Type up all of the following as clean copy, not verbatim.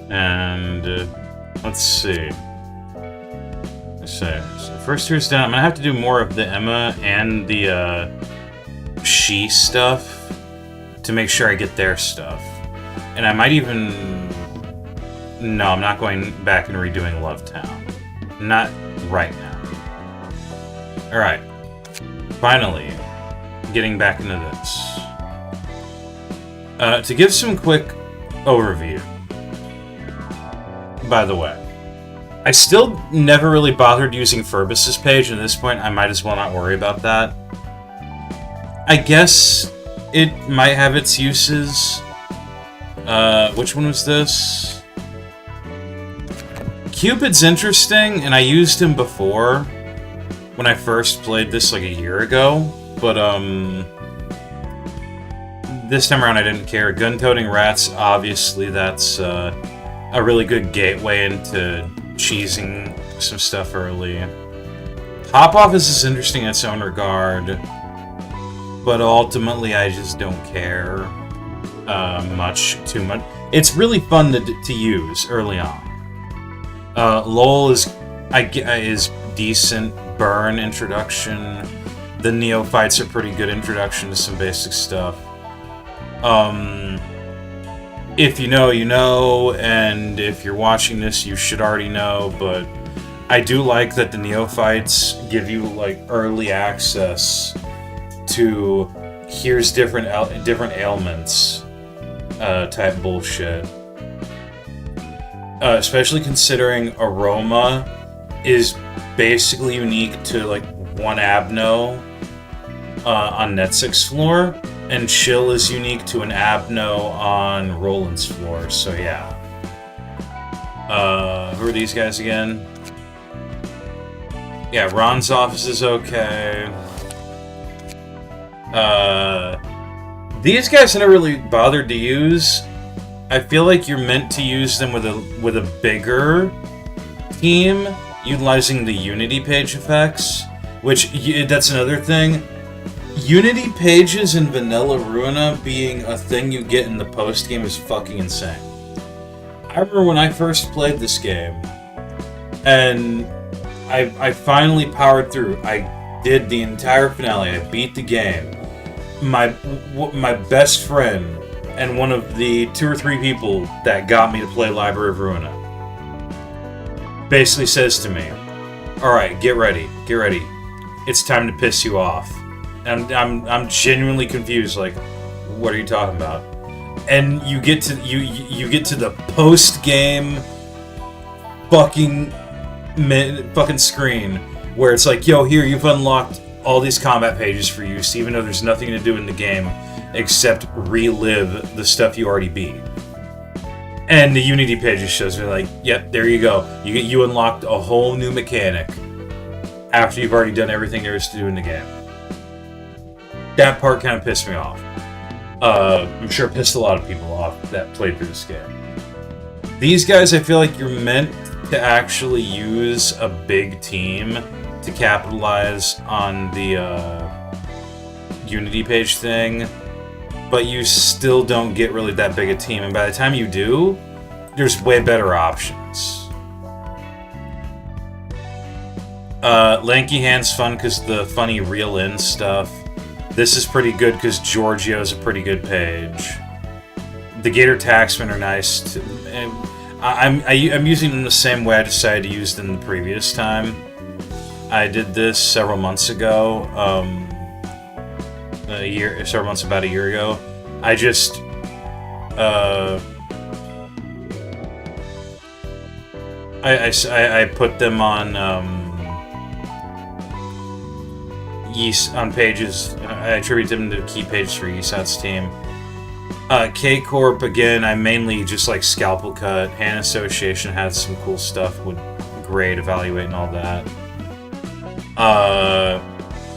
And let's see. So first tier's done. I'm gonna have to do more of the Emma and the She stuff to make sure I get their stuff. And I might even... No, I'm not going back and redoing Love Town. Not right now. Alright. Finally, getting back into this. To give some quick overview, by the way, I still never really bothered using Furbus's page, and at this point I might as well not worry about that. I guess it might have its uses. Which one was this? Cupid's interesting, and I used him before when I first played this like a year ago, but this time around I didn't care. Gun-toting rats, obviously that's a really good gateway into cheesing some stuff early. Hop-Off is interesting in its own regard, but ultimately I just don't care too much. It's really fun to use early on. Lol is decent burn introduction. The Neophytes are pretty good introduction to some basic stuff. If you know, you know, and if you're watching this, you should already know, but I do like that the Neophytes give you, like, early access to here's different ailments type bullshit. Especially considering Aroma is basically unique to, like, one Abno on Netsic's floor, and Chill is unique to an Abno on Roland's floor, so yeah. Who are these guys again? Yeah, Ron's office is okay. These guys I never really bothered to use. I feel like you're meant to use them with a bigger team, utilizing the Unity page effects, which that's another thing. Unity pages in vanilla Ruina being a thing you get in the post game is fucking insane. I remember when I first played this game, and I finally powered through. I did the entire finale. I beat the game. My best friend and one of the 2 or 3 people that got me to play Library of Ruina basically says to me, "Alright, get ready. It's time to piss you off." And I'm genuinely confused, like, what are you talking about? And you get to the post-game fucking screen where it's like, yo, here, you've unlocked all these combat pages for use, even though there's nothing to do in the game except relive the stuff you already beat. And the Unity pages shows me like, yep, there you go. You unlocked a whole new mechanic after you've already done everything there is to do in the game. That part kind of pissed me off. I'm sure it pissed a lot of people off that played through this game. These guys, I feel like you're meant to actually use a big team to capitalize on the Unity page thing, but you still don't get really that big a team, and by the time you do, there's way better options. Lanky Hand's fun because the funny reel-in stuff. This is pretty good because Giorgio's a pretty good page. The Gator Taxmen are nice too. I'm using them the same way I decided to use them the previous time. I did this several months ago. About a year ago. I just I put them on on pages. I attribute them to key pages for Yesat's team. K-Corp, again, I mainly just like Scalpel Cut. Hand Association had some cool stuff with grade, evaluate, and all that.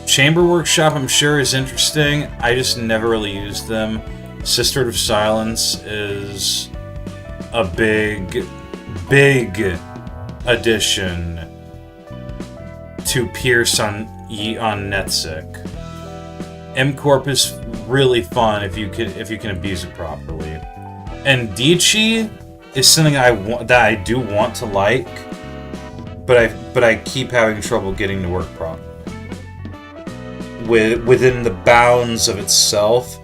Chamber Workshop, I'm sure, is interesting. I just never really used them. Sisterhood of Silence is a big addition to Pierce on Netsic. M-Corp is really fun if you can abuse it properly. And Dichi is something that I do want to like, but I keep having trouble getting to work properly. Within the bounds of itself,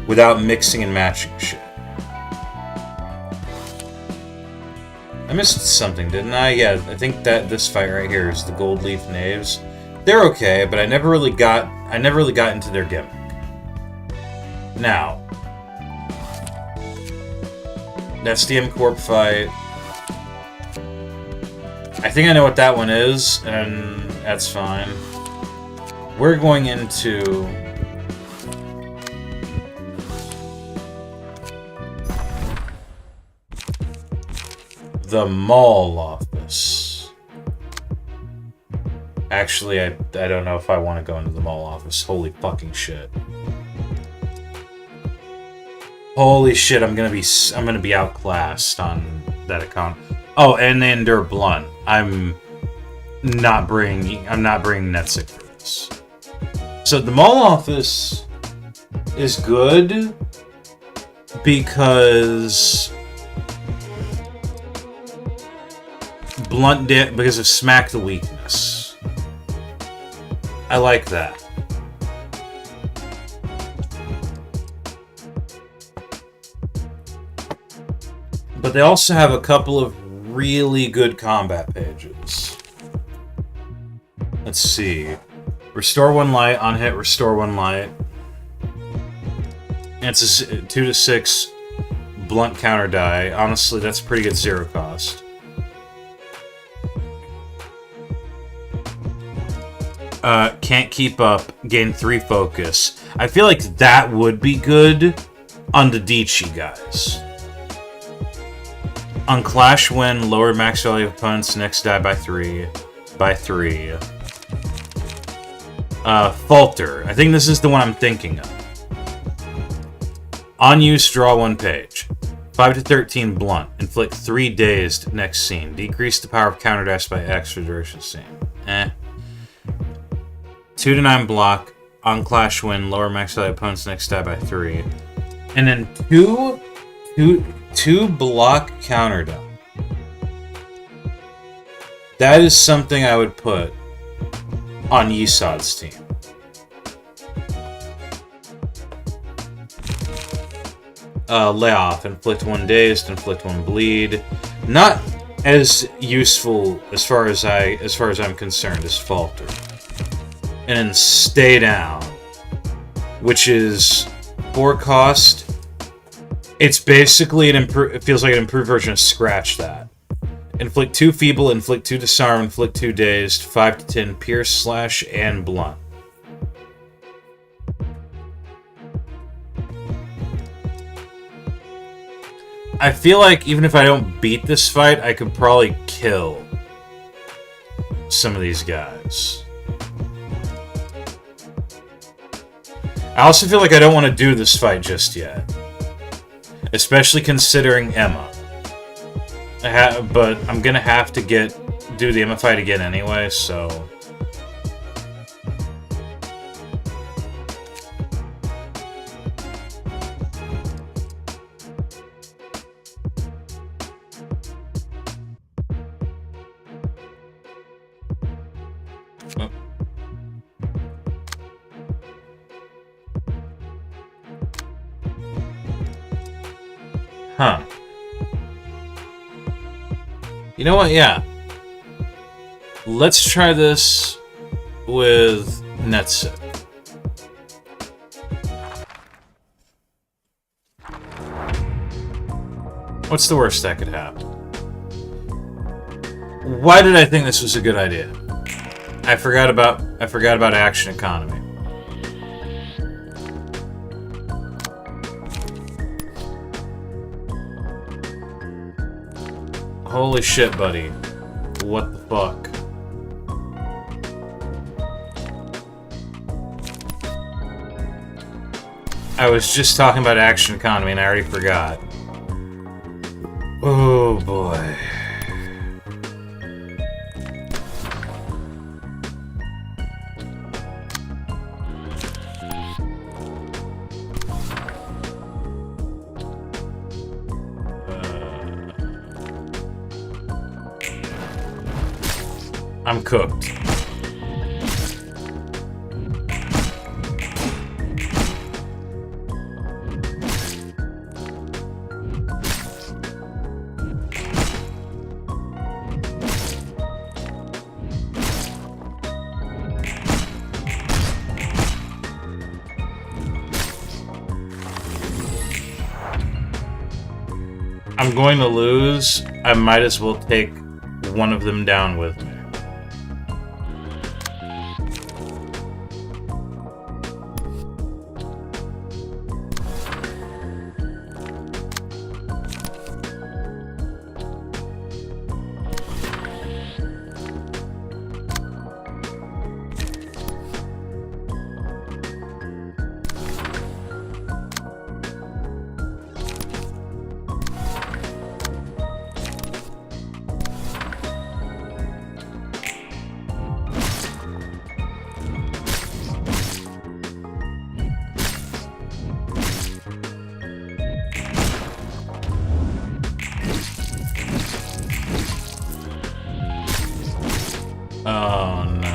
without mixing and matching shit. I missed something, didn't I? Yeah, I think that this fight right here is the Gold Leaf Knaves. They're okay, but I never really got into their gimmick. Now, that's the M-Corp fight. I think I know what that one is, and that's fine. We're going into the Maul office. Actually, I don't know if I want to go into the Maul office. Holy fucking shit. Holy shit, I'm gonna be outclassed on that account. Oh, and they endure blunt. I'm not bringing Netzik for this. So the Maul office is good because because of Smack the Weakness. I like that. But they also have a couple of really good combat pages. Let's see. Restore 1 light, on hit, restore 1 light. And it's a 2 to 6 blunt counter die. Honestly, that's pretty good zero cost. Can't keep up, gain 3 focus. I feel like that would be good on the Dichi guys. On Clash Win, lower max value of opponents next die by 3. Falter. I think this is the one I'm thinking of. On use, draw 1 page. 5 to 13 blunt. Inflict 3 dazed next scene. Decrease the power of counter dash by X for duration scene. 2 to 9 block. On Clash Win, lower max value of opponents next die by 3. And then 2 block counter die. That is something I would put on Yisad's team. Lay off. Inflict 1 dazed, inflict 1 bleed. Not as useful as far as I'm concerned as Falter. And then stay down, which is 4 cost. It's basically it feels like an improved version of Scratch That. Inflict 2 feeble, inflict 2 disarm, inflict 2 dazed, 5 to 10 pierce, slash, and blunt. I feel like even if I don't beat this fight, I could probably kill some of these guys. I also feel like I don't want to do this fight just yet. Especially considering Emma. But I'm gonna have to do the Emma fight again anyway, so... Oh. Huh. You know what? Yeah. Let's try this with Netzik. What's the worst that could happen? Why did I think this was a good idea? I forgot about action economy. Holy shit, buddy. What the fuck? I was just talking about action economy and I already forgot. Oh boy. I'm cooked. I'm going to lose. I might as well take one of them down with me. Oh no.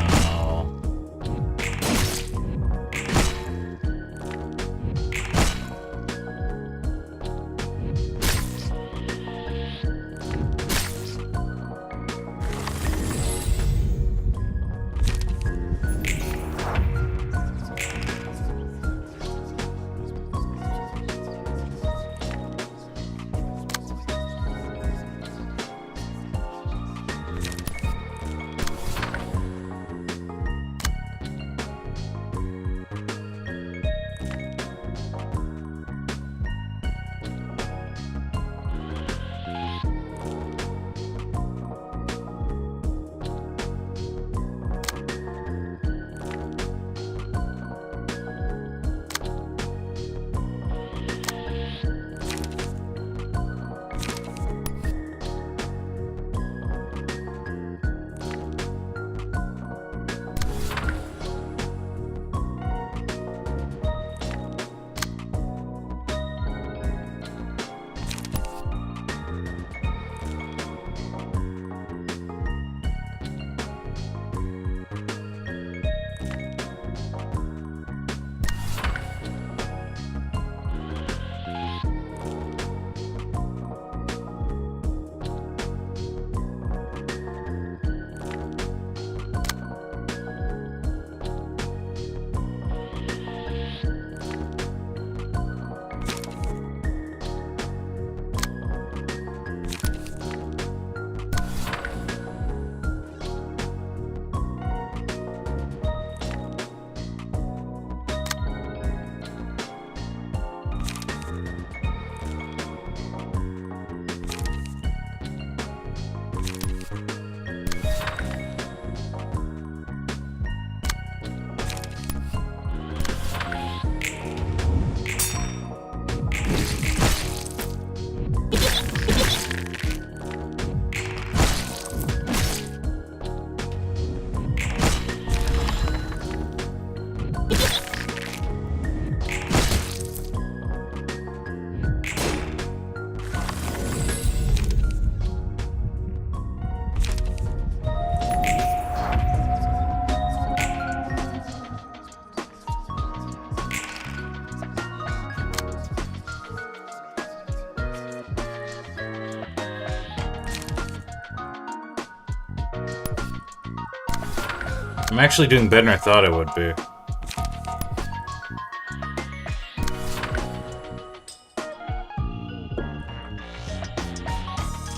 I'm actually doing better than I thought I would be.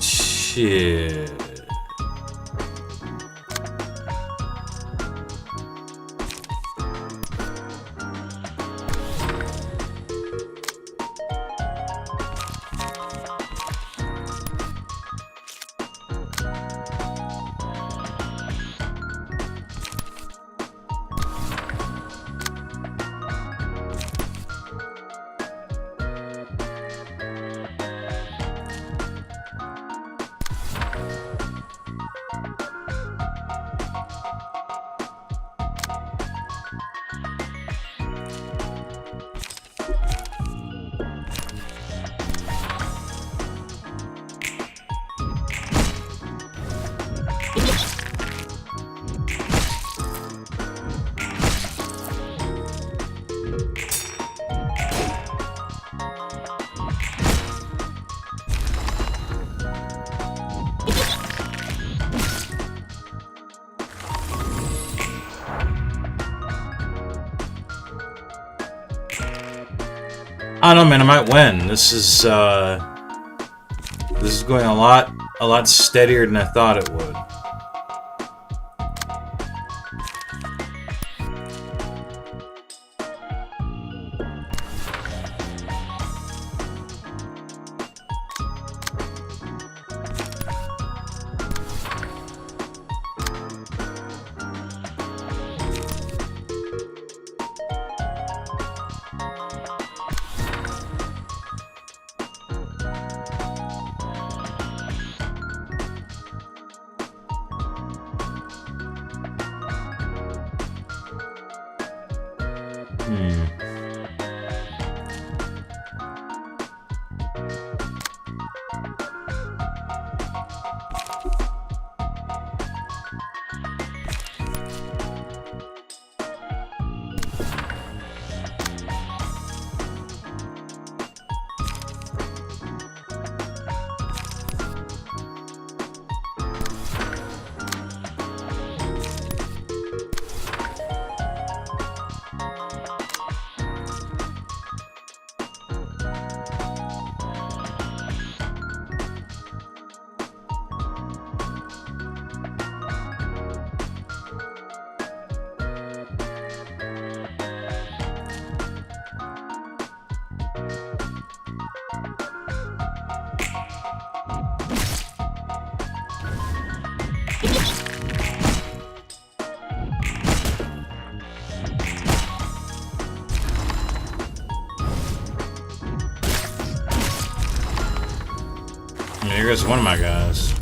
Shit. I don't know, man. I might win. This is going a lot steadier than I thought it would. Here goes one of my guys.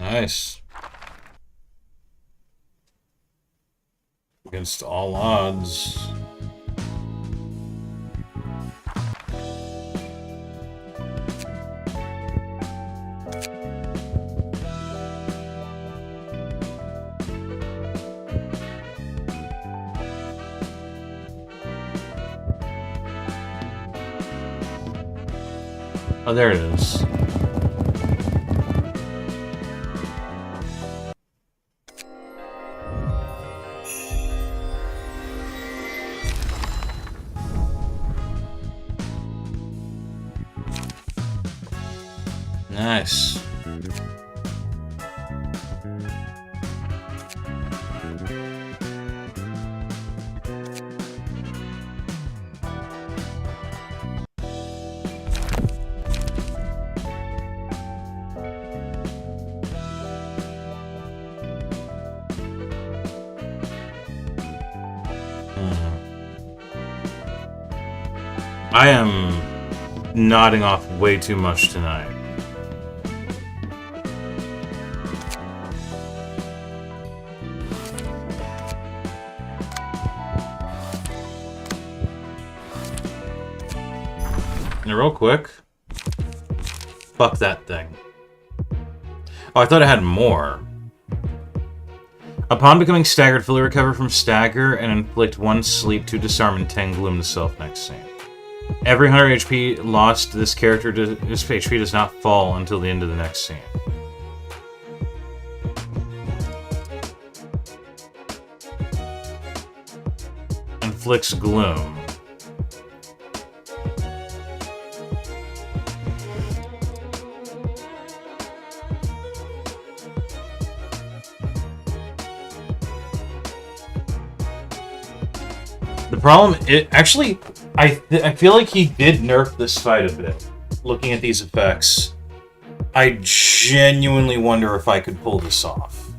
Nice. Against all odds. Oh, there it is. Nice. I am nodding off way too much tonight. And real quick, fuck that thing. Oh, I thought it had more. Upon becoming staggered, fully recover from stagger and inflict 1 sleep, 2 disarm, and 10 gloom to self next scene. Every 100 HP lost to this character, this HP does not fall until the end of the next scene. Inflicts gloom. The problem, I feel like he did nerf this fight a bit. Looking at these effects, I genuinely wonder if I could pull this off.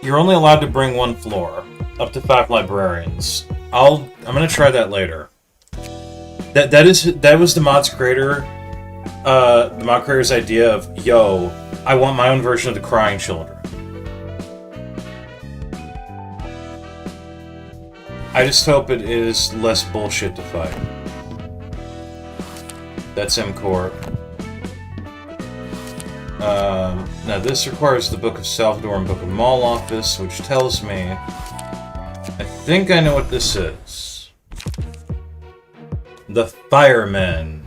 You're only allowed to bring 1 floor, up to 5 librarians. I'm gonna try that later. That was the mod's creator. The mod creator's idea of, yo, I want my own version of the crying children. I just hope it is less bullshit to fight. That's M-Corp. Now this requires the Book of Salvador and Book of Maul office, which tells me... I think I know what this is. The Firemen.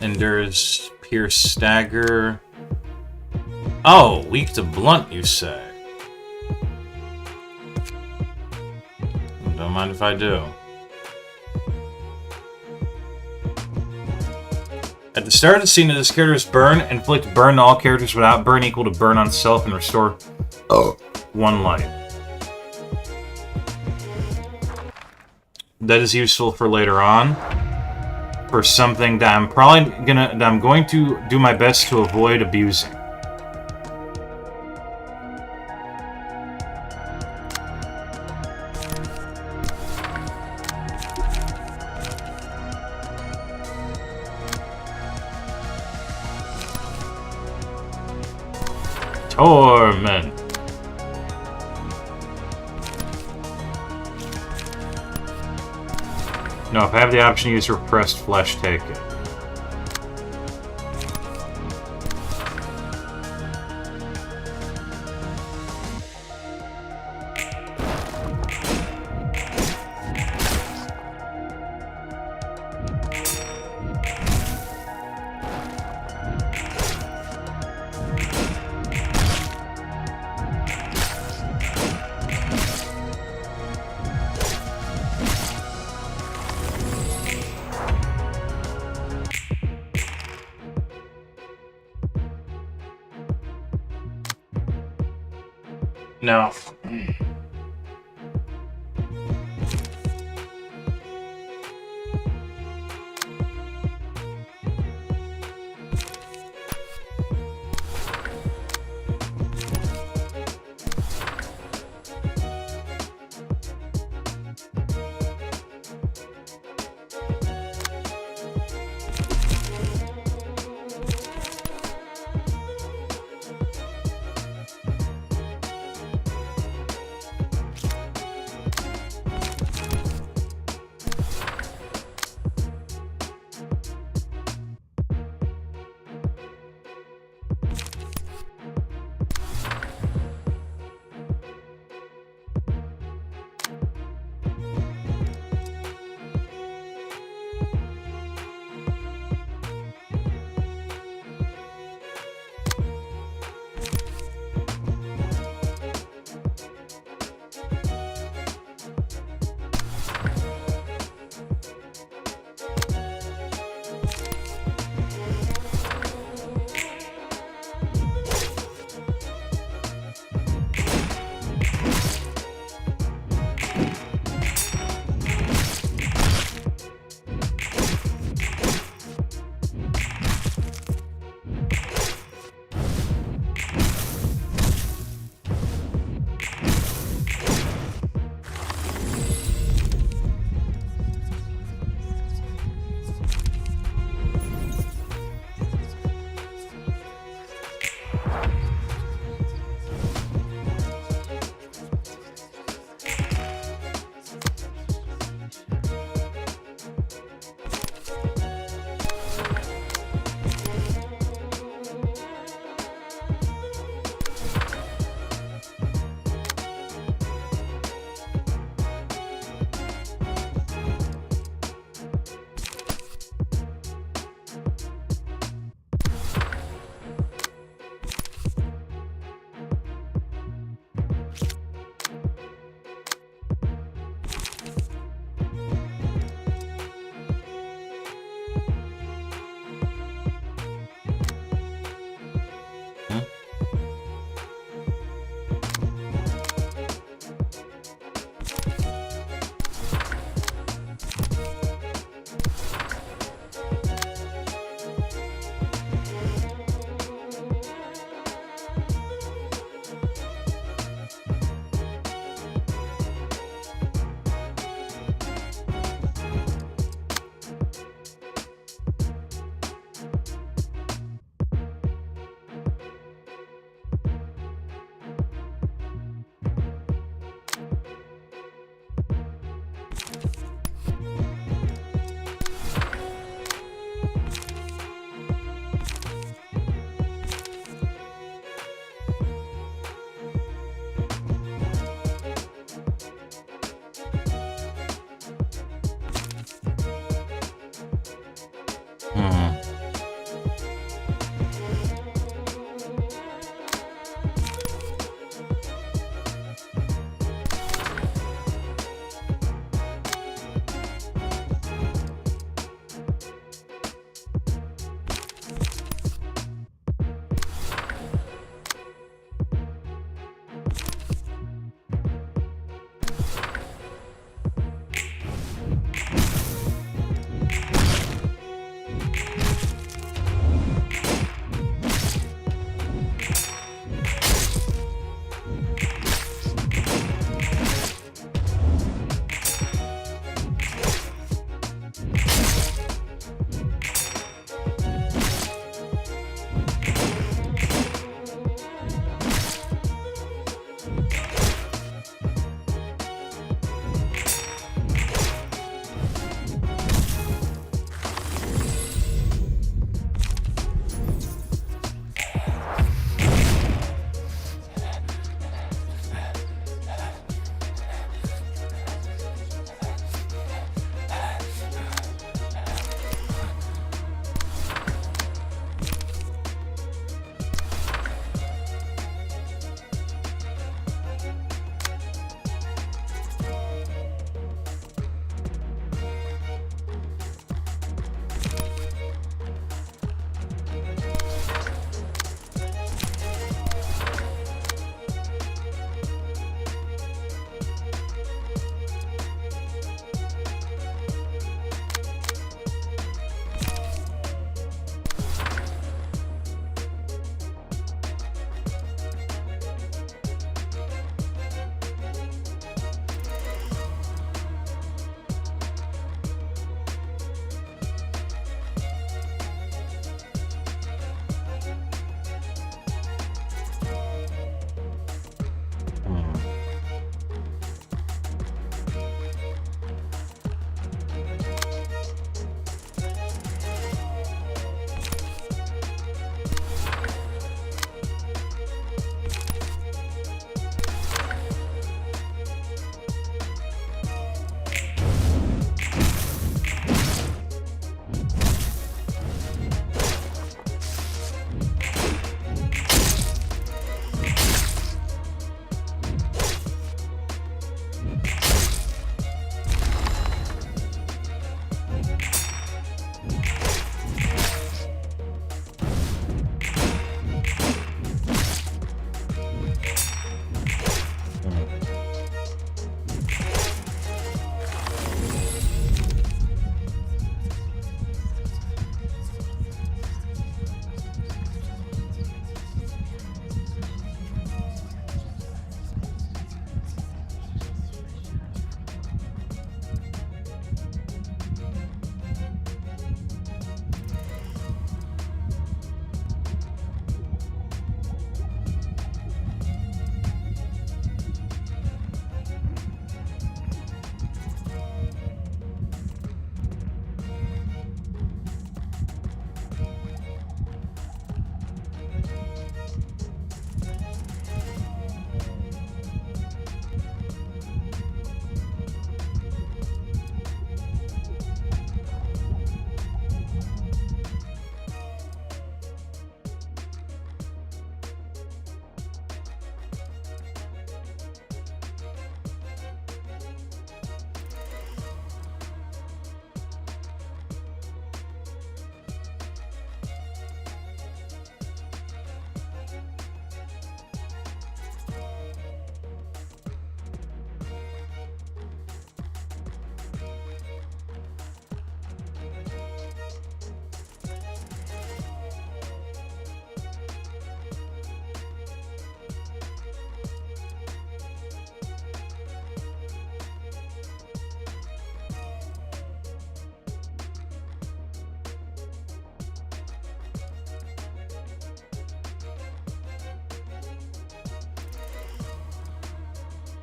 Endures Pierce Stagger. Oh, weak to blunt, you say? Don't mind if I do. At the start of the scene, this character's burn, inflict burn to all characters without burn equal to burn on self and restore 1 life. That is useful for later on. For something that I'm going to do my best to avoid abusing. Torment. No, if I have the option to use repressed flesh, take it. No.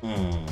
Hmm.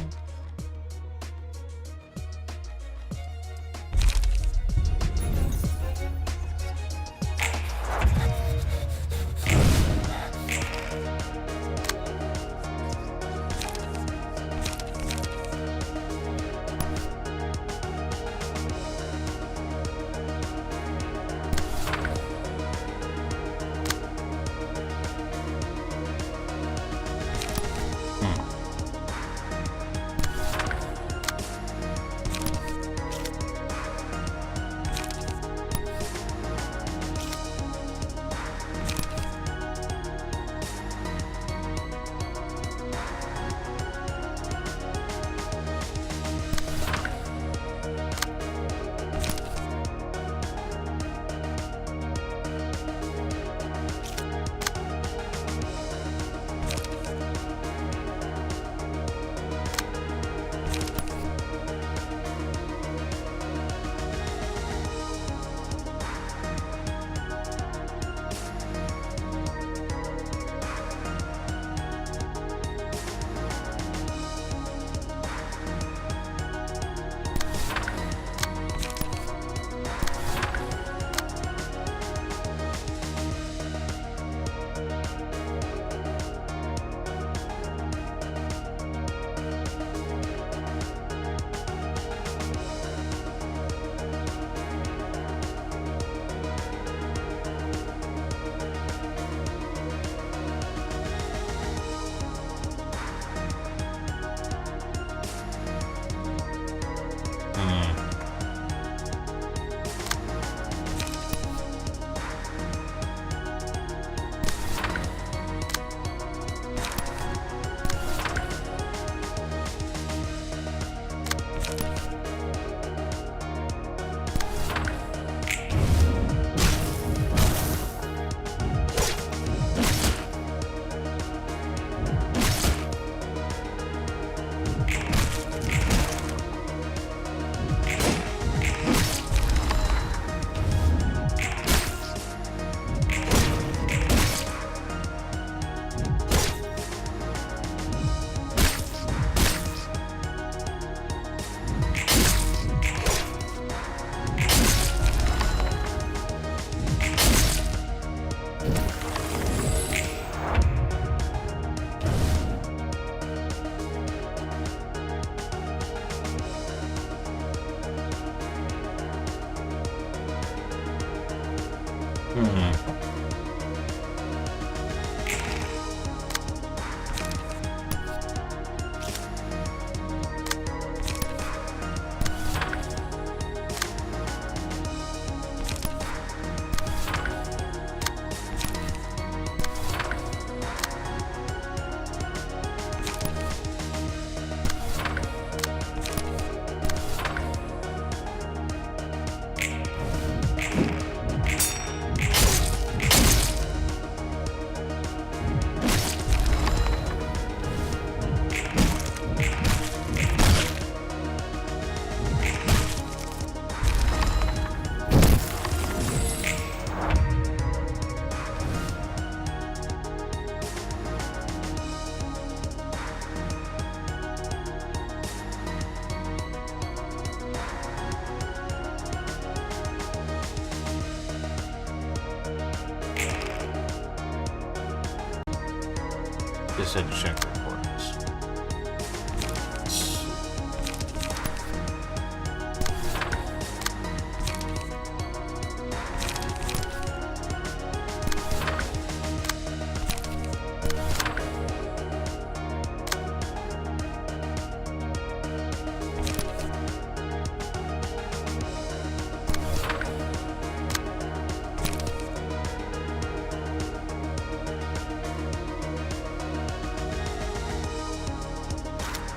Just had to check the recordings.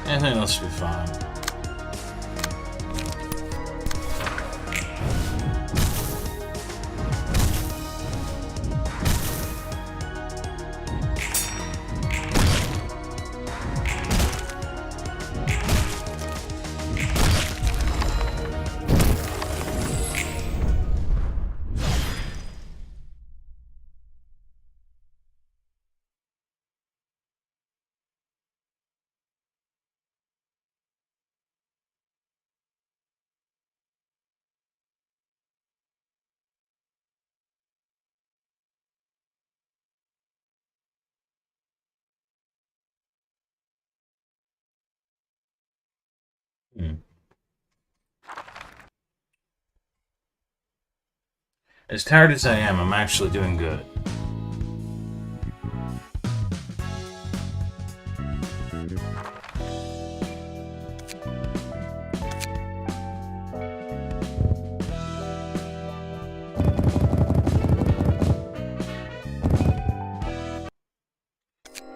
Anything else will be fine. Hmm. As tired as I am, I'm actually doing good.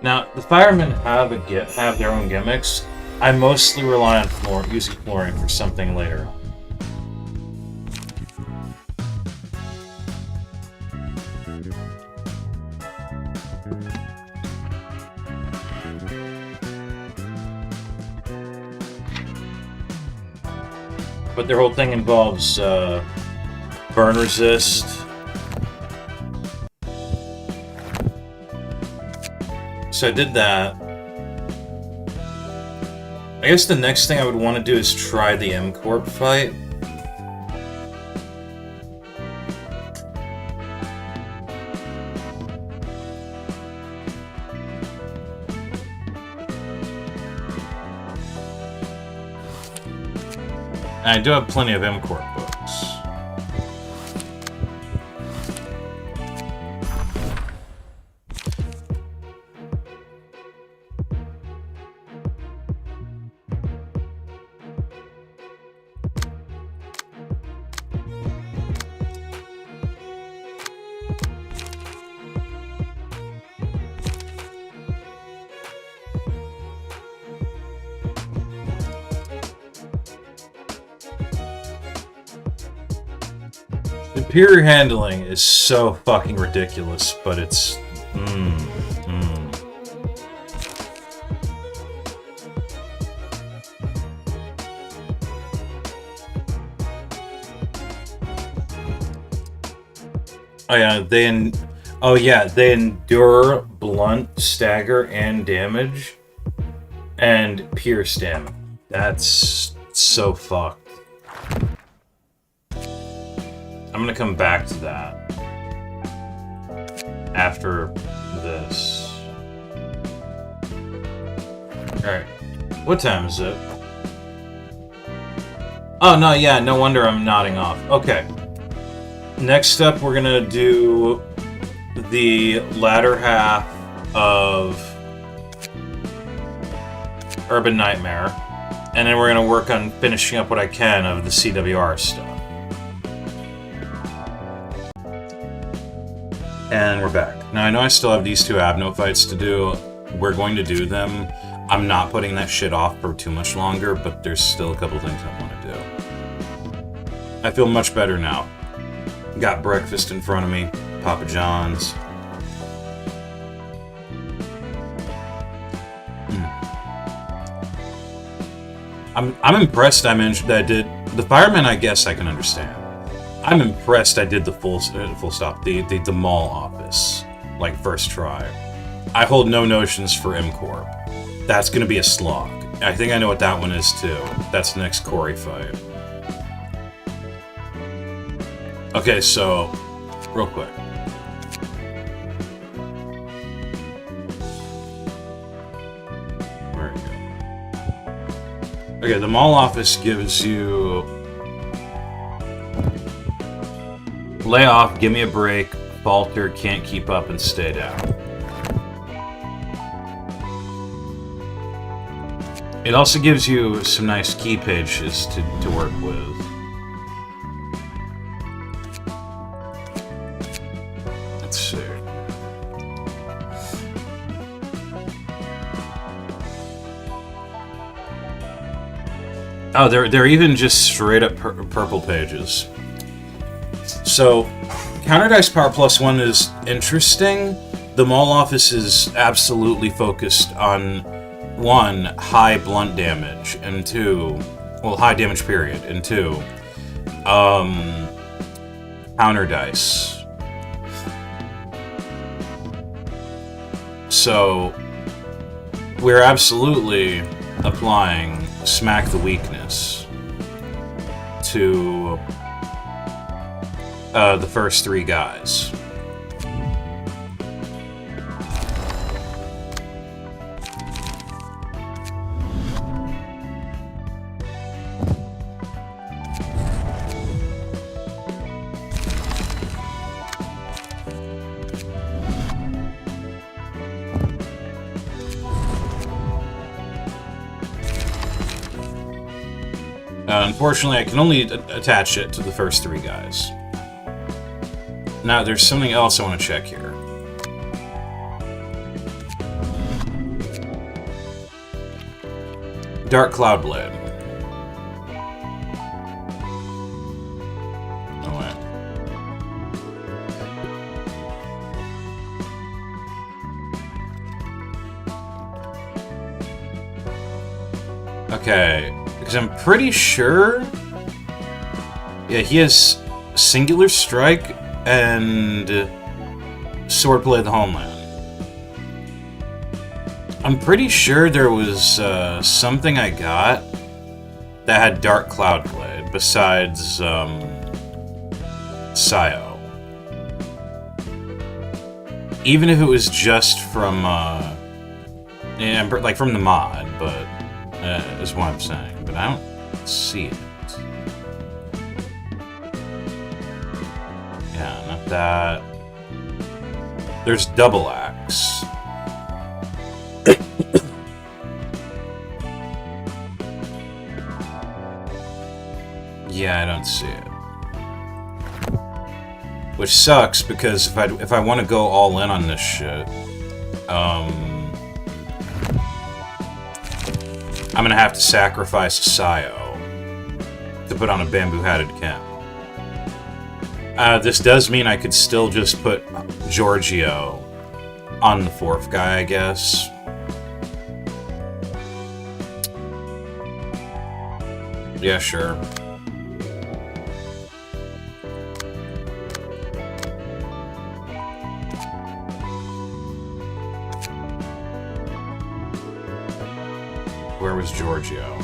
Now, the Firemen have their own gimmicks. I mostly rely on using flooring for something later. But their whole thing involves burn resist. So I did that. I guess the next thing I would want to do is try the M-Corp fight. And I do have plenty of M-Corp books. Superior handling is so fucking ridiculous, but it's... Oh yeah, they endure blunt, stagger, and damage. And pierce damage. That's so fucked. I'm gonna come back to that after this. Alright. What time is it? Oh, no, yeah, no wonder I'm nodding off. Okay. Next up, we're gonna do the latter half of Urban Nightmare. And then we're gonna work on finishing up what I can of the CWR stuff. And we're back. Now, I know I still have these two Abno fights to do. We're going to do them. I'm not putting that shit off for too much longer, but there's still a couple things I want to do. I feel much better now. Got breakfast in front of me. Papa John's. I'm impressed that I did... The Firemen, I guess I can understand. I'm impressed I did the full stop, the Maul office, like, first try. I hold no notions for M-Corp. That's gonna be a slog. I think I know what that one is, too. That's the next Corey fight. Okay, so, real quick. There we go. Okay, the Maul office gives you... Lay off, give me a break, falter, can't keep up, and stay down. It also gives you some nice key pages to work with. Let's see. Oh, they're even just straight up purple pages. So, Counter Dice Power +1 is interesting. The Maul office is absolutely focused on 1, high blunt damage, and 2, well, high damage period, and 2, counter dice. So, we're absolutely applying Smack the Weakness to the first 3 guys. Unfortunately, I can only attach it to the first 3 guys. Now, there's something else I want to check here. Dark Cloud Blade. Oh, wait. Okay, because I'm pretty sure... Yeah, he has Singular Strike and Swordblade of the Homeland. I'm pretty sure there was something I got that had Dark Cloud Blade besides Sio. Even if it was just from like from the mod, but is what I'm saying. But I don't see it. Yeah, not that. There's Double Axe. Yeah, I don't see it. Which sucks, because if I want to go all in on this shit, I'm gonna have to sacrifice a Sio to put on a bamboo-hatted Kim. This does mean I could still just put Giorgio on the 4th guy, I guess. Yeah, sure. Where was Giorgio?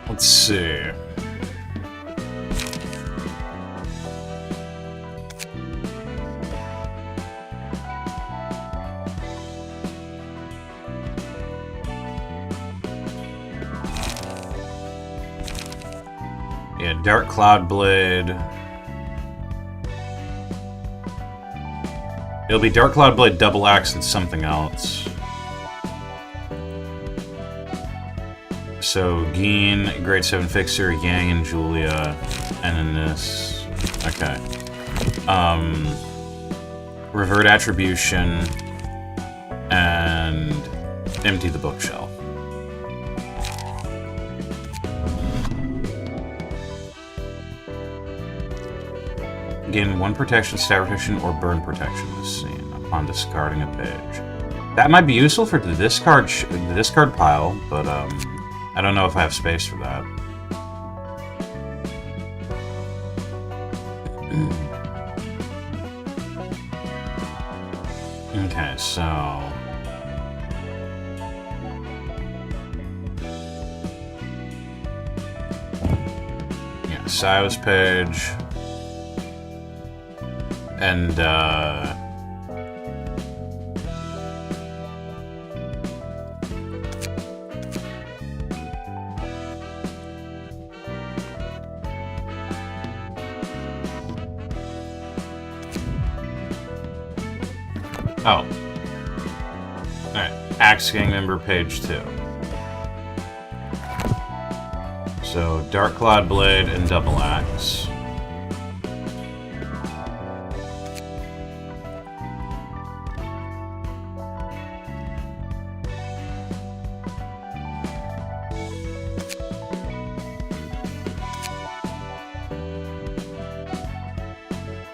Let's see. Yeah, Dark Cloud Blade. It'll be Dark Cloud Blade, Double Axe, and something else. So, Geen, Grade 7 Fixer, Yang, and Julia, and then this. Okay. Revert Attribution, and empty the bookshelf. Gain 1 protection, stat protection, or burn protection this scene upon discarding a page. That might be useful for the discard pile, but I don't know if I have space for that. Okay, so... yeah, Sio's page. And, oh. Alright, Axe Gang member page 2. So, Dark Cloud Blade and Double Axe.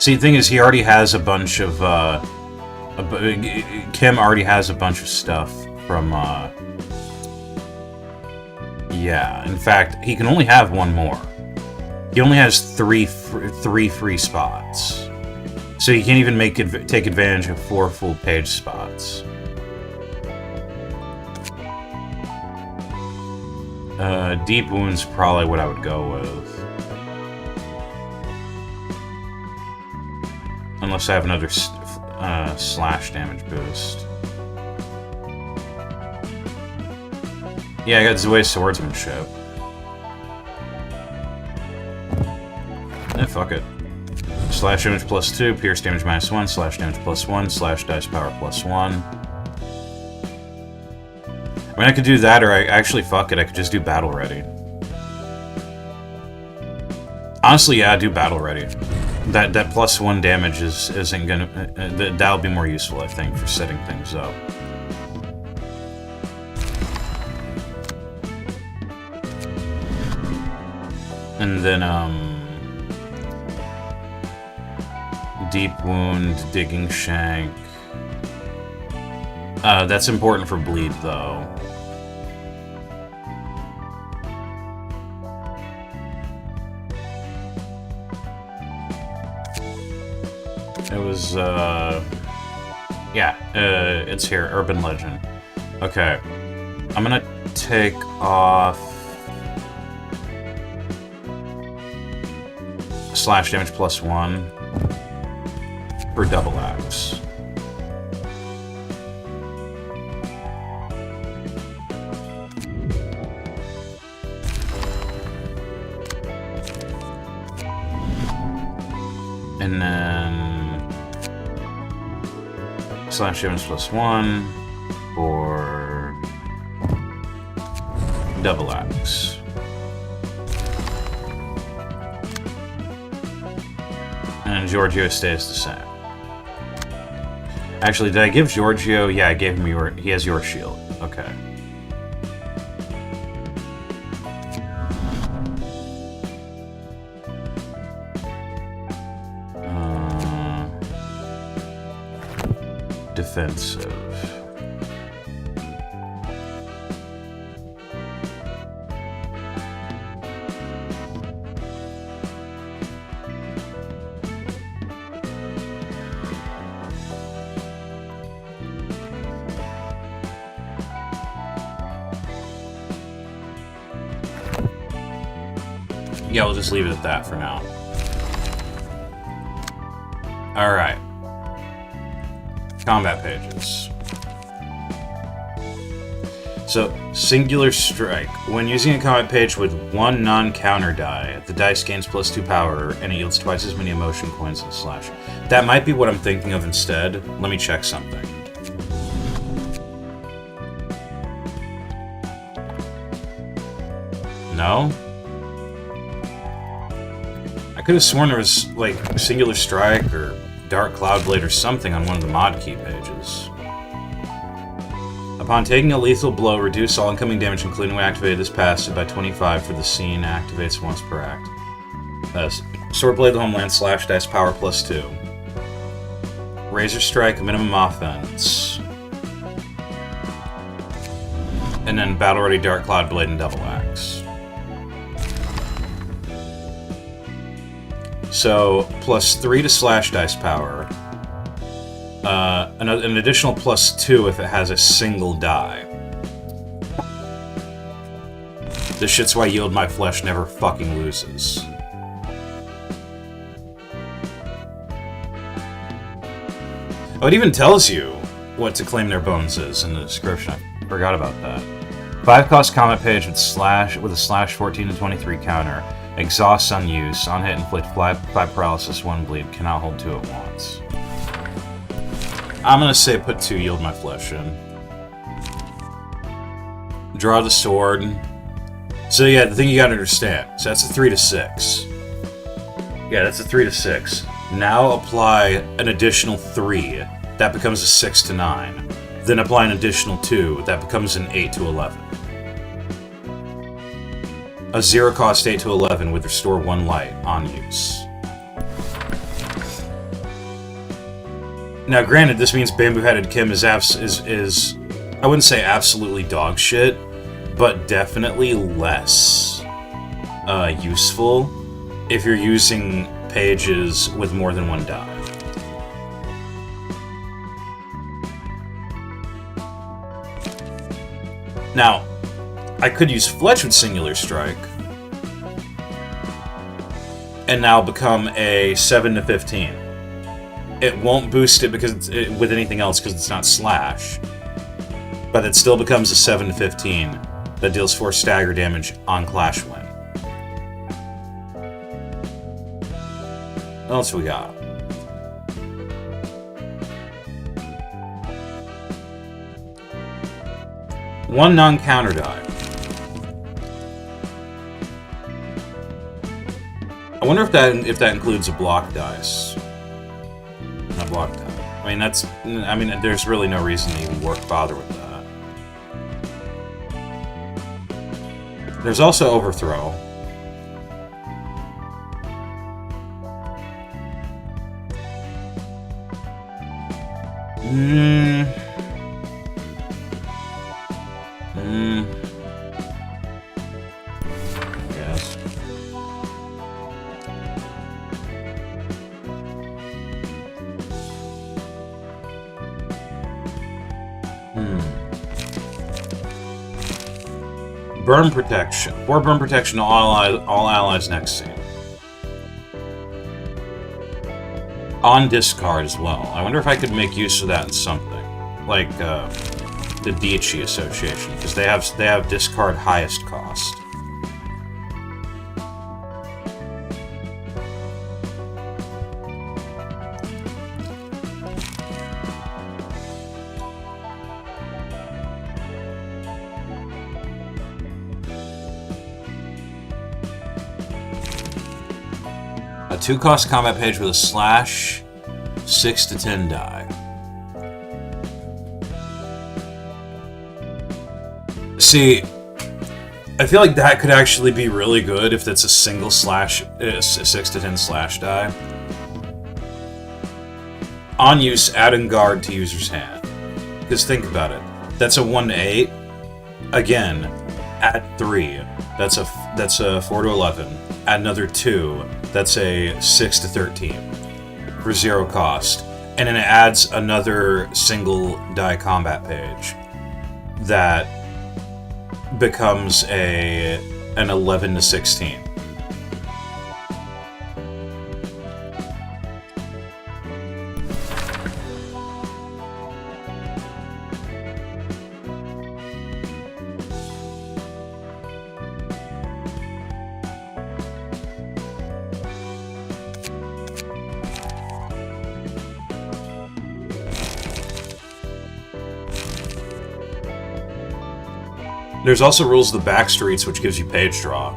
See, the thing is, he already has a bunch of, Kim already has a bunch of stuff from, yeah, in fact, he can only have 1 more. He only has three free spots. So you can't even take advantage of 4 full page spots. Deep Wound's probably what I would go with. Unless I have another slash damage boost. Yeah, I got Zoe Swordsmanship. Fuck it. Slash damage +2, pierce damage -1, slash damage +1, slash dice power +1. I mean, I could do that, or actually, fuck it, I could just do Battle Ready. Honestly, yeah, do Battle Ready. That +1 damage isn't gonna... that'll be more useful, I think, for setting things up. And then, Deep Wound, Digging Shank. That's important for bleed, though. It was, yeah, it's here, Urban Legend. Okay. I'm gonna take off... slash damage +1 for double axe. And then slash damage +1 for double axe. And Giorgio stays the same. Actually, did I give Giorgio? Yeah, I gave him your... he has your shield. Okay. Defensive. Yeah, we'll just leave it at that for now. Alright. Combat pages. So, Singular Strike. When using a combat page with 1 non-counter die, the dice gains +2 power, and it yields twice as many emotion coins as slash. That might be what I'm thinking of instead. Let me check something. No? I could have sworn there was, like, Singular Strike or Dark Cloudblade or something on one of the mod key pages. Upon taking a lethal blow, reduce all incoming damage, including when activated this passive, by 25 for the scene. Activates once per act. Swordblade the Homeland, slash dice power +2. Razor Strike, minimum offense. And then Battle Ready Dark Cloudblade and Double Axe. So, +3 to slash dice power. An additional +2 if it has a single die. This shit's why Yield My Flesh never fucking loses. Oh, it even tells you what to claim their bones is in the description. I forgot about that. 5-cost combat page with a slash 14 to 23 counter. Exhausts on use. On hit, inflict 5 paralysis, 1 bleed. Cannot hold 2 at once. I'm gonna say put 2 Yield My Flesh in. Draw the sword. So yeah, the thing you gotta understand. So that's a 3 to 6. Yeah, that's a 3 to 6. Now apply an additional 3. That becomes a 6 to 9. Then apply an additional 2. That becomes an 8 to 11. A 0-cost 8 to 11 would restore 1 light on use. Now, granted, this means Bamboo-Headed Kim is I wouldn't say absolutely dog shit, but definitely less useful if you're using pages with more than 1 die. Now, I could use Fletch with Singular Strike, and now become a 7 to 15. It won't boost it because with anything else because it's not slash, but it still becomes a 7 to 15 that deals 4 stagger damage on Clash Win. What else we got? One non-counter die. I wonder if that includes a block dice. Not block die. I mean, there's really no reason to even bother with that. There's also Overthrow. Yes. Burn protection. 4 burn protection to all allies next scene. On discard as well. I wonder if I could make use of that in something. Like, the Dietschy Association, because they have discard highest cost. A 2-cost combat page with a slash, 6 to 10 die. See, I feel like that could actually be really good if that's a single slash, a 6 to 10 slash die. On use, add guard to user's hand. Because think about it. That's a 1 to 8. Again, add 3. That's a 4 to 11. Add another 2. That's a 6 to 13. For 0 cost. And then it adds another single die combat page. That becomes an 11 to 16. There's also rules of the Backstreets, which gives you page draw.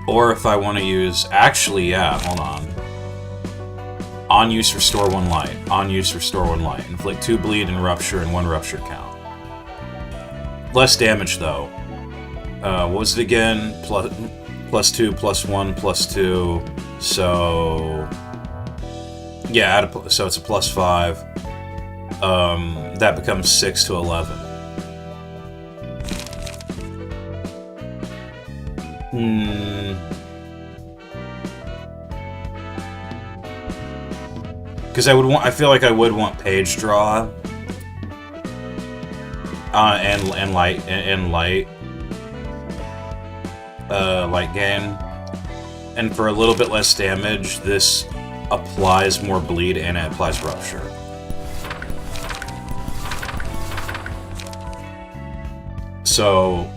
Or if I want to use... Actually, yeah, hold on. On use, restore 1 light. On use, restore 1 light. Inflict 2 bleed and rupture and 1 rupture count. Less damage, though. What was it again? Plus 2, plus 1, plus 2. So... Yeah, so it's a plus 5. That becomes 6 to 11. Because I feel like I would want page draw. And light gain. And for a little bit less damage, this applies more bleed and it applies rupture. So,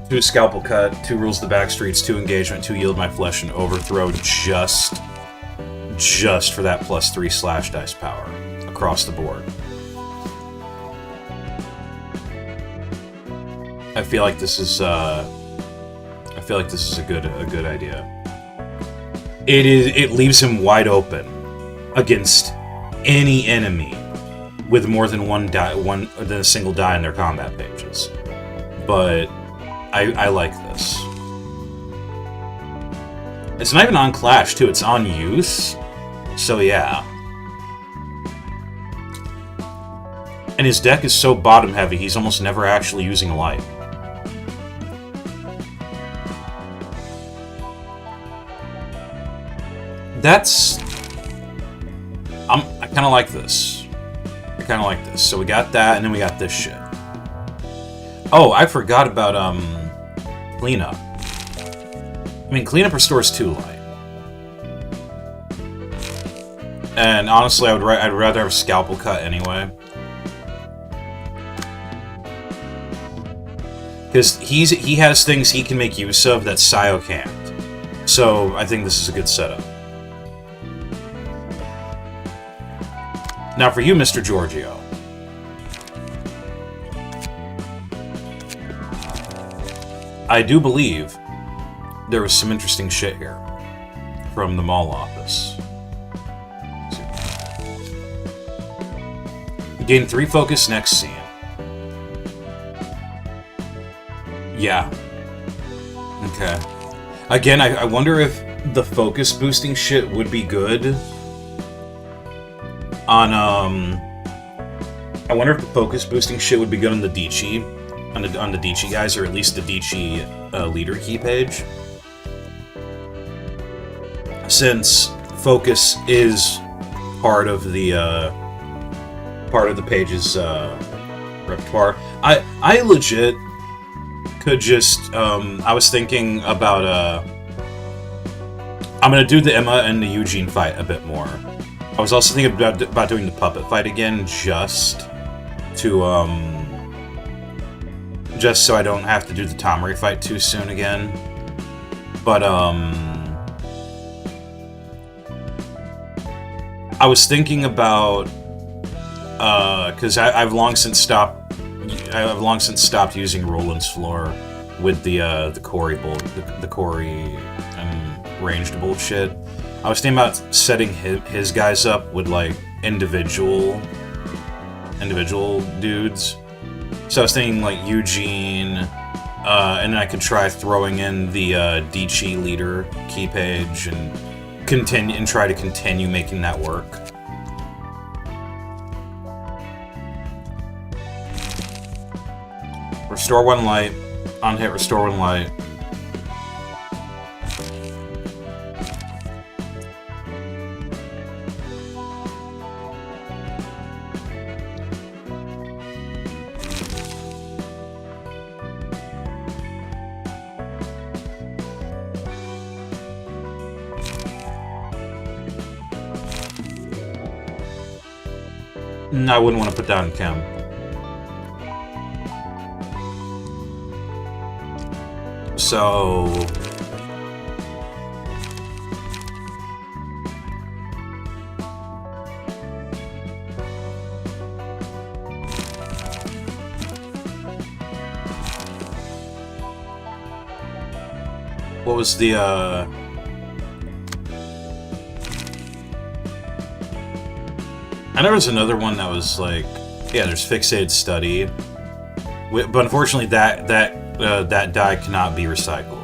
2 scalpel cut, 2 rules of the Backstreets, 2 engagement, 2 yield my flesh, and overthrow just for that plus 3 slash dice power across the board. I feel like this is a good idea. It leaves him wide open against any enemy with more than a single die in their combat pages. But I like this. It's not even on Clash too, it's on use. So yeah. And his deck is so bottom heavy, he's almost never actually using a light. kind of like this. I kind of like this. So we got that, and then we got this shit. Oh, I forgot about cleanup. I mean, cleanup restores 2 light. And honestly, I'd rather have a scalpel cut anyway. Because he has things he can make use of that Sio can't. So I think this is a good setup. Now for you, Mr. Giorgio. I do believe there was some interesting shit here from the Maul office. Gain 3 focus next scene. Yeah. Okay. Again, I wonder if the focus boosting shit would be good on, I wonder if the focus boosting shit would be good on the Dichi, on the Dichi guys, or at least the Dichi leader key page. Since focus is part of the page's repertoire, I legit could just, I was thinking about, I'm gonna do the Emma and the Eugene fight a bit more. I was also thinking about doing the puppet fight again, just to, just so I don't have to do the Tomari fight too soon again. But, I was thinking about, because I've long since stopped using Roland's floor with the Corey ranged bullshit. I was thinking about setting his guys up with like individual dudes. So I was thinking like Eugene, and then I could try throwing in the Dichi leader key page and try to continue making that work. Restore 1 light. On hit, restore 1 light. I wouldn't want to put down Chem. So... what was the, I know there was another one that was like, yeah, there's Fixated Study, but unfortunately that die cannot be recycled.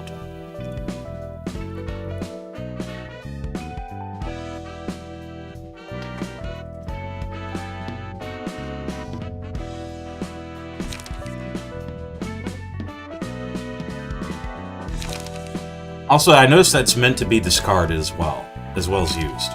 Also, I noticed that's meant to be discarded as well as used.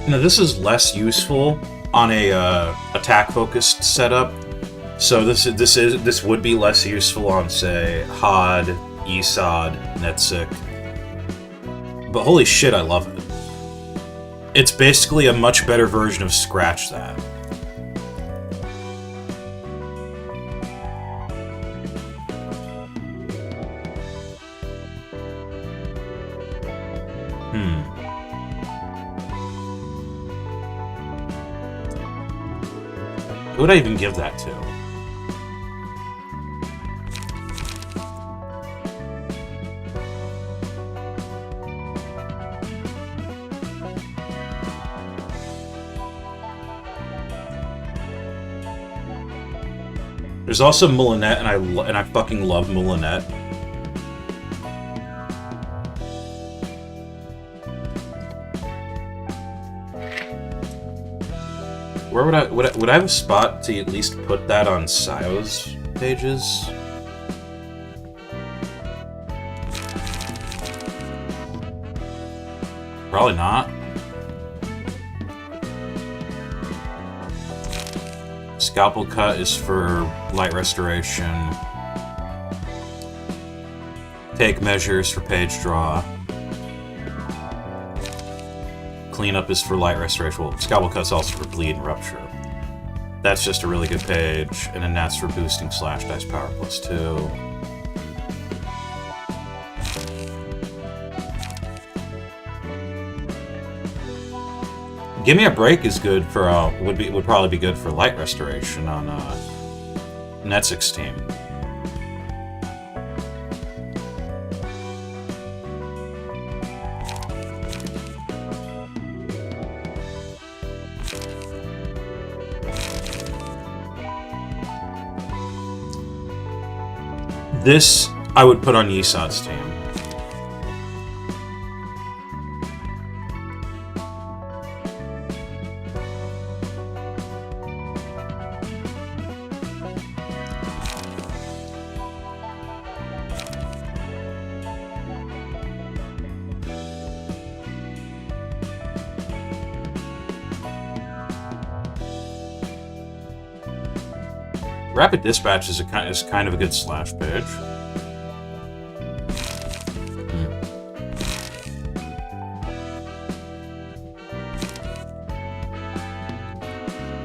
Now, this is less useful on a attack-focused setup. So this would be less useful on, say, Hod, Isod, Netsik. But holy shit, I love it. It's basically a much better version of Scratch That. Who would I even give that to? There's also Moulinette, and I fucking love Moulinette. Where would I have a spot to at least put that on Syo's pages? Probably not. Scalpel cut is for light restoration. Take measures for page draw. Cleanup is for light restoration. Well, scalpel cut's also for bleed and rupture. That's just a really good page, and then that's for boosting slash dice power +2. Give Me a Break is good for would probably be good for light restoration on Netsik's team. This I would put on Yisat's team. Rapid Dispatch is kind of a good slash page.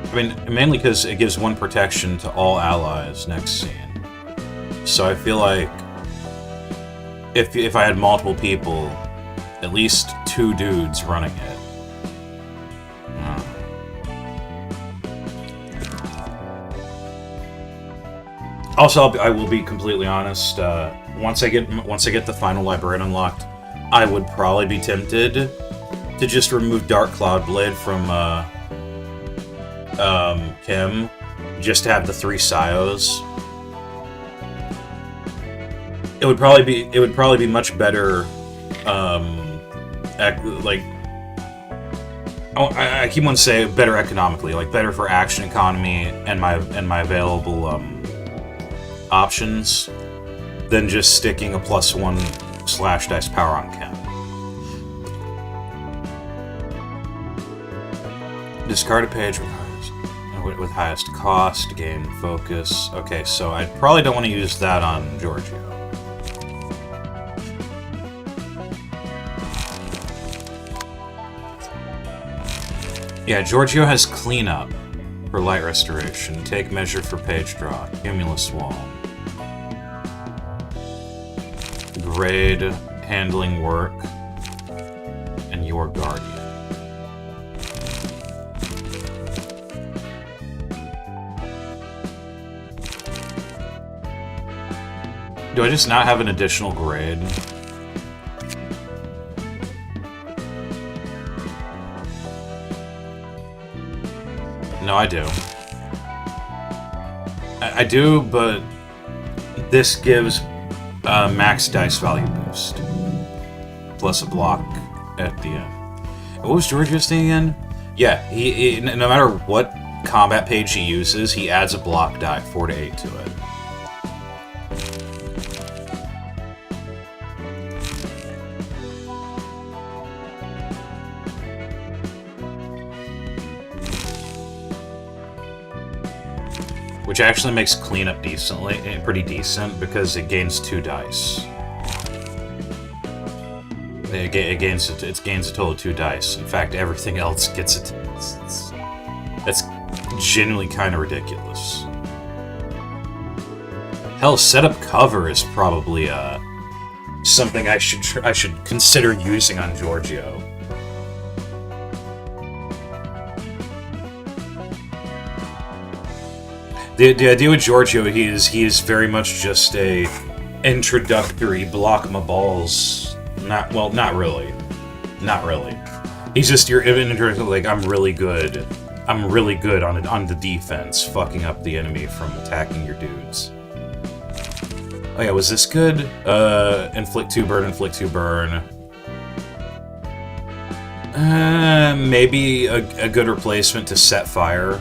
I mean, mainly because it gives 1 protection to all allies next scene. So I feel like if I had multiple people, at least 2 dudes running it. Also, I will be completely honest. Once I get the final librarian unlocked, I would probably be tempted to just remove Dark Cloud Blade from Kim, just to have the 3 Syos. It would probably be much better. I keep wanting to say better economically, like better for action economy and my available options than just sticking a +1 slash dice power on Kim. Discard a page with highest cost, gain focus. Okay, so I probably don't want to use that on Giorgio. Yeah, Giorgio has cleanup for light restoration. Take measure for page draw. Cumulus wall. Grade, handling work, and your guardian. Do I just not have an additional grade? No, I do. I do, but this gives max dice value boost. Plus a block at the end. What was Giorgio's thing again? Yeah, he no matter what combat page he uses, he adds a block die, 4 to 8 to it. Which actually makes cleanup pretty decent, because it gains 2 dice. It gains a total of 2 dice. In fact, everything else gets it. That's genuinely kind of ridiculous. Hell, setup cover is probably something I should consider using on Giorgio. The idea with Giorgio, he is very much just a introductory block my balls. Not really. He's just your introductory, like, I'm really good on the defense, fucking up the enemy from attacking your dudes. Oh yeah, was this good? Inflict 2 burn, inflict 2 burn. Maybe a good replacement to set fire.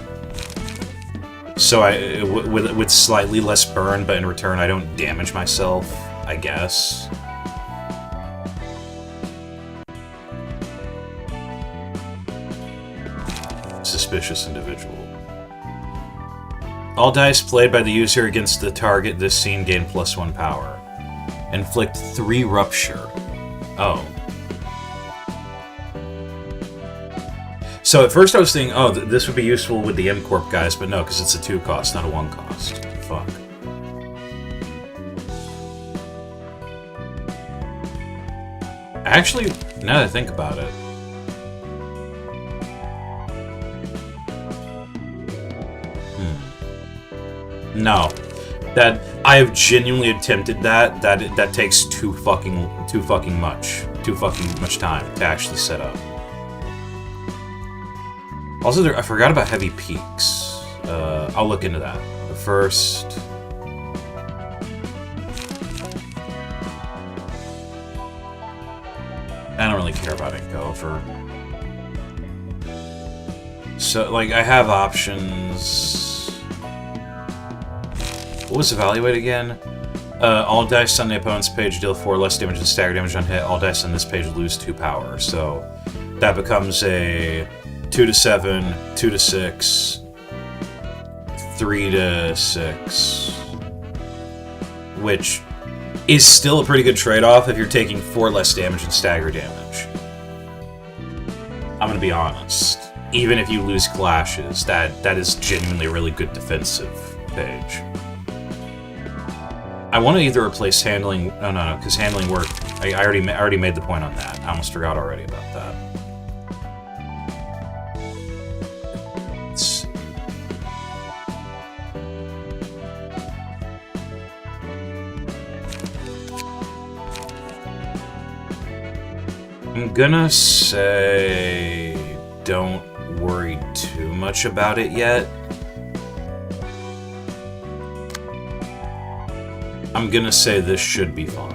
So with slightly less burn, but in return I don't damage myself, I guess. Suspicious individual. All dice played by the user against the target this scene gain +1 power. Inflict 3 rupture. Oh. So at first I was thinking, oh, this would be useful with the M-Corp guys, but no, because it's a 2 cost, not a 1 cost. Fuck. Actually, now that I think about it, no, that I have genuinely attempted that. That takes too fucking much time to actually set up. Also, I forgot about heavy peaks. I'll look into that. But first, I don't really care about Inko for. So, like, I have options. What was evaluate again? All dice on the opponent's page deal 4 less damage and stagger damage on hit. All dice on this page lose 2 power. So that becomes a 2 to 7, 2 to 6, 3 to 6, which is still a pretty good trade-off if you're taking 4 less damage and stagger damage. I'm gonna be honest. Even if you lose clashes, that is genuinely a really good defensive page. I want to either replace handling. Oh no, because handling work. I already made the point on that. I almost forgot already about that. Let's see. I'm gonna say don't worry too much about it yet. I'm gonna say this should be fine.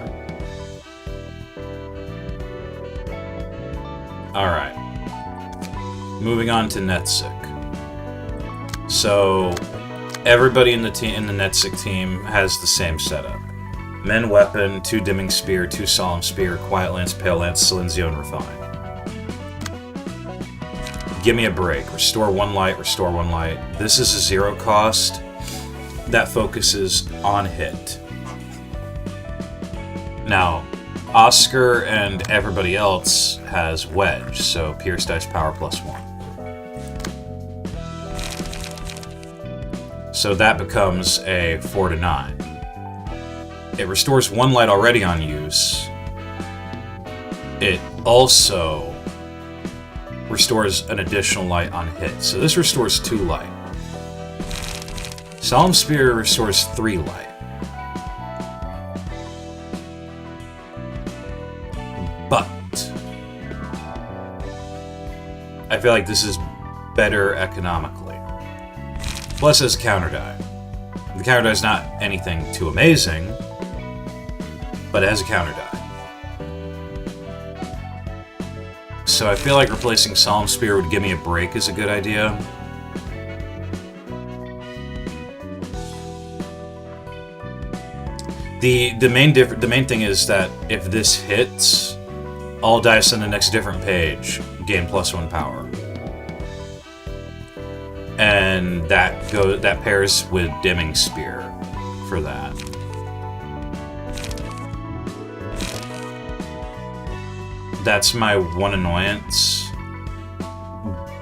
Alright. Moving on to Netsick. So everybody in the Netsick team has the same setup. Men weapon, 2 dimming spear, 2 solemn spear, quiet lance, pale lance, silencio, and refine. Give me a break. Restore 1 light, restore 1 light. This is a 0 cost that focuses on hit. Now, Oscar and everybody else has wedge, so pierce dice power +1. So that becomes a 4 to 9. It restores 1 light already on use. It also restores an additional light on hit. So this restores 2 light. Solemn Spear restores 3 light. But I feel like this is better economically. Plus, as a counter die. The counter die is not anything too amazing, but it has a counter die. So I feel like replacing Solemn Spear would give me a break is a good idea. The main thing is that if this hits, all dice on the next different page gain +1 power. And that pairs with Dimming Spear for that. That's my one annoyance.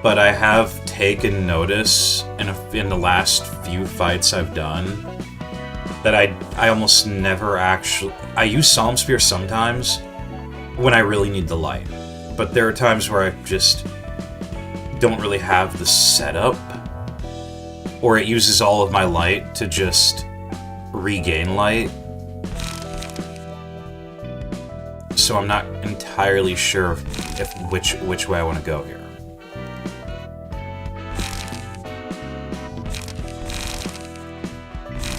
But I have taken notice in the last few fights I've done that I almost never actually... I use Solemn Spear sometimes when I really need the light. But there are times where I just don't really have the setup, or it uses all of my light to just regain light. So I'm not entirely sure which way I want to go here.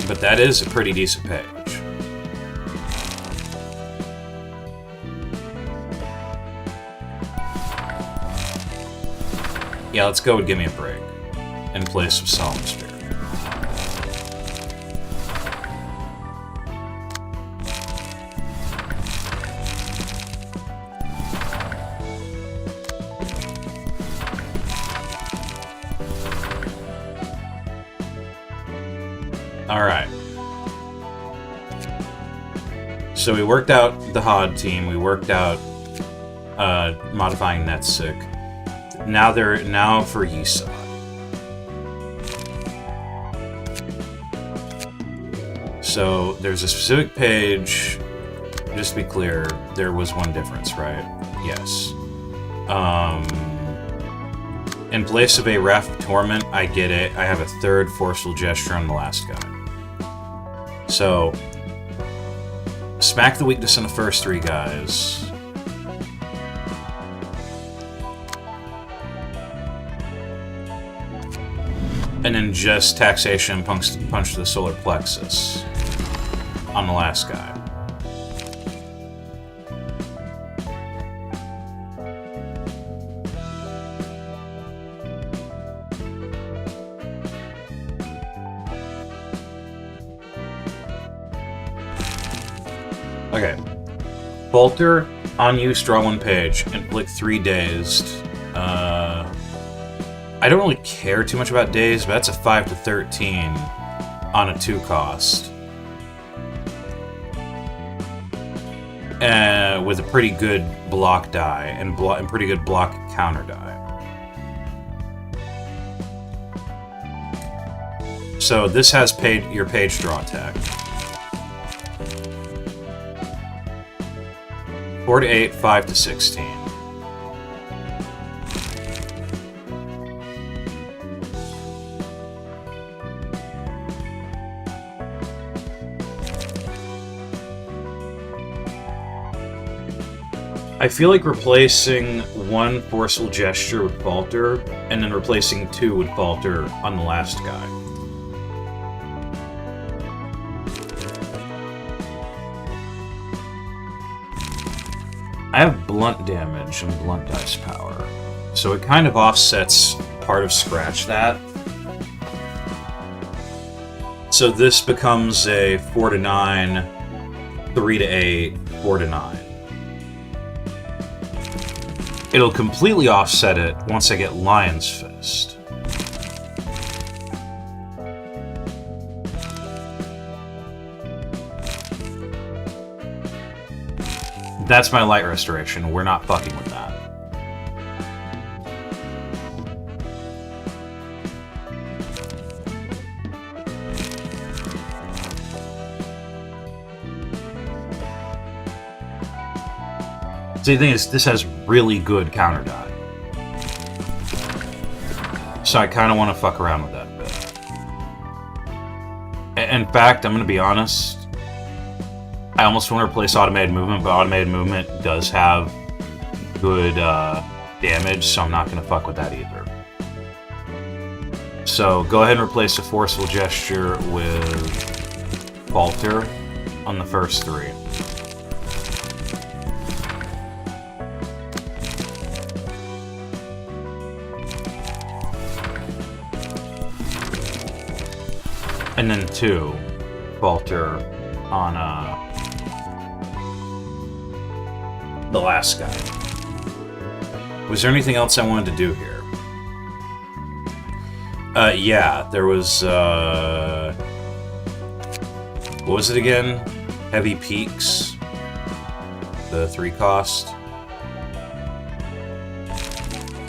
But that is a pretty decent page. Yeah, let's go with Gimme a Break in place of Solemn Spirit. Alright. So we worked out the HOD team, we worked out modifying Netsick. Now for Yesod. So there's a specific page, just to be clear, there was one difference, right? Yes. In place of a Wrath of Torment, I get it. I have a third Forceful Gesture on the last guy. So, smack the weakness on the first 3 guys. And then just Taxation punch to the Solar Plexus on the last guy. Okay. Bolter, on you, draw 1 page, and click 3 Dazed. I don't really care too much about Dazed, but that's a 5 to 13 on a 2 cost. With a pretty good block die, and pretty good block counter die. So this has your page draw attack. 4 to 8, 5 to 16. I feel like replacing 1 Forceful Gesture with Falter, and then replacing 2 with Falter on the last guy. I have blunt damage and blunt dice power, so it kind of offsets part of Scratch That. So this becomes a 4 to 9, 3 to 8, 4 to 9. It'll completely offset it once I get Lion's Fist. That's my light restoration. We're not fucking with that. So the thing is, this has really good counter die. So I kind of want to fuck around with that a bit. In fact, I'm going to be honest, I almost want to replace Automated Movement, but Automated Movement does have good damage, so I'm not going to fuck with that either. So go ahead and replace a Forceful Gesture with Falter on the first 3. And then 2, Falter on the last guy. Was there anything else I wanted to do here? Yeah, there was, what was it again? Heavy Peaks. The 3 cost.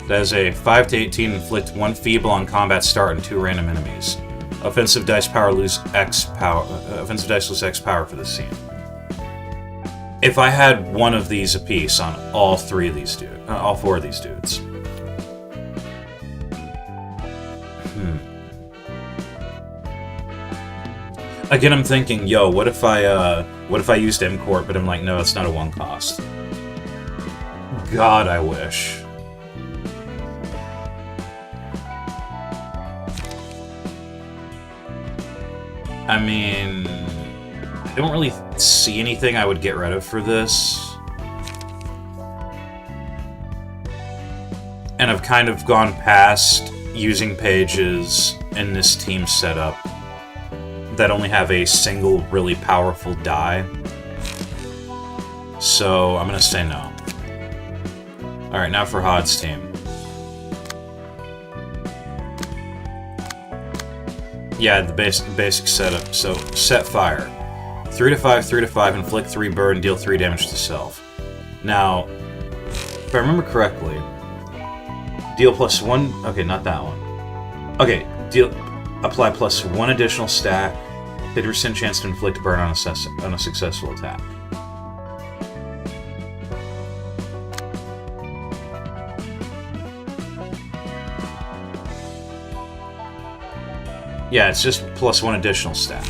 That is a 5 to 18, inflict 1 feeble on combat start and 2 random enemies. Offensive dice power lose X power. Offensive dice lose X power for this scene. If I had one of these apiece on all 3 of these dudes, all 4 of these dudes. Again, I'm thinking, yo, what if I used M-Corp, but I'm like, no, it's not a 1 cost. God, I wish. I mean, I don't really see anything I would get rid of for this. And I've kind of gone past using pages in this team setup that only have a single really powerful die. So I'm gonna say no. Alright, now for Hod's team. Yeah, the basic setup. So, set fire. 3 to 5, 3 to 5, inflict 3 burn, deal 3 damage to self. Now, if I remember correctly, deal +1... Okay, not that one. Okay, apply +1 additional stack, 50% chance to inflict burn on a successful attack. Yeah, it's just +1 additional stack.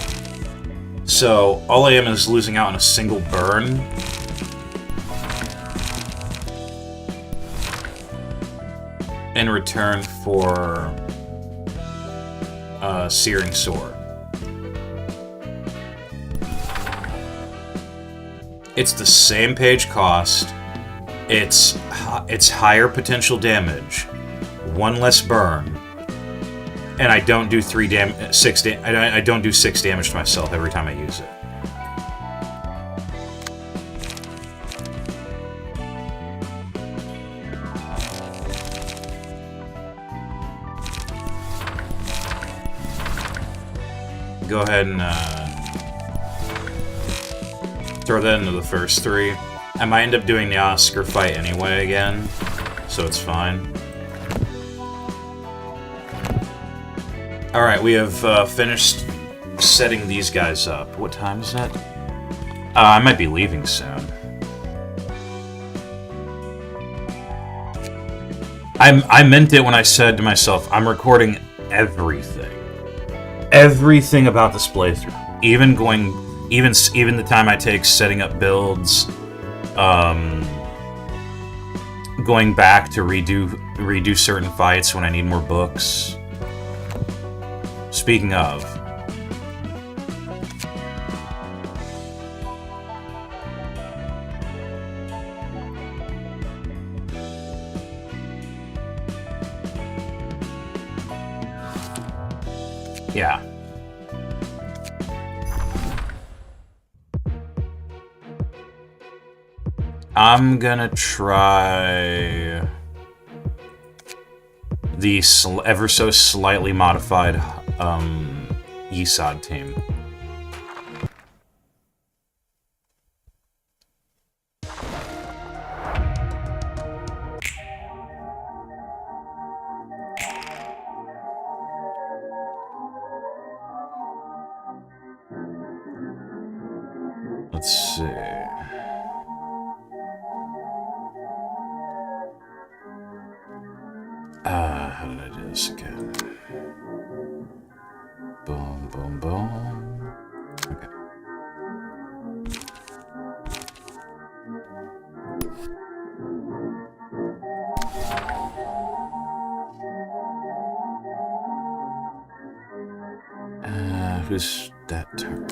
So, all I am is losing out on a single burn. In return for a Searing Sword. It's the same page cost. It's higher potential damage, 1 less burn. And I don't do I don't do 6 damage to myself every time I use it. Go ahead and throw that into the first 3. I might end up doing the Oscar fight anyway again, so it's fine. Alright, we have finished setting these guys up. What time is it? I might be leaving soon. I meant it when I said to myself, I'm recording everything. Everything about this playthrough. Even the time I take setting up builds, going back to redo certain fights when I need more books. Speaking of, yeah. I'm gonna try the ever so slightly modified Yesod team. Let's see. How did I do this again? Boom, boom, boom. Okay. Who's that turn?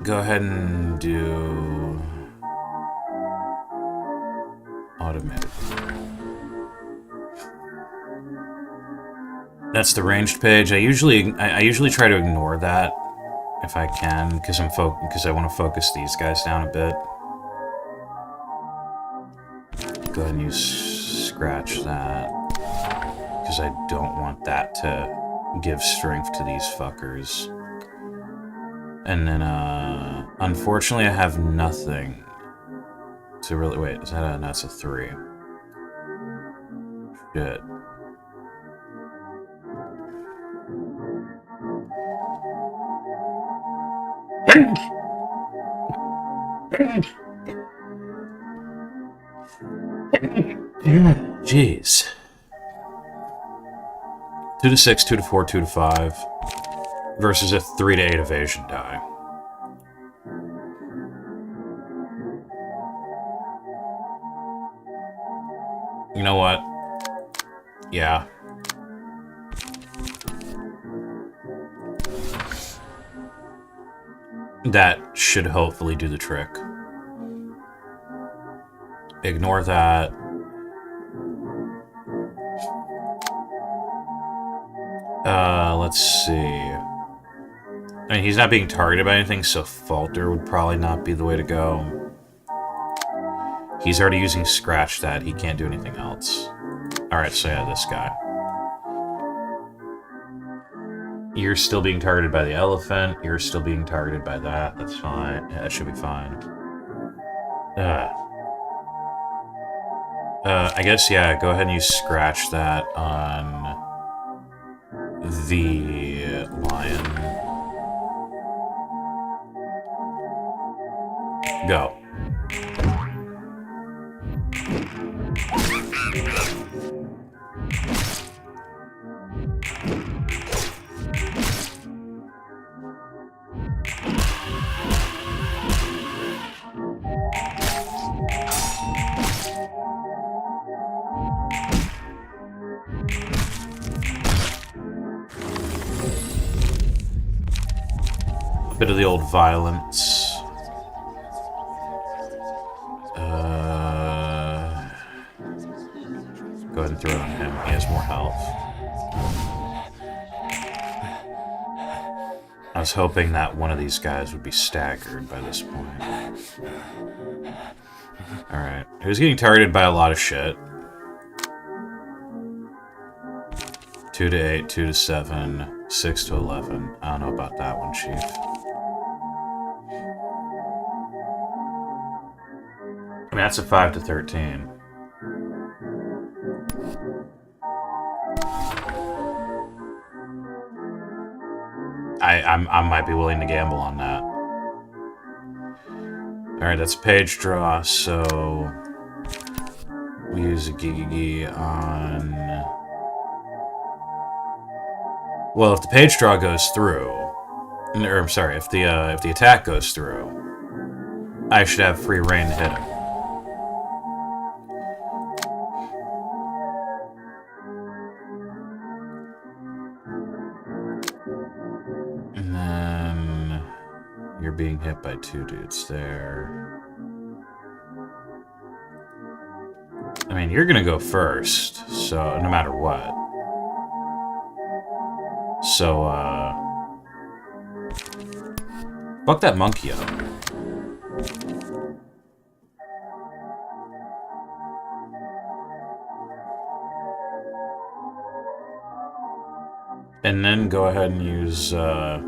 Go ahead and do automated. That's the ranged page. I usually try to ignore that if I can, because I want to focus these guys down a bit. Go ahead and use scratch that, because I don't want that to give strength to these fuckers. And then, unfortunately, I have nothing to really... Wait, is that a... No, that's a 3. Shit. Jeez. 2 to 6, 2 to 4, 2 to 5. Versus a 3 to 8 evasion die. You know what? Yeah. That should hopefully do the trick. Ignore that. Let's see. I mean, he's not being targeted by anything, so Falter would probably not be the way to go. He's already using Scratch that. He can't do anything else. Alright, so yeah, this guy. You're still being targeted by the elephant. You're still being targeted by that. That's fine. Yeah, that should be fine. I guess, yeah, go ahead and use Scratch that on the lion. Go. Bit of the old violence. Go ahead and throw it on him. He has more health. I was hoping that one of these guys would be staggered by this point. Alright. He was getting targeted by a lot of shit. 2 to 8, 2 to 7, 6 to 11. I don't know about that one, Chief. I mean, that's a 5 to 13. I might be willing to gamble on that. Alright, that's a page draw, so we use a Gigi on... Well, if the page draw goes through, or I'm sorry, if the attack goes through, I should have free reign to hit him. And then you're being hit by 2 dudes there. I mean, you're gonna go first, so no matter what. So, fuck that monkey up. And then go ahead and use, yeah.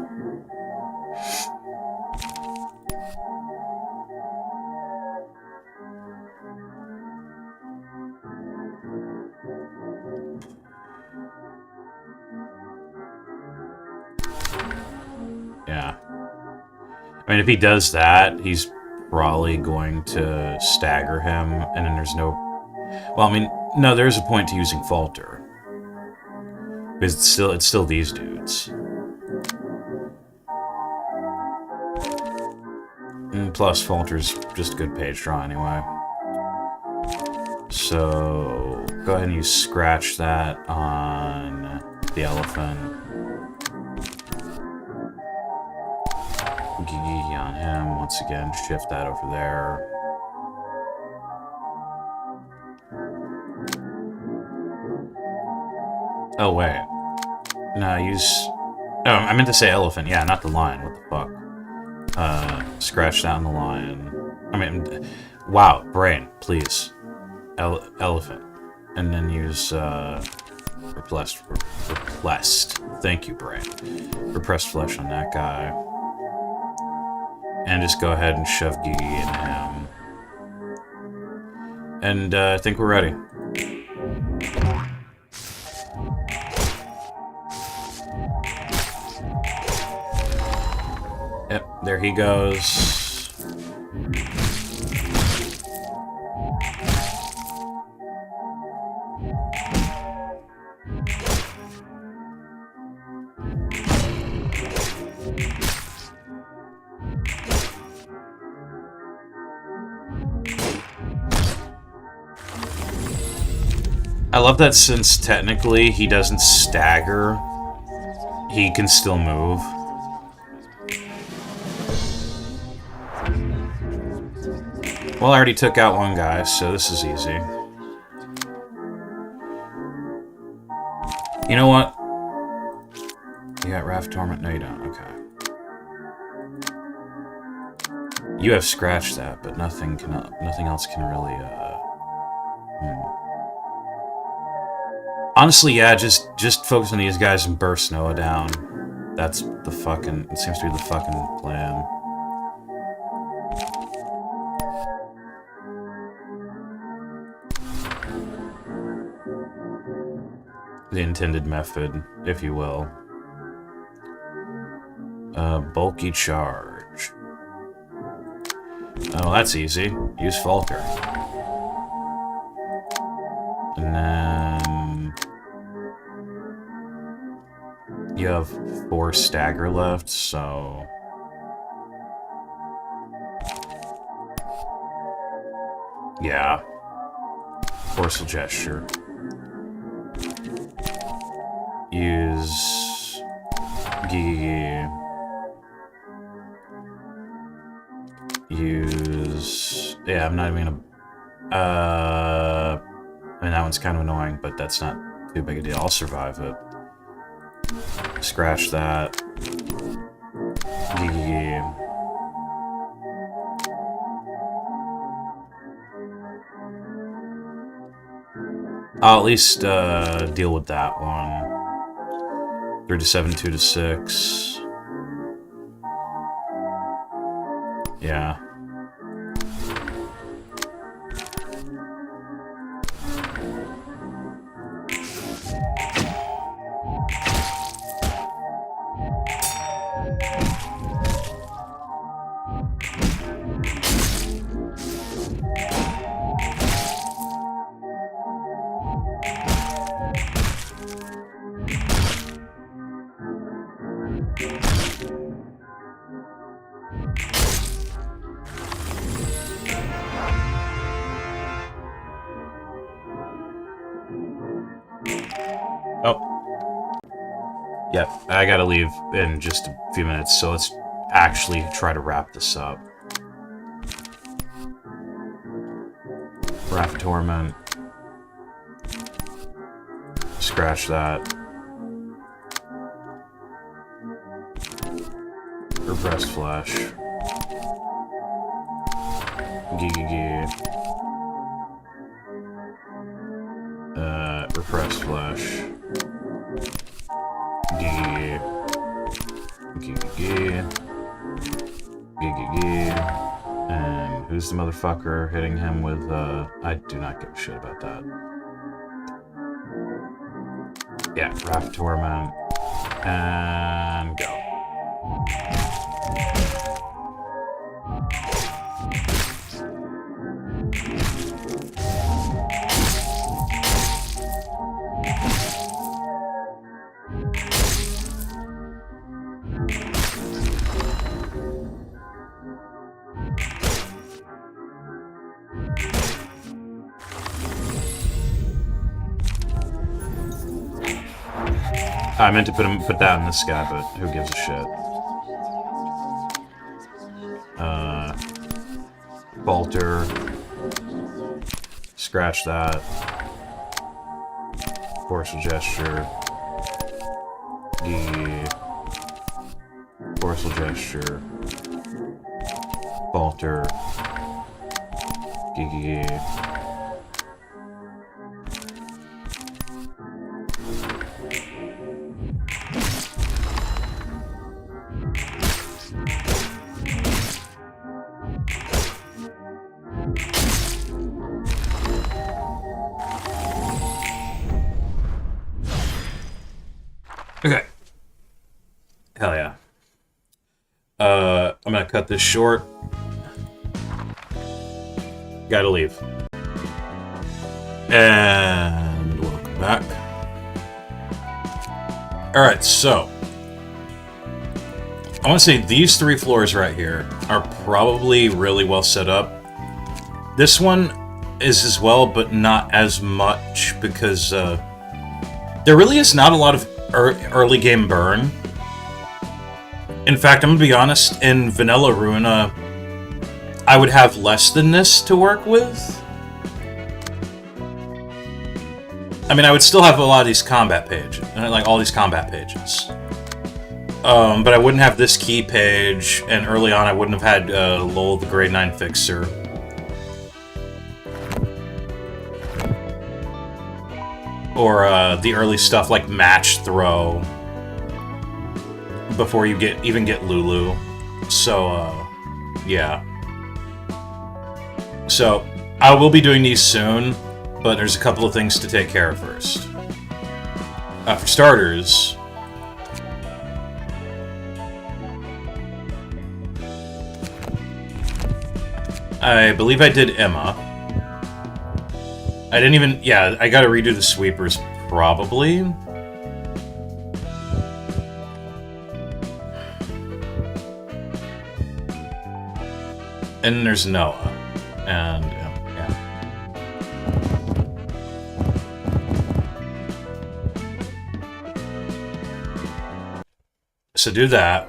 I mean, if he does that, he's probably going to stagger him, and then there's no... Well, I mean, no, there's a point to using Falter. Because it's still these dudes. And plus, Falter's just a good page draw anyway. So, go ahead and use Scratch that on the elephant. Gigi on him. Once again, shift that over there. Oh, wait. No, use... Oh, I meant to say elephant. Yeah, not the lion. What the fuck? Scratch that on the lion. I mean... Wow, brain, please. Elephant. And then use, Repressed. Thank you, brain. Repressed flesh on that guy. And just go ahead and shove Gigi into him. And, I think we're ready. Yep, there he goes. I love that since technically he doesn't stagger, he can still move. Well, I already took out one guy, so this is easy. You know what? You got Wrath Torment? No, you don't. Okay. You have scratched that, but nothing else can really, Honestly, yeah, just focus on these guys and burst Noah down. That's the fucking... It seems to be the fucking plan. The intended method, if you will. Bulky charge. Oh, that's easy. Use Falker. And then... You have 4 stagger left, so... Yeah. Forceful Gesture. Use... Use... Yeah, I'm not even gonna... I mean, that one's kind of annoying, but that's not too big a deal. I'll survive it. Scratch that. I'll at least deal with that one. 3 to 7, 2 to 6. Yeah. Yep, I gotta leave in just a few minutes, so let's actually try to wrap this up. Wrath Torment. Scratch that. Repressed Flesh. Repressed Flesh. And who's the motherfucker hitting him with, I do not give a shit about that. Yeah, Wrath Torment. And go. I meant to put that in this guy, but who gives a shit? Falter. Scratch that. Forceful Gesture. Forceful Gesture. Falter. Okay. Hell yeah. I'm gonna cut this short. Gotta leave. And welcome back. Alright, so I want to say these 3 floors right here are probably really well set up. This one is as well, but not as much because there really is not a lot of early game burn. In fact, I'm gonna be honest, in vanilla Ruina, I would have less than this to work with. I mean, I would still have a lot of these combat pages, like all these combat pages. But I wouldn't have this key page, and early on I wouldn't have had Lowell the Grade 9 Fixer. Or the early stuff like Match Throw before you even get Lulu. So, yeah. So, I will be doing these soon, but there's a couple of things to take care of first. For starters, I believe I did Emma. I didn't even... Yeah, I gotta redo the sweepers, probably. And there's Noah. And, yeah. So do that.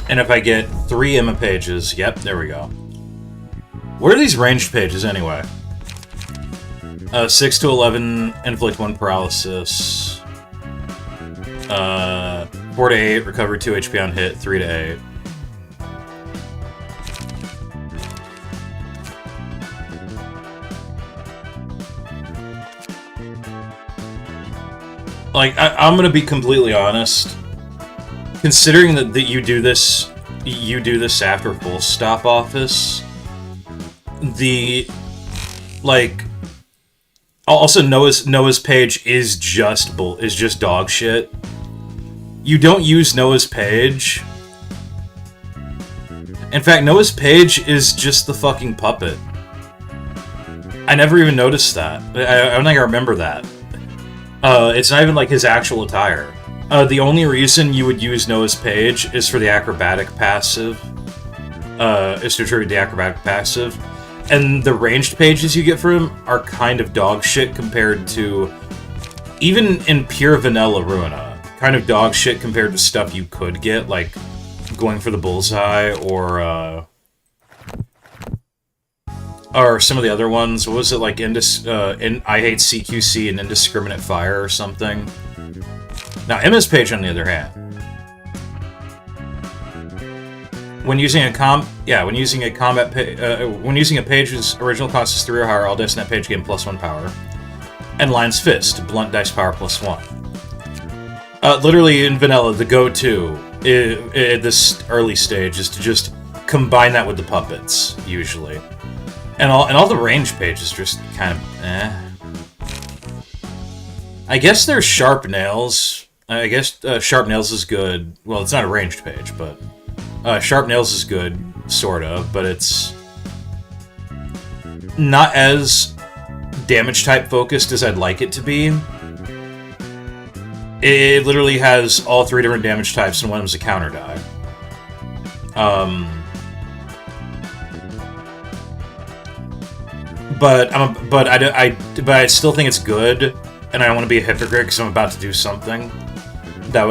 And if I get 3 Emma pages... Yep, there we go. What are these ranged pages, anyway? 6 to 11, inflict 1 paralysis. 4 to 8, recover 2 HP on hit, 3 to 8. Like, I'm gonna be completely honest. Considering that you do this after full stop office, also Noah's page is just dog shit. You don't use Noah's page. In fact, Noah's page is just the fucking puppet. I never even noticed that. I don't think I remember that. It's not even like his actual attire. The only reason you would use Noah's page is for the acrobatic passive. Is to trigger the acrobatic passive. And the ranged pages you get from him are kind of dog shit compared to... Even in pure vanilla Ruina, kind of dog shit compared to stuff you could get, like going for the bullseye or some of the other ones. What was it, like I Hate CQC and Indiscriminate Fire or something? Now, Emma's page, on the other hand, when using a page's original cost is 3 or higher, all dice in that page gain +1 power. And Lion's Fist, blunt dice power +1. Literally in vanilla, the go-to at this early stage is to just combine that with the puppets, usually. And all the range pages just kind of I guess there's Sharp Nails. I guess Sharp Nails is good. Well, it's not a ranged page, but Sharp Nails is good, sort of, but it's not as damage type focused as I'd like it to be. It literally has all 3 different damage types, and one of them's a counter die. But I still think it's good, and I don't want to be a hypocrite because I'm about to do something. I'm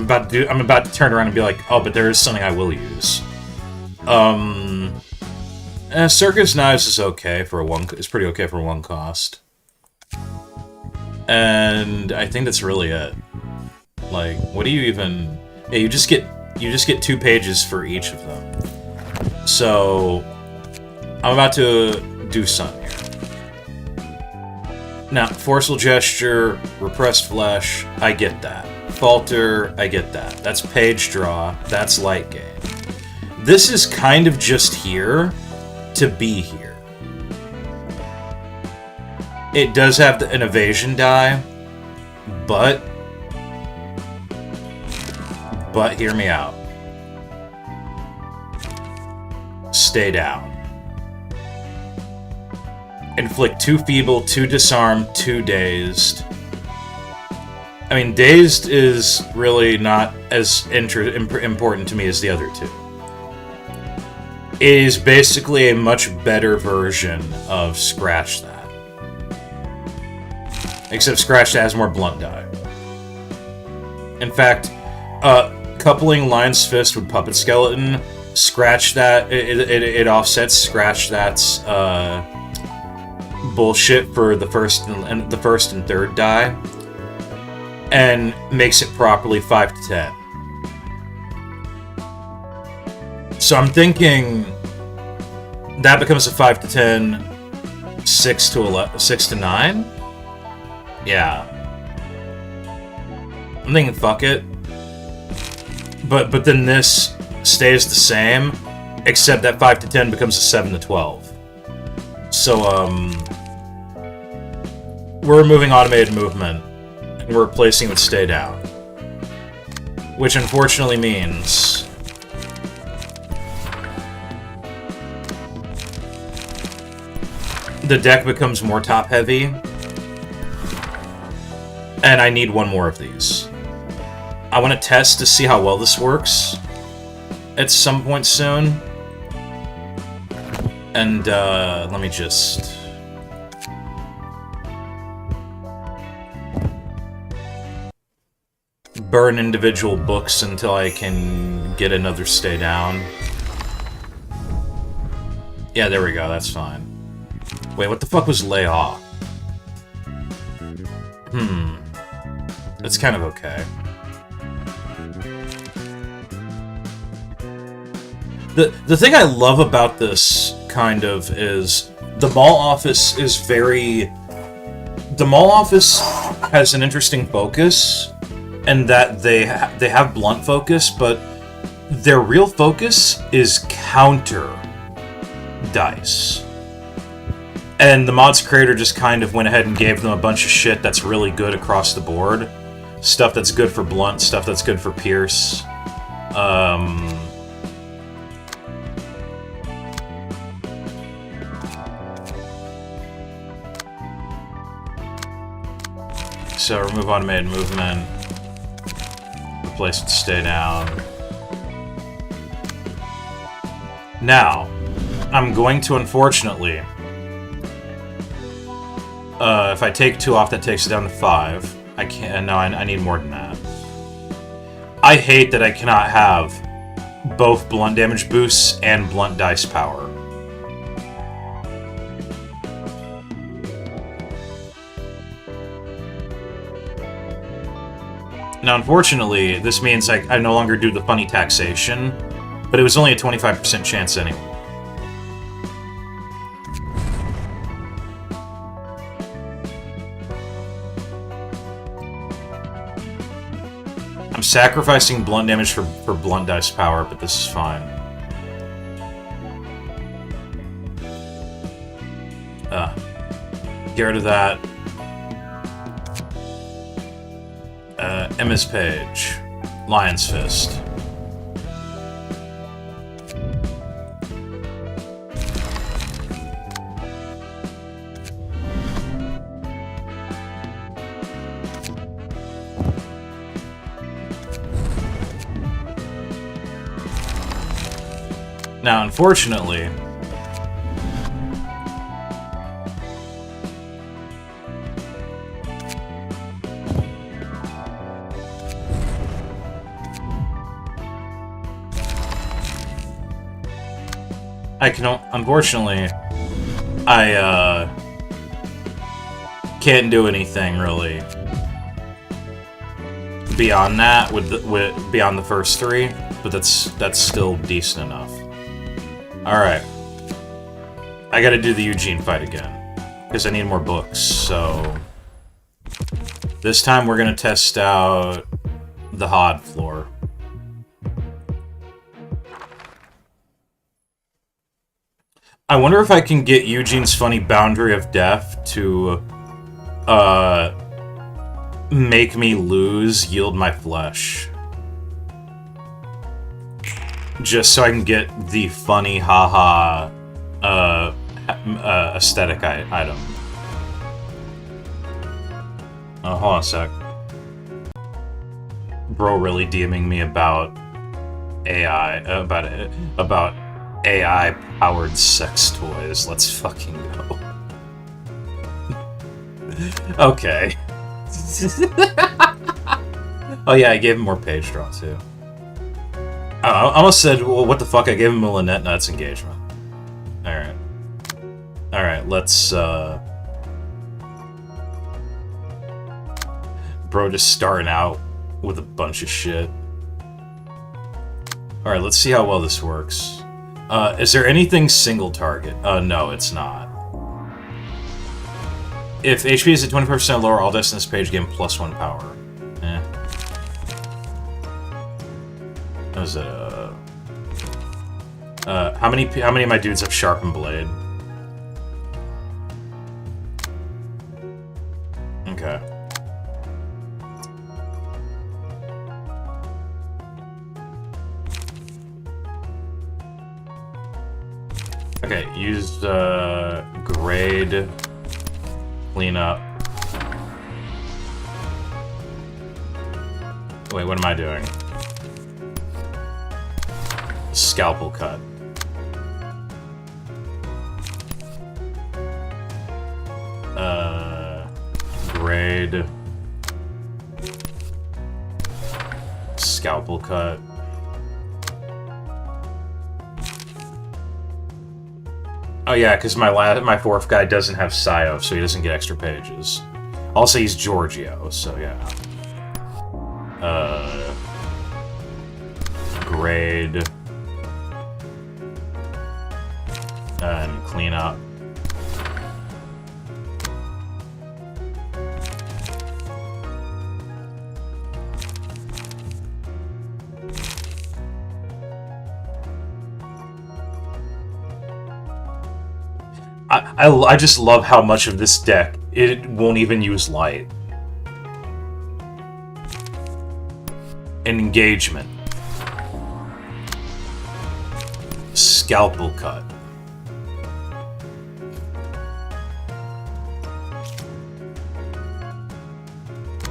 about to turn around and be like, oh, but there is something I will use. Circus Knives is okay for it's pretty okay for 1 cost. And I think that's really it. Like, what do you even... Yeah, you just get 2 pages for each of them. So, I'm about to do something here. Now, Forceful Gesture, Repressed Flesh, I get that. Falter, I get that. That's page draw, that's light gain. This is kind of just here to be here. It does have an evasion die, but hear me out. Stay down. Inflict 2 feeble, 2 disarm, 2 dazed. I mean, dazed is really not as important to me as the other 2. It is basically a much better version of Scratch That. Except Scratch That has more blunt die. In fact, coupling Lion's Fist with Puppet Skeleton, scratch that. It offsets scratch that's bullshit for the first and third die, and makes it properly 5 to 10. So I'm thinking that becomes a 5 to 10, 6 to 11, 6 to 9. Yeah, I'm thinking fuck it. But then this stays the same, except that 5 to 10 becomes a 7 to 12. So we're removing automated movement, and we're replacing it with stay down. Which unfortunately means the deck becomes more top-heavy, and I need one more of these. I want to test to see how well this works at some point soon. And, let me just... burn individual books until I can get another stay down. Yeah, there we go, that's fine. Wait, what the fuck was lay off? That's kind of okay. The thing I love about this, kind of, is the Maul office is very... The Maul office has an interesting focus, and that they have blunt focus, but their real focus is counter dice. And the mod's creator just kind of went ahead and gave them a bunch of shit that's really good across the board. Stuff that's good for blunt, stuff that's good for pierce. So remove automated movement. Replace it, stay down. Now, I'm going to, unfortunately... if I take 2 off, that takes it down to 5. I can't... No, I need more than that. I hate that I cannot have both blunt damage boosts and blunt dice power. Now, unfortunately, this means I no longer do the funny taxation, but it was only a 25% chance anyway. I'm sacrificing blunt damage for blunt dice power, but this is fine. Get rid of that. Emma's Page. Lion's Fist. Now, unfortunately, unfortunately, I can't do anything really beyond that beyond the first 3, but that's still decent enough. Alright. I gotta do the Eugene fight again, because I need more books, so... This time we're gonna test out the Hod floor. I wonder if I can get Eugene's funny Boundary of Death to, make me lose Yield My Flesh. Just so I can get the funny haha aesthetic item. Hold on a sec. Bro really DMing me about AI, about AI-powered sex toys. Let's fucking go. Okay. Oh yeah, I gave him more page draw too. I almost said, well, what the fuck? I gave him a Lynette Nuts engagement. Alright. Alright, let's, Bro just starting out with a bunch of shit. Alright, let's see how well this works. Is there anything single target? No, it's not. If HP is at 25% lower, all dice on this page gain +1 power. Eh. What is it? How many of my dudes have sharpened blade? Okay. Okay, use grade, clean up. Wait, what am I doing? Scalpel cut. Grade. Scalpel cut. Oh yeah, because my fourth guy doesn't have Psy-Off, so he doesn't get extra pages. Also, he's Giorgio, so yeah. Grade. And clean up. I just love how much of this deck it won't even use light. Engagement. Scalpel cut.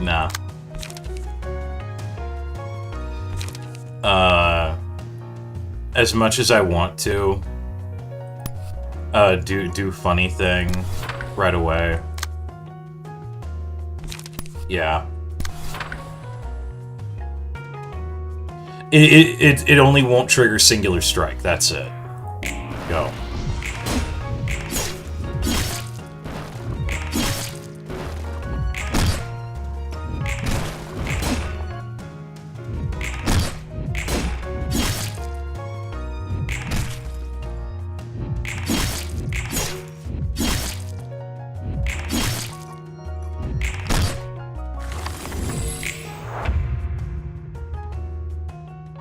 Nah. As much as I want to do funny thing right away. Yeah. It only won't trigger singular strike, that's it. Go.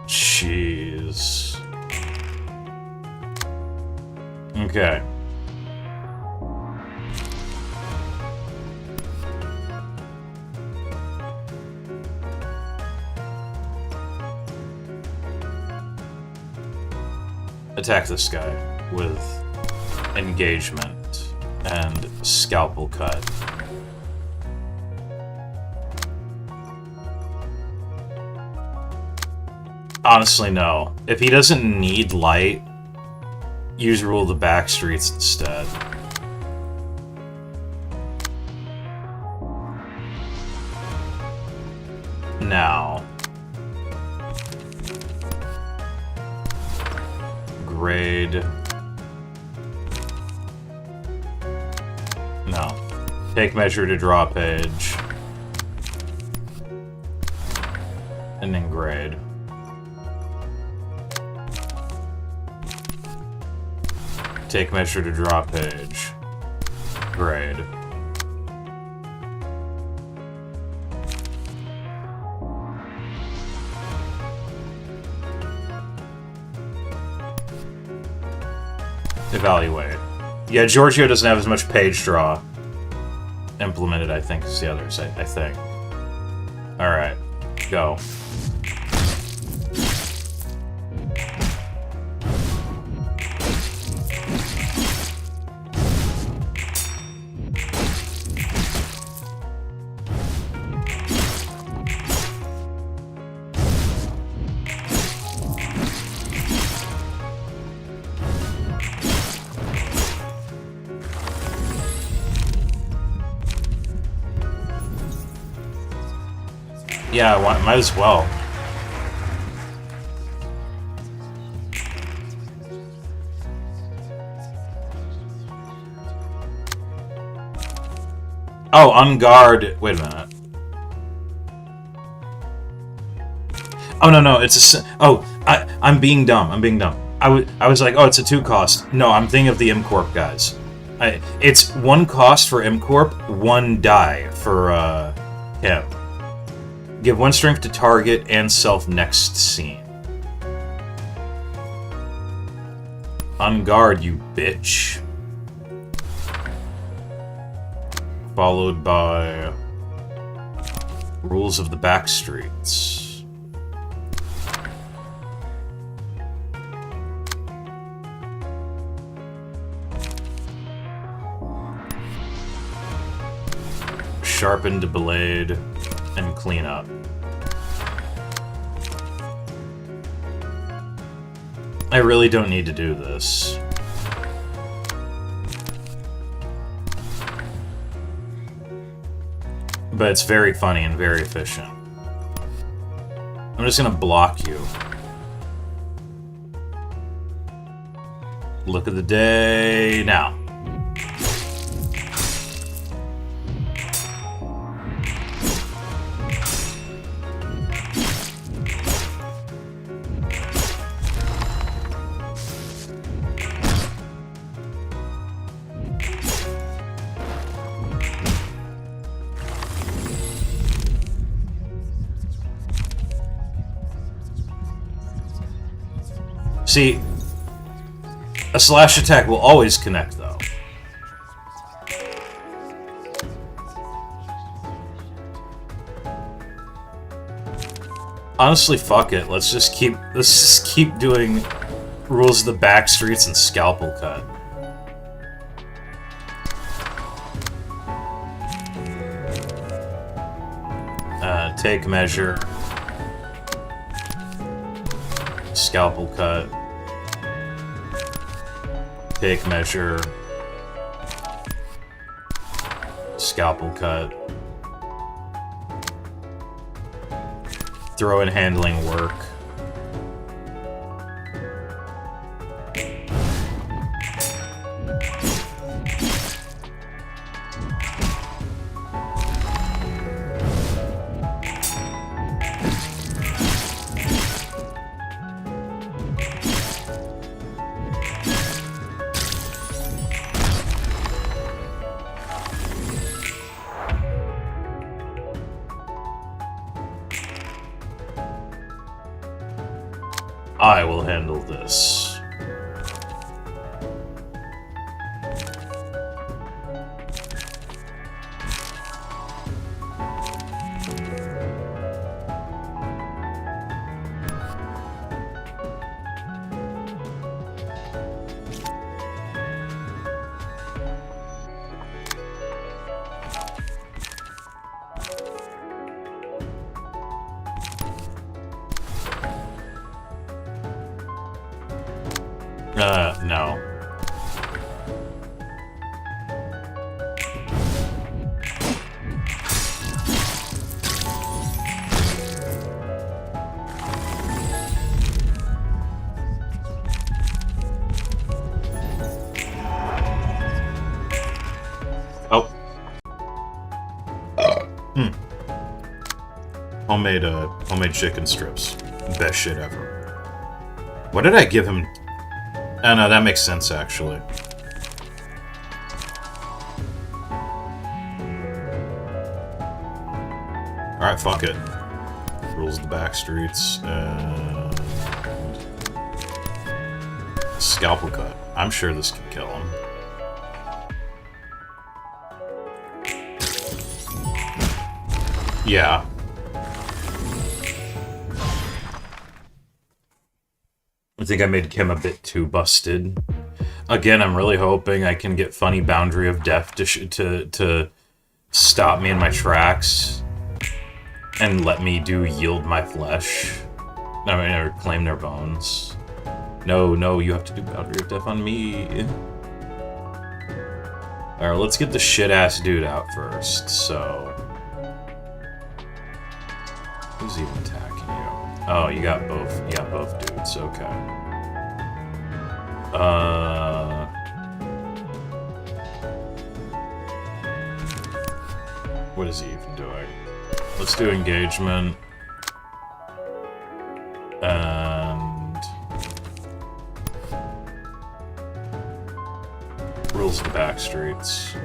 Jeez. Okay. Attack this guy with engagement and scalpel cut. Honestly, no. If he doesn't need light, use Rule of the Backstreets instead. Now. Grade. No. Take measure to draw a page. And then grade. Take measure to draw page. Grade. Evaluate. Yeah, Giorgio doesn't have as much page draw implemented, I think, as the others, I think. Alright. Go. Yeah, might as well. Oh, on guard. Wait a minute. Oh, no, it's a... Oh, I'm being dumb. I was like, oh, it's a 2 cost. No, I'm thinking of the M-Corp guys. It's 1 cost for M-Corp, 1 die for him. Give 1 strength to target and self next scene. On guard, you bitch. Followed by Rules of the Backstreets. Sharpened blade and clean up. I really don't need to do this. But it's very funny and very efficient. I'm just gonna block you. Look of the day now. See, a slash attack will always connect, though. Honestly, fuck it. Let's just keep doing Rules of the Backstreets and Scalpel Cut. Take measure. Scalpel Cut. Take measure. Scalpel Cut. Throw in handling work. I will handle this. No. Oh. Homemade chicken strips. Best shit ever. What did I give him? Oh no, that makes sense actually. Alright, fuck it. Rules of the Backstreets and Scalpel Cut. I'm sure this can kill him. Yeah. I think I made Kim a bit too busted. Again, I'm really hoping I can get funny Boundary of Death to stop me in my tracks and let me do Yield My Flesh. I mean, or Claim Their Bones. No, you have to do Boundary of Death on me. Alright, let's get the shit-ass dude out first, so... Who's even attacking you? Oh, you got both. You got both dudes, okay. What is he even doing? Let's do engagement. And... rules of the Backstreets.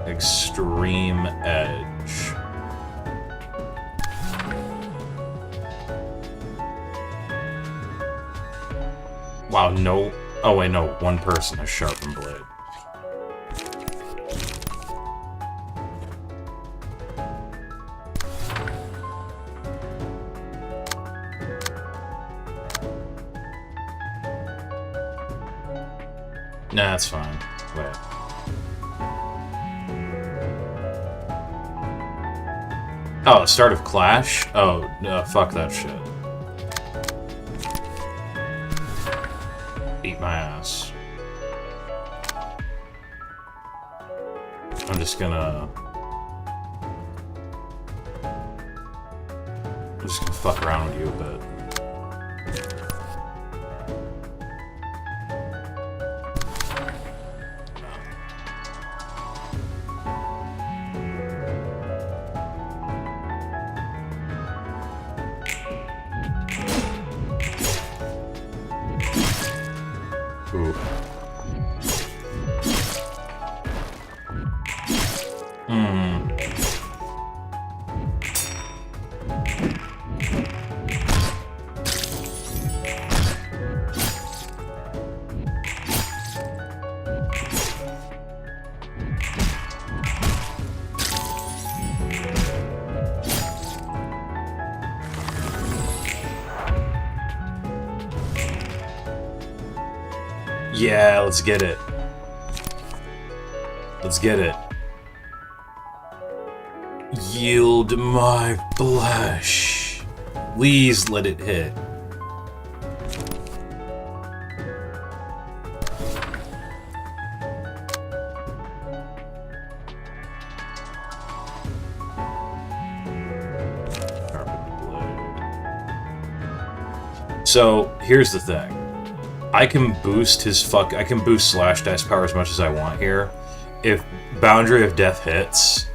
Extreme Edge. Wow, no... oh wait, no. One person has sharpened blade. Nah, that's fine. Wait. Oh, start of Clash? Oh, fuck that shit. Eat my ass. I'm just gonna fuck around with you a bit. Yeah, let's get it. Let's get it. Yield my flesh. Please let it hit. So, here's the thing. I can boost I can boost Slash Dice power as much as I want here. If Boundary of Death hits,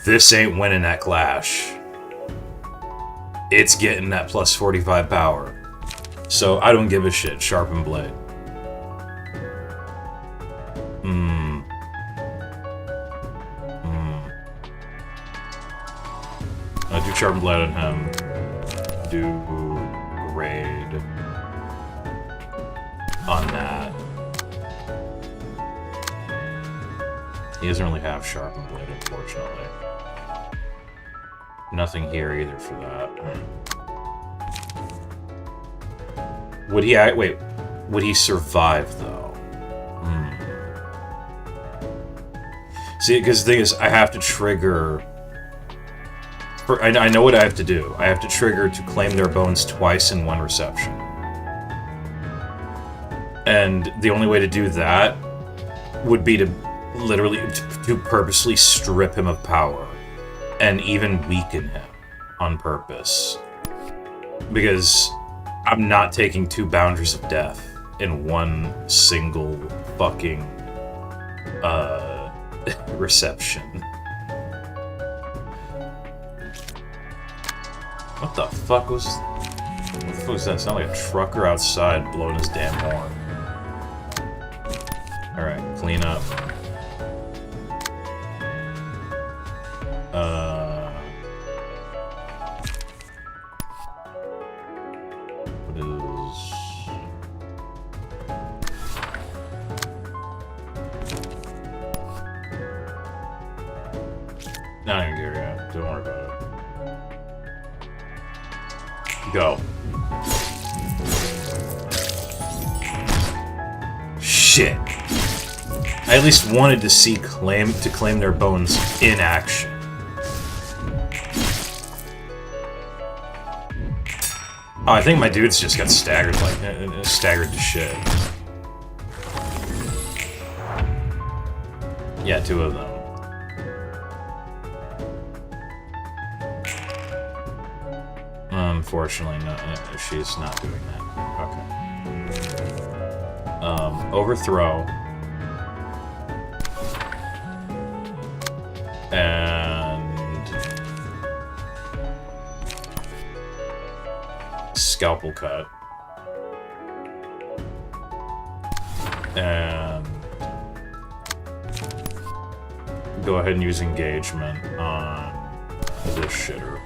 this ain't winning that Clash. It's getting that plus 45 power. So I don't give a shit. Sharpen Blade. I do Sharpen Blade on him. Do Grade on that. He doesn't really have Sharpened Blade, unfortunately. Nothing here either for that. Would he... wait. Would he survive, though? See, because the thing is, I have to trigger... I know what I have to do. I have to trigger to claim their bones twice in one reception. And the only way to do that would be to literally to purposely strip him of power and even weaken him on purpose. Because I'm not taking 2 Boundaries of Death in one single fucking reception. What the fuck was that? It sounded like a trucker outside blowing his damn horn. Alright, clean up. What is... Not even here yet. Don't worry about it. Go. Shit. I at least wanted to see claim their bones in action. Oh, I think my dudes just got staggered, staggered to shit. Yeah, 2 of them. Unfortunately, no, she's not doing that. Okay. Overthrow. And... Scalpel cut. And... Go ahead and use engagement on this shitter.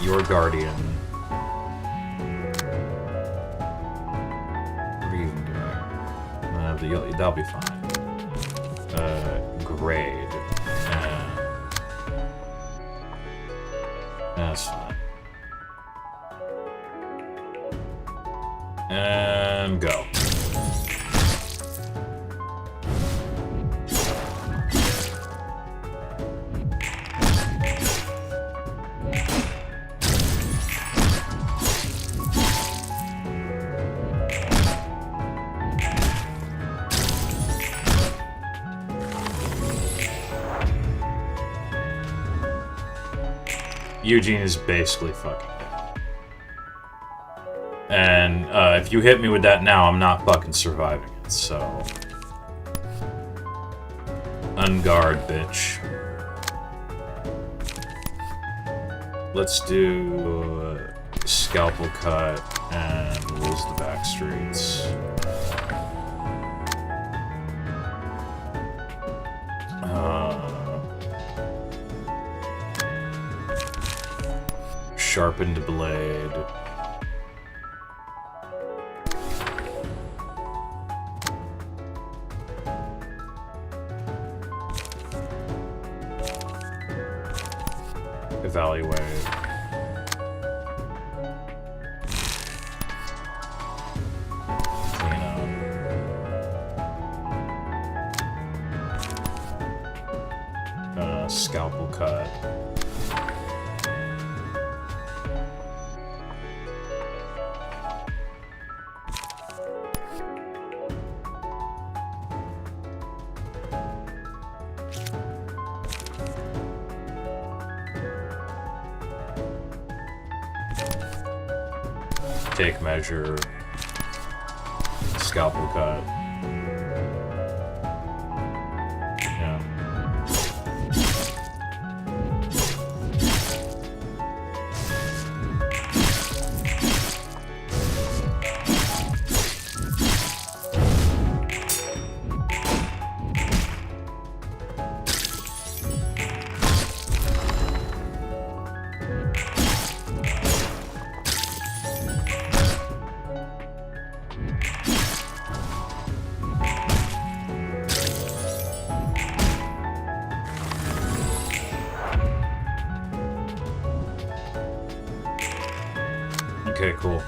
Your guardian. What are you even doing? That'll be fine. Grade. That's fine. And go. Eugene is basically fucking dead. And if you hit me with that now, I'm not fucking surviving it, so... Unguard, bitch. Let's do Scalpel Cut and lose the Backstreets. Sharpened blade. Evaluate. Clean up. Scalpel cut. Take measure, scalpel cut. Yeah. Okay, cool.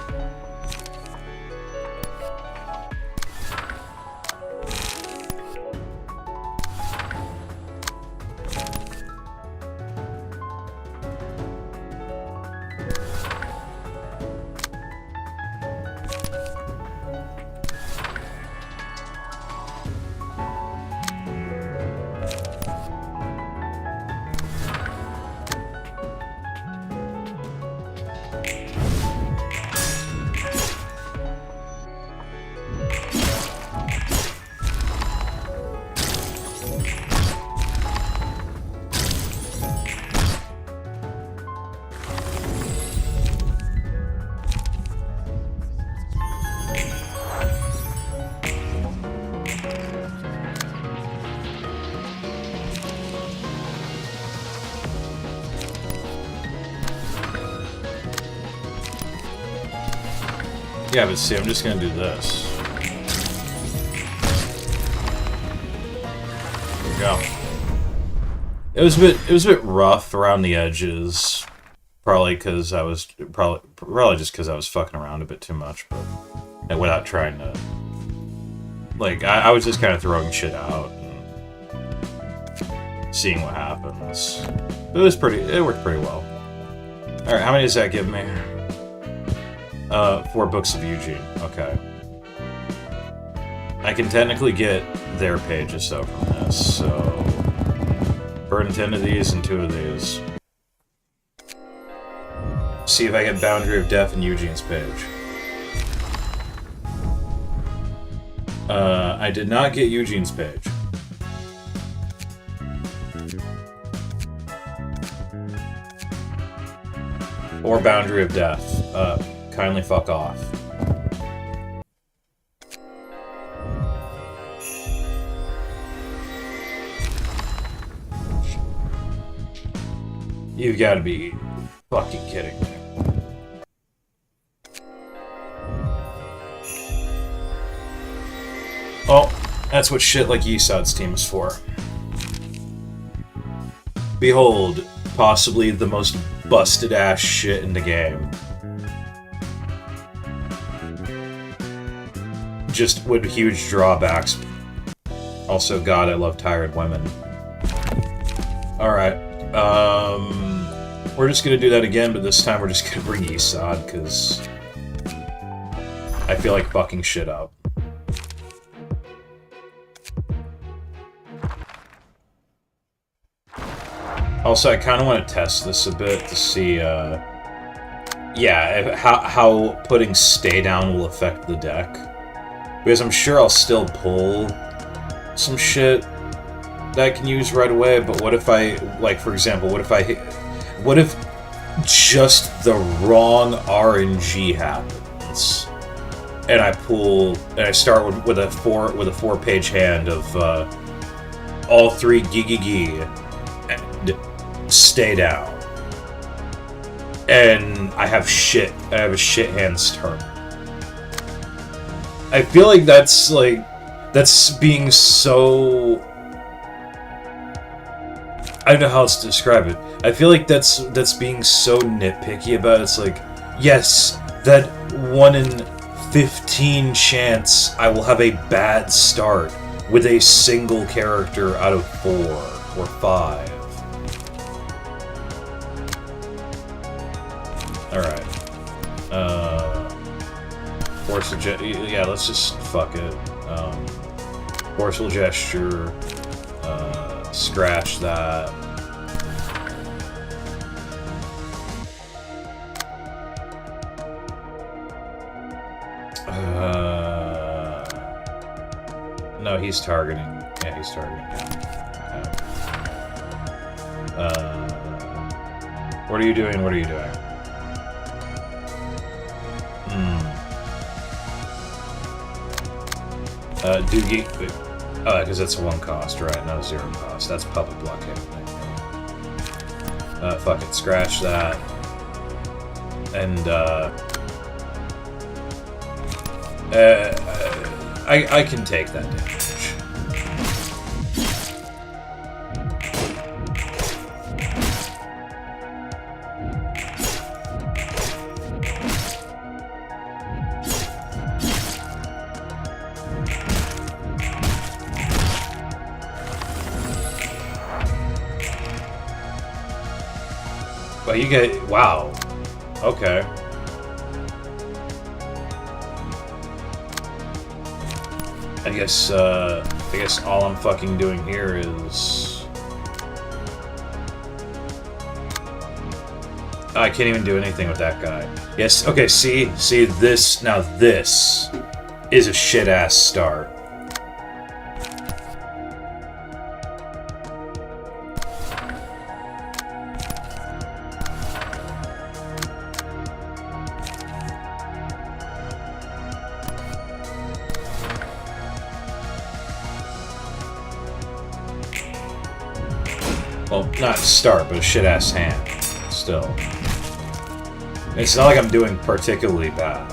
Yeah, but see, I'm just gonna do this. There we go. It was a bit rough around the edges, probably because I was probably just because I was fucking around a bit too much, but and without trying to, like, I was just kind of throwing shit out and seeing what happens. It worked pretty well. All right, how many does that give me? 4 books of Eugene. Okay. I can technically get their pages though from this, so burn 10 of these and 2 of these. see if I get Boundary of Death in Eugene's page. I did not get Eugene's page. Or Boundary of Death. Kindly fuck off. You've got to be fucking kidding me. Oh, that's what shit like Yesod's team is for. Behold, possibly the most busted ass shit in the game. Just with huge drawbacks. Also, God, I love tired women. Alright, we're just gonna do that again, but this time we're just gonna bring Yesod, because I feel like fucking shit up. Also, I kind of want to test this a bit to see, yeah, how putting Stay Down will affect the deck. Because I'm sure I'll still pull some shit that I can use right away, but what if I, like, for example, what if just the wrong RNG happens, and I pull, and I start with a 4-page hand of, all 3 Gigi and Stay Down, and I have a shit hand's turn. I feel like that's being so, I don't know how else to describe it. I feel like that's being so nitpicky about it. It's like, yes, that 1 in 15 chance I will have a bad start with a single character out of 4 or 5. Alright. Forceful yeah, let's just fuck it. Forceful Gesture. Scratch that. No, he's targeting. Yeah, he's targeting. Yeah. What are you doing? What are you doing? Doogie. Because that's a 1 cost, right? Not a 0 cost. That's public blockade. Fuck it. Scratch that. And, I can take that damage. Well, you get... Wow. Okay. I guess all I'm fucking doing here is... I can't even do anything with that guy. Yes, okay, see this... Now this is a shit-ass start. Well, not start, but a shit-ass hand. Still. It's not like I'm doing particularly bad.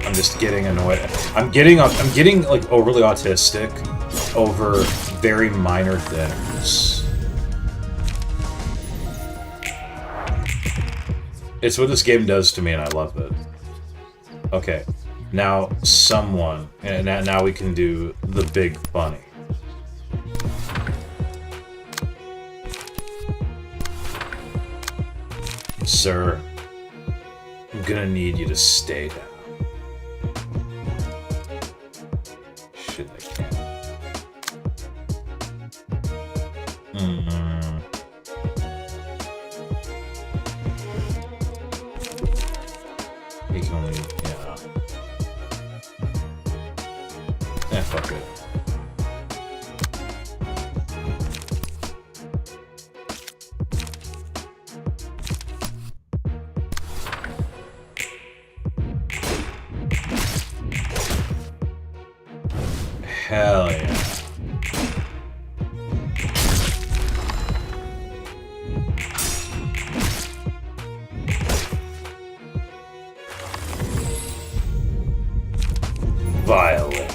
I'm just getting annoyed. I'm getting like overly autistic over very minor things. It's what this game does to me, and I love it. Okay, now someone, and now we can do the big funny. Sir, I'm gonna need you to stay down. Shit, I can't. fuck it. Hell yeah. Violence.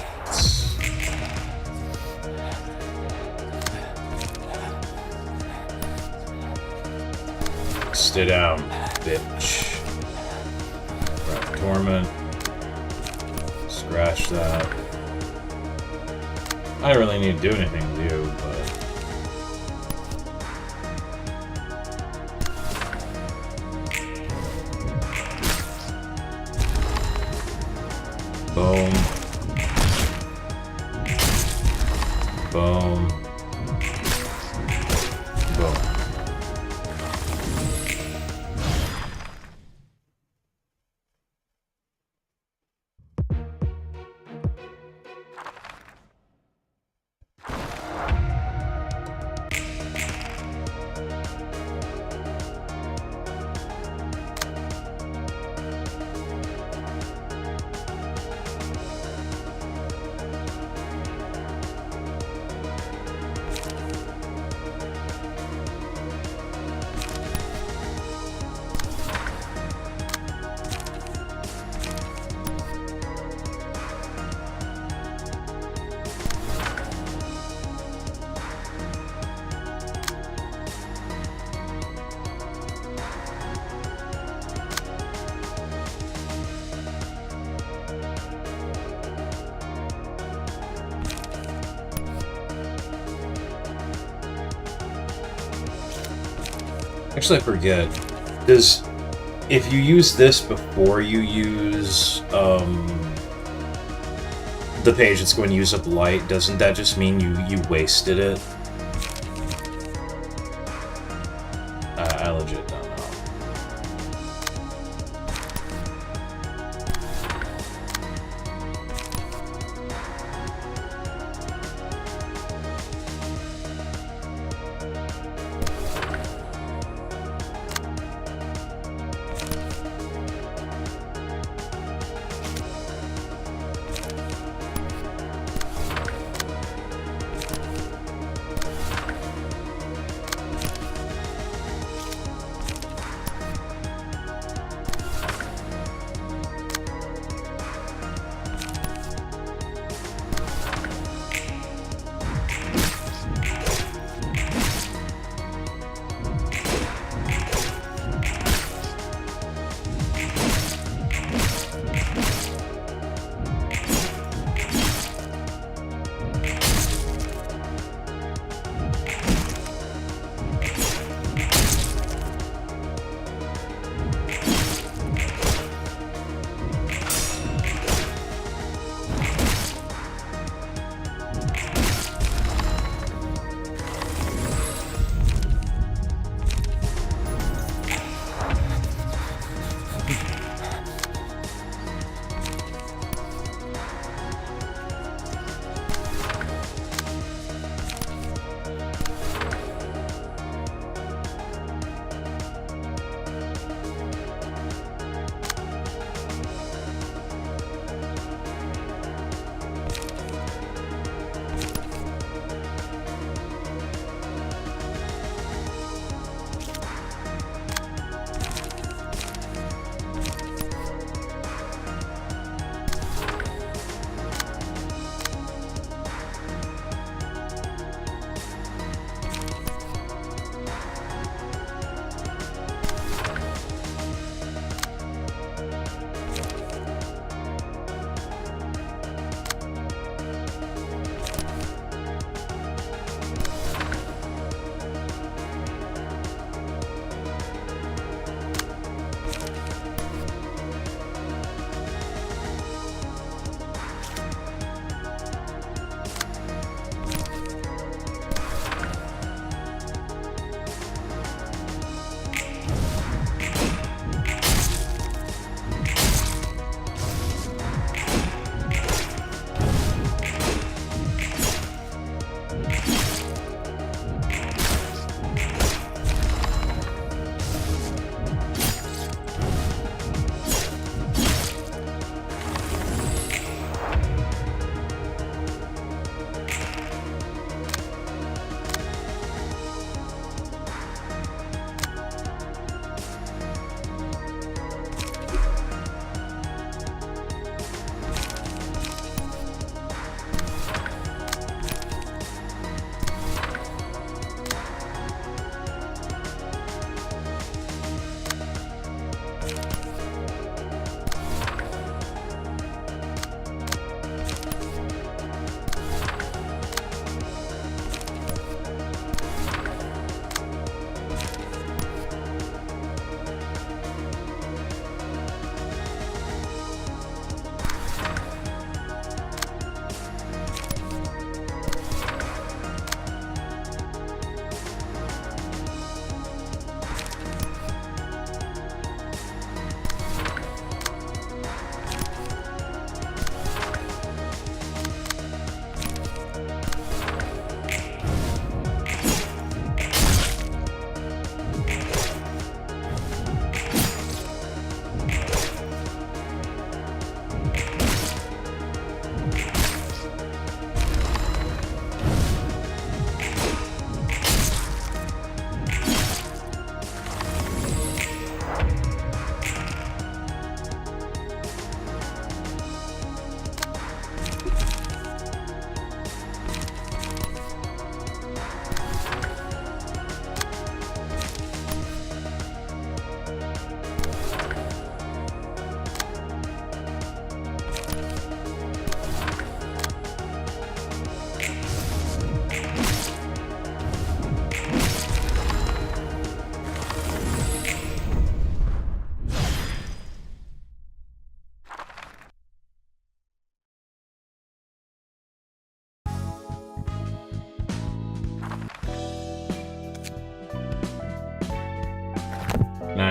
Stay down, bitch. Right, torment. Scratch that. I don't really need to do anything with you, but... Boom. Boom. Boom. Actually, I forget. If you use this before you use the page that's going to use up light, doesn't that just mean you wasted it? I legit don't know.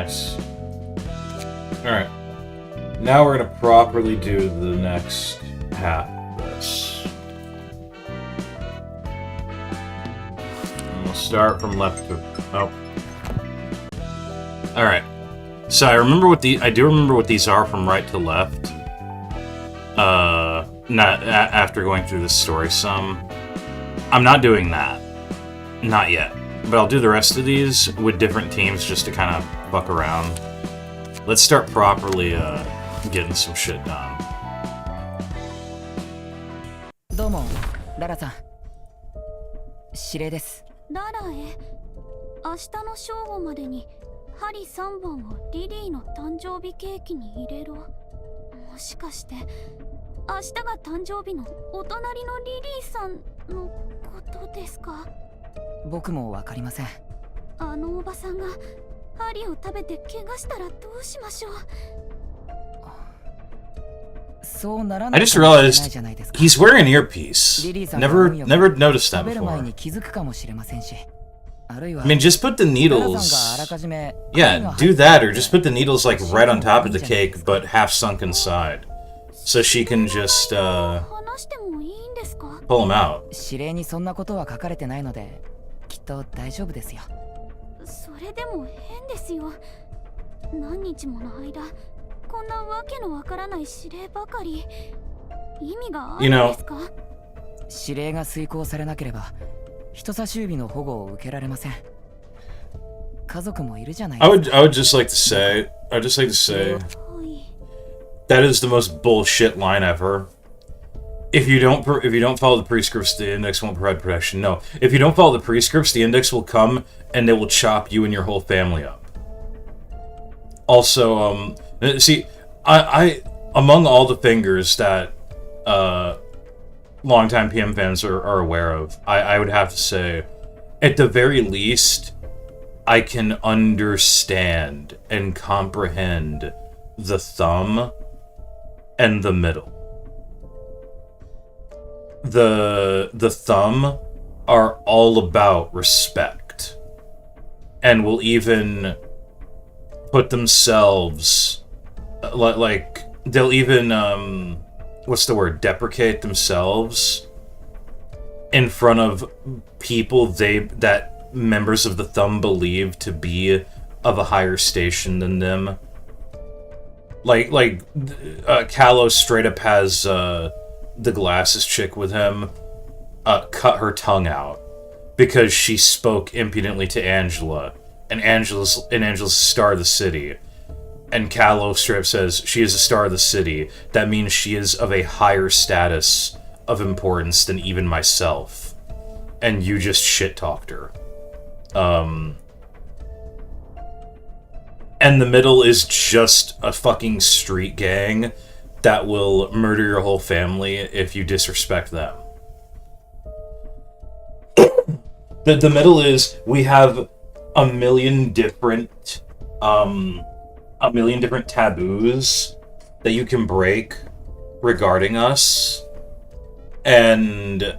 Nice. Alright. Now we're gonna properly do the next half of this. And we'll start from left to... Oh. Alright. So I do remember what these are from right to left. Not after going through this story some. I'm not doing that. Not yet. But I'll do the rest of these with different teams just to kind of fuck around. Let's start properly getting some shit done. Domo, Lara-san. 指令です。ララへ、明日の正午までに針3本をリリーの誕生日ケーキに入れろ。もしかして明日が誕生日のお隣のリリーさんのことですか？僕もわかりません。あのおばさんが針を食べて怪我したらどうしましょう。 I just realized he's wearing an earpiece. Never noticed that before. I mean, just put the needles... Yeah, do that, or just put the needles, like, right on top of the cake, but half sunk inside. So she can just, pull them out. 指令にそんなことは書かれてないので、きっと大丈夫ですよ。それでも変ですよ。何日もの間、こんなわけのわからない指令ばかり。意味があるんですか？指令が遂行されなければ、人差し指の保護を受けられません。家族もいるじゃないですか。I would just like to say, that is the most bullshit line ever. If you don't follow the prescripts, the index won't provide protection. No, if you don't follow the prescripts, the index will come and they will chop you and your whole family up. Also, see, I among all the fingers that longtime PM fans are aware of, I would have to say, at the very least, I can understand and comprehend the thumb and the middle. The thumb are all about respect, and will even put themselves, like they'll even what's the word, deprecate themselves in front of people that members of the thumb believe to be of a higher station than them. Like Kalos straight up has the glasses chick with him cut her tongue out because she spoke impudently to Angela, and Angela's a star of the city. And Kalos straight up says she is a star of the city. That means she is of a higher status of importance than even myself. And you just shit-talked her. And the middle is just a fucking street gang that will murder your whole family if you disrespect them. The middle is, we have a million different taboos that you can break regarding us, and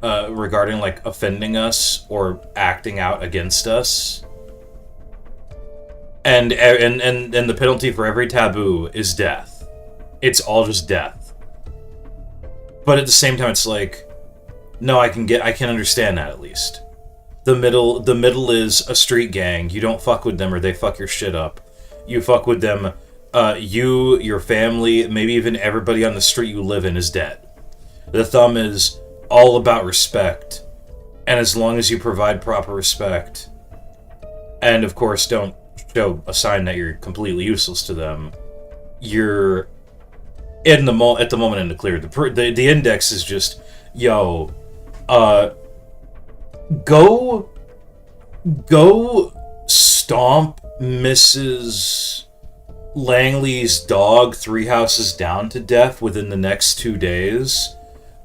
regarding like offending us or acting out against us. And the penalty for every taboo is death. It's all just death. But at the same time, it's like, no, I can understand that at least. The middle is a street gang. You don't fuck with them or they fuck your shit up. You fuck with them, you, your family, maybe even everybody on the street you live in is dead. The thumb is all about respect. And as long as you provide proper respect, and of course don't show a sign that you're completely useless to them, you're at the moment in the clear. The index is just, yo, go stomp Mrs. Langley's dog 3 houses down to death within the next 2 days,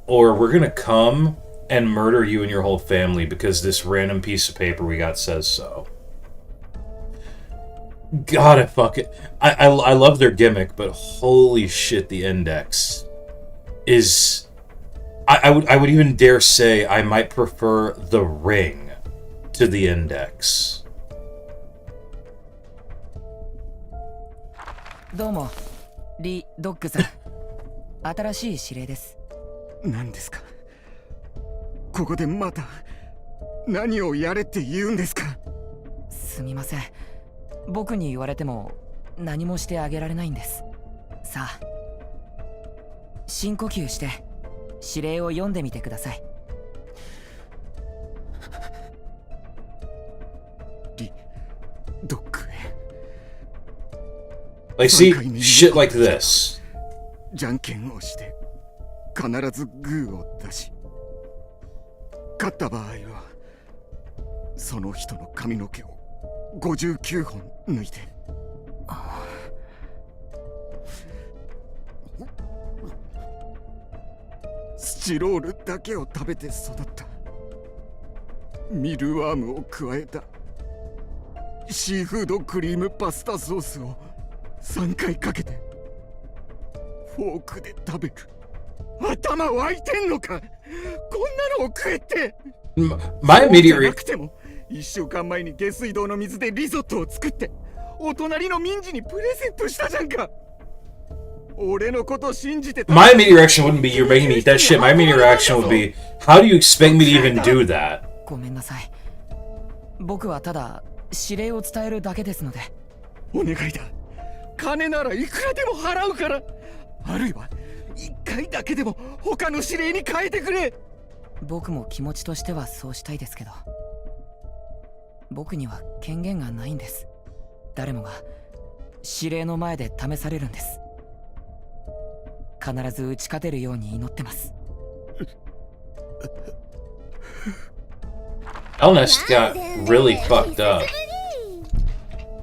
or we're gonna come and murder you and your whole family because this random piece of paper we got says so. God, I love their gimmick, but holy shit, the index is... I would even dare say I might prefer the ring to the index. どうも、リ・ドッグさん。新しい指令です。何ですか？ここでまた何をやれって言うんですか？すみません。僕に言われても何もしてあげられないんです。さあ、深呼吸して指令を読んでみてください。リ・ドッグへ。Like, see, shit like this. じゃんけんをして必ずグーを出し、勝った場合はその人の髪の毛を59本抜いて、スチロールだけを食べて育ったミルワームを加えたシーフードクリームパスタソースを3回かけてフォークで食べる。頭湧いてんのか？こんなのを食えって。My そうじゃ immediate なくても1週間前に下水道の水でリゾットを作ってお隣の民事にプレゼントしたじゃんか。俺のこと信じてた。 My immediate reaction wouldn't be you're making me eat that shit. My immediate reaction would be how do you expect me to even do that? ごめんなさい。僕はただ指令を伝えるだけですので。お願いだ。金ならいくらでも払うから。あるいは1回だけでも他の指令に変えてくれ。僕も気持ちとしてはそうしたいですけど、僕には権限がないんです。誰もが指令の前で試されるんです。必ず打ち勝てるように祈ってます。Elnest got really fucked up.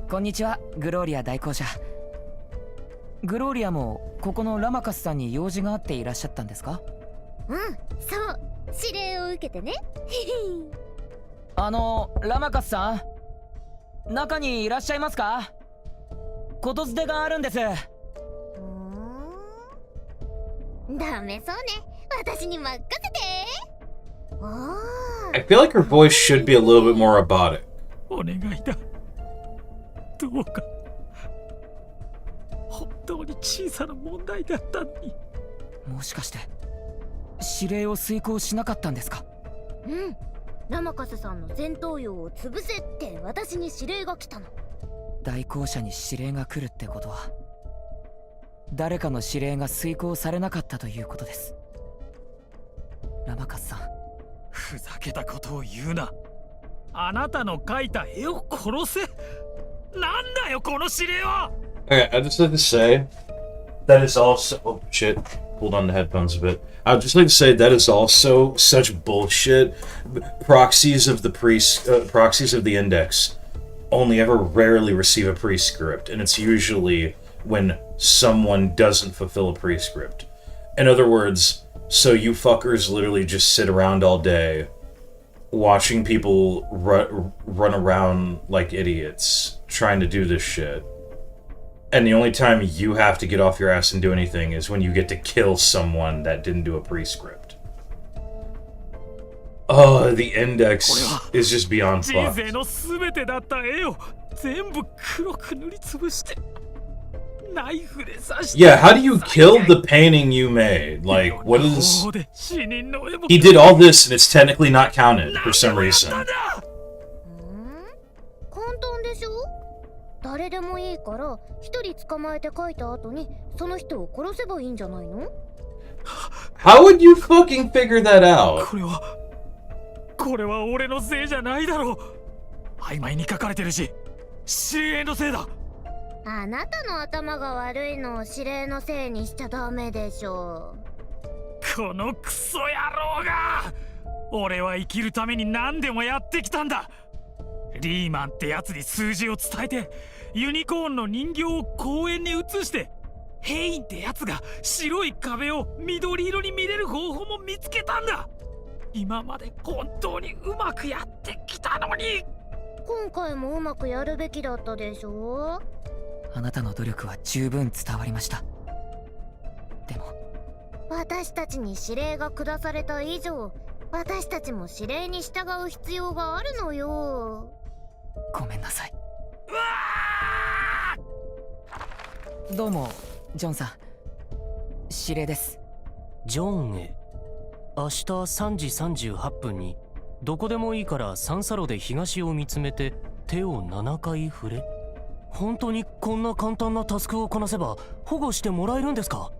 こんにちは、グローリア代行者。グローリアもここのラマカスさんに用事があっていらっしゃったんですか？うん、そう。指令を受けてね。ラマカスさん、中にいらっしゃいますか？ことづてがあるんです。ダメそうね。私に任せて。I feel like her voice should be a little bit more robotic. お願いだ。どうか。本当に小さな問題だったのに。もしかして指令を遂行しなかったんですか？うん。ラマカスさんの戦闘用を潰せって私に指令が来たの。代行者に指令が来るってことは、誰かの指令が遂行されなかったということです。ラマカスさん、ふざけたことを言うな。あなたの描いた絵を殺せ。なんだよこの指令は。Okay, I'd just like to say that is also oh shit. Hold on the headphones a bit. I'd just like to say that is also such bullshit. Proxies of the proxies of the index only ever rarely receive a prescript, and it's usually when someone doesn't fulfill a prescript. In other words, so you fuckers literally just sit around all day watching people run around like idiots trying to do this shit. And the only time you have to get off your ass and do anything is when you get to kill someone that didn't do a prescript. Oh, the index is just beyond fucked. 人生のすべてだった絵を全部黒く塗りつぶしてナイフで刺して。 Yeah, how do you kill the painting you made? Like, what is... 死人の絵も He did all this and it's technically not counted for some reason. 簡単でしょ？誰でもいいから一人捕まえて書いた後にその人を殺せばいいんじゃないの？ How would you fucking figure that out? これは俺のせいじゃないだろう。曖昧に書かれてるし、指令のせいだ。あなたの頭が悪いのを指令のせいにしちゃダメでしょ。このクソ野郎が。俺は生きるために何でもやってきたんだ。リーマンってやつに数字を伝えて、ユニコーンの人形を公園に移して、ヘインってやつが白い壁を緑色に見れる方法も見つけたんだ。今まで本当にうまくやってきたのに。今回もうまくやるべきだったでしょ。あなたの努力は十分伝わりました。でも私たちに指令が下された以上、私たちも指令に従う必要があるのよ。ごめんなさい。どうもジョンさん、指令です。ジョンへ。明日3時38分にどこでもいいから三叉路で東を見つめて手を7回触れ。本当にこんな簡単なタスクをこなせば保護してもらえるんですか？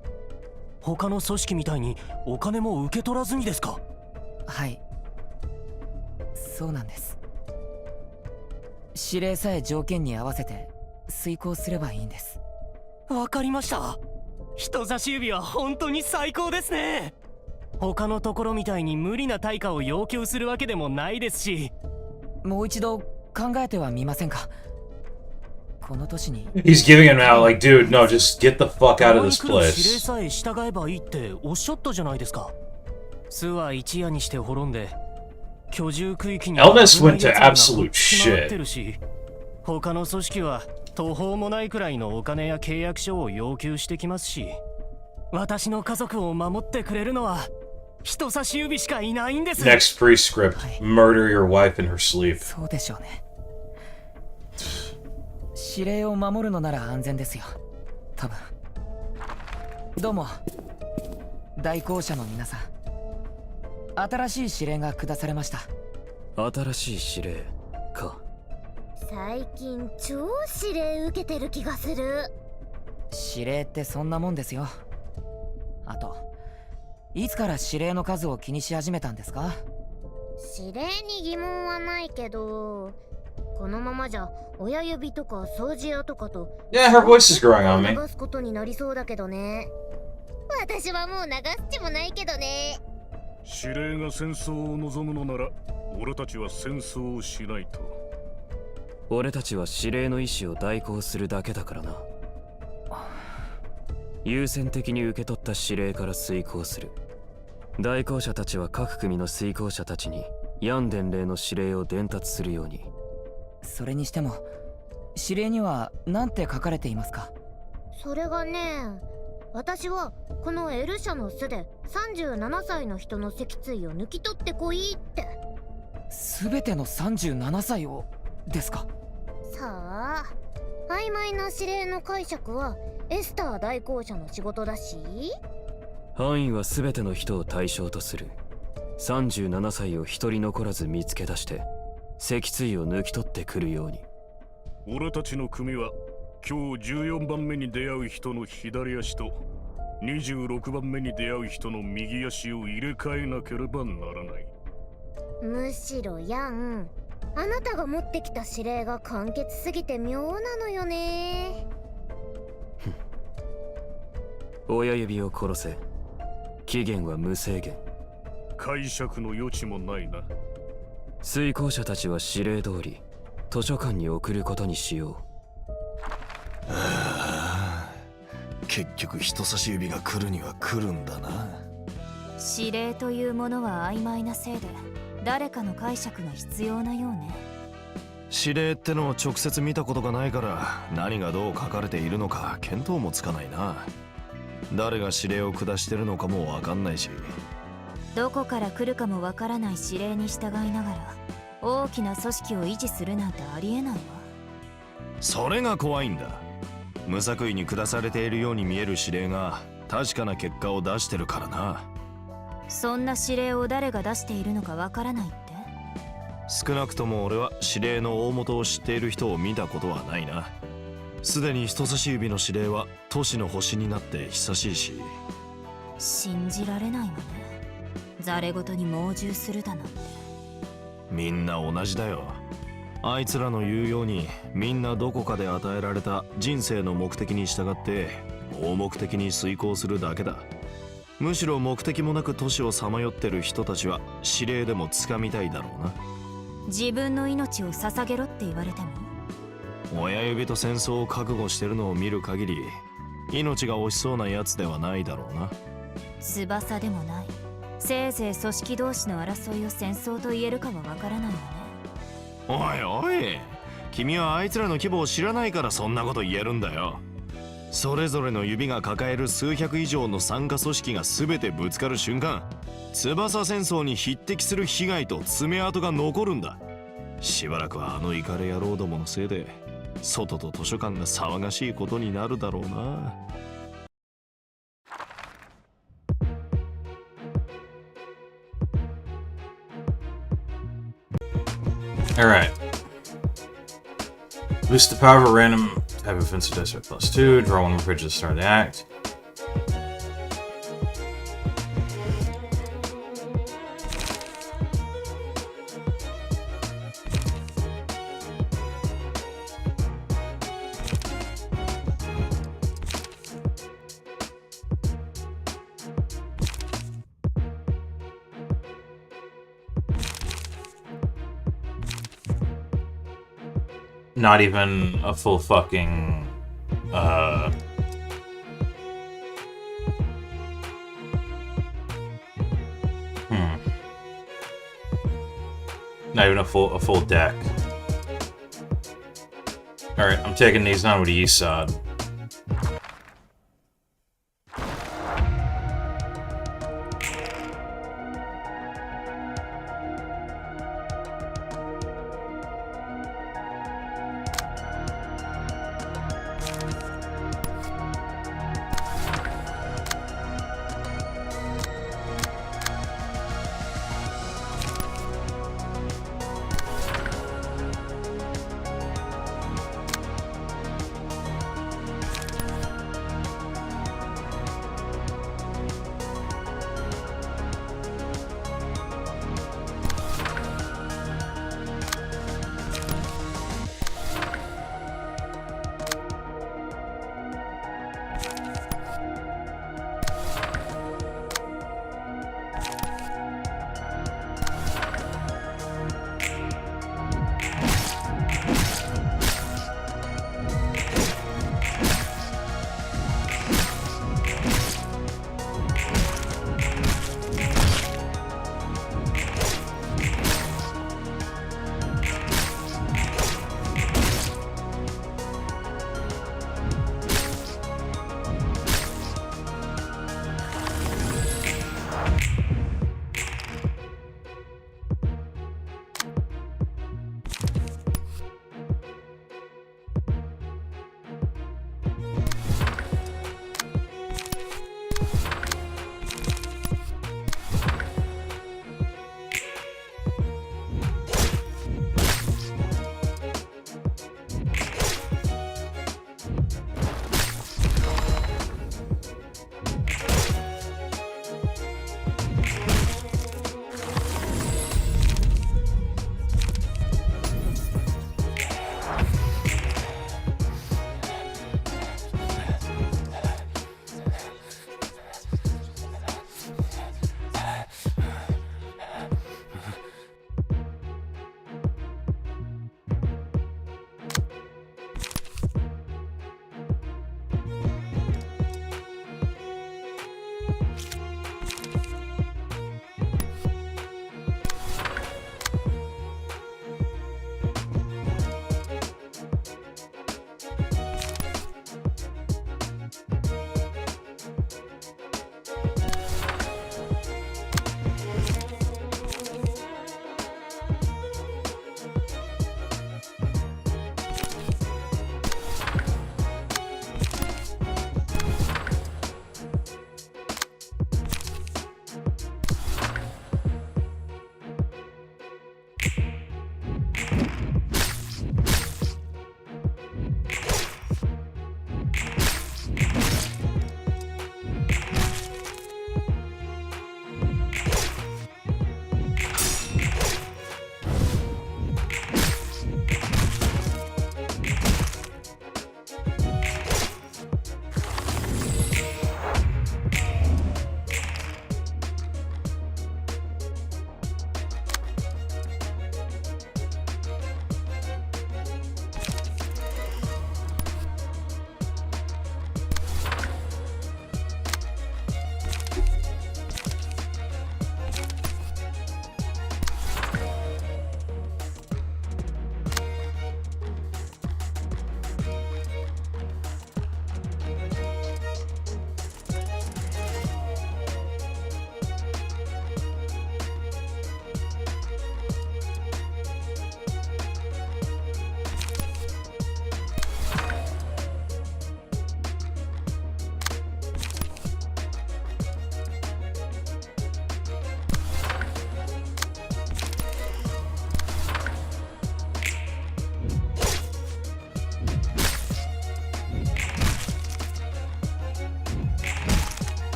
他の組織みたいにお金も受け取らずにですか？はい、そうなんです。指令さえ条件に合わせて遂行すればいいんです。わかりました。人差し指は本当に最高ですね。他のところみたいに無理な対価を要求するわけでもないですし。もう一度考えてはみませんか？この年に He's giving him out like, dude, no, just get the fuck out of this 指令 place. さえ従えばいいっておっしゃったじゃないですか。巣は一夜にして滅んで居住区域に Elvis went to 危ない absolute 奴らがってる shit. し、他の組織は途方もないくらいのお金や契約書を要求してきますし、私の家族を守ってくれるのは人差し指しかいないんです。 Next prescript, murder your wife in her sleep. そうでしょうね。指令を守るのなら安全ですよ、多分。どうも代行者の皆さん、新しい指令が下されました。新しい指令か。最近超指令受けてる気がする。指令ってそんなもんですよ。あと、いつから指令の数を気にし始めたんですか？指令に疑問はないけど、このままじゃ親指とか掃除屋とかと Yeah, her voice is growing on me. 流すことになりそうだけどね。私はもう流す気もないけどね。指令が戦争を望むのなら俺たちは戦争をしないと。俺たちは指令の意思を代行するだけだからな。優先的に受け取った指令から遂行する。代行者たちは各組の遂行者たちにヤン伝令の指令を伝達するように。それにしても指令には何て書かれていますか？それがね、私はこの L 社の巣で37歳の人の脊椎を抜き取ってこいって。全ての37歳をですか？さあ、曖昧な指令の解釈はエスター代行者の仕事だし、範囲は全ての人を対象とする。37歳を一人残らず見つけ出して脊椎を抜き取ってくるように。俺たちの組は今日14番目に出会う人の左足と26番目に出会う人の右足を入れ替えなければならない。むしろヤン、あなたが持ってきた指令が簡潔すぎて妙なのよね。親指を殺せ。期限は無制限。解釈の余地もないな。遂行者たちは指令通り図書館に送ることにしよう。結局人差し指が来るには来るんだな。指令というものは曖昧なせいで誰かの解釈が必要なようね。指令ってのを直接見たことがないから何がどう書かれているのか見当もつかないな。誰が指令を下してるのかもわかんないし、どこから来るかもわからない指令に従いながら大きな組織を維持するなんてありえないわ。それが怖いんだ。無作為に下されているように見える指令が確かな結果を出してるからな。そんな指令を誰が出しているのかわからないって？少なくとも俺は指令の大元を知っている人を見たことはないな。すでに人差し指の指令は都市の星になって久しいし。信じられないわね。ざれ言に猛獣するだなんて。みんな同じだよ。あいつらの言うようにみんなどこかで与えられた人生の目的に従って盲目的に遂行するだけだ。むしろ目的もなく都市をさまよってる人たちは指令でも掴みたいだろうな。自分の命を捧げろって言われても。親指と戦争を覚悟してるのを見る限り命が惜しそうなやつではないだろうな。翼でもない。せいぜい組織同士の争いを戦争と言えるかはわからないわね。おいおい、君はあいつらの規模を知らないからそんなこと言えるんだよ。それぞれの指が抱える数百以上の参加組織が全てぶつかる瞬間、翼戦争に匹敵する被害と爪痕が残るんだ。しばらくはあのイカレ野郎どものせいで外と図書館が騒がしいことになるだろうな。Alright. Boost the power of a random type of offensive dice by +2. Draw one more page to start the act. Not even a full fucking, Not even a full deck. Alright, I'm taking these on with the east side.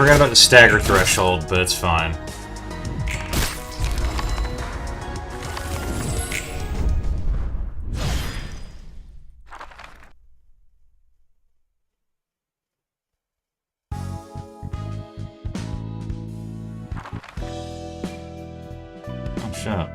forgot about the stagger threshold, but it's fine. Oh, shut up.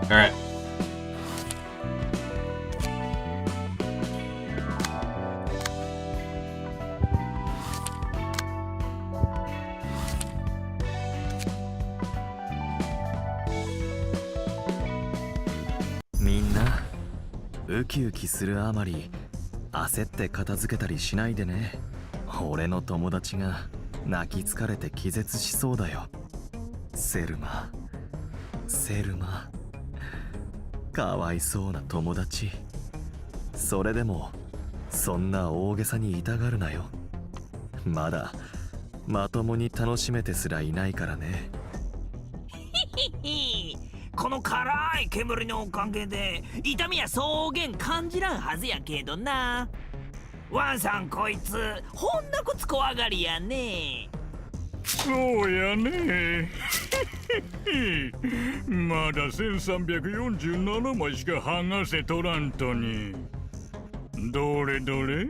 Alright.みんなウキウキするあまり焦って片付けたりしないでね。俺の友達が泣き疲れて気絶しそうだよ。セルマかわいそうな友達。それでもそんな大げさに痛がるなよ。まだまともに楽しめてすらいないからね。この辛い煙のおかげで痛みや草原感じらんはずやけどな。ワンさんこいつほんなこつ怖がりやね。そうやね。まだ1347枚しか剥がせとらんとに。どれどれ、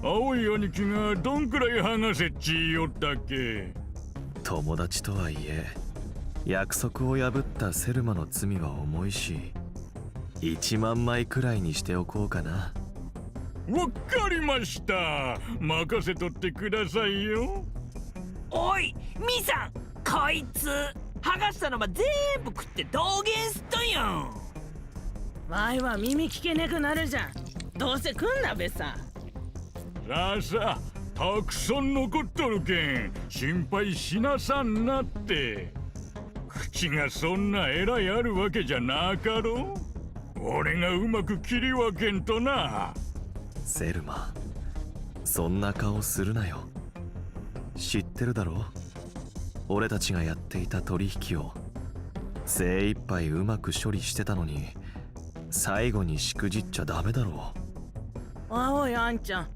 青い兄貴がどんくらい剥がせっち言おったっけ。友達とはいえ約束を破ったセルマの罪は重いし、1万枚くらいにしておこうかな。わかりました。任せとってくださいよ。おいミさん、こいつ剥がしたのば全部食って道元すっとんよ。わいは耳聞けねくなるじゃん。どうせ来んなべさ。さあさあ、たくさん残っとるけん心配しなさんなって。口がそんな偉いあるわけじゃなかろう。俺がうまく切り分けんとな。セルマ、そんな顔するなよ。知ってるだろ、俺たちがやっていた取引を精一杯うまく処理してたのに、最後にしくじっちゃダメだろう。おいあんちゃん、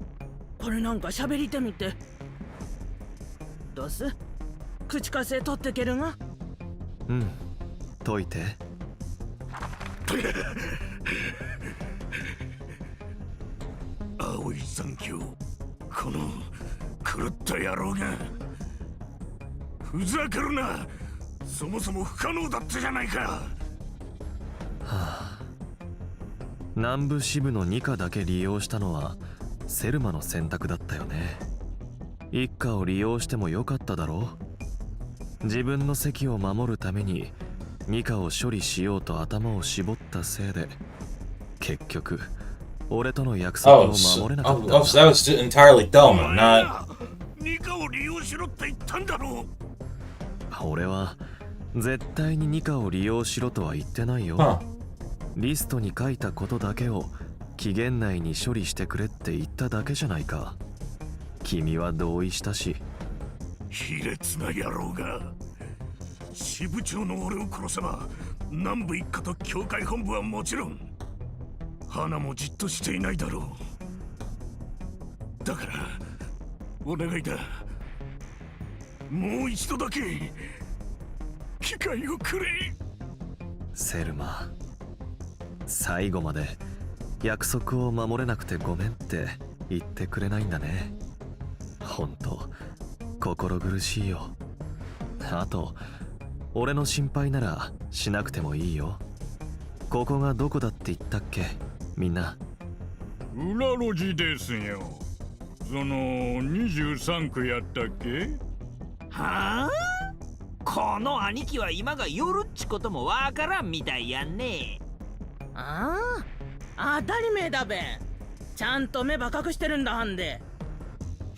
これなんか喋りてみて。どうす、口貸せ取ってけるが。うん、解いて。青い残響、この狂った野郎が。ふざけるな。そもそも不可能だったじゃないか。はあ、南部支部の2課だけ利用したのはセルマの選択だったよね。一課を利用してもよかっただろう。自分の席を守るために2課を処理しようと頭を絞ったせいで、結局俺との約束を守れなかったんだ。That was entirely Thelma, not... 2課を利用しろって言ったんだろう。俺は絶対に2課を利用しろとは言ってないよ。リストに書いたことだけを期限内に処理してくれって言っただけじゃないか。君は同意したし。卑劣な野郎が。支部長の俺を殺せば南部一課と教会本部はもちろん花もじっとしていないだろう。だからお願いだ。もう一度だけ機会をくれ。セルマ、最後まで約束を守れなくてごめんって言ってくれないんだね。ほんと心苦しいよ。あと俺の心配ならしなくてもいいよ。ここがどこだって言ったっけ、みんな。裏路地ですよ。その23区やったっけ。はあ、この兄貴は今が夜っちちこともわからんみたいやんね。ああ、当たり前だべ。ちゃんと目ば隠してるんだはんで。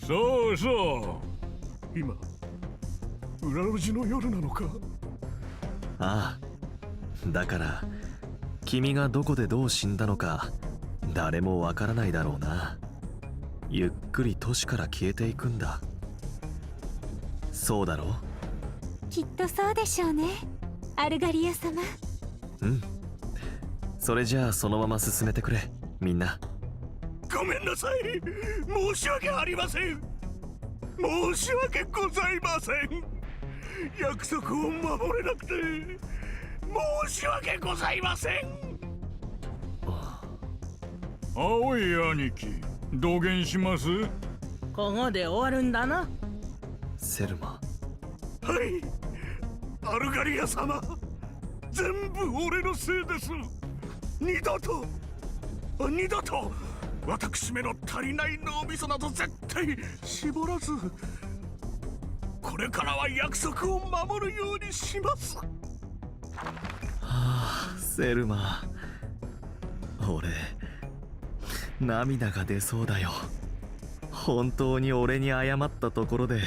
そうそう。今裏路地の夜なのか。ああ、だから君がどこでどう死んだのか誰もわからないだろうな。ゆっくり都市から消えていくんだ。そうだろう。きっとそうでしょうね、アルガリア様。うん。それじゃあそのまま進めてくれ、みんな。ごめんなさい。申し訳ありません。申し訳ございません。約束を守れなくて申し訳ございません。青い兄貴、動言します？ここで終わるんだな。セルマ。はい、アルガリア様、全部俺のせいです。二度と私めの足りない脳みそなど絶対絞らず、これからは約束を守るようにします。はあ、セルマ、俺涙が出そうだよ。本当に俺に謝ったところで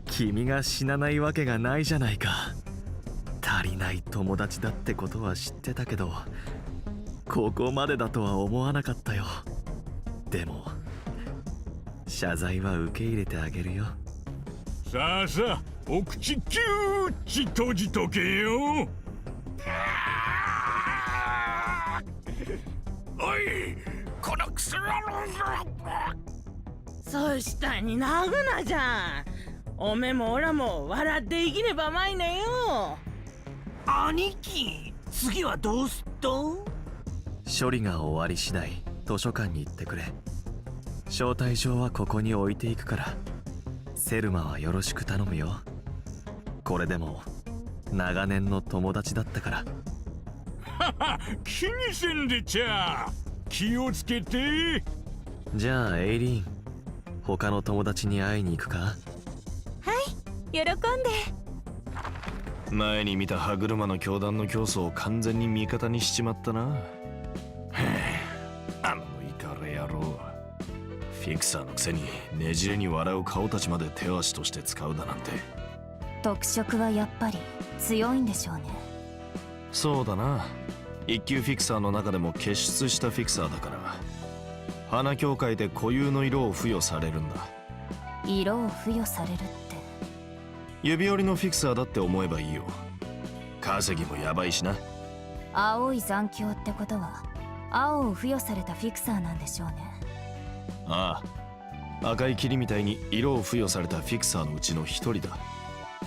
君が死なないわけがないじゃないか。足りない友達だってことは知ってたけど、ここまでだとは思わなかったよ。でも謝罪は受け入れてあげるよ。さあさあ、お口キューッチ閉じとけよ。おい、このクソ野郎。そうしたに泣くなじゃん。おめもおらも笑って生きねばまいねよ。兄貴、次はどうすっと？処理が終わり次第図書館に行ってくれ。招待状はここに置いていくから、セルマはよろしく頼むよ。これでも長年の友達だったから。はは、気にせんでちゃ。気をつけて。じゃあエイリーン、他の友達に会いに行くか？はい、喜んで。前に見た歯車の教団の競争を完全に味方にしちまったな。あのイカレ野郎、フィクサーのくせにねじれに笑う顔たちまで手足として使うだなんて。特色はやっぱり強いんでしょうね。そうだな、一級フィクサーの中でも傑出したフィクサーだから、花境界で固有の色を付与されるんだ。色を付与されるって、指折りのフィクサーだって思えばいいよ。稼ぎもやばいしな。青い残響ってことは青を付与されたフィクサーなんでしょうね。ああ、赤い霧みたいに色を付与されたフィクサーのうちの一人だ。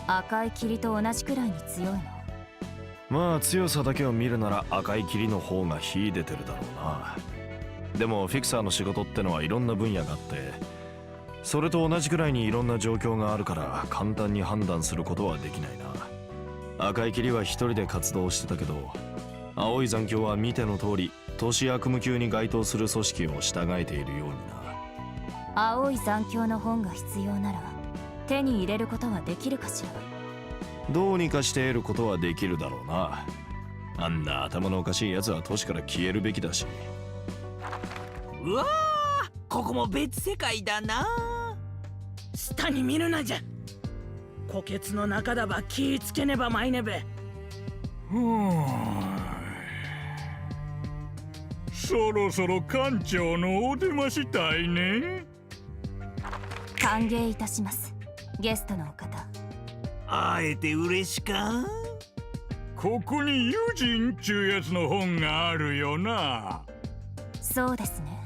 赤い霧と同じくらいに強いの？まあ強さだけを見るなら赤い霧の方が秀でてるだろうな。でもフィクサーの仕事ってのはいろんな分野があって、それと同じくらいにいろんな状況があるから簡単に判断することはできないな。赤い霧は一人で活動してたけど、青い残響は見ての通り都市悪夢級に該当する組織を従えているようにな。青い残響の本が必要なら手に入れることはできるかしら？どうにかして得ることはできるだろうな。あんな頭のおかしいやつは都市から消えるべきだし。うわー、ここも別世界だな。下に見るなじゃ。虎穴の中だば気ぃつけねばまいねべ。そろそろ館長のお出ましたいね。歓迎いたします、ゲストのお方。会えて嬉しか？ここにユジンちゅうやつの本があるよな。そうですね。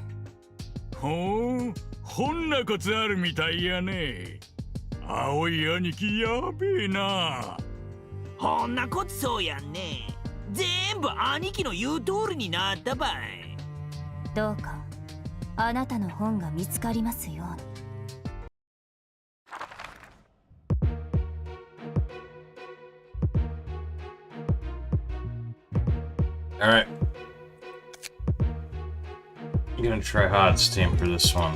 ほう、ほんなコツあるみたいやね。青い兄貴やべえな。ほんなこつそうやんね。全部兄貴の言う通りになったばい。どうかあなたの本が見つかりますように。Alright. I'm gonna try Hod's team for this one.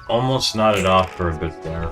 Almost nodded off for a bit there.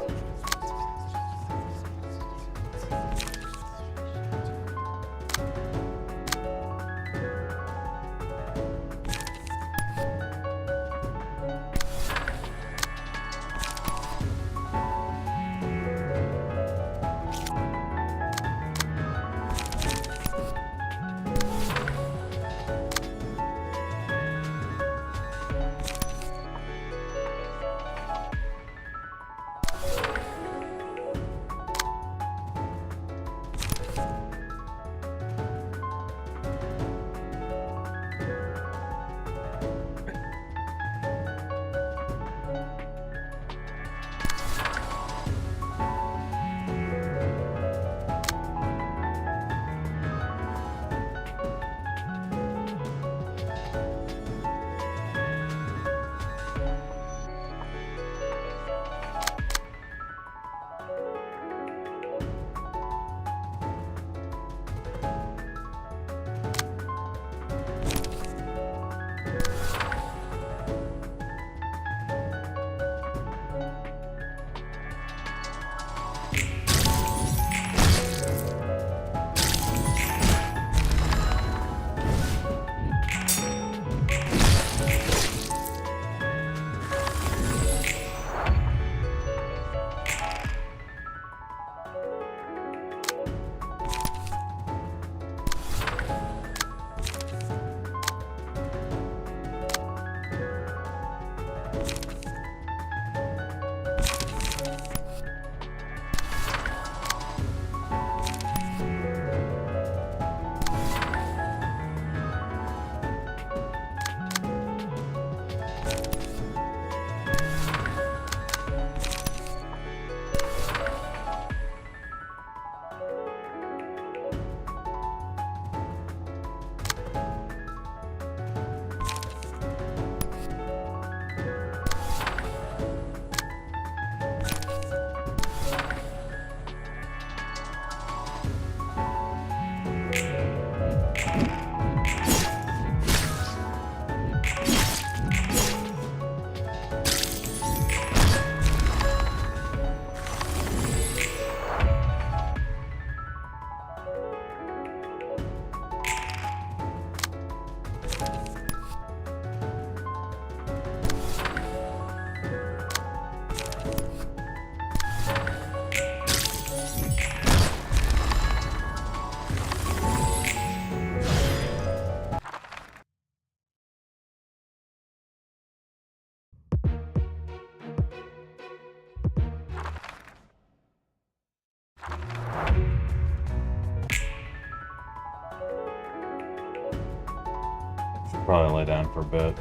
Probably lay down for a bit.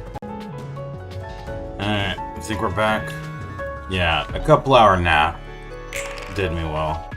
Alright, I think we're back. Yeah, a couple hour nap did me well.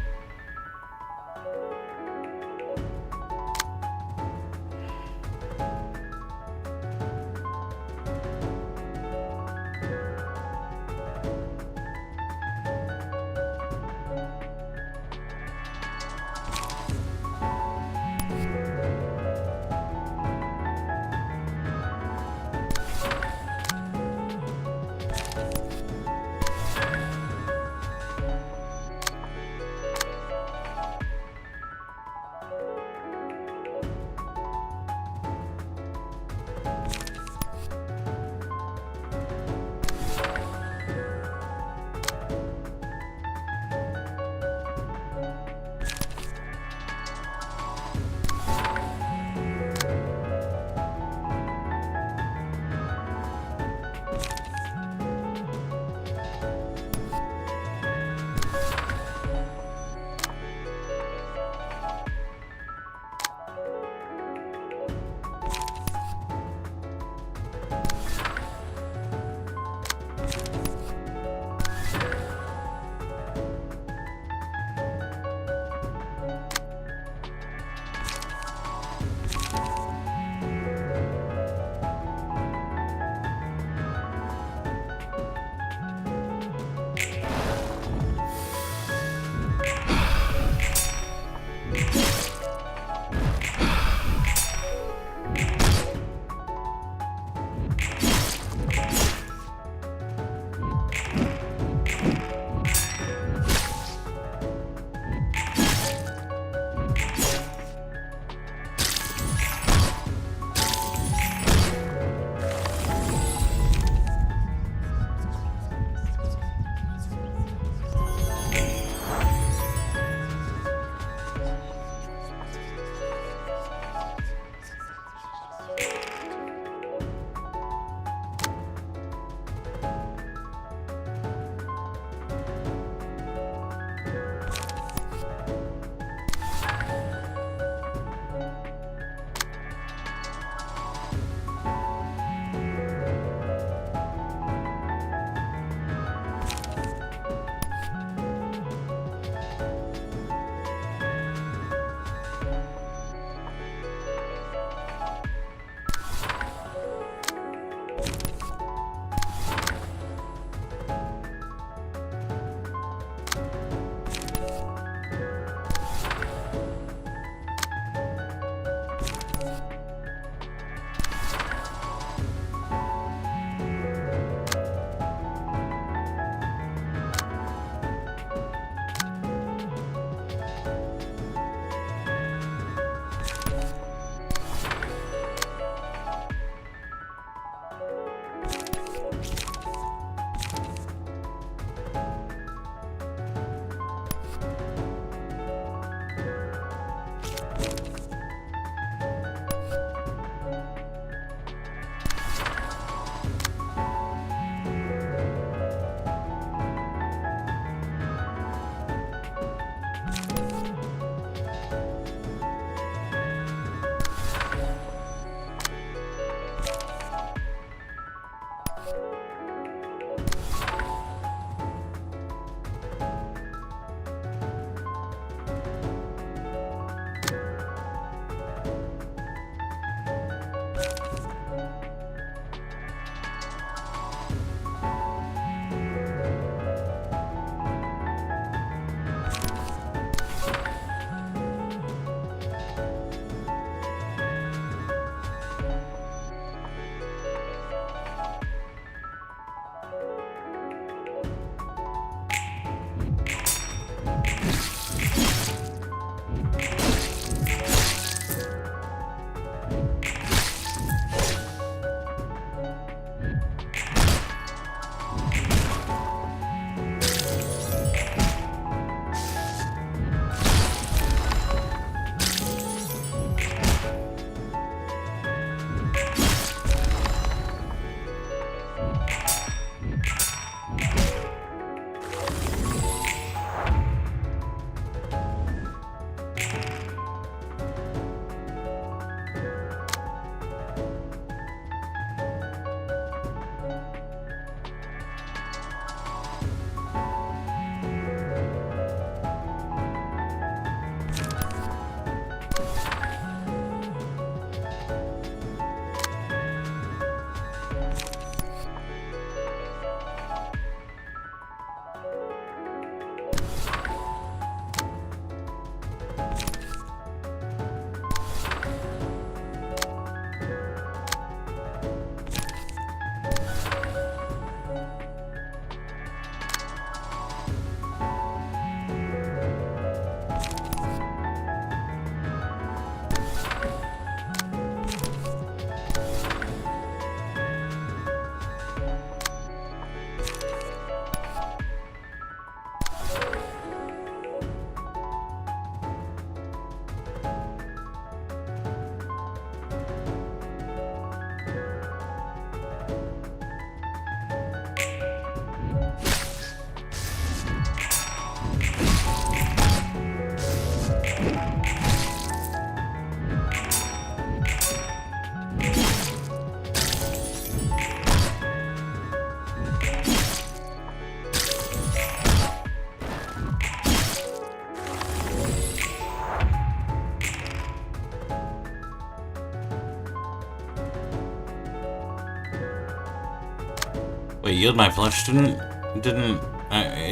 Wait, yield my flesh it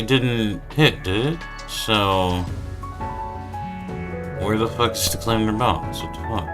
didn't hit, did it? So where the fuck is the claim their bones? What the fuck?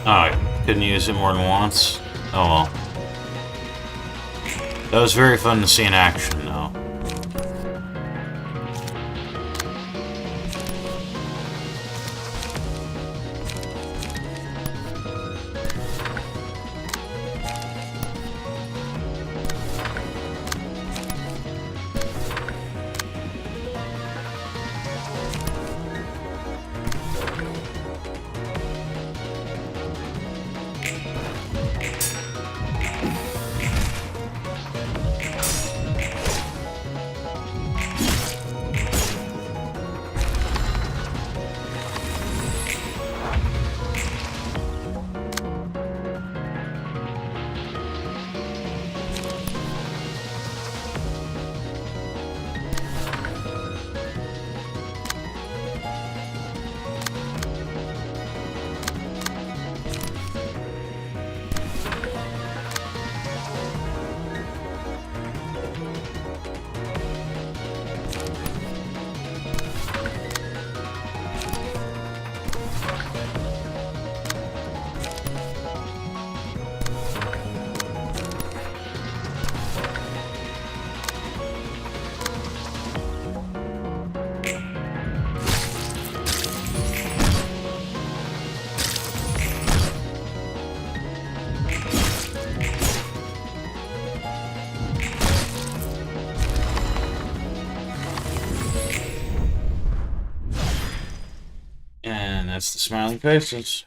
Oh, couldn't use it more than once? Oh well. That was very fun to see in action, though. That's the smiling faces.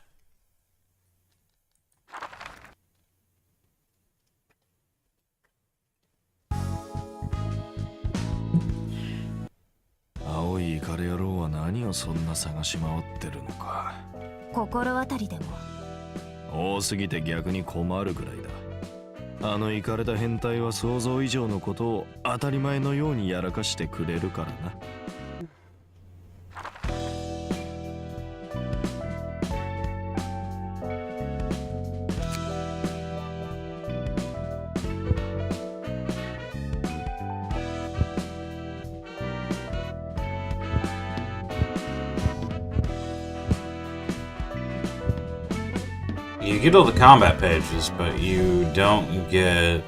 Aoi Ikareは何をそんな探し回ってるのか。心当たりでも。多すぎて逆に困るぐらいだ。あのイカれた変態は想像以上のことを当たり前のようにやらかしてくれるからな。You get all the combat pages, but you don't get...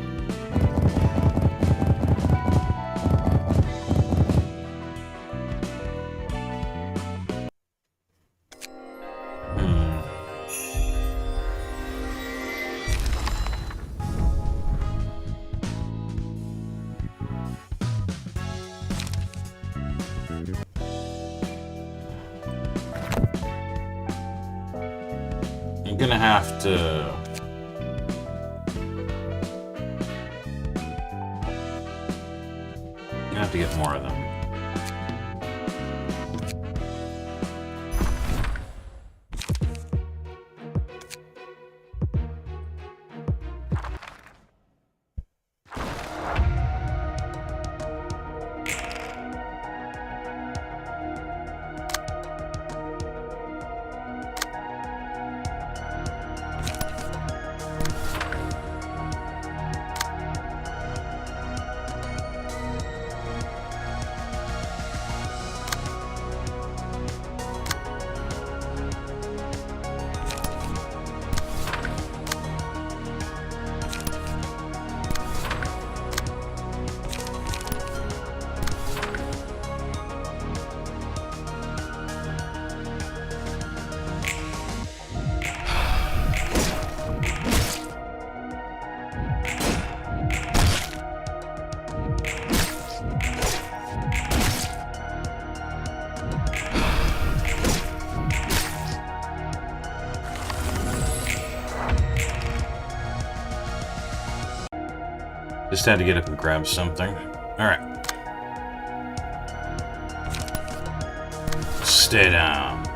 I'm gonna have to... get more of them. Just had to get up and grab something. Alright. Stay down.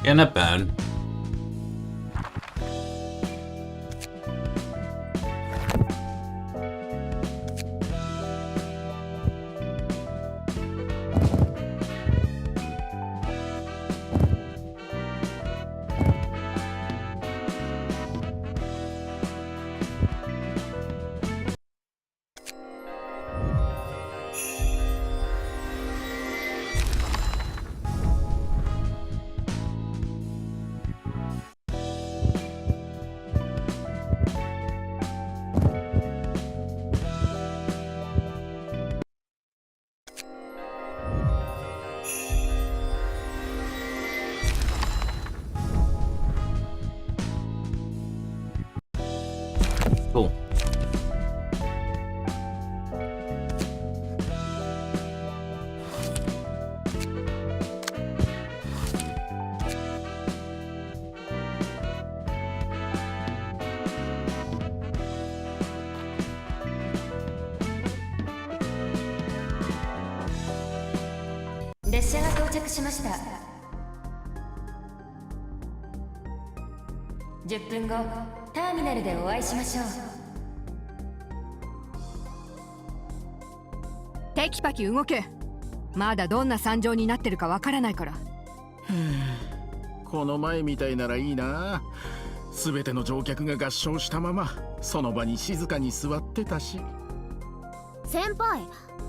Yeah, not bad. Cool.列車が到着しました。10分後、ターミナルでお会いしましょう。テキパキ動け。まだどんな惨状になってるかわからないから。この前みたいならいいな。すべての乗客が合唱したままその場に静かに座ってたし。先輩、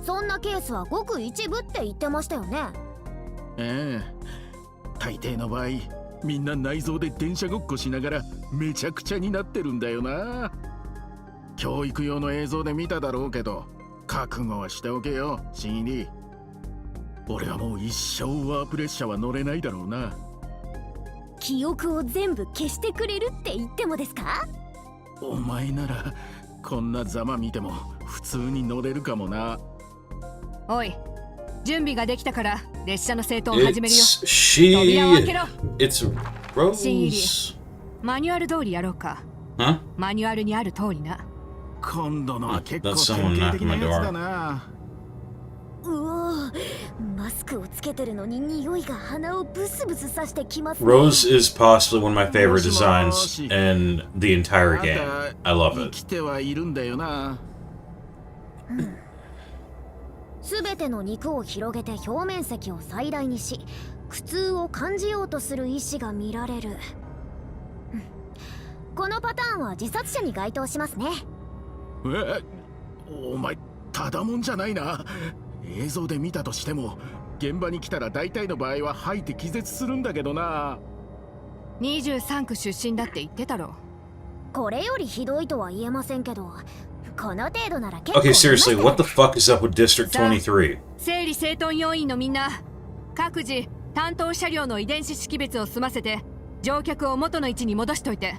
そんなケースはごく一部って言ってましたよね。ええ、大抵の場合みんな内臓で電車ごっこしながらめちゃくちゃになってるんだよな。教育用の映像で見ただろうけど、覚悟はしておけよ、新入り。俺はもう一生ワープ列車は乗れないだろうな。記憶を全部消してくれるって言ってもですか？お前ならこんなざま見ても普通に乗れるかもな。おい、準備ができたから列車の整頓を始めるよ。 She... 扉を開けろ。 It's 新入り、 Rose. マニュアル通りやろうか。Huh? マニュアルにある通りな。今度のは結構 That's 典 someone 型 knocking 的 my なやつだ door. な。うおー、マスクをつけてるのに匂いが鼻をブスブスさしてきますね。 Rose is possibly one of my favorite designs in the entire game. I love 生 it. きてはいるんだよな。すべての肉を広げて表面積を最大にし、苦痛を感じようとする意志が見られる。このパターンは自殺者に該当しますね。お前ただもんじゃないな。映像で見たとしても現場に来たら大体の場合は吐いて気絶するんだけどな。23区出身だって言ってたろ。これよりひどいとは言えませんけど、この程度なら結構。 Okay, seriously, what the fuck is up with District 23? 整理整頓要員のみんな、各自担当車両の遺伝子識別を済ませて乗客を元の位置に戻しといて。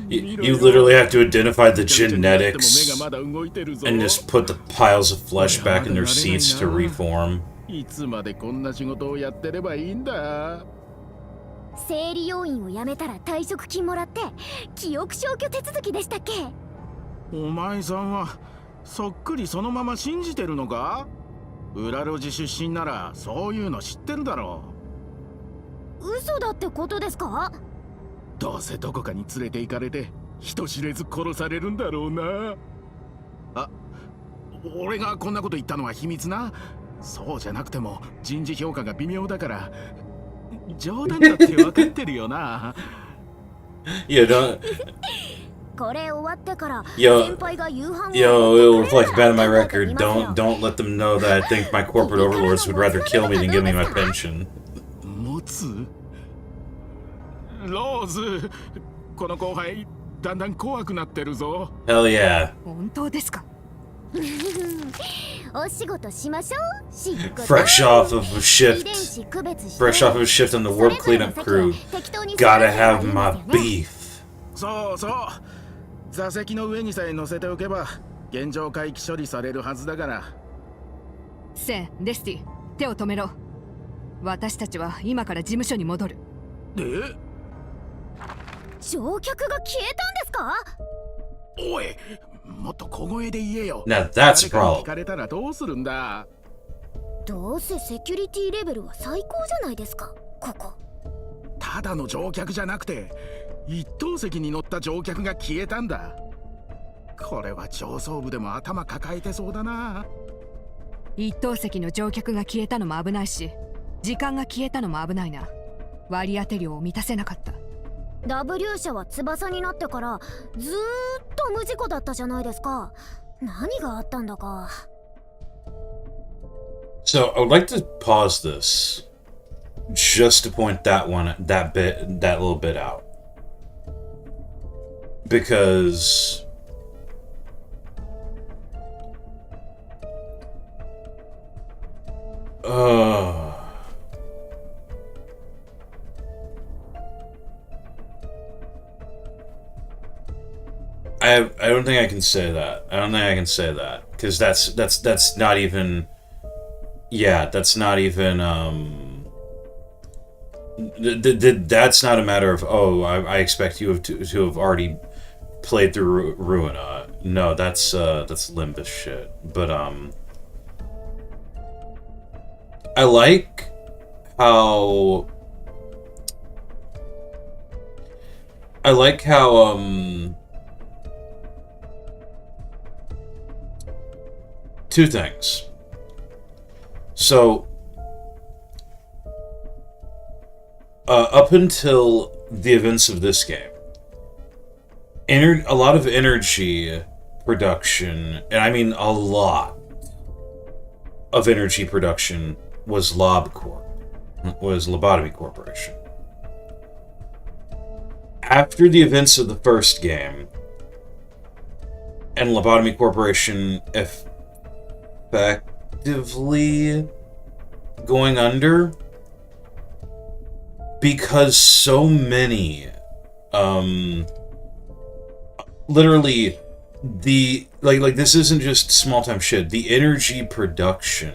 You literally have to identify the genetics and just put the piles of flesh back in their seats to reform. いつまでこんな仕事をやってればいいんだ。整理要員を辞めたら退職金もらって記憶消去手続きでしたっけ？お前さんはそっくりそのまま信じてるのか？裏路地出身ならそういうの知ってるだろう。嘘だってことですか？どうせどこかに連れて行かれて人知れず殺されるんだろうな。あ、俺がこんなこと言ったのは秘密な。そうじゃなくても人事評価が微妙だから冗談だって分かってるよな。Yeah, don't. これ終わってから Yo, 先輩が夕飯を it'll reflect bad on my record. Don't let them know that I think my corporate overlords would rather kill me than give me my pension. 持つ？ローズ、この後輩だんだん怖くなってるぞ。Hell yeah. 本当ですか？お仕事しましょう。Fresh off of a shift on the warp cleanup crew. Gotta have my beef. そうそう。座席の上にさえ乗せておけば現状回帰処理されるはずだから。セン、レスティ、手を止めろ。私たちは今から事務所に戻る。乗客が消えたんですか？おい、もっと小声で言えよ。Now that's a 誰かに聞 problem. かれたらどうするんだ？どうせセキュリティレベルは最高じゃないですか、ここ。ただの乗客じゃなくて、一等席に乗った乗客が消えたんだ。これは上層部でも頭抱えてそうだな。一等席の乗客が消えたのも危ないし、時間が消えたのも危ないな。割り当て量を満たせなかった。W 社は翼になってからずーっと無事故だったじゃないですか。何があったんだか。So I would like to pause this just to point that little bit out. Because I don't think I can say that. I don't think I can say that because that's not even. Yeah, that's not even. That's not a matter of I expect you to have already played through Ruina. No, that's Limbus shit. But I like how. Two things. So, up until the events of this game, a lot of energy production, and I mean a lot of energy production, was Lobotomy Corporation. After the events of the first game, and Lobotomy Corporation effectively going under, because so many literally the like this isn't just small time shit. The energy production,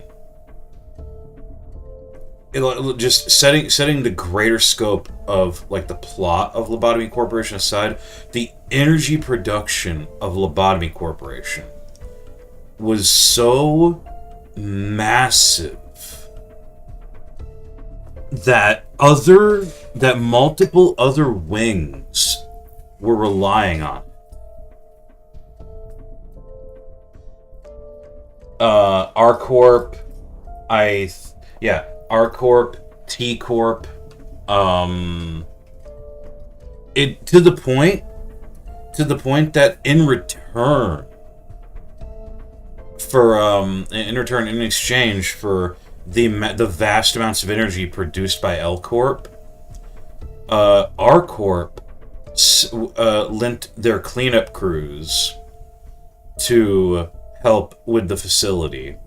just setting the greater scope of like the plot of Lobotomy Corporation aside, the energy production of Lobotomy Corporation was so massive that multiple other wings were relying on it. R-Corp, R-Corp, T-Corp, it to the point that in exchange for the vast amounts of energy produced by L-Corp, R-Corp lent their cleanup crews to help with the facility,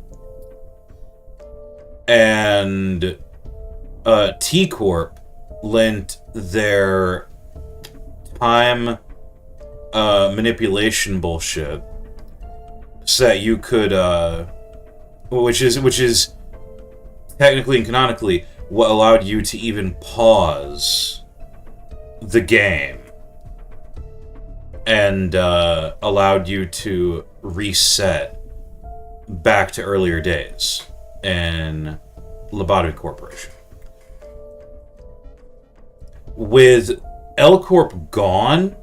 and T-Corp lent their time manipulation bullshit so that you could which is technically and canonically what allowed you to even pause the game and allowed you to reset back to earlier days in Lobotomy Corporation. With L-Corp gone,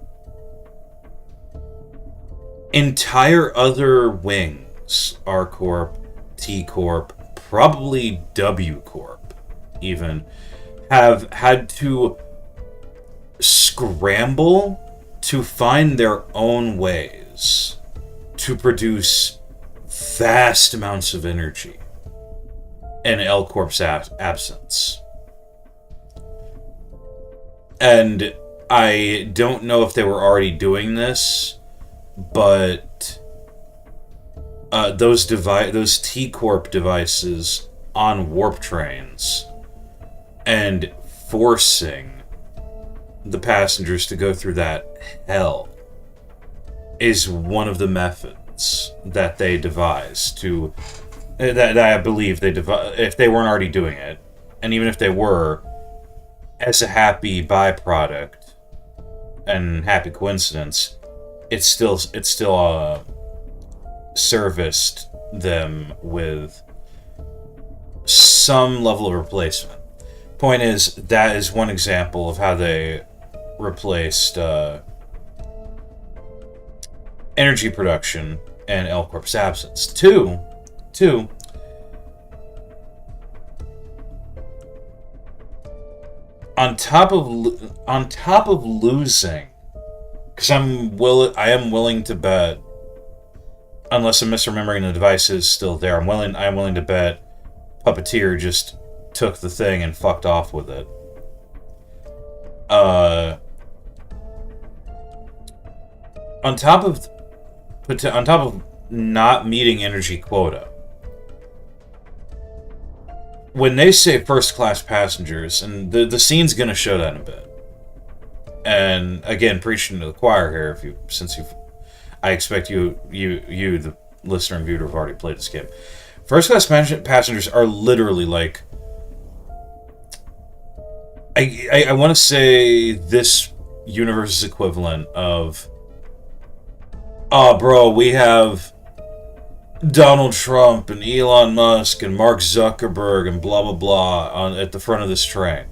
entire other wings, R-Corp, T-Corp, probably W-Corp even, have had to scramble to find their own ways to produce vast amounts of energy in L-Corp's absence. And I don't know if they were already doing this, but those T-Corp devices on warp trains and forcing the passengers to go through that hell is one of the methods that they devised to that I believe they devised, if they weren't already doing it, and even if they were, as a happy byproduct and happy coincidence, it still serviced them with some level of replacement. Point is, that is one example of how they replaced energy production and M-Corp's absence. Two, on top of losing, because I am willing to bet, unless I'm misremembering the device is still there, I'm willing to bet Puppeteer just took the thing and fucked off with it. On top of not meeting energy quota, when they say first-class passengers, and the scene's gonna show that in a bit, and again, preaching to the choir here, I expect you, the listener and viewer, have already played this game. First-class passengers are literally like, I want to say this universe's equivalent of, oh, bro, we have Donald Trump and Elon Musk and Mark Zuckerberg and blah, blah, blah at the front of this train.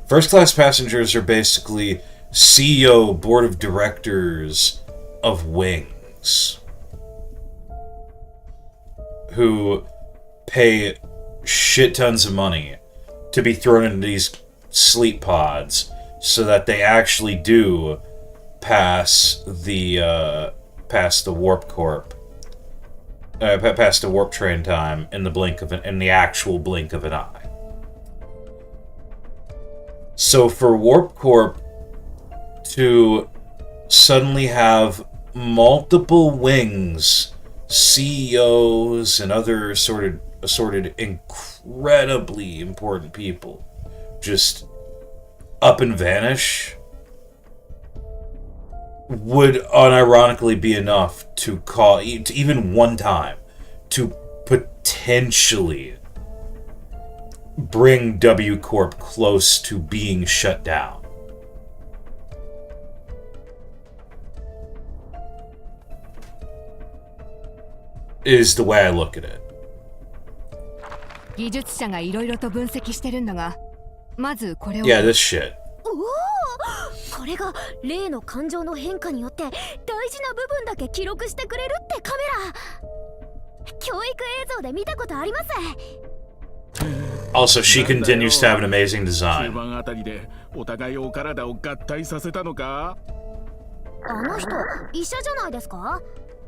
First-class passengers are basically CEO, board of directors of Wings, who pay shit tons of money to be thrown into these sleep pods so that they actually do pass the warp past the warp train time in the actual blink of an eye. So for Warp Corp to suddenly have multiple Wings, CEOs, and other assorted incredibly important people just up and vanish would unironically be enough to even one time, to potentially bring W Corp close to being shut down. Is the way I look at it. 技術者がいろいろと分析してるんだが、まずこれを。Yeah, this shit. これが例の感情の変化によって大事な部分だけ記録してくれるってカメラ。教育映像で見たことあります。Also, she continues to have an amazing design. 中盤あたりでお互いお体を合体させたのか？あの人医者じゃないですか？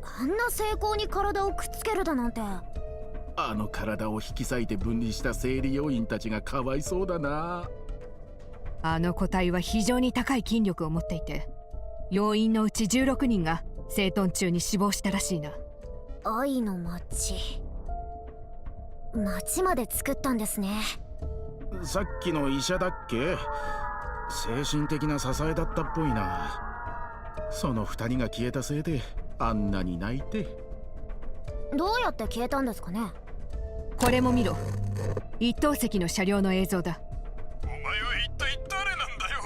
あんな精巧に体をくっつけるだなんて。あの体を引き裂いて分離した生理要員たちがかわいそうだな。あの個体は非常に高い筋力を持っていて、要員のうち16人が整頓中に死亡したらしいな。愛の街。街まで作ったんですね。さっきの医者だっけ？精神的な支えだったっぽいな。その2人が消えたせいであんなに泣いて。どうやって消えたんですかね？これも見ろ。一等席の車両の映像だ。お前は一体誰なんだよ。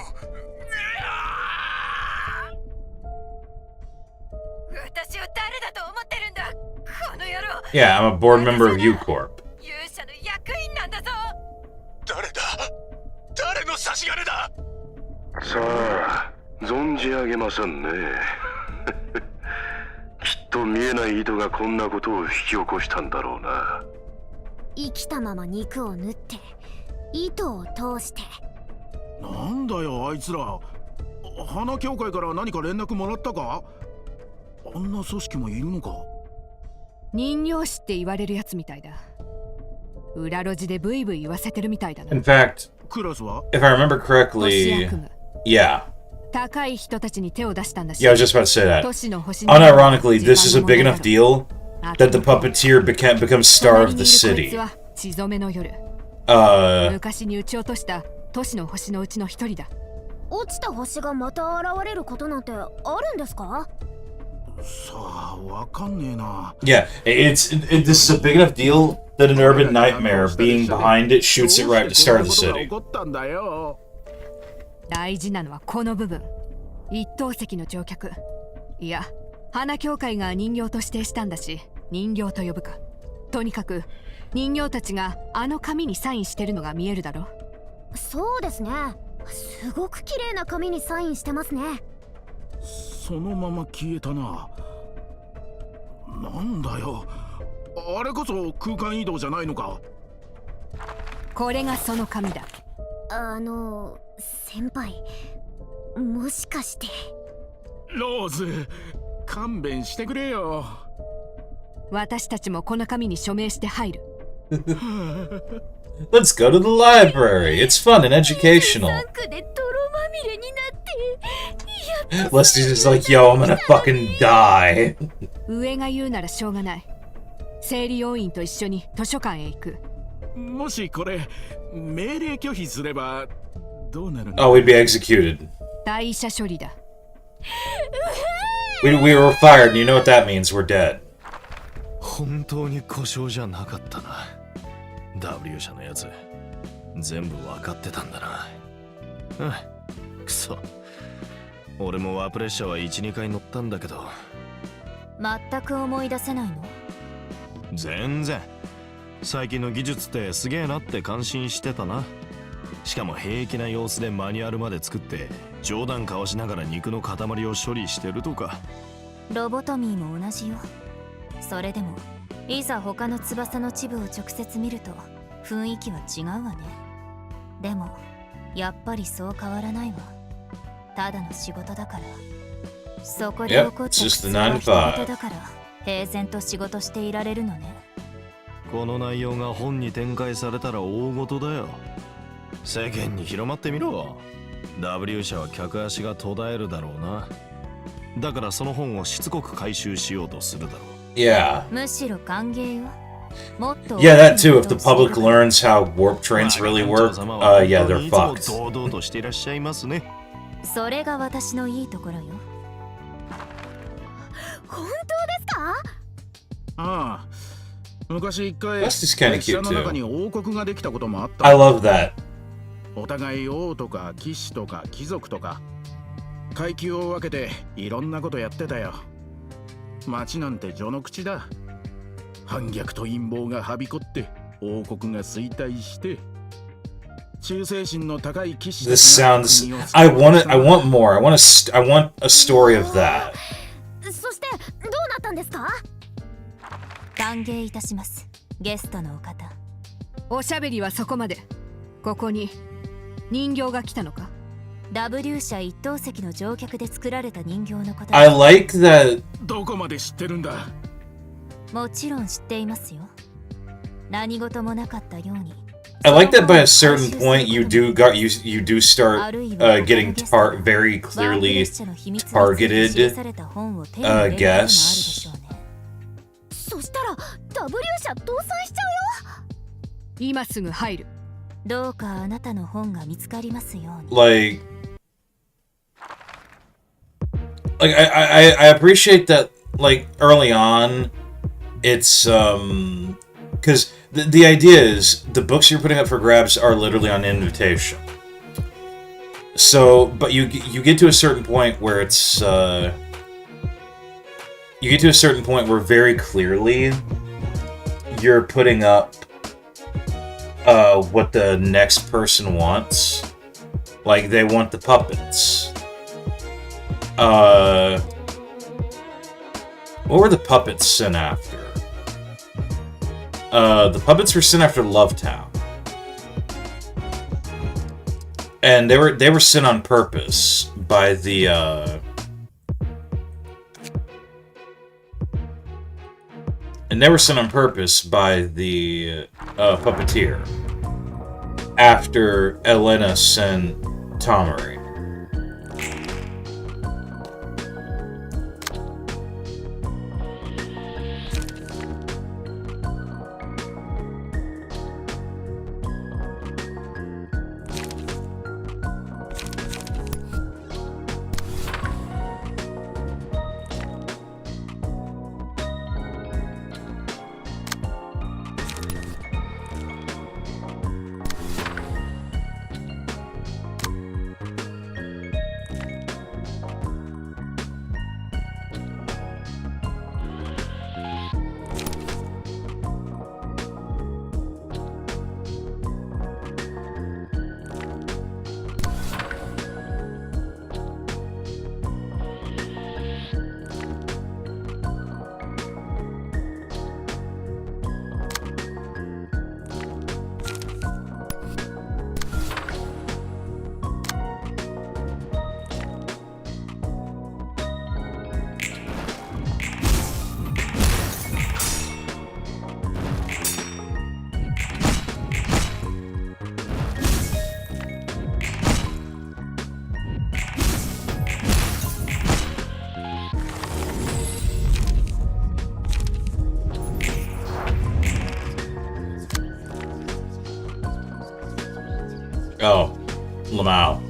私を誰だと思ってるんだ、この野郎。 Yeah, I'm a board member of U-Corp. 勇者の役員なんだぞ。誰だ？誰の差し金だ？さあ、存じ上げませんね。きっと見えない糸がこんなことを引き起こしたんだろうな。生きたまま肉を縫って糸を通して。なんだよあいつら。花協会から何か連絡もらったか？あんな組織もいるのか？人形師って言われるやつみたいだ。裏路地でブイブイ言わせてるみたいだな。 In fact, クラスは？ if I remember correctly, yeah. 高い人たちに手を出したんだし。 Yeah, I was just about to say that. Unironically, this is a big enough deal that the puppeteer becomes star of the city. 昔に撃ち落とした都市の星のうちの一人だ。落ちた星がまた現れることなんてあるんですか？さあ、わかんねえな。 Yeah, this is a big enough deal that an urban nightmare being behind it shoots it right at the start of the city. 大事なのはこの部分。一等席の乗客。いや、花協会が人形と指定したんだし、人形と呼ぶか。とにかく人形たちがあの紙にサインしてるのが見えるだろ。そうですね。すごく綺麗な紙にサインしてますね。そのまま消えたな。なんだよ、あれこそ空間移動じゃないのか。これがその紙だ。先輩、もしかして。ローズ、勘弁してくれよ。私たちもこの紙に署名して入る。Let's go to the library. It's fun and educational. Leslie's just like, yo, I'm gonna fucking die. 上が言うならしょうがない。生理要員と一緒に図書館へ行く。もしこれ命令拒否すればどうなるの？ Oh, we'd be executed. 代謝処理だ。We were fired, and you know what that means. We're dead. 本当に故障じゃなかったな。W 社のやつ全部分かってたんだな。くそ。俺もワープ列車は 1,2 回乗ったんだけど。全く思い出せないの？全然。最近の技術ってすげえなって感心してたな。しかも平気な様子でマニュアルまで作って冗談交わしながら肉の塊を処理してるとか。ロボトミーも同じよ。それでもいざ他の翼のチブを直接見ると雰囲気は違うわね。でもやっぱりそう変わらないわ。ただの仕事だから。そこで起こった苦痛は人事だから平然と仕事していられるのね。この内容が本に展開されたら大事だよ。世間に広まってみろ。 W 社は客足が途絶えるだろうな。だからその本をしつこく回収しようとするだろう。Yeah. むしろ歓迎よ。もっと Yeah, that too. If the public learns how warp trains really work, yeah, they're fucked. 堂々としていらっしゃいますね。それが私のいいところよ。本当ですか？ああ、昔一回 That's just kinda 列車 cute の中 too. に王国ができたこともあった。 I love that. お互い王とか騎士とか貴族とか階級を分けていろんなことやってたよ。町なんて序の口だ。反逆と陰謀がはびこって王国が衰退して忠誠心の高い騎士 This sounds. I want more. I want a story of that. そしてどうなったんですか？歓迎いたします。ゲストのお方。おしゃべりはそこまで。ここに人形が来たのか？ W 社一等席の乗客で作られた人形のこと。 I like that. どこまで知ってるんだ？もちろん知っていますよ。何事もなかったように。I like that by a certain point you do start getting very clearly targeted guests. そしたら W 社倒産しちゃうよ。今すぐ入る。どうかあなたの本が見つかりますように。Like I appreciate that. Like early on, it's because the idea is the books you're putting up for grabs are literally on invitation. So, but you get to a certain point where it's you get to a certain point where very clearly you're putting up what the next person wants. Like they want the puppets. What were the puppets sent after? The puppets were sent after Lovetown. And they were sent on purpose by the puppeteer after Elena sent Tomari. Oh, Lamau.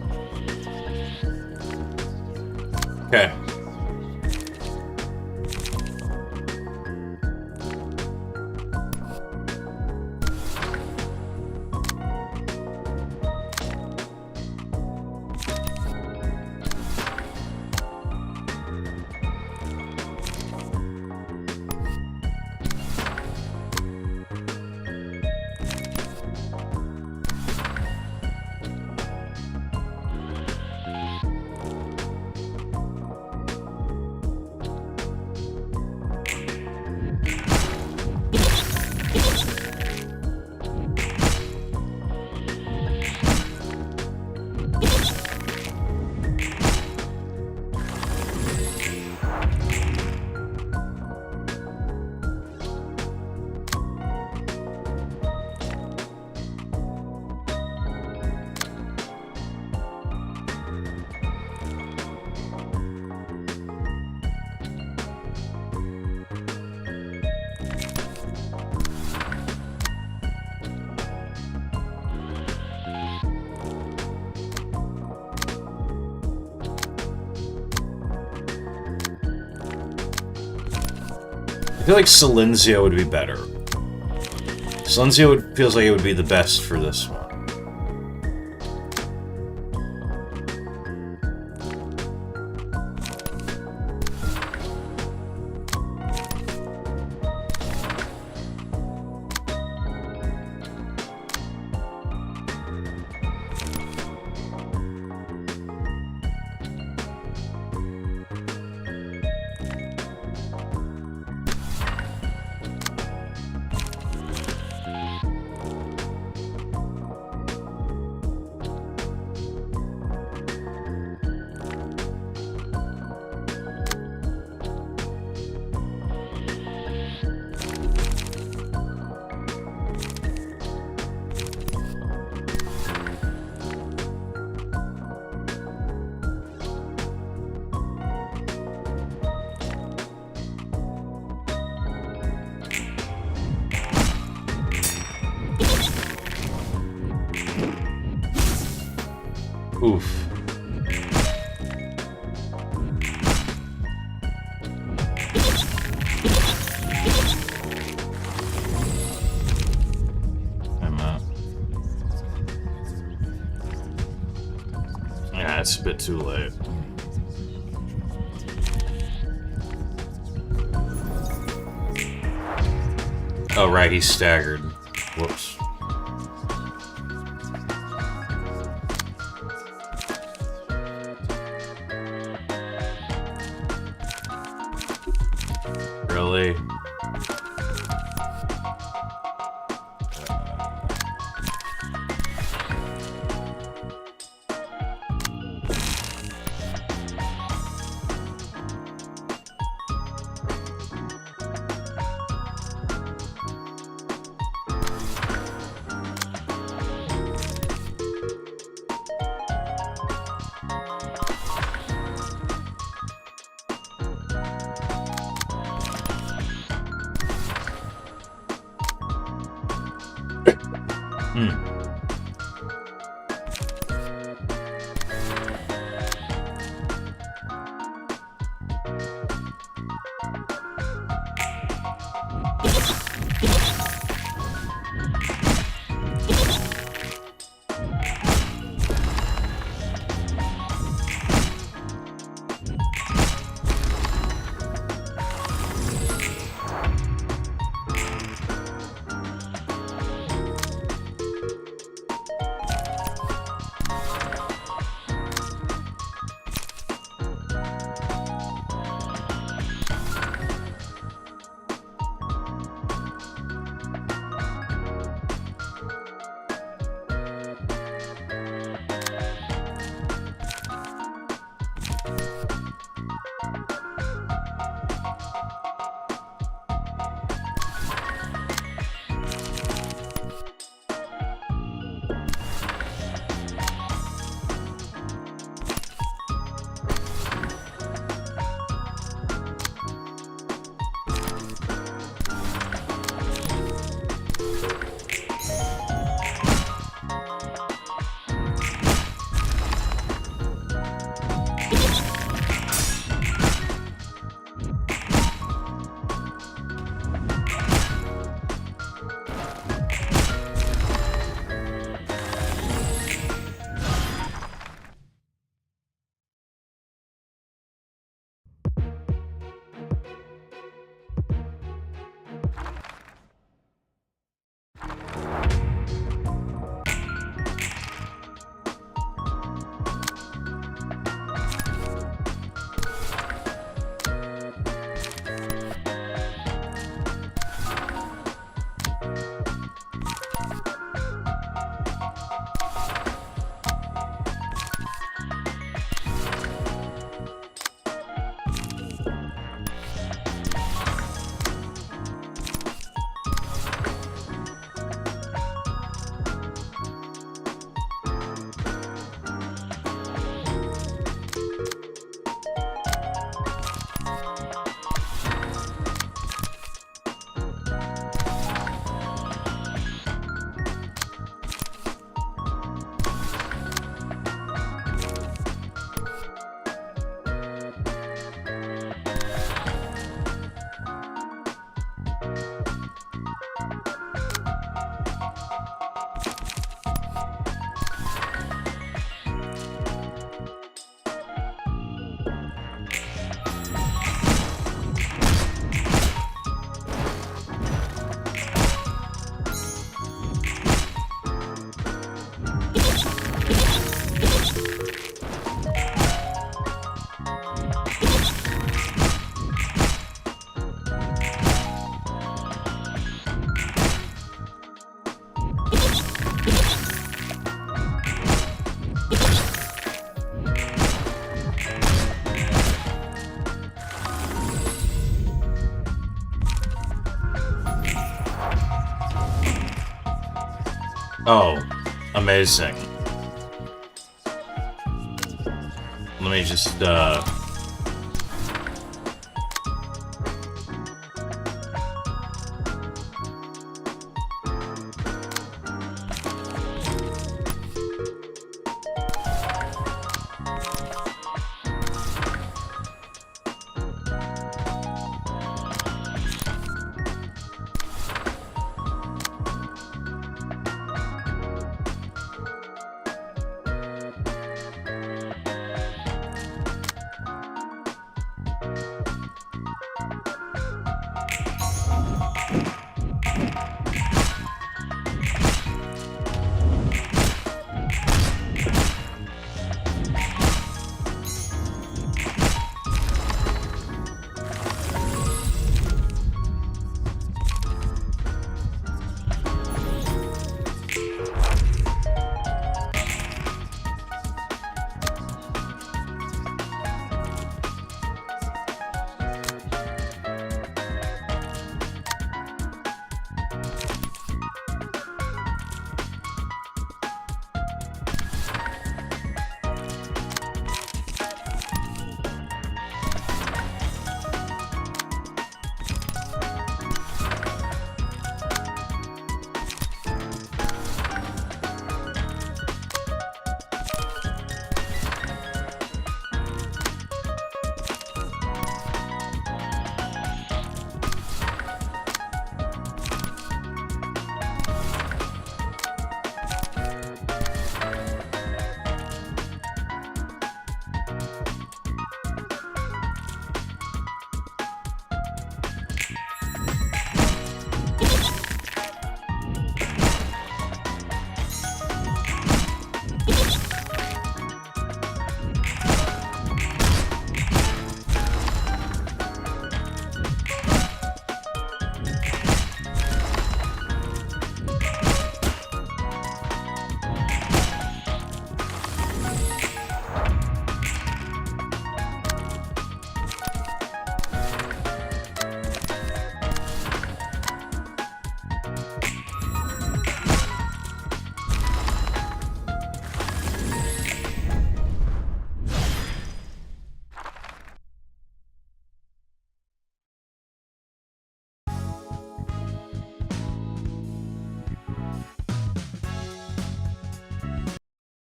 Okay. I feel like Silenzio would be better. Silenzio feels like it would be the best for this one. Oof. Yeah, it's a bit too late. Oh, right, he's staggered. Whoops. Really? Oh, amazing. Let me just,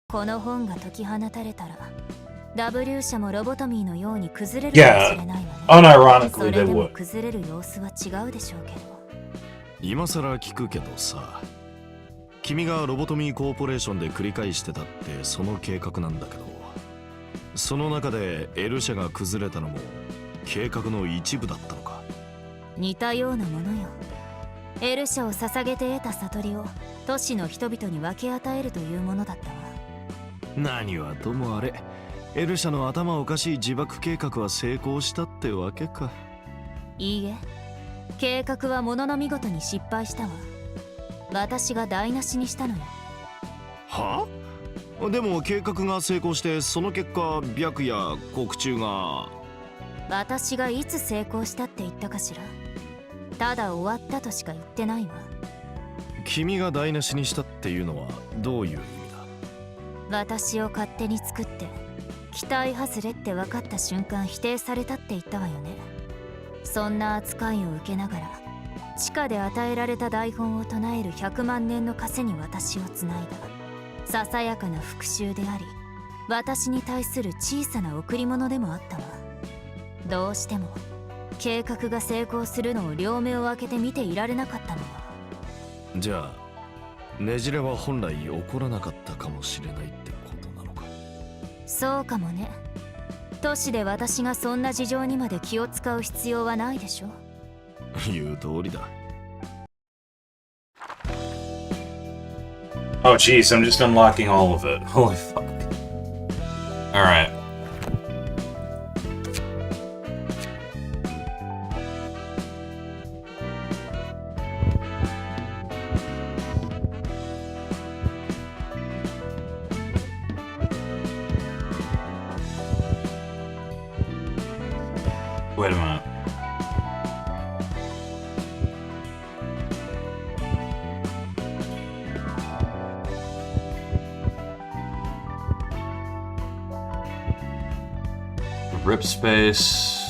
この本が解き放たれたら W 社もロボトミーのように崩れるかもしれないわね。 unironically それ they でも would. 崩れる様子は違うでしょうけど。今さら聞くけどさ、君がロボトミーコーポレーションで繰り返してたってその計画なんだけど、その中で L 社が崩れたのも計画の一部だったのか。似たようなものよ。L 社を捧げて得た悟りを都市の人々に分け与えるというものだったわ。何はともあれ、L 社の頭おかしい自爆計画は成功したってわけか。いいえ、計画はものの見事に失敗したわ。私が台無しにしたのよ。はあ？でも計画が成功してその結果白や黒虫が。私がいつ成功したって言ったかしら。ただ終わったとしか言ってないわ。君が台無しにしたっていうのはどういう意味だ？私を勝手に作って期待外れって分かった瞬間否定されたって言ったわよね。そんな扱いを受けながら地下で与えられた台本を唱える100万年の枷に私をつないだささやかな復讐であり、私に対する小さな贈り物でもあったわ。どうしても計画が成功するのを両目を開けて見ていられなかったのよ。じゃあねじれは本来起こらなかったかもしれないってことなのか。そうかもね。都市で私がそんな事情にまで気を使う必要はないでしょ。言う通りだ。Oh jeez, I'm just unlocking all of it. Holy fuck. Alright. Wait a minute. Rip space.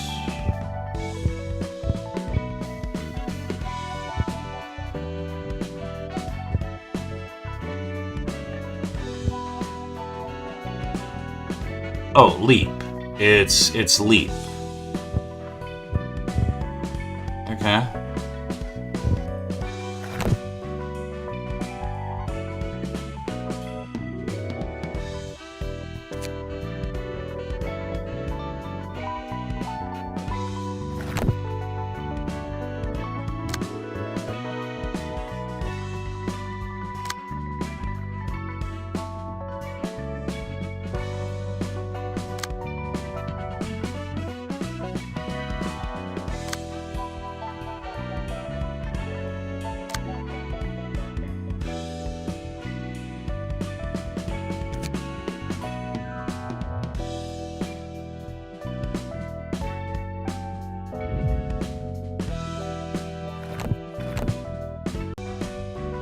Oh, leap. It's leap. Okay.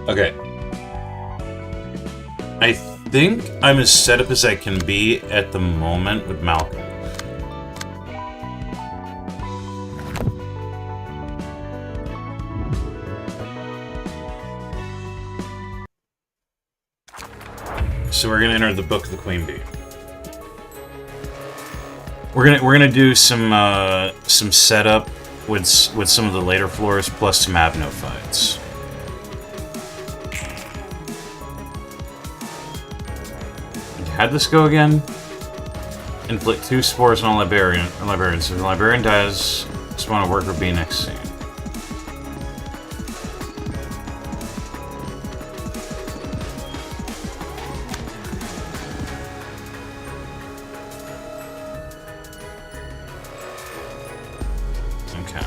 Okay. I think I'm as set up as I can be at the moment with Malcolm. So we're gonna enter the Book of the Queen Bee. We're gonna do some setup with some of the later floors plus some Abno fights. How'd this go again? Inflict 2 spores on a librarian. So if the librarian dies, spawn a worker bee next scene. Okay.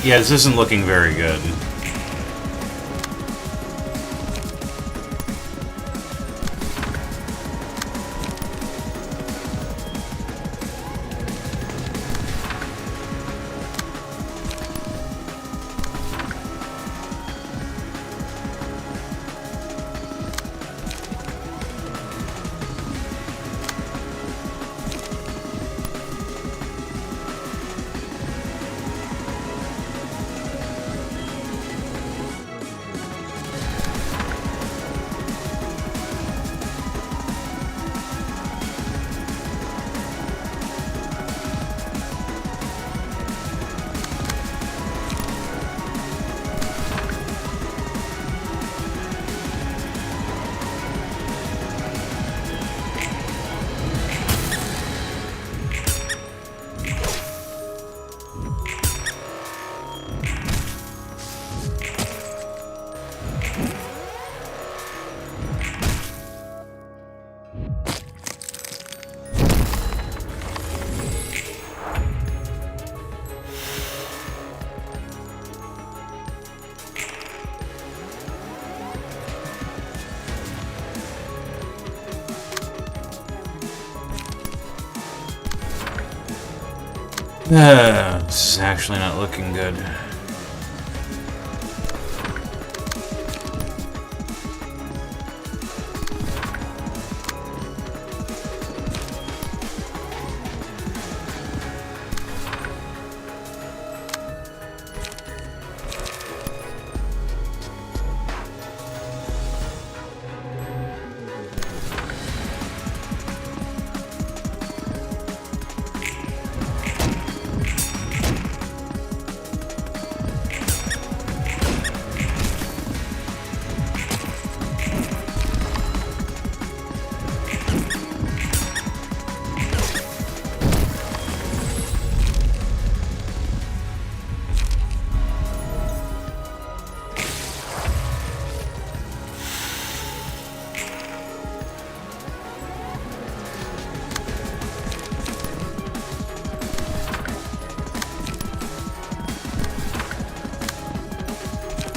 Yeah, this isn't looking very good. This is actually not looking good.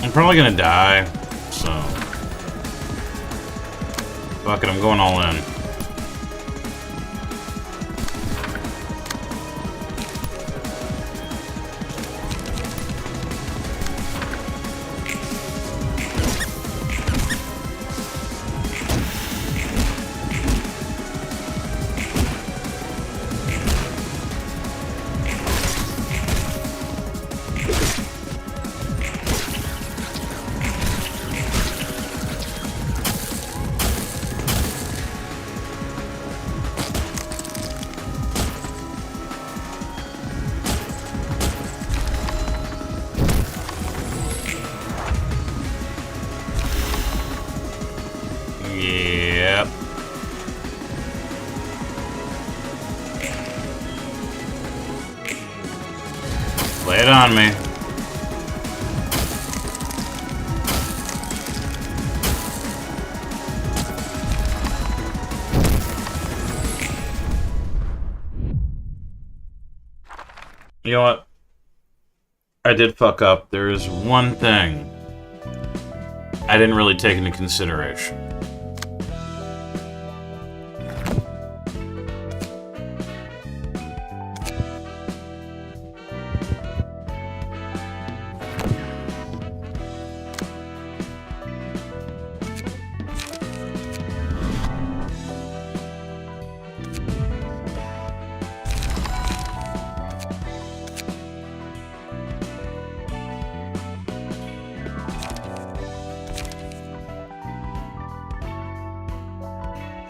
I'm probably gonna die, so fuck it, I'm going all in. Yep. Lay it on me. You know what? I did fuck up. There is one thing I didn't really take into consideration.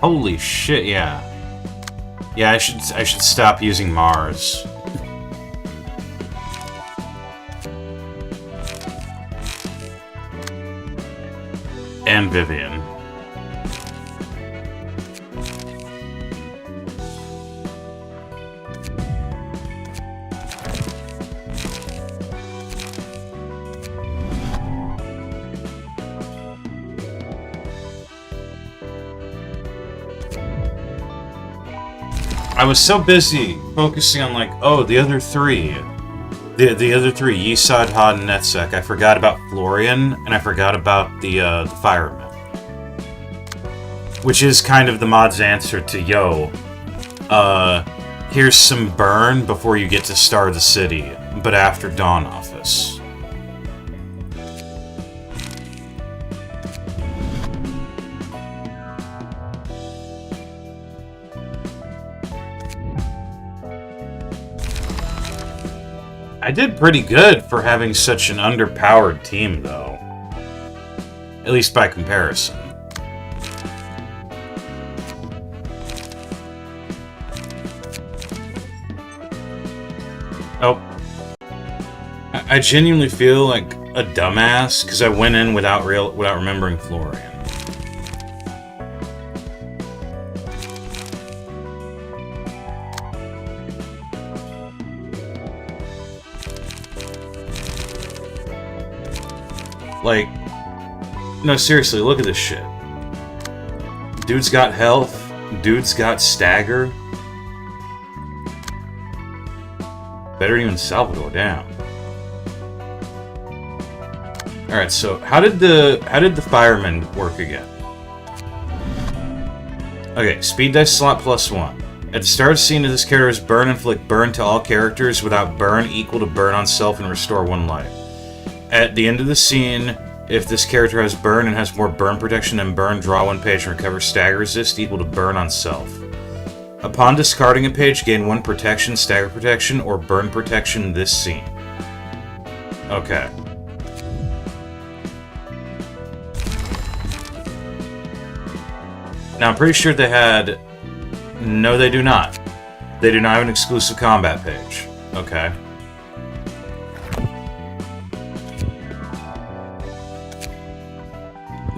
Holy shit, yeah. Yeah, I should stop using Mars. And Vivian. I was so busy focusing on, like, oh, the other three. The other three, Yesod, Hod, and Netzek. I forgot about Florian, and I forgot about the Firemen. Which is kind of the mod's answer to, yo, here's some burn before you get to Star the City, but after Dawn Office. I did pretty good for having such an underpowered team, though. At least by comparison. Oh. I genuinely feel like a dumbass, because I went in without remembering Florian. Like, no, seriously, look at this shit. Dude's got health. Dude's got stagger. Better than even Salvador, damn. Alright, so how did the Firemen work again? Okay, speed dice slot +1. At the start of the scene of this character's burn, inflict burn to all characters without burn equal to burn on self and restore 1 life. At the end of the scene, if this character has burn and has more burn protection than burn, draw 1 page and recover stagger resist equal to burn on self. Upon discarding a page, gain 1 protection, stagger protection, or burn protection this scene. Okay. Now I'm pretty sure they had... No, they do not. They do not have an exclusive combat page. Okay.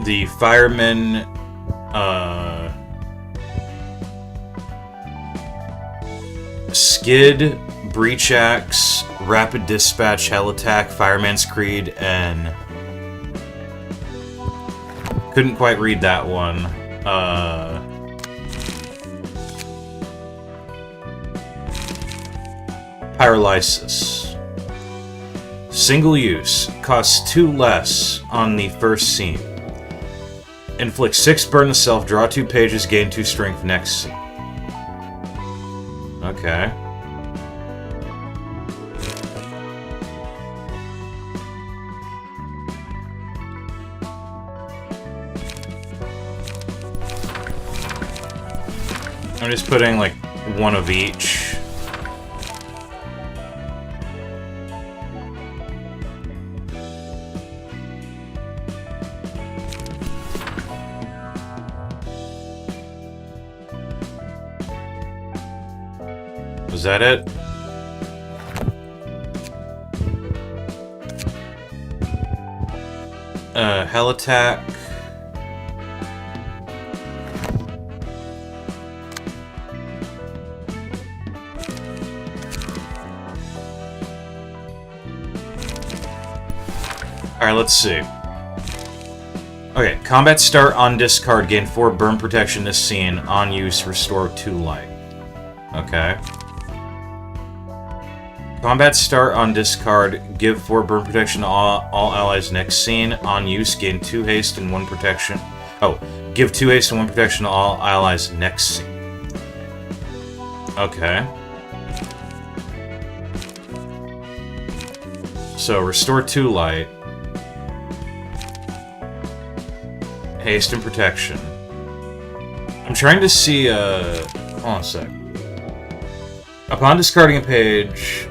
The Firemen, Skid, Breach Axe, Rapid Dispatch, Hell Attack, Fireman's Creed, and... Couldn't quite read that one. Pyrolysis. Single use. Costs 2 less on the first scene. Inflict 6 burn to self, draw 2 pages, gain 2 strength next scene. Okay. I'm just putting like 1 of each. Was that it? Hell Attack. Alright, let's see. Okay, combat start on discard, gain 4 burn protection this scene. On use, restore 2 light. Okay. Combat start on discard, give 4 burn protection to all allies next scene. On use, gain 2 haste and 1 protection. Oh, give 2 haste and 1 protection to all allies next scene. Okay. So, restore 2 light. Haste and protection. I'm trying to see, hold on a sec. Upon discarding a page...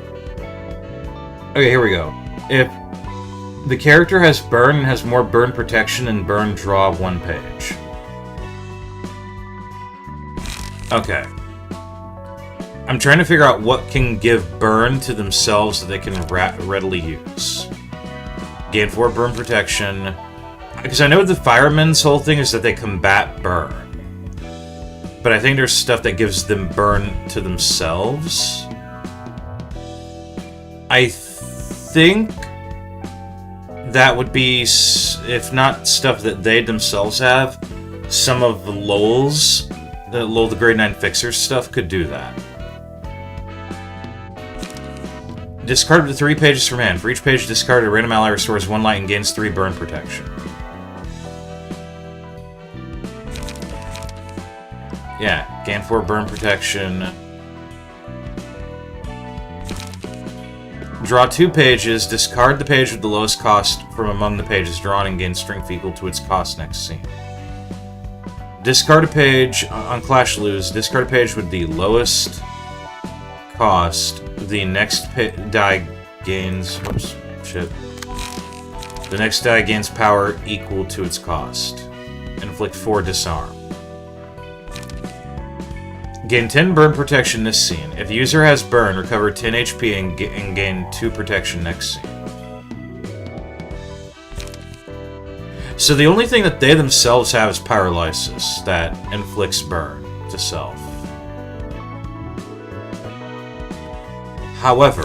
Okay, here we go. If the character has burn and has more burn protection than burn, draw 1 page. Okay. I'm trying to figure out what can give burn to themselves that they can readily use. Gain 4 burn protection. Because I know the Firemen's whole thing is that they combat burn. But I think there's stuff that gives them burn to themselves. I think that would be, if not stuff that they themselves have, some of Lowell's, Lowell the Grade 9 Fixer stuff could do that. Discard up to 3 pages from hand. For each page discarded, a random ally restores 1 light and gains 3 burn protection. Yeah, gain 4 burn protection. Draw 2 pages, discard the page with the lowest cost from among the pages drawn and gain strength equal to its cost next scene. Discard a page on Clash Lose. Discard a page with the lowest cost. The next die gains... Whoops. Shit. The next die gains power equal to its cost. Inflict 4 disarm. Gain 10 burn protection this scene. If the user has burn, recover 10 HP and gain 2 protection next scene. So the only thing that they themselves have is Paralysis, that inflicts burn to self. However,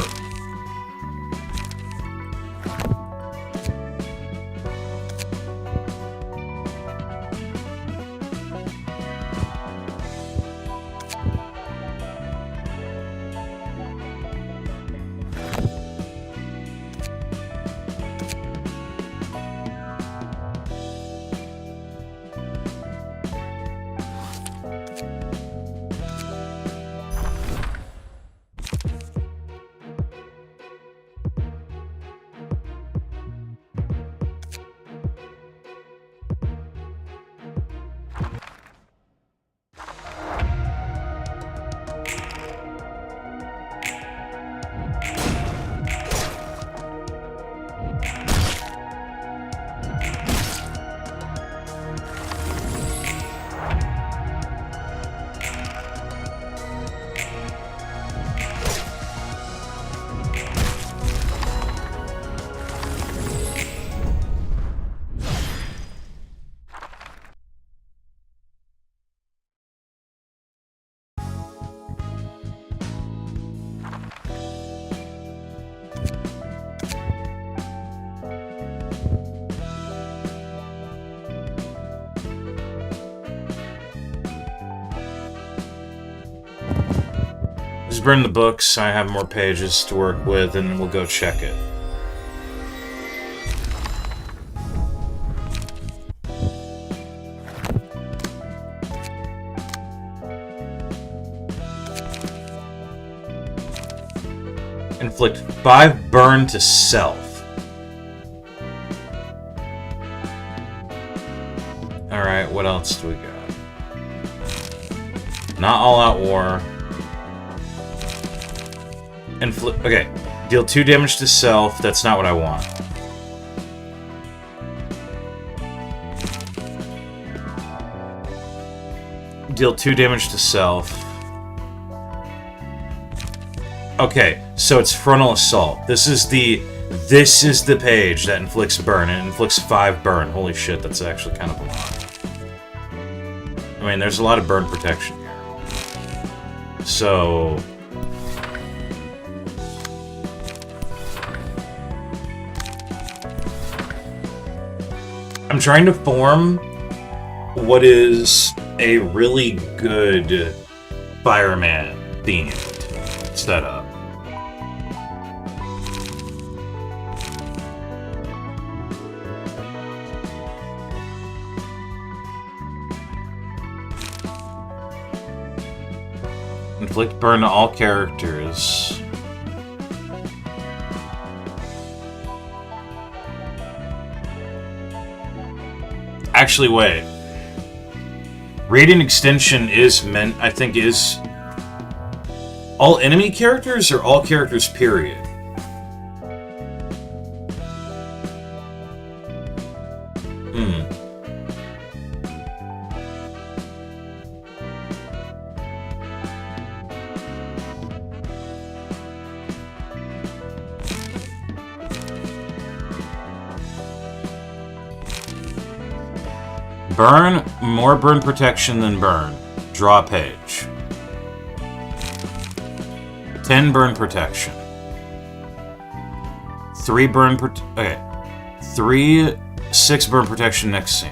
just burn the books. I have more pages to work with, and we'll go check it. Inflict 5 burn to self. Alright, what else do we got? Not all-out war. Okay, deal 2 damage to self. That's not what I want. Deal 2 damage to self. Okay, so it's frontal assault. This is the page that inflicts burn. It inflicts 5 burn. Holy shit, that's actually kind of a lot. I mean, there's a lot of burn protection here. So I'm trying to form what is a really good Fireman themed setup. Inflict burn to all characters. Actually, wait. Radiant Extension is meant, I think, is all enemy characters or all characters, period? Burn, more burn protection than burn. Draw a page. 10 burn protection. 3 burn okay. 6 burn protection next scene.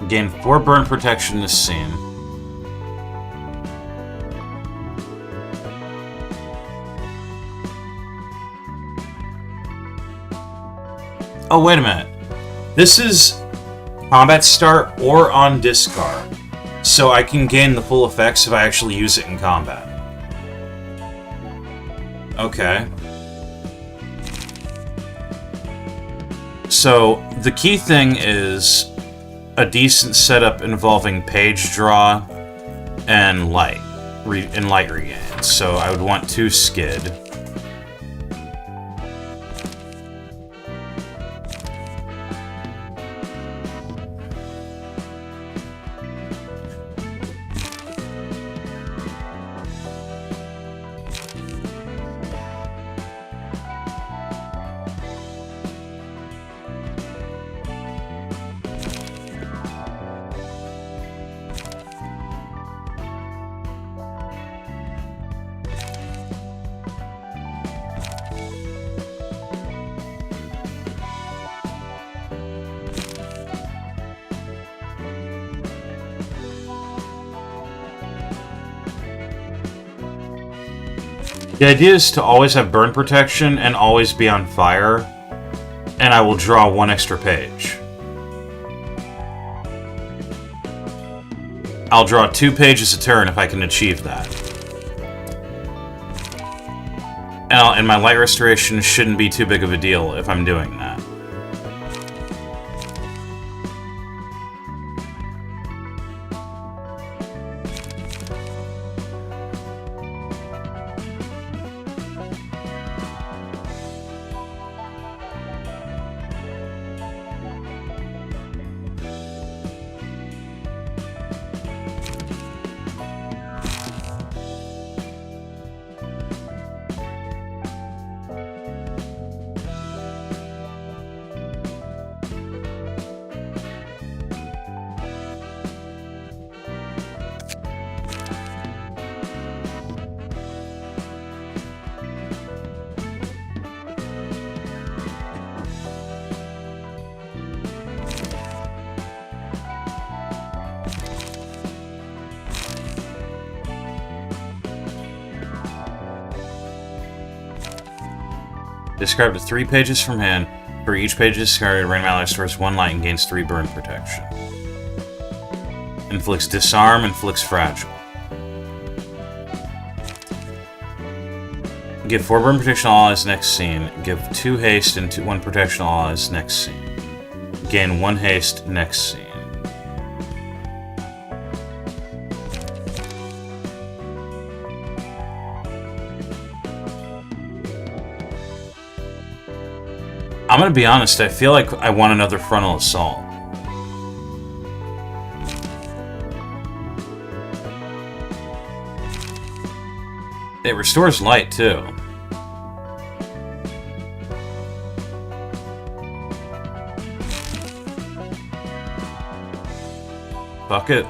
Gain 4 burn protection this scene. Oh, wait a minute. This is combat start or on discard. So I can gain the full effects if I actually use it in combat. Okay. So the key thing is a decent setup involving page draw and light regain. So I would want 2 skid. The idea is to always have burn protection and always be on fire, and I will draw 1 extra page. I'll draw 2 pages a turn if I can achieve that. And my light restoration shouldn't be too big of a deal if I'm doing that. Discard to 3 pages from hand. For each page discarded, Rainmail restores 1 light and gains 3 burn protection. Inflicts disarm, inflicts fragile. Give 4 burn protection to all allies next scene. Give 2 haste and 1 protection to all allies next scene. Gain 1 haste next scene. I'm gonna be honest, I feel like I want another frontal assault. It restores light, too. Fuck it.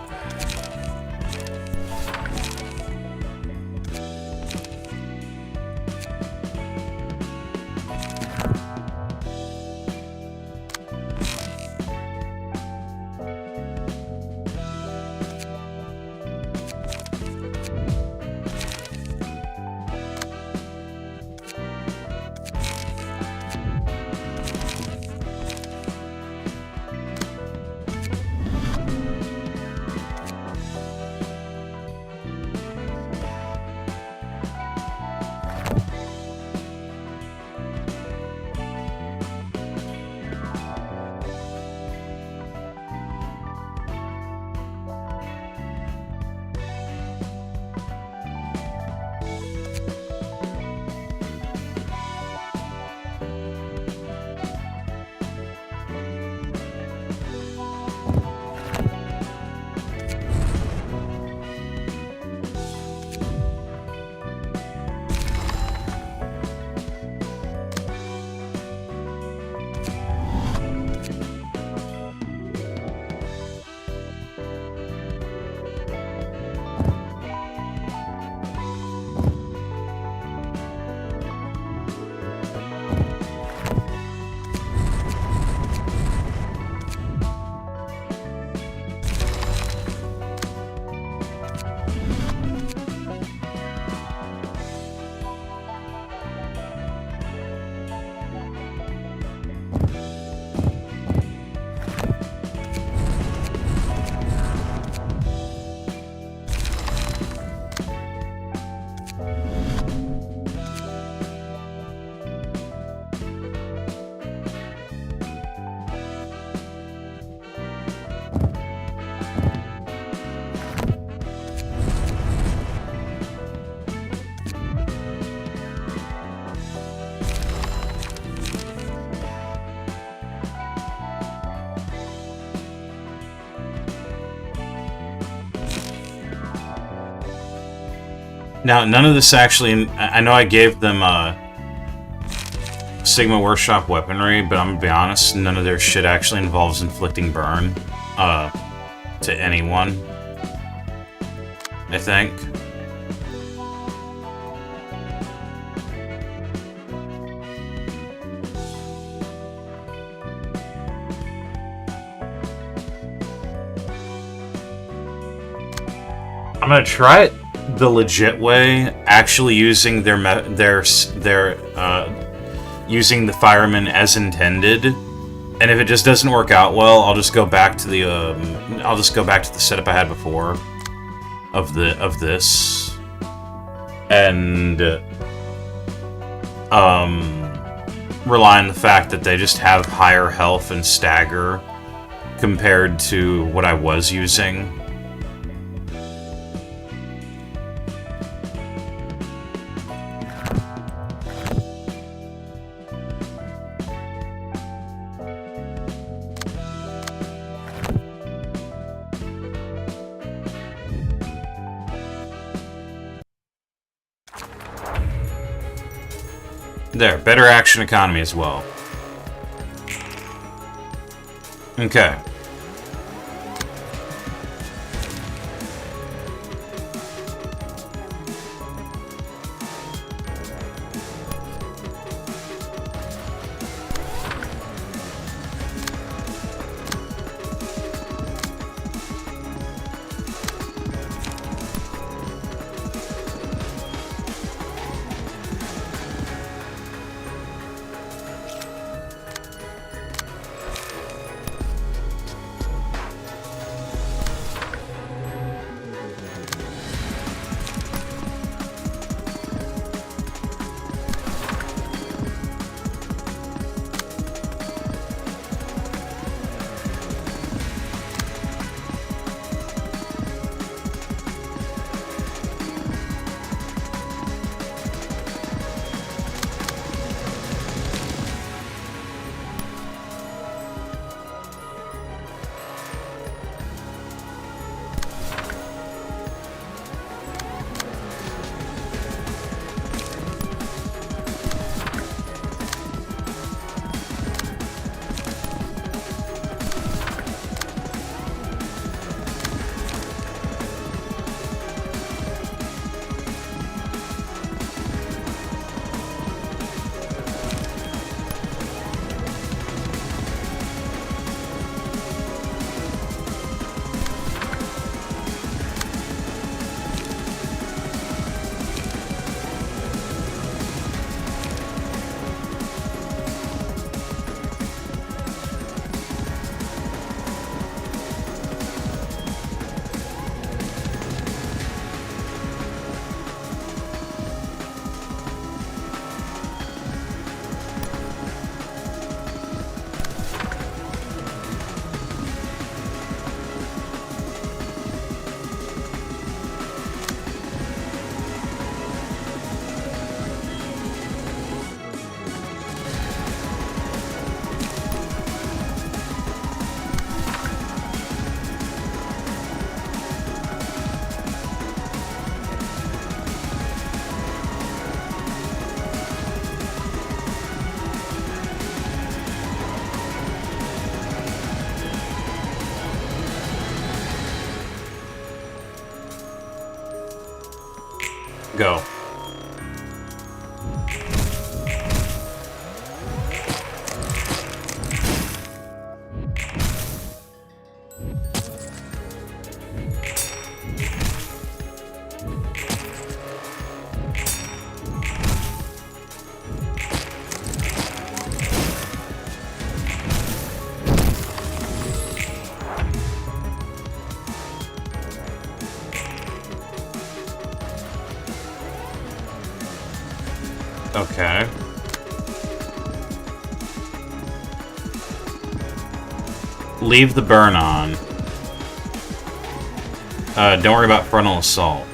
Now, none of this actually... I know I gave them Sigma Workshop weaponry, but I'm gonna be honest, none of their shit actually involves inflicting burn to anyone, I think. I'm gonna try it the legit way, actually using using the Firemen as intended, and if it just doesn't work out well, I'll just go back to the setup I had before of this, and rely on the fact that they just have higher health and stagger compared to what I was using. There, better action economy as well. Okay. Go. Okay. Leave the burn on. Don't worry about frontal assault.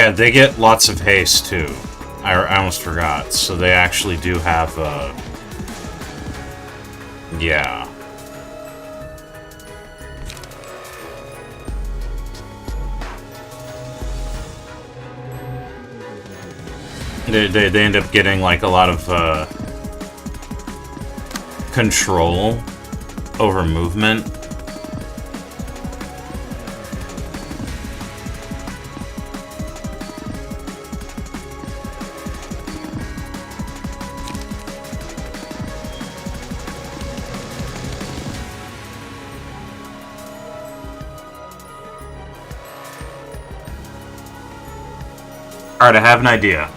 Yeah, they get lots of haste too. I almost forgot. So they actually do have yeah. They end up getting like a lot of control over movement. Alright, I have an idea.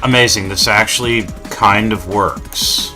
Amazing, this actually kind of works.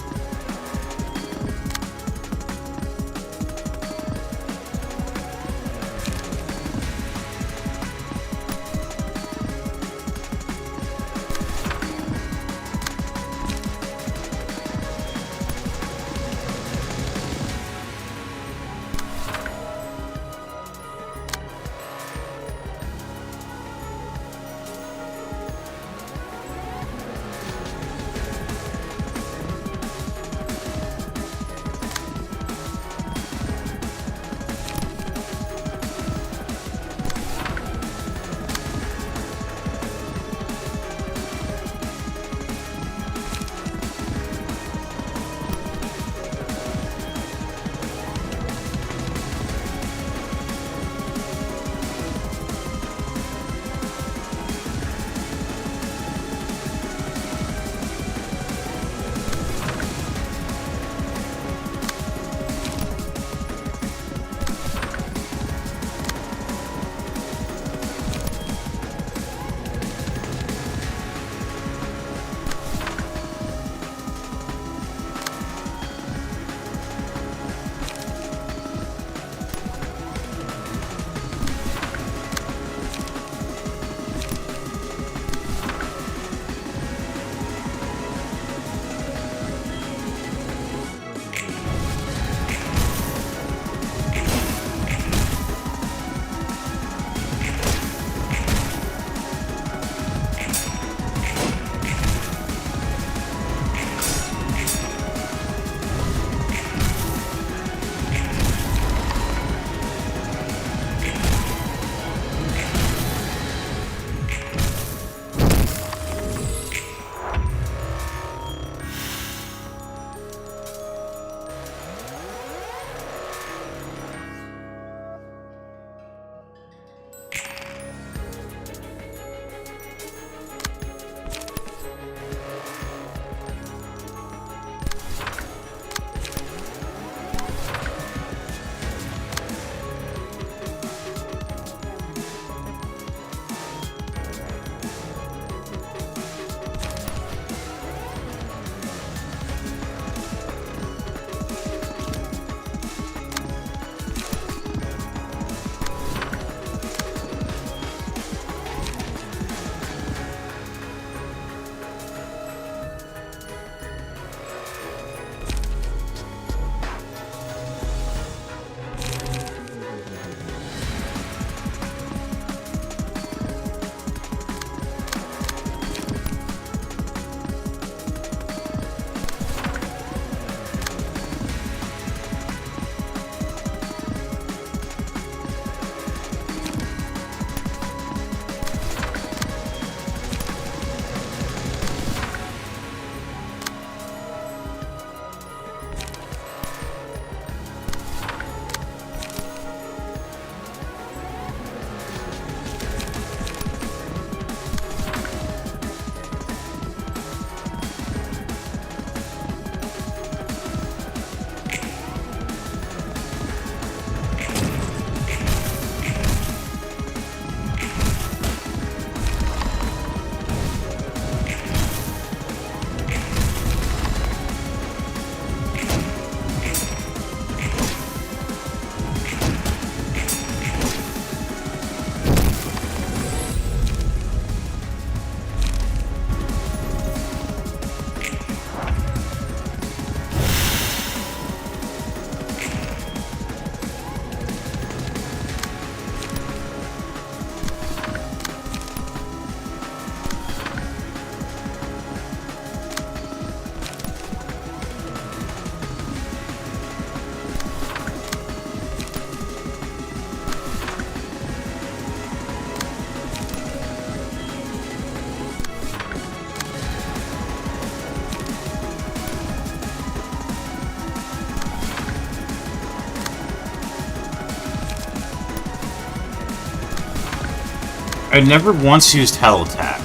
I never once used Hell Attack.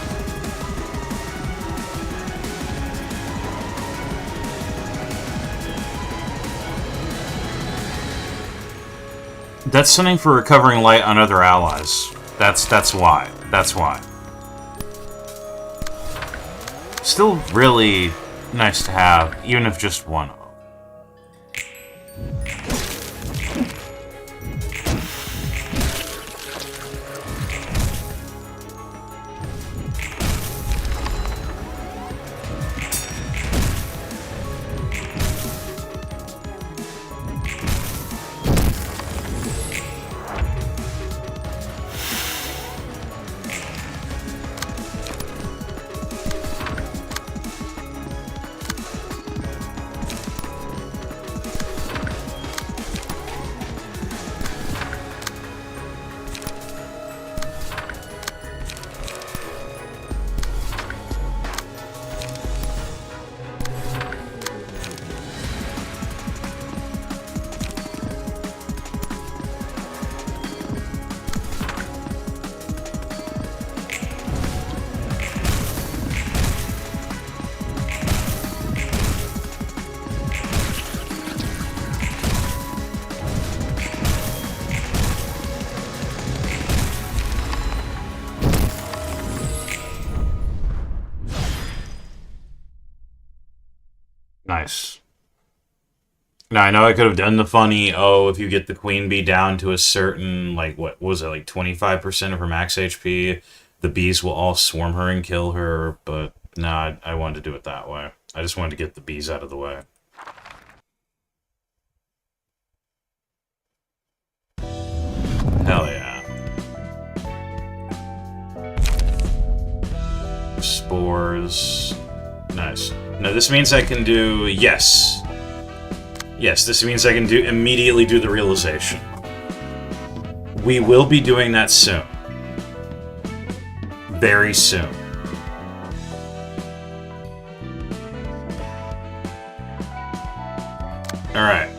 That's something for recovering light on other allies. That's why. That's why. Still really nice to have, even if just one. Nice. Now, I know I could have done the funny, oh, if you get the queen bee down to a certain, like, what was it, like 25% of her max HP, the bees will all swarm her and kill her, but nah, I wanted to do it that way. I just wanted to get the bees out of the way. Hell yeah. Spores. Nice. Now this means I can do... Yes. Yes, this means I can immediately do the realization. We will be doing that soon. Very soon. Alright.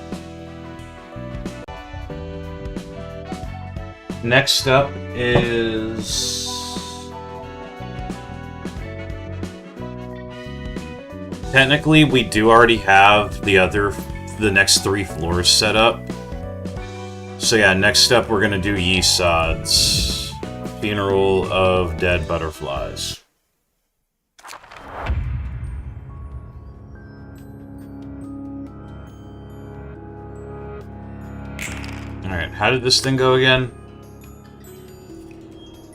Next up is... Technically, we do already have the next 3 floors set up. So yeah, next up we're gonna do Yesod's Funeral of Dead Butterflies. Alright, how did this thing go again?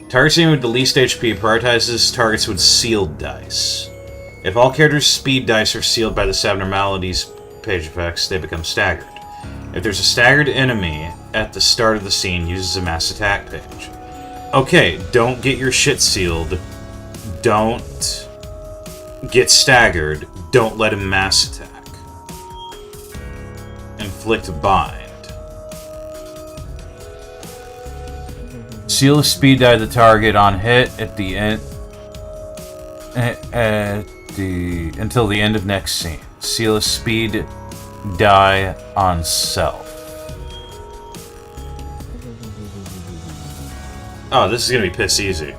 Targets with the least HP prioritizes targets with sealed dice. If all characters' speed dice are sealed by the Abnormalities page effects, they become staggered. If there's a staggered enemy at the start of the scene, uses a mass attack page. Okay, don't get your shit sealed. Don't get staggered. Don't let him mass attack. Inflict bind. Seal a speed die to the target on hit at the end. Until the end of next scene. Seal a speed die on self. Oh, this is gonna be piss easy.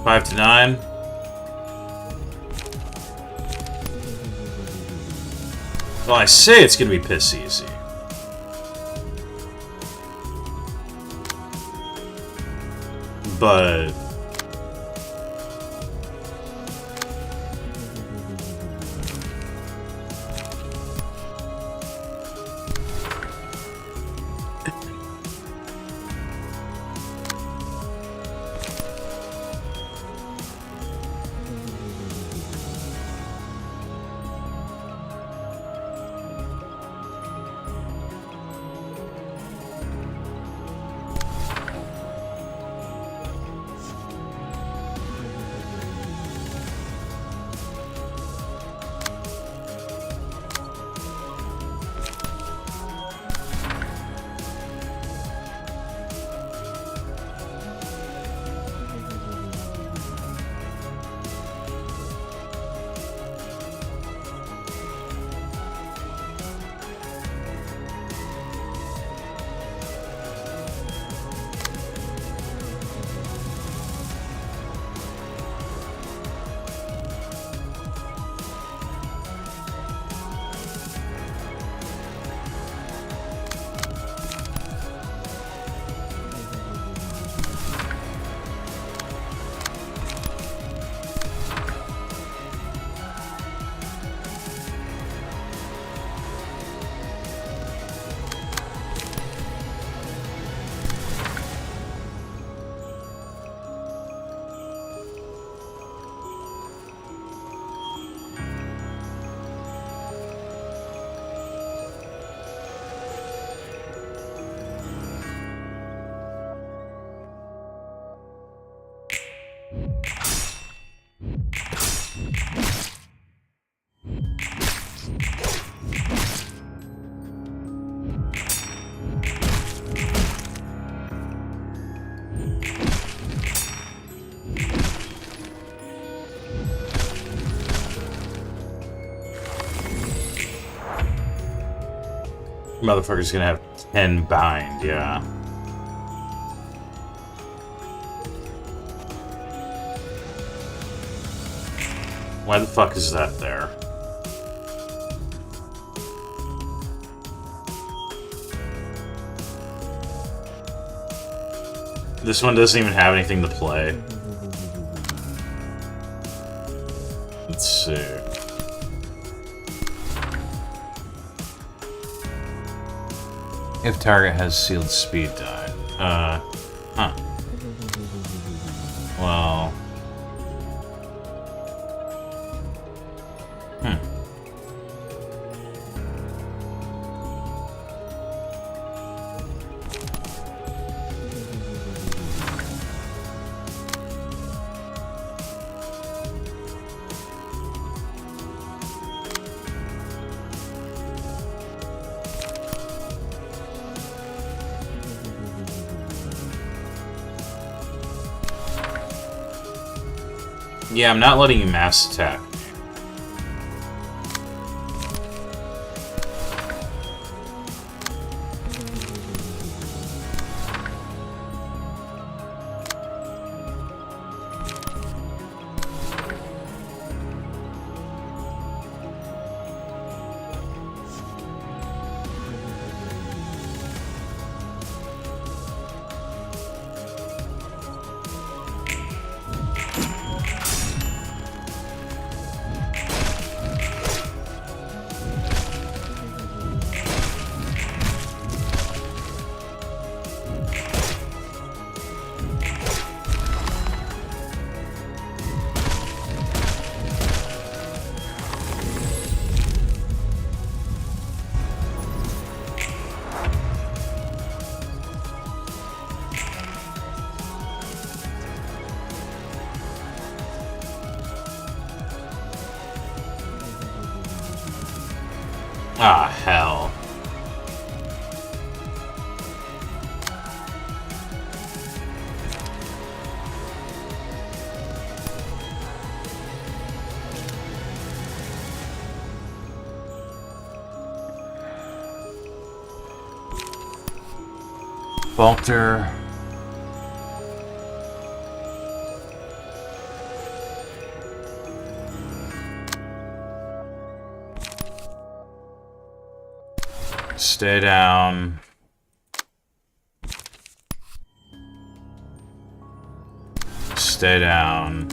Five to 9. Well, I say it's gonna be piss easy. But... Motherfucker's gonna have 10 bind, yeah. Why the fuck is that there? This one doesn't even have anything to play. Let's see. If target has sealed speed die. Huh. Well. Yeah, I'm not letting you mass attack. Ah, hell. Falter. Stay down. Stay down.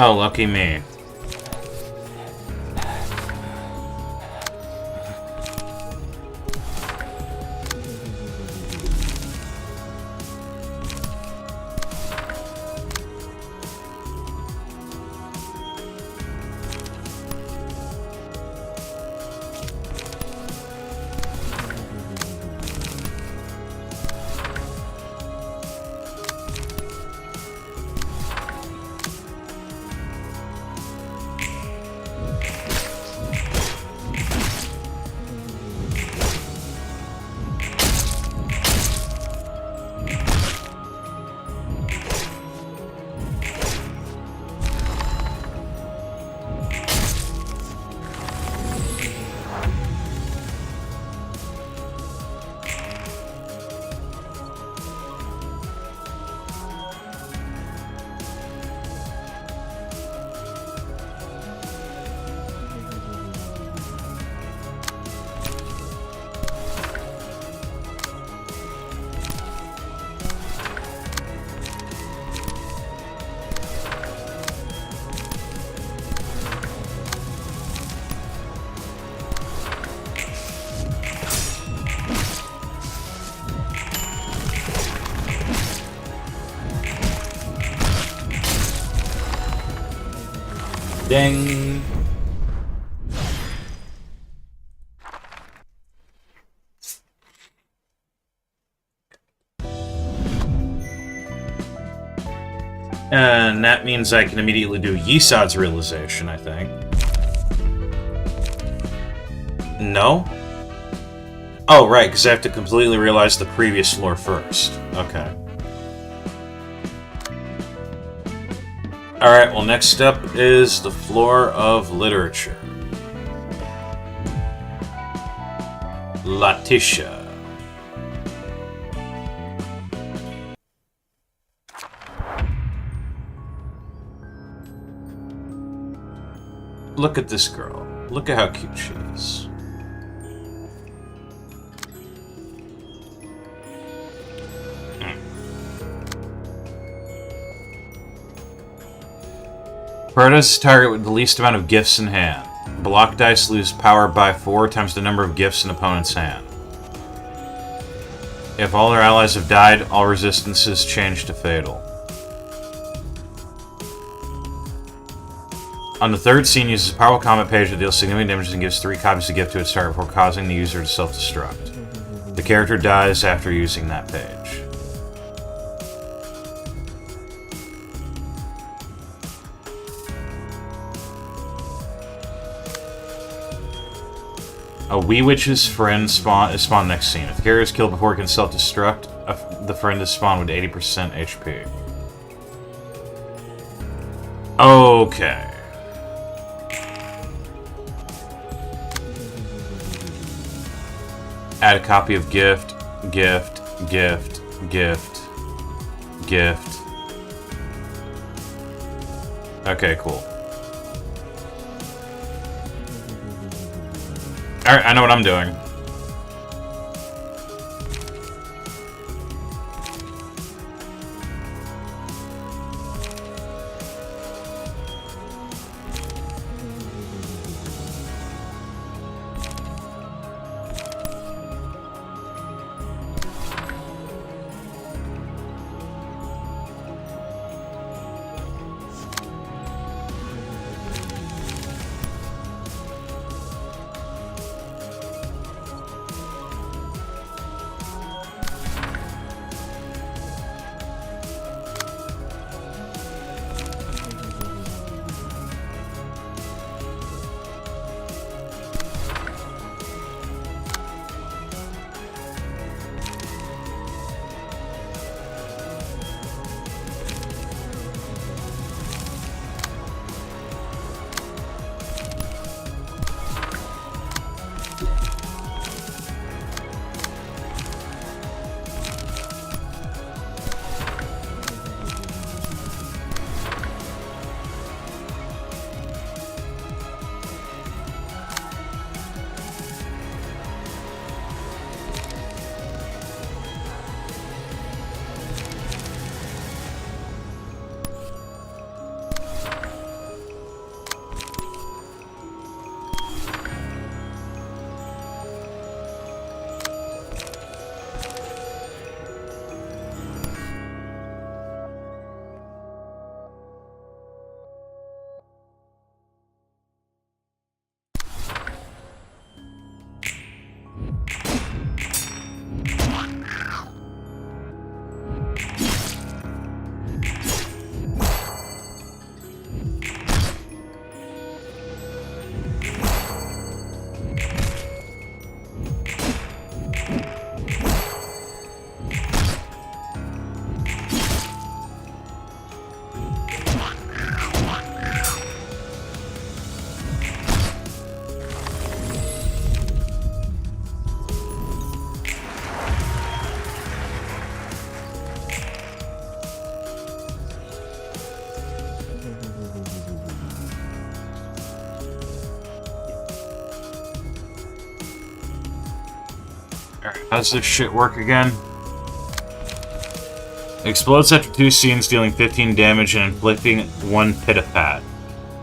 Oh, lucky me. Ding. And that means I can immediately do Yesod's realization, I think. No? Oh, right, because I have to completely realize the previous floor first. Okay. Alright, well, next up is the floor of literature. Laetitia. Look at this girl. Look at how cute she is. Proto's target with the least amount of gifts in hand. Block dice lose power by 4 times the number of gifts in opponent's hand. If all their allies have died, all resistances change to fatal. On the third scene, uses a powerful combat page that deals significant damage and gives 3 copies of gift to its target before causing the user to self-destruct. The character dies after using that page. A Wee Witch's friend is spawned next scene. If the character is killed before it can self-destruct, the friend is spawned with 80% HP. Okay. Add a copy of gift, gift, gift, gift, gift. Okay, cool. Alright, I know what I'm doing. How's this shit work again? Explodes after 2 scenes, dealing 15 damage and inflicting 1 pit-a-pat.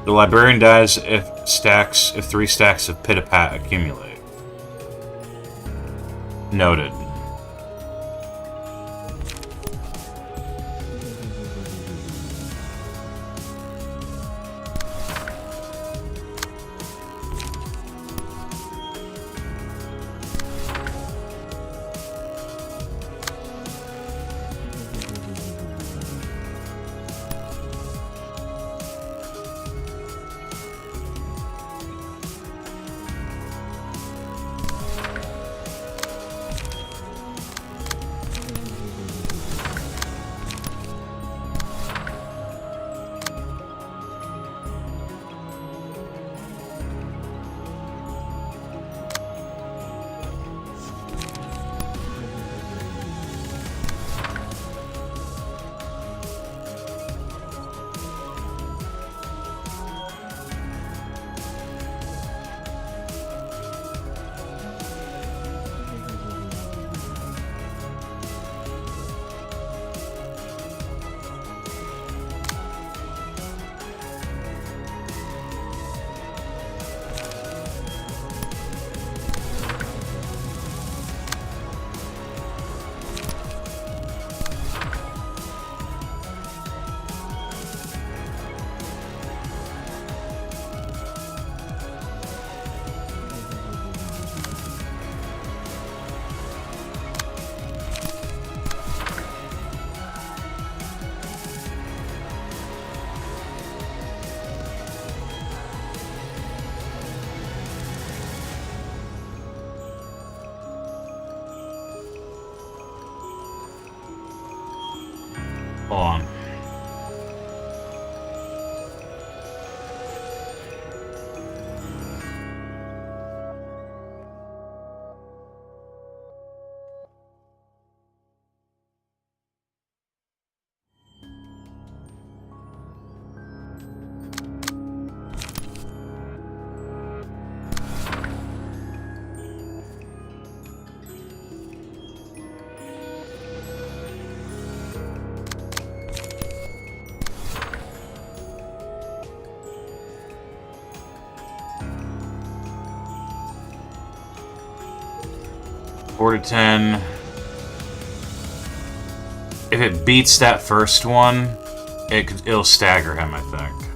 The librarian dies if 3 stacks of pit-a-pat accumulate. Noted. 4 to 10. If it beats that first one, it'll stagger him, I think.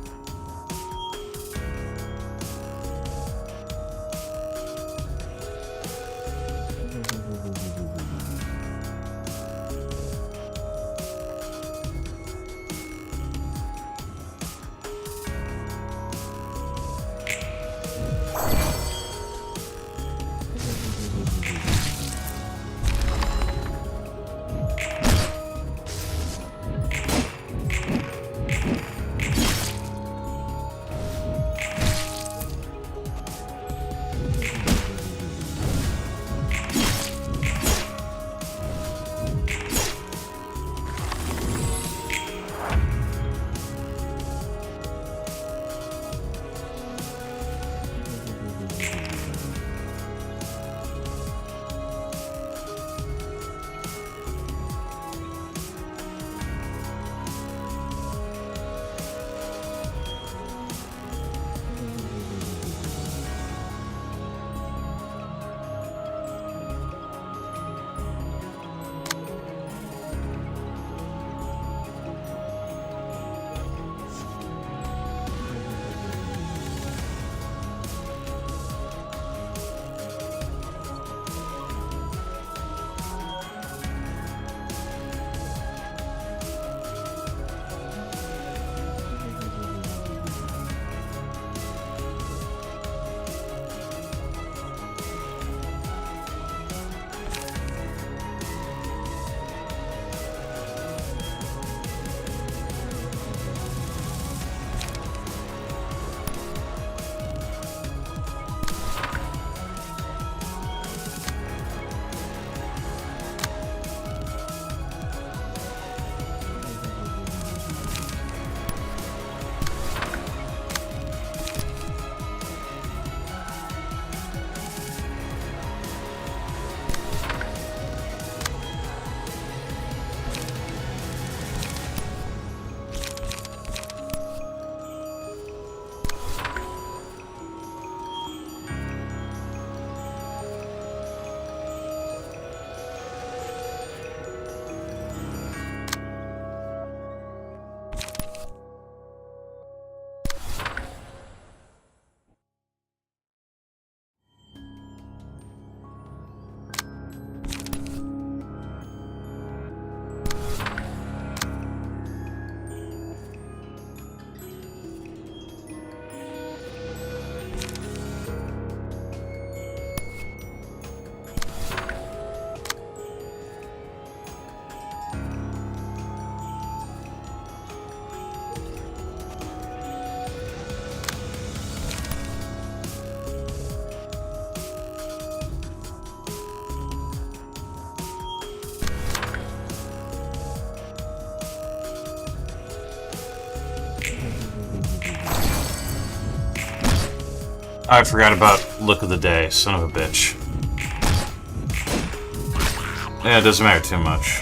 I forgot about Look of the Day, son of a bitch. Yeah, it doesn't matter too much.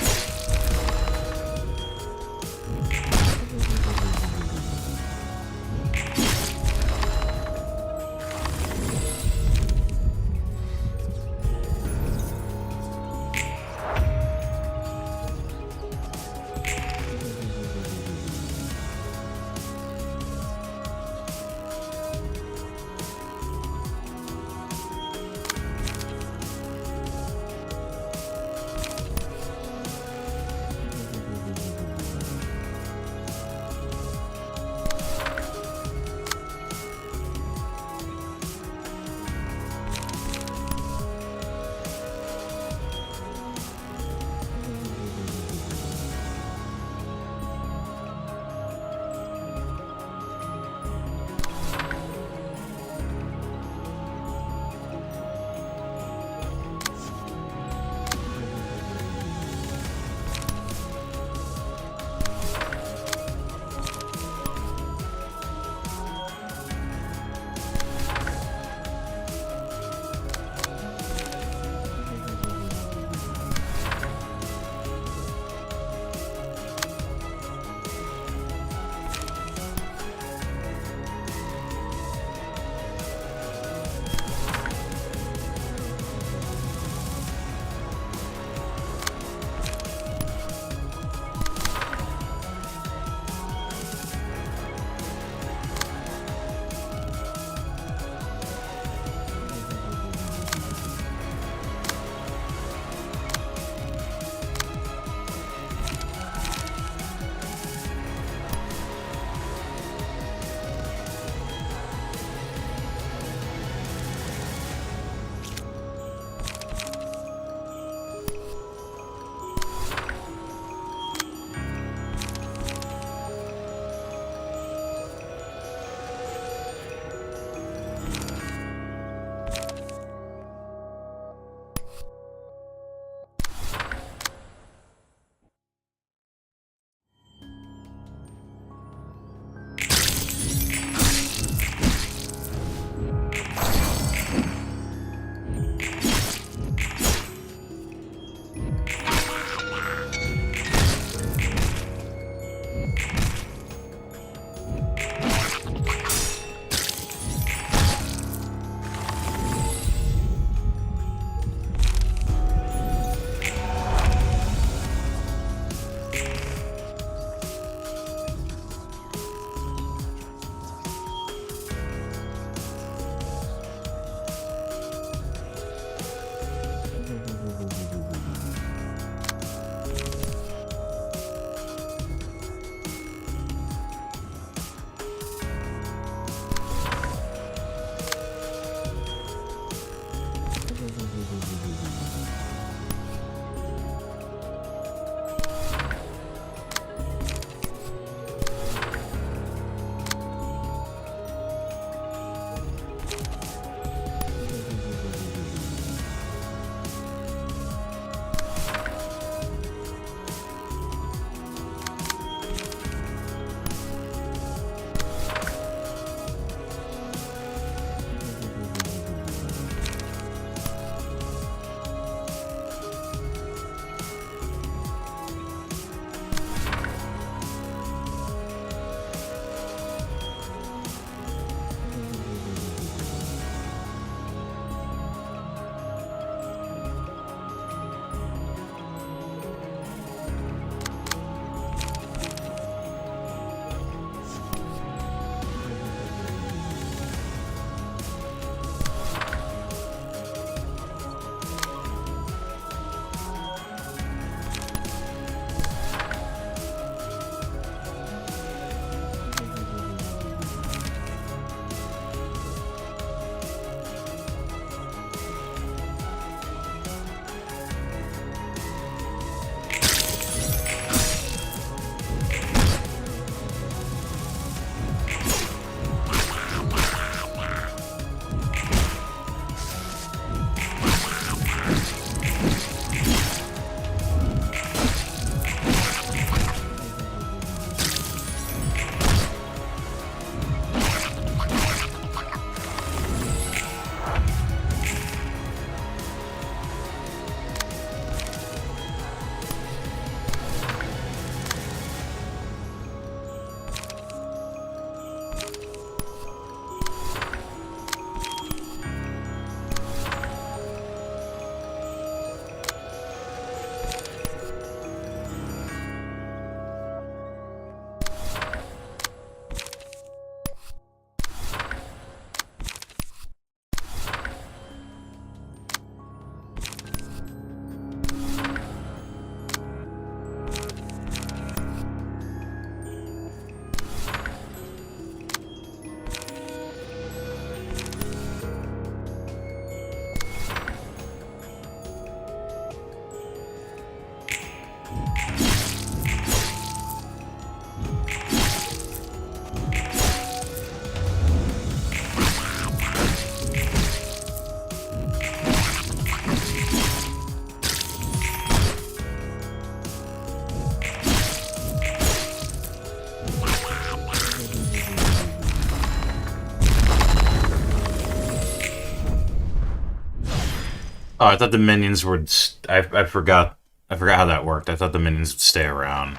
Oh, I thought the minions would... I forgot how that worked. I thought the minions would stay around.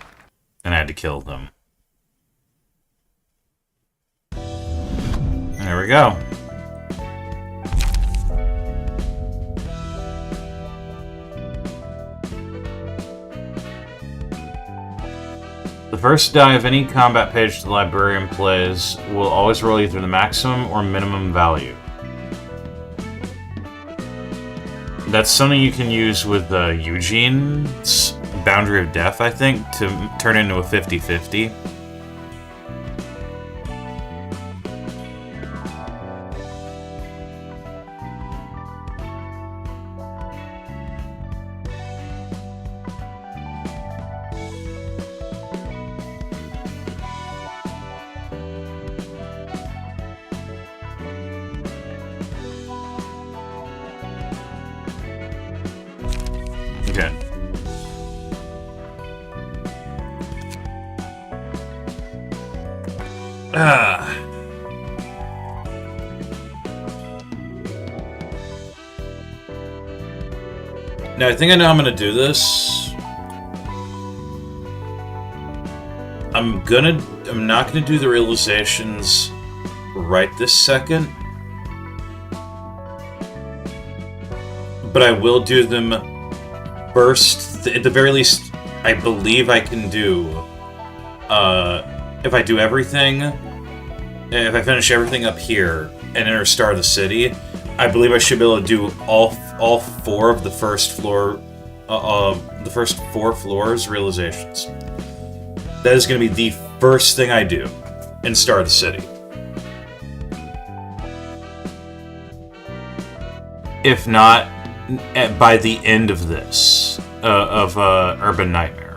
And I had to kill them. There we go. The first die of any combat page the librarian plays will always roll either the maximum or minimum value. That's something you can use with Eugene's Boundary of Death, I think, to turn into a 50-50. Okay. Now, I think I know how I'm gonna do this. I'm not gonna do the realizations right this second. But I will do them first. At the very least, I believe I can do, if I do everything, if I finish everything up here and enter Star of the City, I believe I should be able to do all four of the first floor, the first 4 floors realizations. That is going to be the first thing I do in Star of the City. If not, by the end of this, of Urban Nightmare.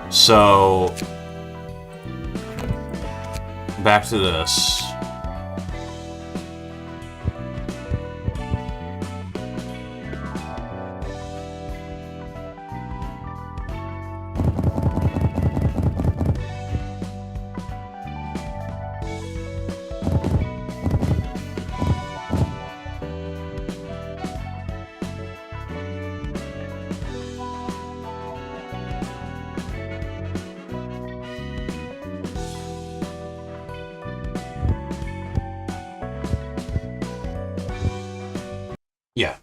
So, back to this. Yeah.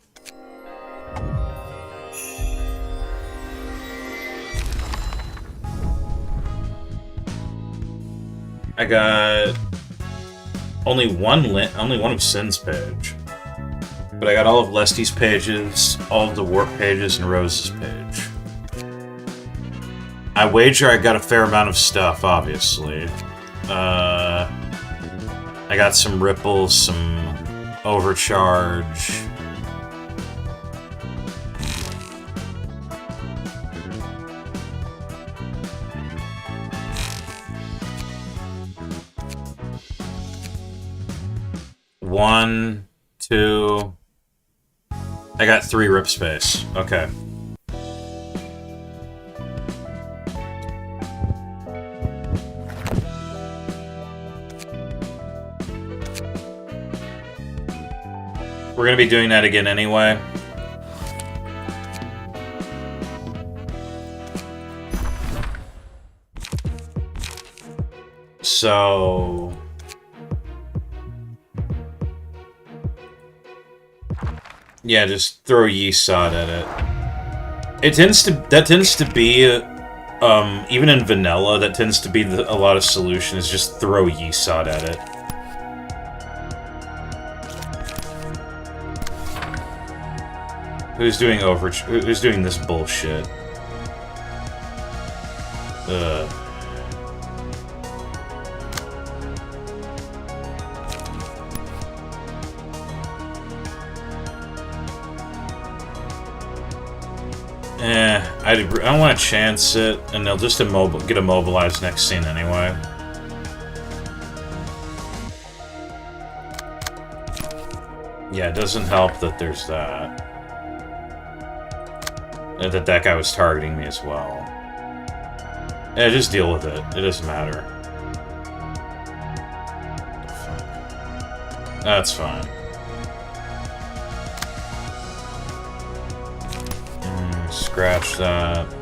I got only one of Sin's page, but I got all of Lesty's pages, all of the Warp pages, and Rose's page. I wager I got a fair amount of stuff, obviously. I got some ripples, some overcharge. One, two... I got 3 rip space. Okay. We're gonna be doing that again anyway. So... yeah, just throw yeast sod at it. That tends to be, even in vanilla, that tends to be a lot of solution is just throw yeast sod at it. Who's doing this bullshit? Ugh. I don't want to chance it, and they'll just get immobilized next scene anyway. Yeah, it doesn't help that there's that. And that guy was targeting me as well. Yeah, just deal with it. It doesn't matter. That's fine. Scratch that.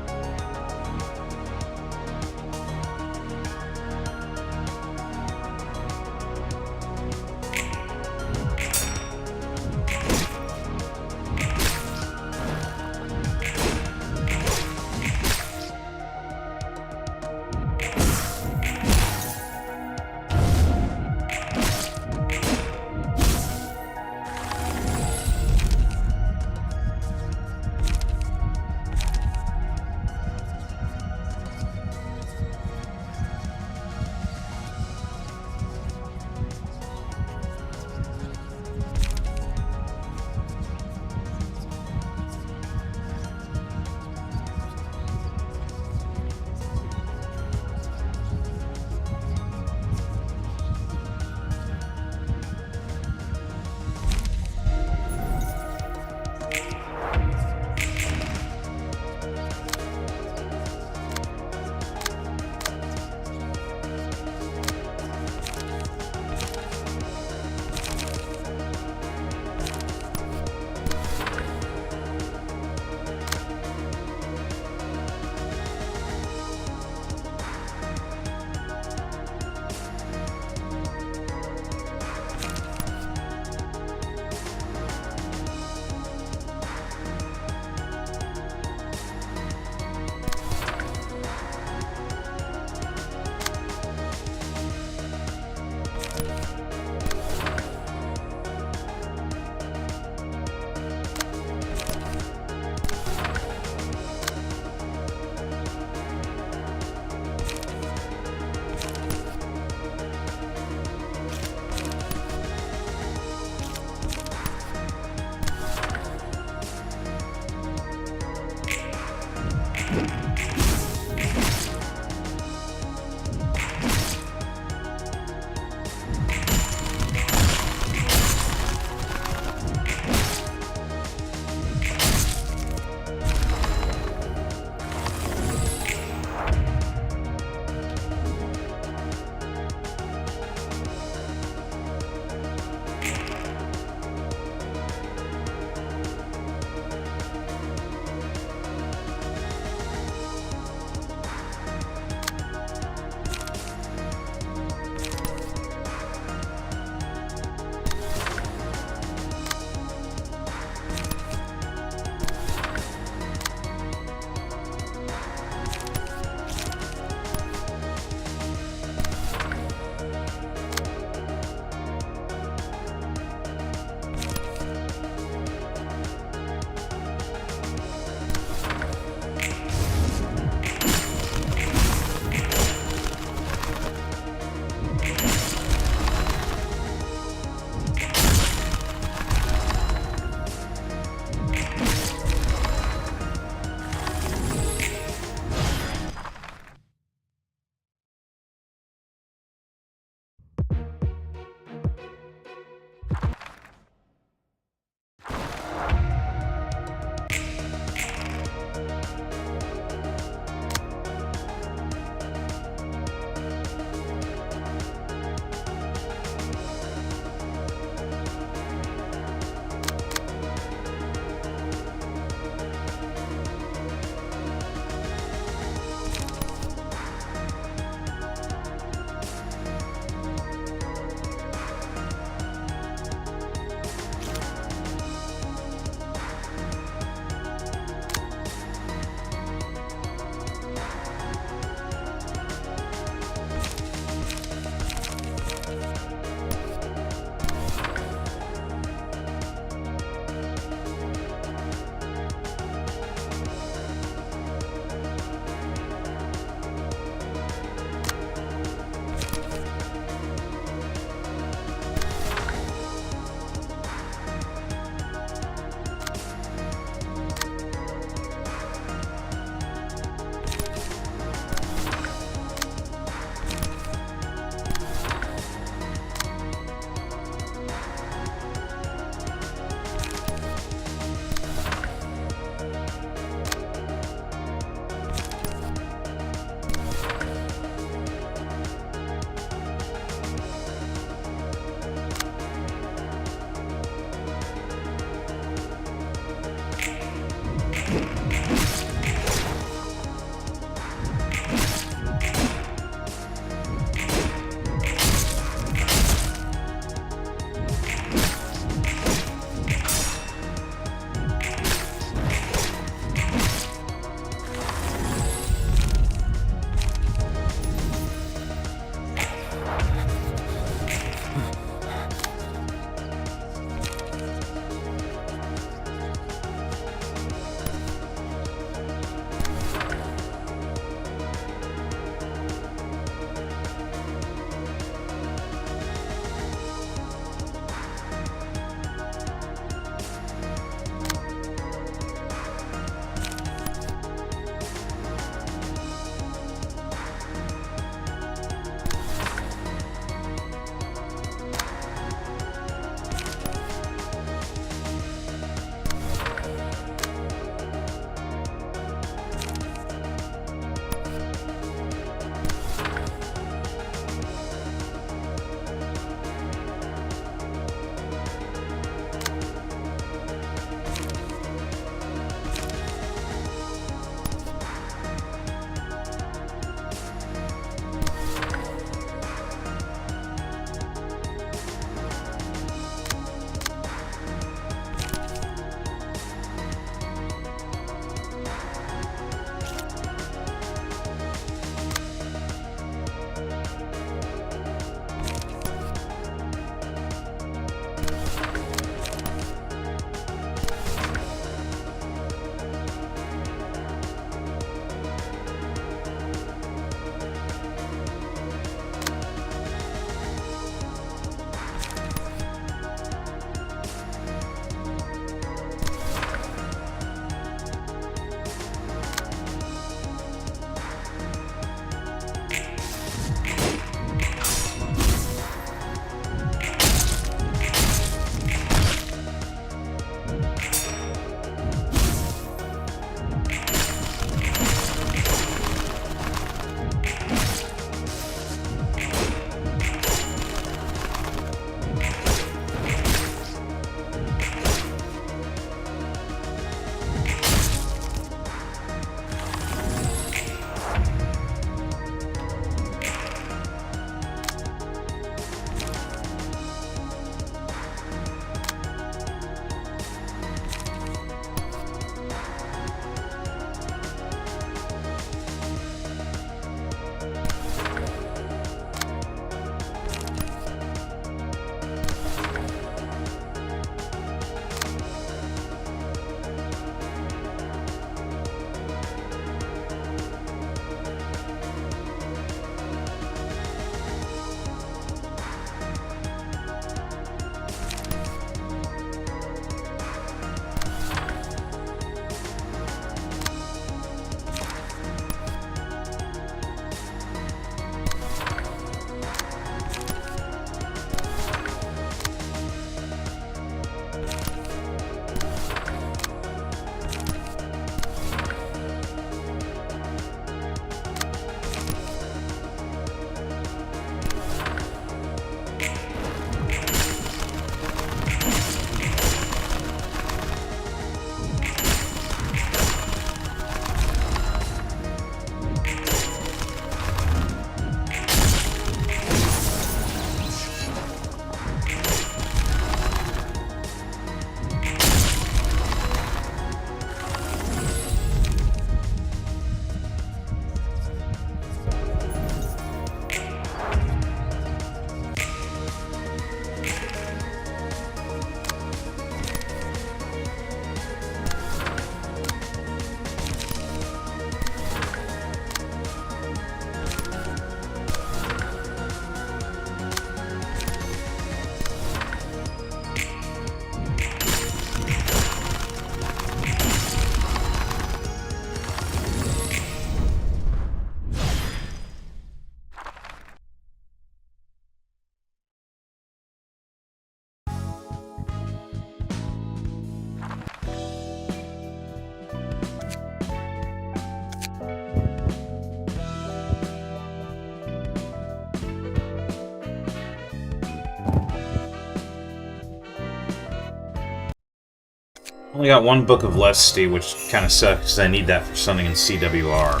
only got one book of Lesty, which kind of sucks because I need that for something in CWR.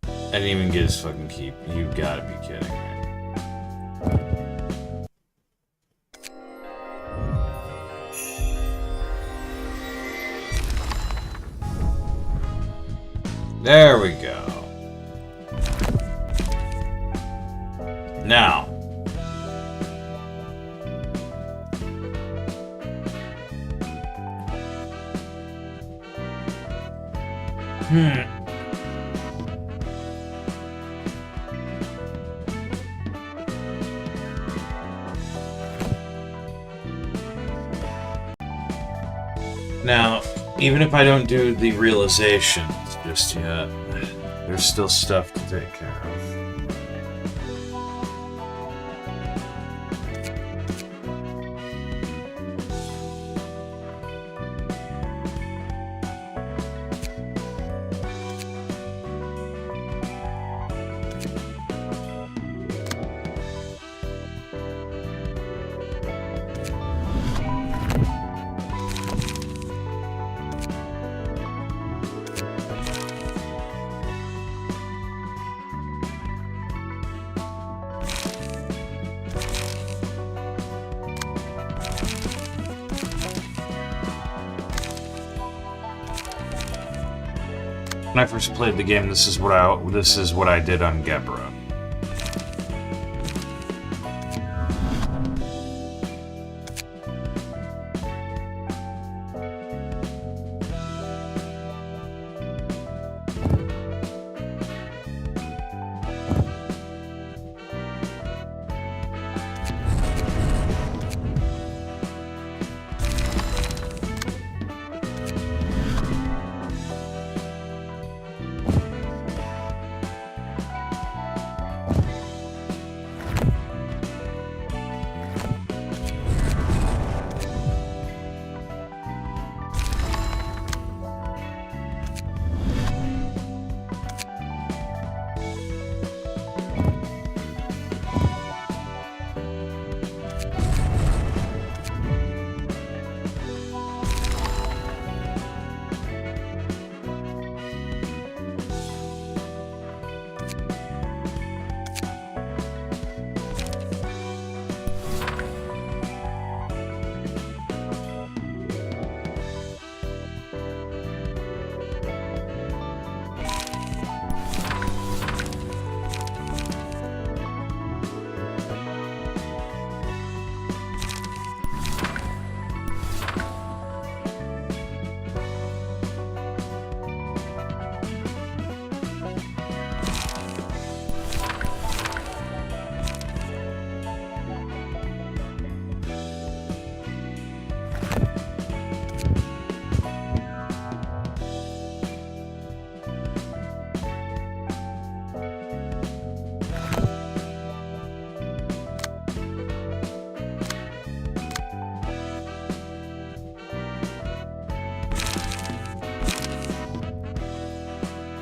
I didn't even get his fucking keep. You gotta be kidding me. There we go. Now. Now, even if I don't do the realizations just yet, there's still stuff to take care of. When I first played the game, this is what I did on Gebra.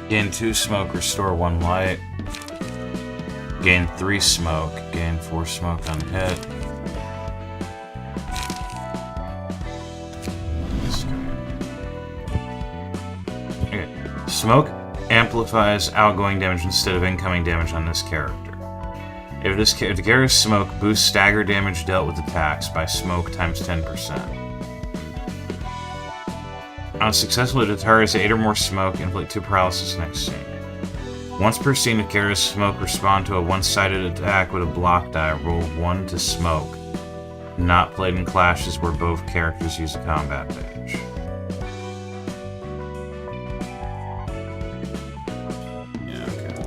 Gain 2 smoke, restore 1 light. Gain 3 smoke, gain 4 smoke on hit. Okay. Smoke amplifies outgoing damage instead of incoming damage on this character. If the character's smoke boosts stagger damage dealt with attacks by smoke times 10%. On successful, it targets 8 or more smoke, inflict 2 paralysis next scene. Once per scene, if carries smoke, respond to a one-sided attack with a block die, roll 1 to smoke. Not played in clashes where both characters use a combat page. Yeah, okay.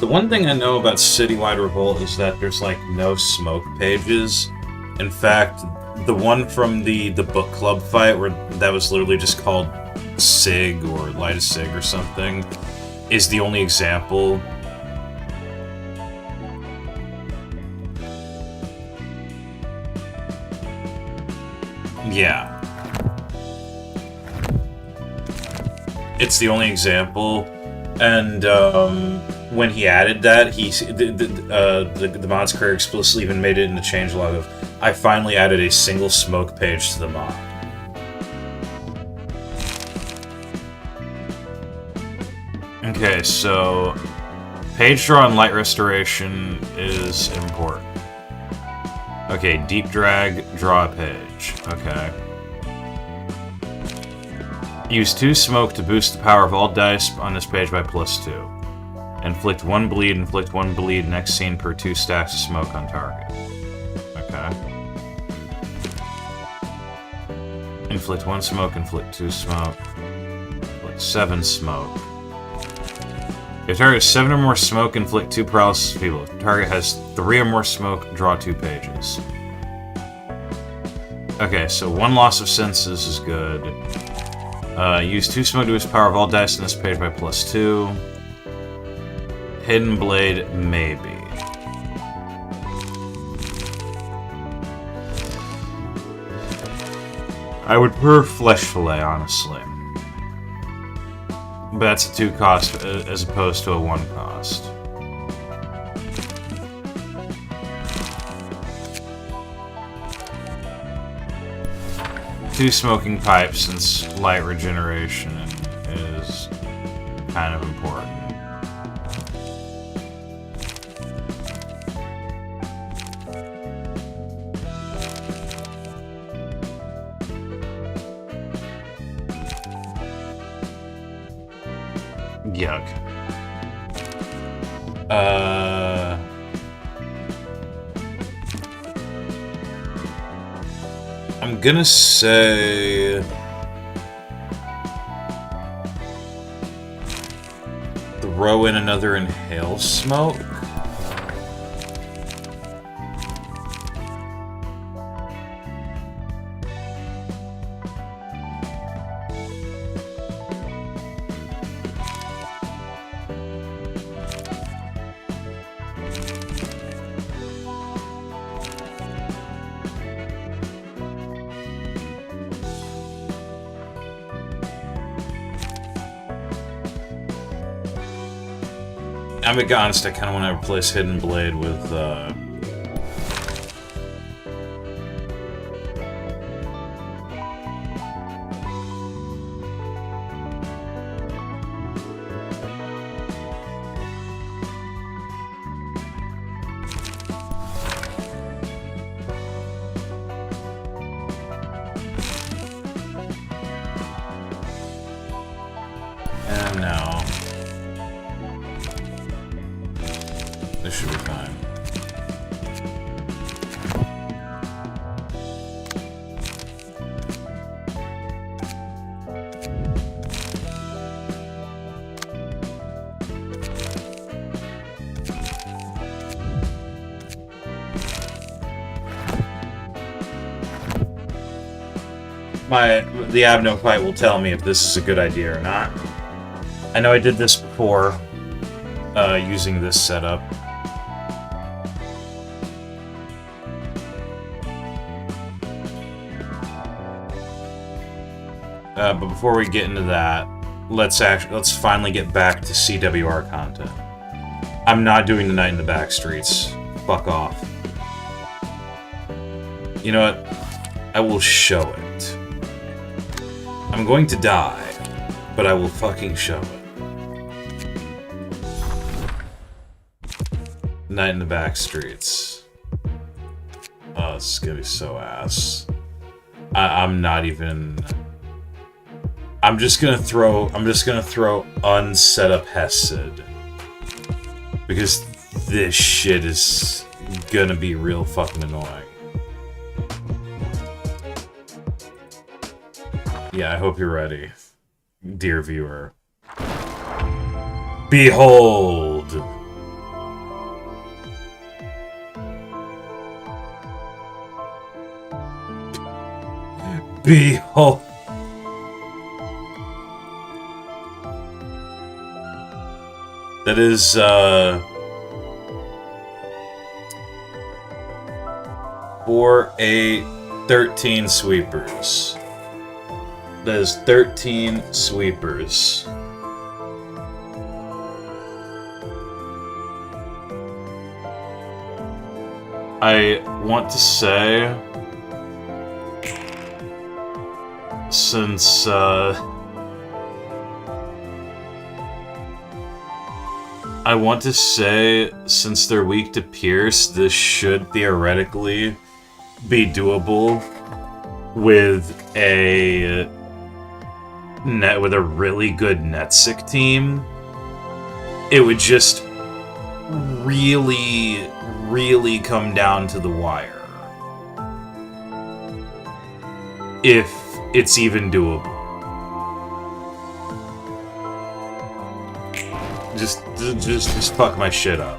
The one thing I know about Citywide Revolt is that there's like no smoke pages. In fact, the one from the book club fight where that was literally just called Sig or Light a Sig or something is the only example. Yeah. It's the only example And when he added that, the mod's creator explicitly even made it in the changelog of, I finally added a single smoke page to the mod. Okay, so page draw and light restoration is important. Okay, deep drag, draw a page. Okay. Use 2 smoke to boost the power of all dice on this page by +2. Inflict 1 bleed next scene per 2 stacks of smoke on target. Okay. Inflict 1 smoke, inflict 2 smoke. Inflict 7 smoke. If target has 7 or more smoke, inflict 2 paralysis feeble. If target has 3 or more smoke, draw 2 pages. Okay, so 1 loss of senses is good. Use 2 smoke to boost power of all dice on this page by +2. Hidden blade, maybe. I would prefer flesh fillet, honestly. But that's a 2 cost as opposed to a 1 cost. Two smoking pipes, since light regeneration is kind of important. Yuck. I'm gonna say throw in another inhale smoke. I'm gonna be honest, I kind of want to replace Hidden Blade with, and now. This should be fine. The Abno fight will tell me if this is a good idea or not. I know I did this before, using this setup. But before we get into that, let's finally get back to CWR content. I'm not doing the Night in the Backstreets. Fuck off. You know what? I will show it. I'm going to die, but I will fucking show it. Night in the Backstreets. Oh, this is gonna be so ass. I'm not even. I'm just gonna throw unset up Hesed. Because this shit is gonna be real fucking annoying. Yeah, I hope you're ready, dear viewer. Behold! Behold! That is, for 13 sweepers. That is 13 sweepers. I want to say, since they're weak to Pierce, this should theoretically be doable with a really good Netsic team. It would just really come down to the wire. If it's even doable. Just fuck my shit up.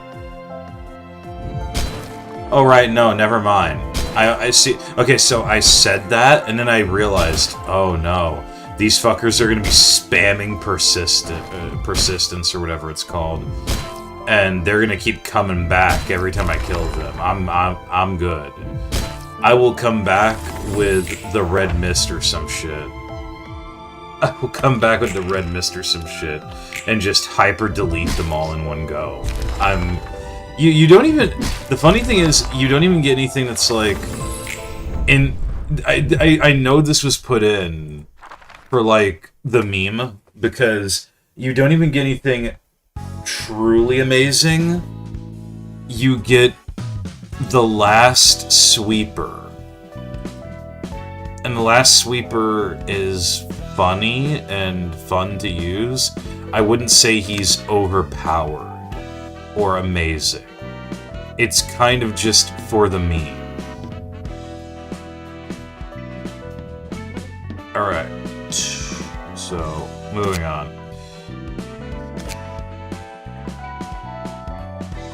Oh right, no, never mind. I see. Okay, so I said that, and then I realized, oh no, these fuckers are gonna be spamming persistence or whatever it's called, and they're gonna keep coming back every time I kill them. I'm good. I will come back with the red mist or some shit. I will come back with the red mist or some shit and just hyper delete them all in one go. You don't even. The funny thing is, you don't even get anything that's like. I know this was put in for like the meme because you don't even get anything truly amazing. You get the last sweeper, and the last sweeper is funny and fun to use. I wouldn't say he's overpowered or amazing. It's kind of just for the meme. Alright. So, moving on.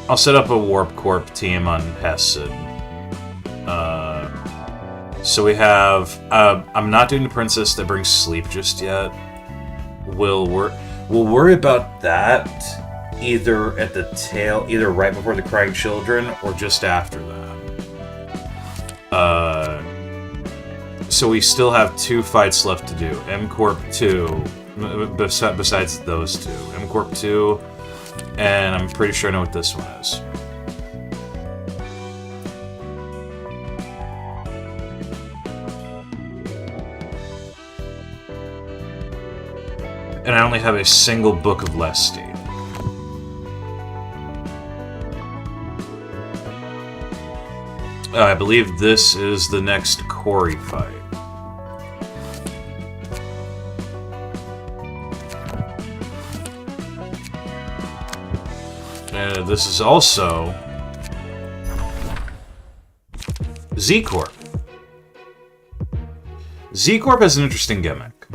I'll set up a Warp Corp team on Hesed. So we have... I'm not doing the Princess that brings sleep just yet. We'll worry about that either at the tail... Either right before the Crying Children or just after that. So we still have 2 fights left to do. M-Corp 2, besides those 2. M-Corp 2, and I'm pretty sure I know what this one is. And I only have a single Book of Lesti. I believe this is the next Cory fight. This is also Z-Corp. Z-Corp has an interesting gimmick.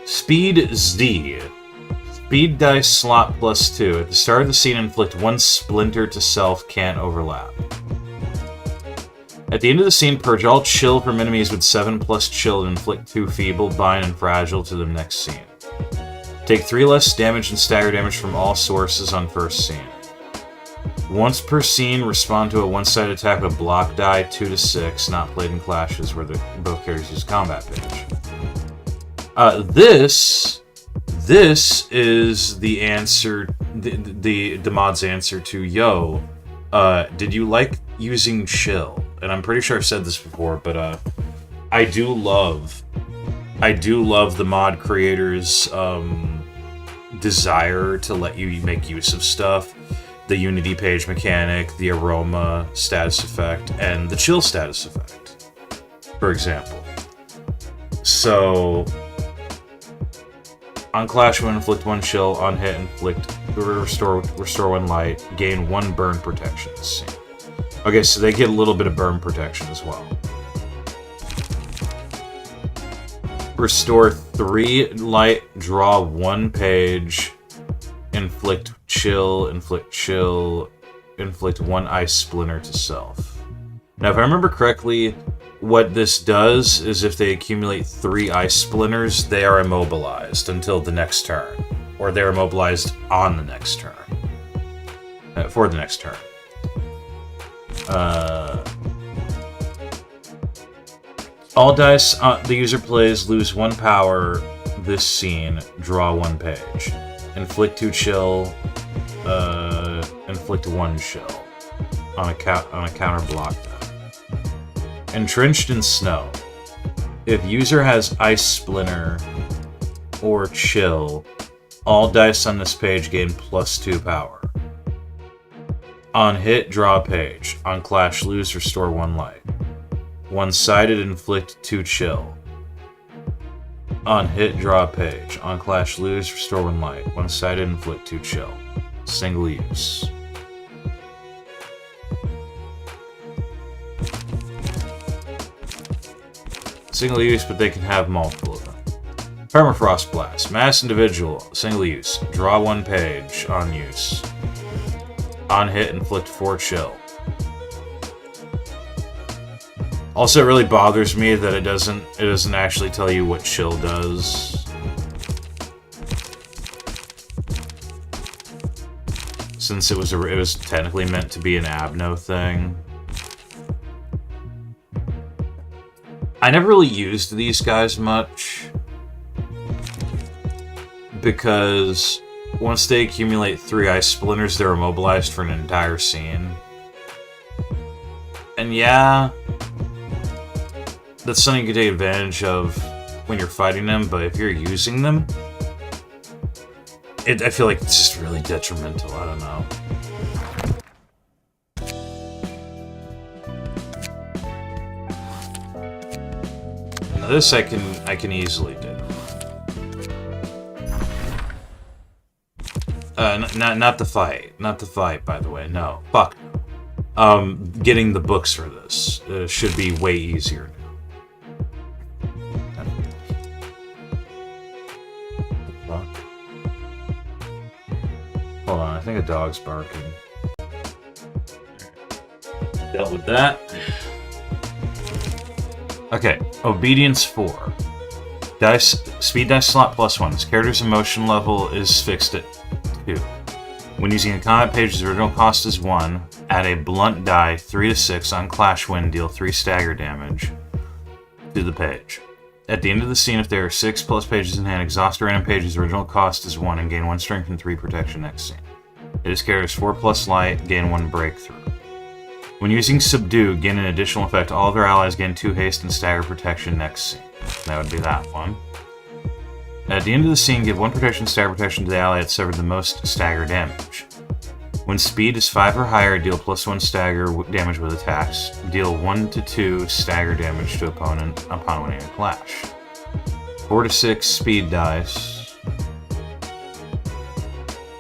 Speed Z. Speed dice slot +2. At the start of the scene, inflict 1 splinter to self, can't overlap. At the end of the scene, purge all chill from enemies with 7+ chill and inflict 2 feeble, bind, and fragile to the next scene. Take 3 less damage and stagger damage from all sources on first scene. Once per scene, respond to a one-sided attack with a block die 2 to 6, not played in clashes where both characters use combat page. This is the answer, the mod's answer to, yo, did you like using chill? And I'm pretty sure I've said this before, but I do love the mod creators' desire to let you make use of stuff. The Unity page mechanic, the aroma status effect, and the chill status effect, for example. So, on Clash, when inflict 1 chill, on hit, restore 1 light, gain 1 burn protection. Okay, so they get a little bit of burn protection as well. Restore 3 light, draw 1 page, inflict chill, inflict 1 ice splinter to self. Now, if I remember correctly, what this does is if they accumulate 3 ice splinters, they are immobilized until the next turn. Or they're immobilized on the next turn. For the next turn. All dice the user plays lose 1 power this scene, draw 1 page. inflict 2 chill, inflict 1 chill on a counter block die. Entrenched in snow. If user has ice splinter or chill, all dice on this page gain +2 power. On hit, draw a page. On clash, lose, restore 1 light. One-sided, inflict 2 chill. On hit, draw a page. On clash, lose, restore 1 light. One-sided, inflict 2 chill. Single use. Single use, but they can have multiple of them. Permafrost Blast. Mass individual. Single use. Draw 1 page. On use. On hit, inflict 4 chill. Also, it really bothers me that it doesn't actually tell you what chill does. Since it was technically meant to be an Abno thing. I never really used these guys much, because once they accumulate 3 ice splinters, they're immobilized for an entire scene. And yeah, that's something you can take advantage of when you're fighting them, but if you're using them, I feel like it's just really detrimental. I don't know. Now this I can easily do. Not the fight. Not the fight, by the way. No. Fuck. Getting the books for this should be way easier now. Fuck. Hold on, I think a dog's barking. Dealt with that. Okay, Obedience 4. Speed dice slot +1. This character's emotion level is fixed at 2. When using a combat page, the original cost is 1. Add a blunt die 3 to 6 on clash win, deal 3 stagger damage to the page. At the end of the scene, if there are 6 plus pages in hand, exhaust a random page's the original cost is 1 and gain 1 strength and 3 protection next scene. It is carries 4 plus light, gain 1 breakthrough. When using Subdue, gain an additional effect. All of their allies gain 2 haste and stagger protection next scene. That would be that one. At the end of the scene, give 1 protection stagger protection to the ally that suffered the most stagger damage. When speed is 5 or higher, deal +1 stagger damage with attacks. Deal 1 to 2 stagger damage to opponent upon winning a clash. 4 to 6 speed dice.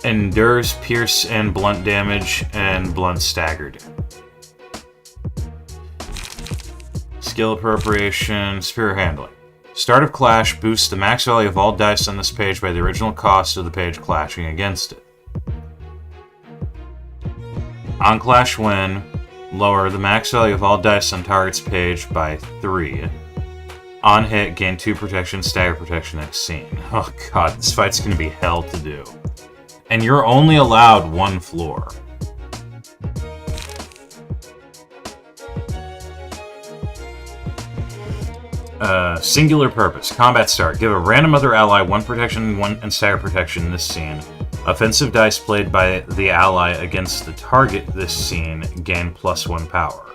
Endures pierce and blunt damage and blunt stagger damage. Skill appropriation, spear handling. Start of clash boosts the max value of all dice on this page by the original cost of the page clashing against it. On clash win, lower the max value of all dice on target's page by 3. On hit, gain 2 protection, stagger protection next scene. Oh god, this fight's gonna be hell to do. And you're only allowed 1 floor. Singular purpose. Combat start. Give a random other ally 1 protection, 1 and stagger protection in this scene. Offensive dice played by the ally against the target this scene gain +1 power.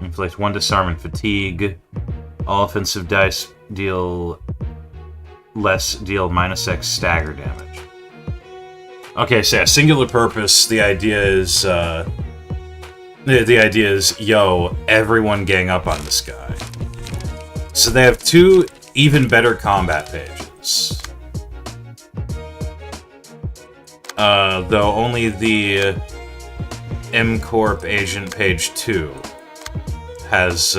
Inflict 1 disarm and fatigue. All offensive dice deal -X stagger damage. Okay, so yeah, singular purpose. The idea is, yo, everyone gang up on this guy. So they have 2 even better combat pages. Though only the M-Corp agent page 2 has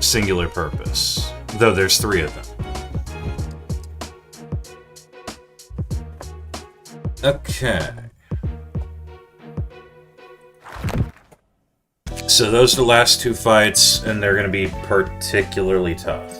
singular purpose. Though there's 3 of them. Okay. So those are the last 2 fights, and they're going to be particularly tough.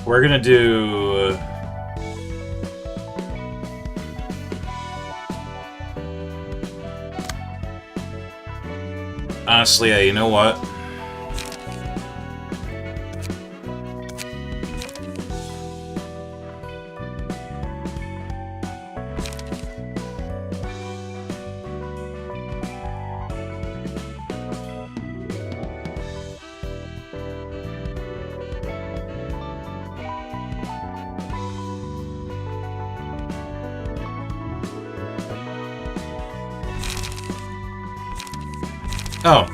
We're gonna do... Honestly, yeah, you know what? Oh.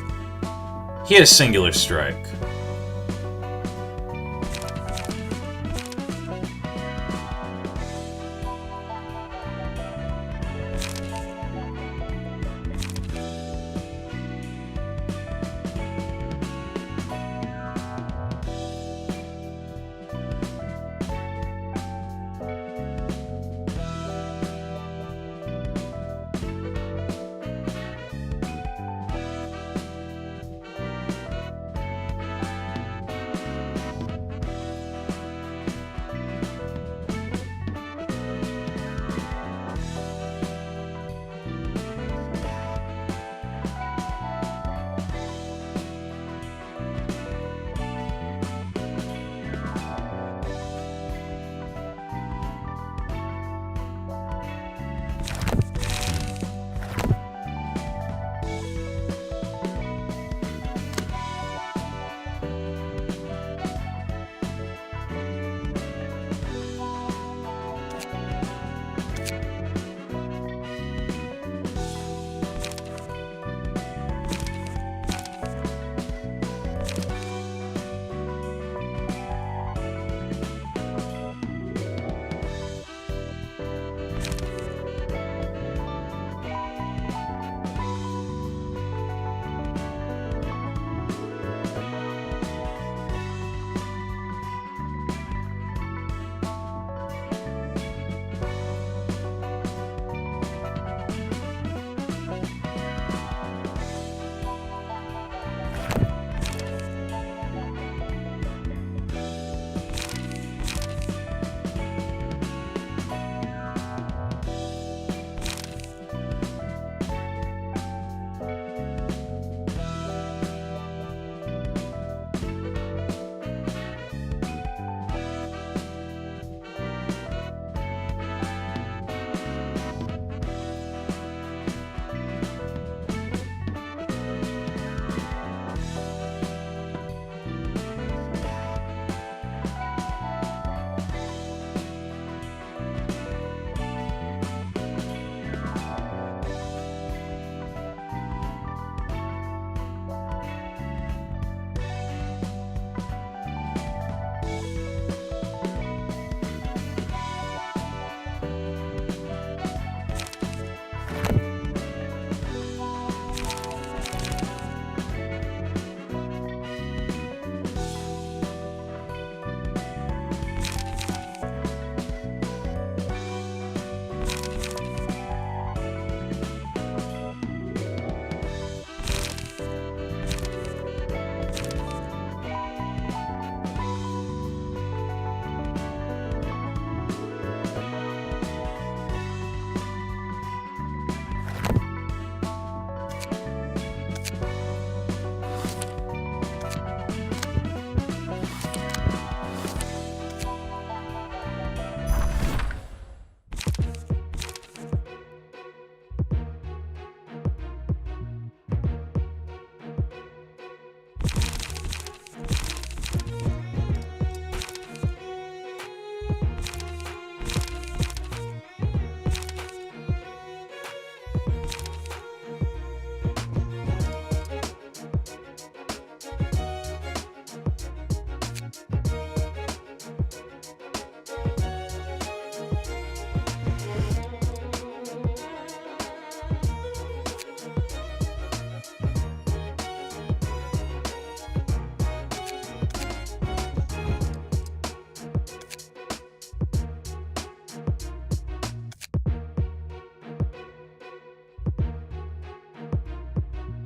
He has Singular Strike.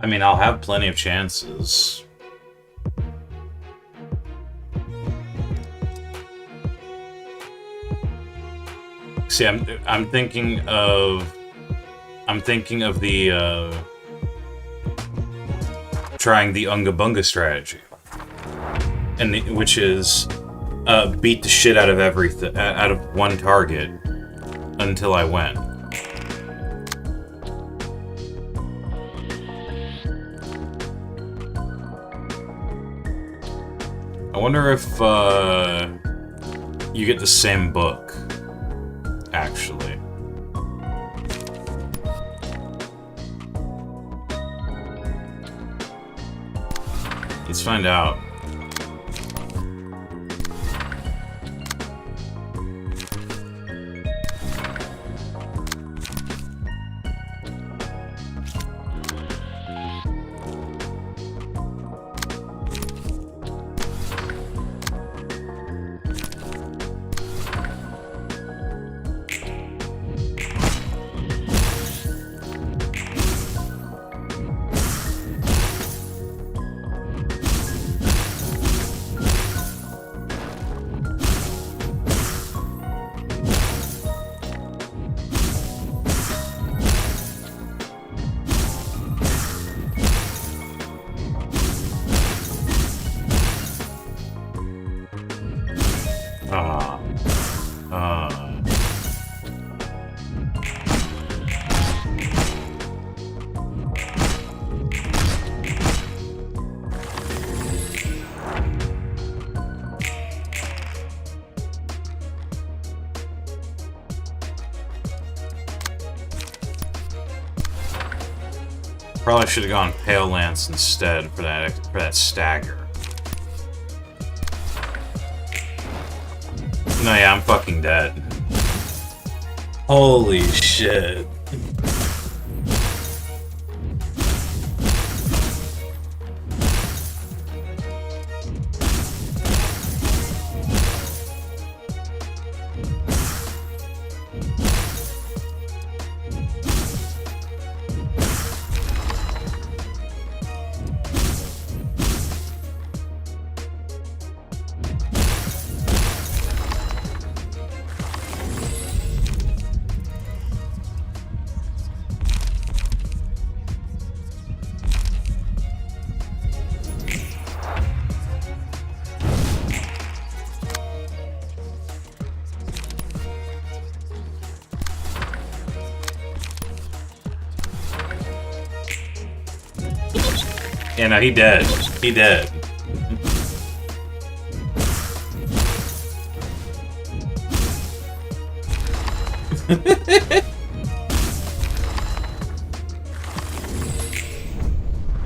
I mean, I'll have plenty of chances. See, I'm thinking of the trying the Unga Bunga strategy, and which is beat the shit out of everything, out of one target until I win. I wonder if you get the same book, actually. Let's find out. Probably should have gone Pale Lance instead for that stagger. No, yeah, I'm fucking dead. Holy shit. Yeah, no, he dead. He dead.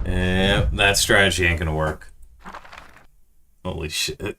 Yeah, that strategy ain't gonna work. Holy shit.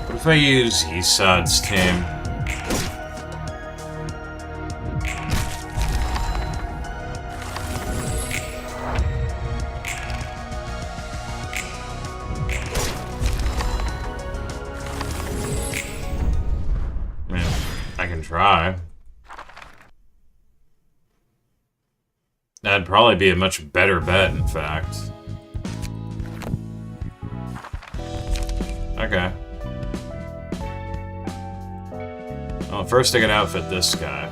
What if I use Isad's team? Try. That'd probably be a much better bet, in fact. Okay. Well, first I gotta outfit this guy.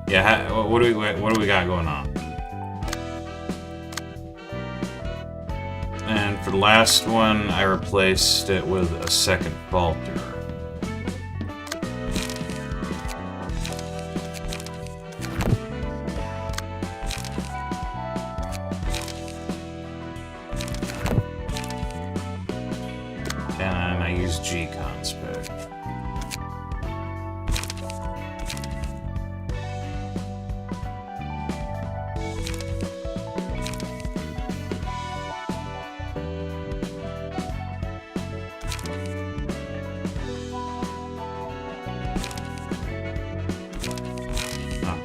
Yeah, what do we got going on? And for the last one, I replaced it with a second Falter.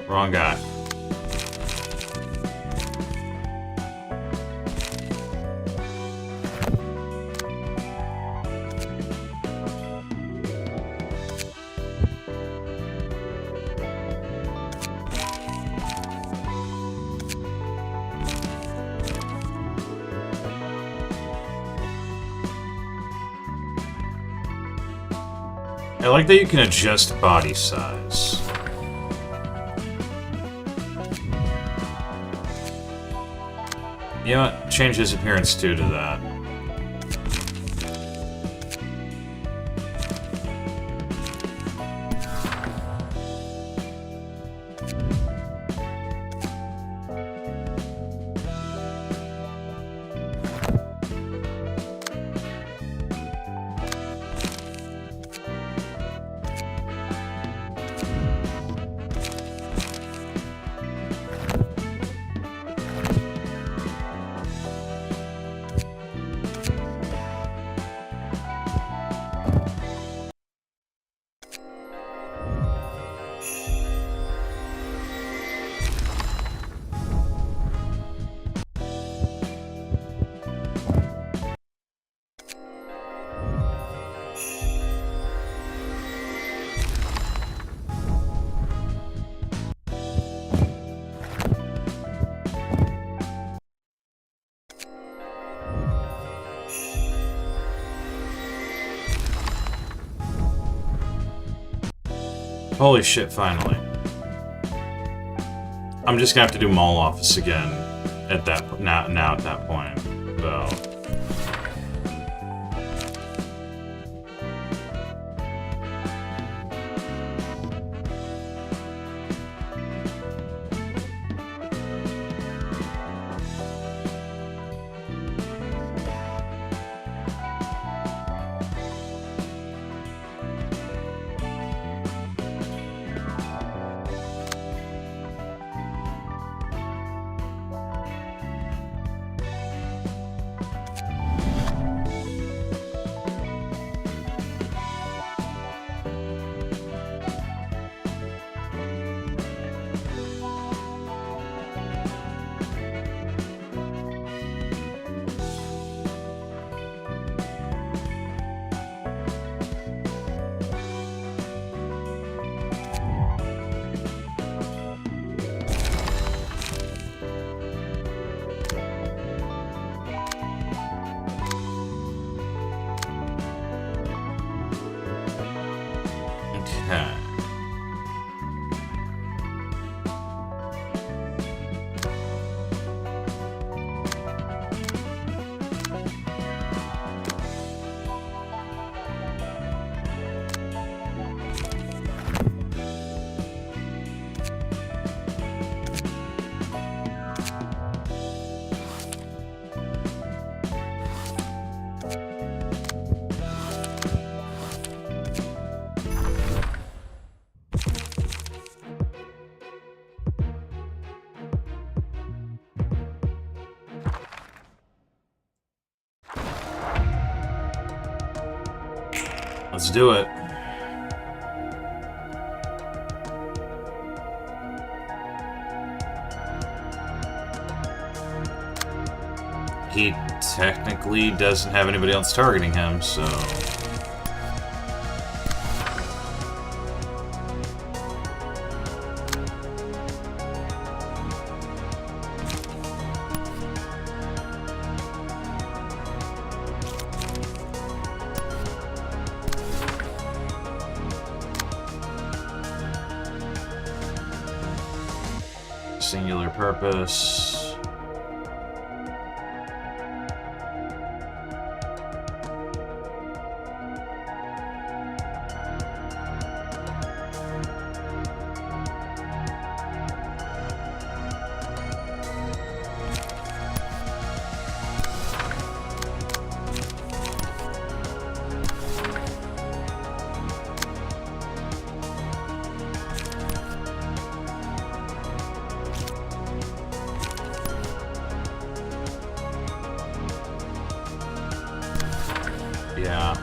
Wrong guy. I like that you can adjust body size. You know what? Change his appearance too to that. Holy shit, finally. I'm just gonna have to do Maul office again at that now at that point, though. Let's do it. He technically doesn't have anybody else targeting him, so... Singular purpose. Yeah.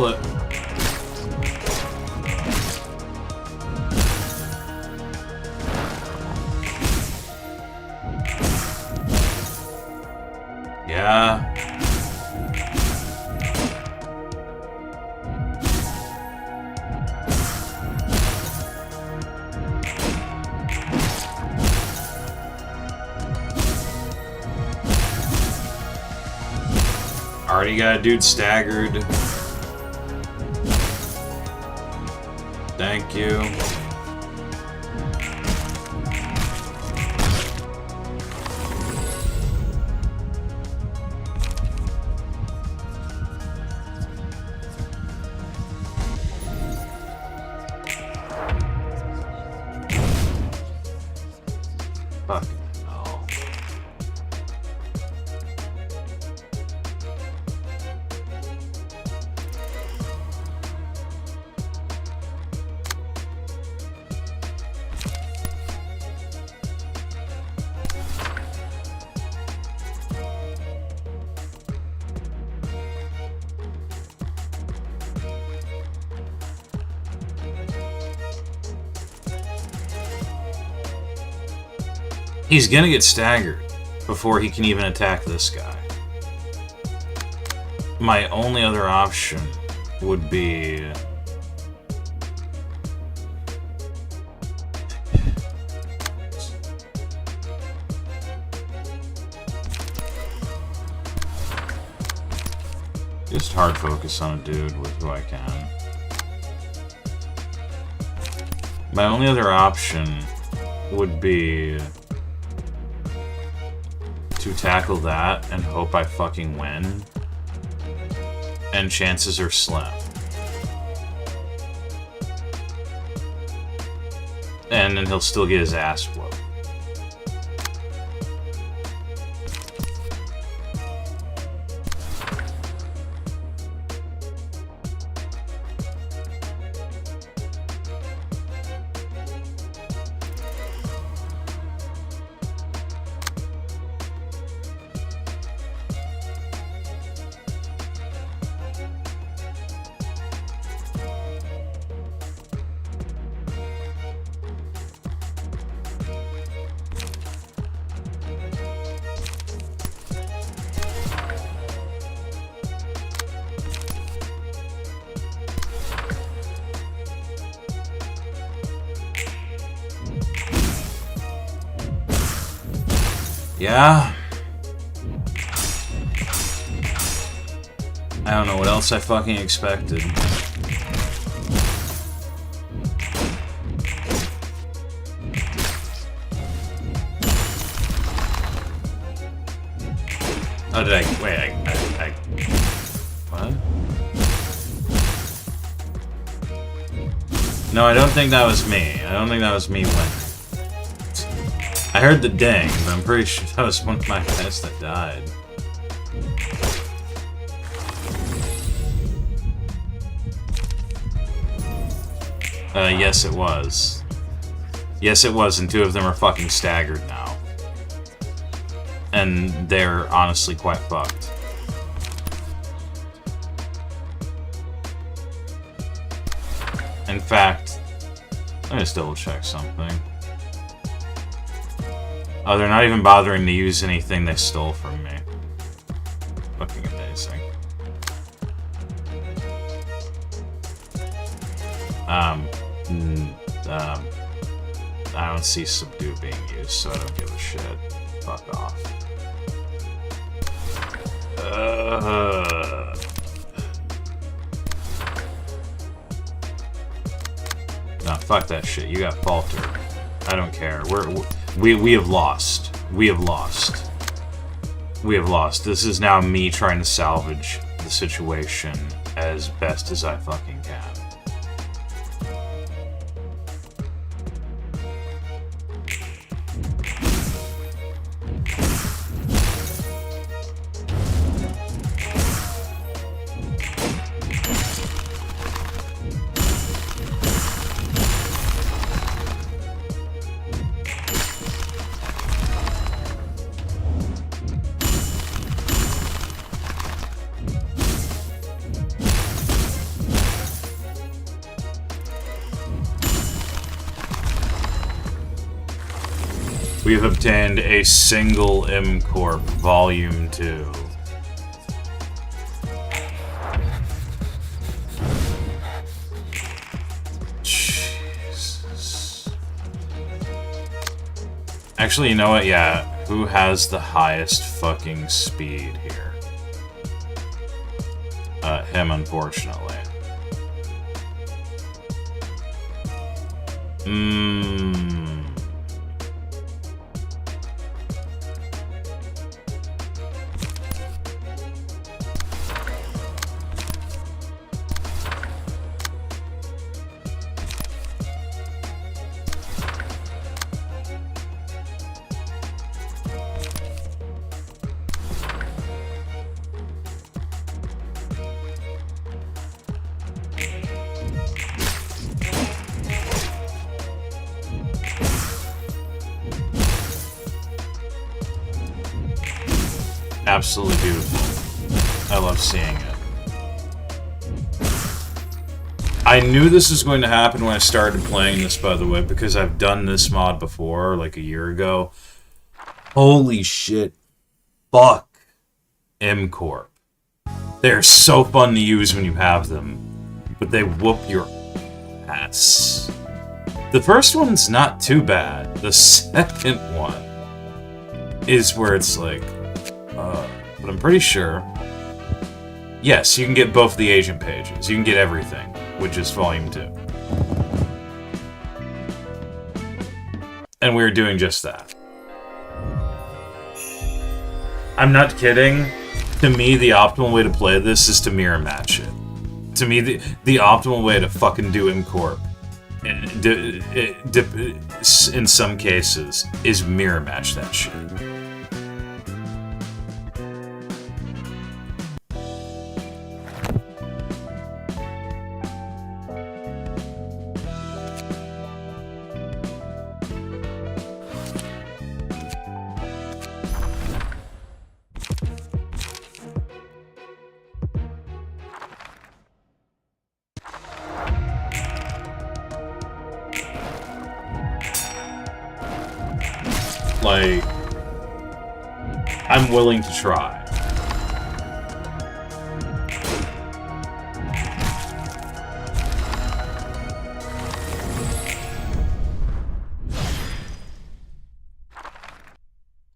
kill it. Yeah. Already got a dude staggered. Thank you. Fucking hell. He's gonna get staggered before he can even attack this guy. My only other option would be... just hard focus on a dude with who I can. My only other option would be to tackle that and hope I fucking win. And chances are slim. And then he'll still get his ass whooped. Yeah. I don't know what else I fucking expected. Oh, did I... Wait, I... What? No, I don't think that was me. I don't think that was me winning. I heard the ding, but I'm pretty sure that was one of my guys that died. Yes it was. Yes it was, and two of them are fucking staggered now. And they're honestly quite fucked. In fact, let me just double check something. Oh, they're not even bothering to use anything they stole from me. Fucking amazing. I don't see subdue being used, so I don't give a shit. Fuck off. Nah, fuck that shit. You got faltered. I don't care. We have lost. We have lost. We have lost. This is now me trying to salvage the situation as best as I fucking can. We have obtained a single M-Corp Volume 2. Jesus. Actually, you know what? Yeah. Who has the highest fucking speed here? Him, unfortunately. Absolutely beautiful. I love seeing it. I knew this was going to happen when I started playing this, by the way, because I've done this mod before, like a year ago. Holy shit. Fuck M-Corp. They're so fun to use when you have them, but they whoop your ass. The first one's not too bad. The second one is where it's like... but I'm pretty sure... Yes, you can get both the agent pages. You can get everything, which is Volume 2. And we're doing just that. I'm not kidding. To me, the optimal way to play this is to mirror match it. To me, the optimal way to fucking do M-Corp, in some cases, is mirror match that shit. Like, I'm willing to try.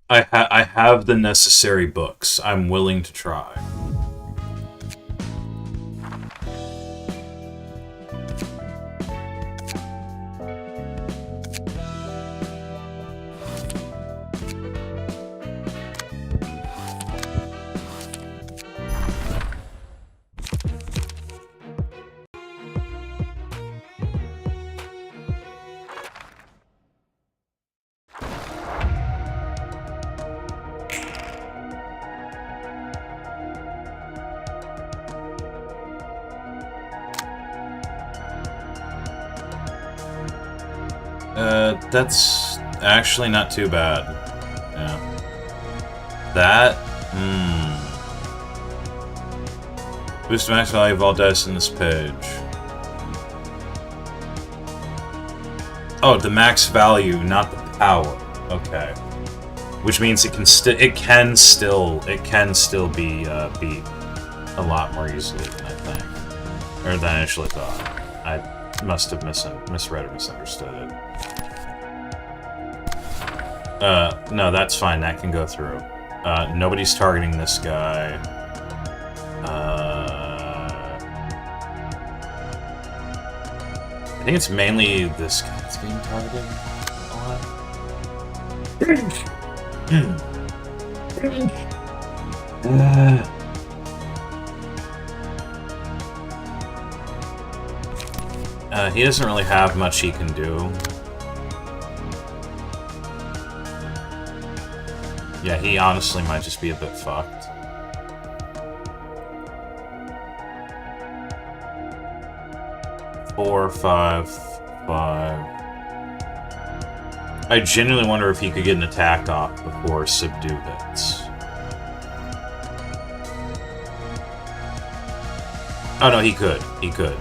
I have the necessary books. I'm willing to try. That's actually not too bad. Yeah. That, Boost the max value of all dice in this page. Oh, the max value, not the power. Okay. Which means it can still be beat a lot more easily than I think, or than I initially thought. I must have misread or misunderstood it. No, that's fine. That can go through. Nobody's targeting this guy. I think it's mainly this guy that's being targeted a lot. He doesn't really have much he can do. Yeah, he honestly might just be a bit fucked. Four, five. I genuinely wonder if he could get an attack off before subdue hits. Oh no, he could. He could.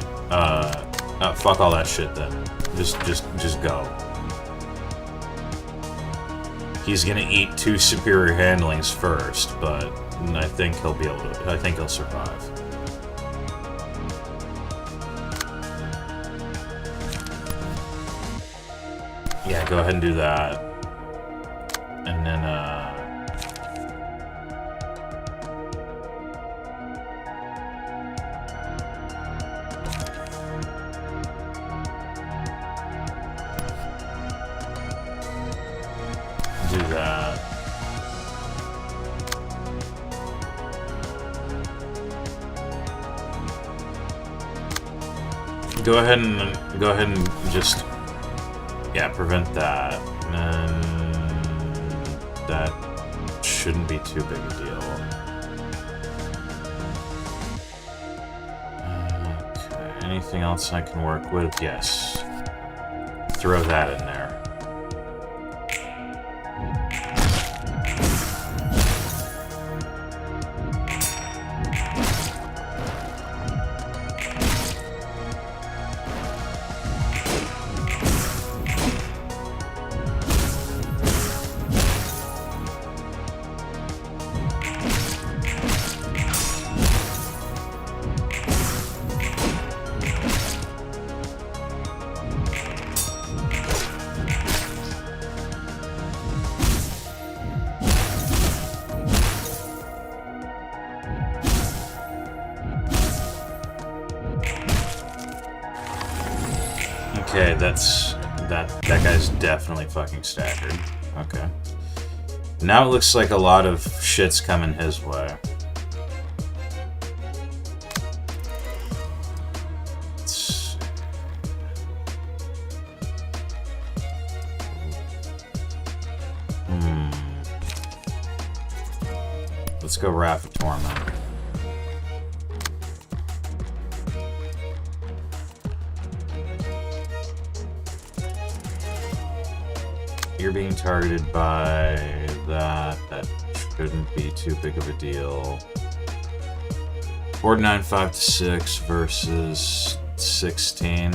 Fuck all that shit then. Just go. He's gonna eat 2 superior handlings first, but I think he'll be able to. I think he'll survive. Yeah, go ahead and do that. And then, do that. Go ahead and just, yeah, prevent that. And that shouldn't be too big a deal. Okay, anything else I can work with? Yes. Throw that in there. Okay, that guy's definitely fucking staggered. Okay. Now it looks like a lot of shit's coming his way. Let's go Rabbithole. You're being targeted by that. That shouldn't be too big of a deal. Board 9, 5 to 6 versus 16.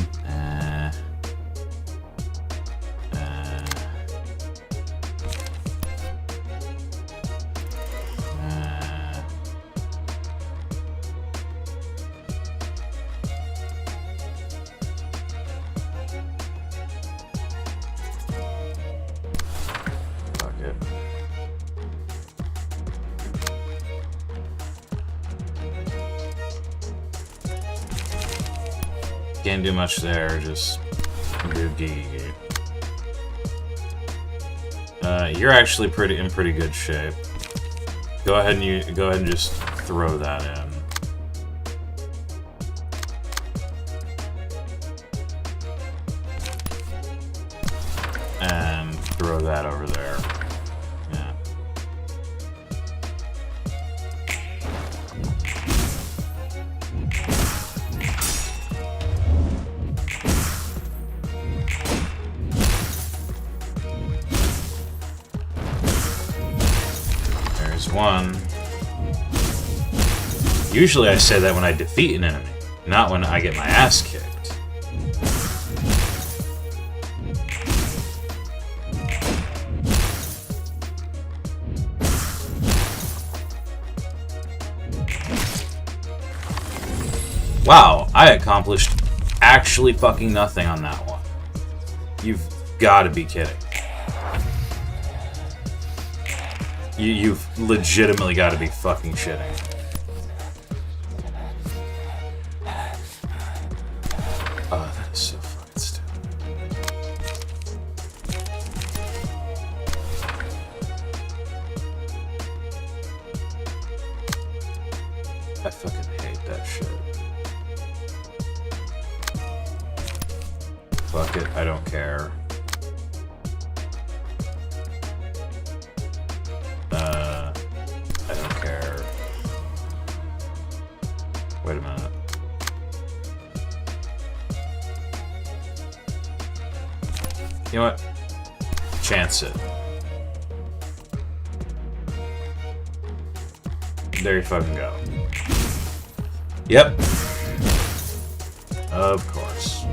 Can't do much there, just do D. You're actually in pretty good shape. Go ahead and just throw that in. And throw that over there. Yeah. One. Usually I say that when I defeat an enemy, not when I get my ass kicked. Wow, I accomplished actually fucking nothing on that one. You've got to be kidding. You've legitimately got to be fucking shitting. Oh, that is so fucking stupid. I fucking hate that shit. Fuck it, I don't care. I don't care. Wait a minute. You know what? Chance it. There you fucking go. Yep. Of course.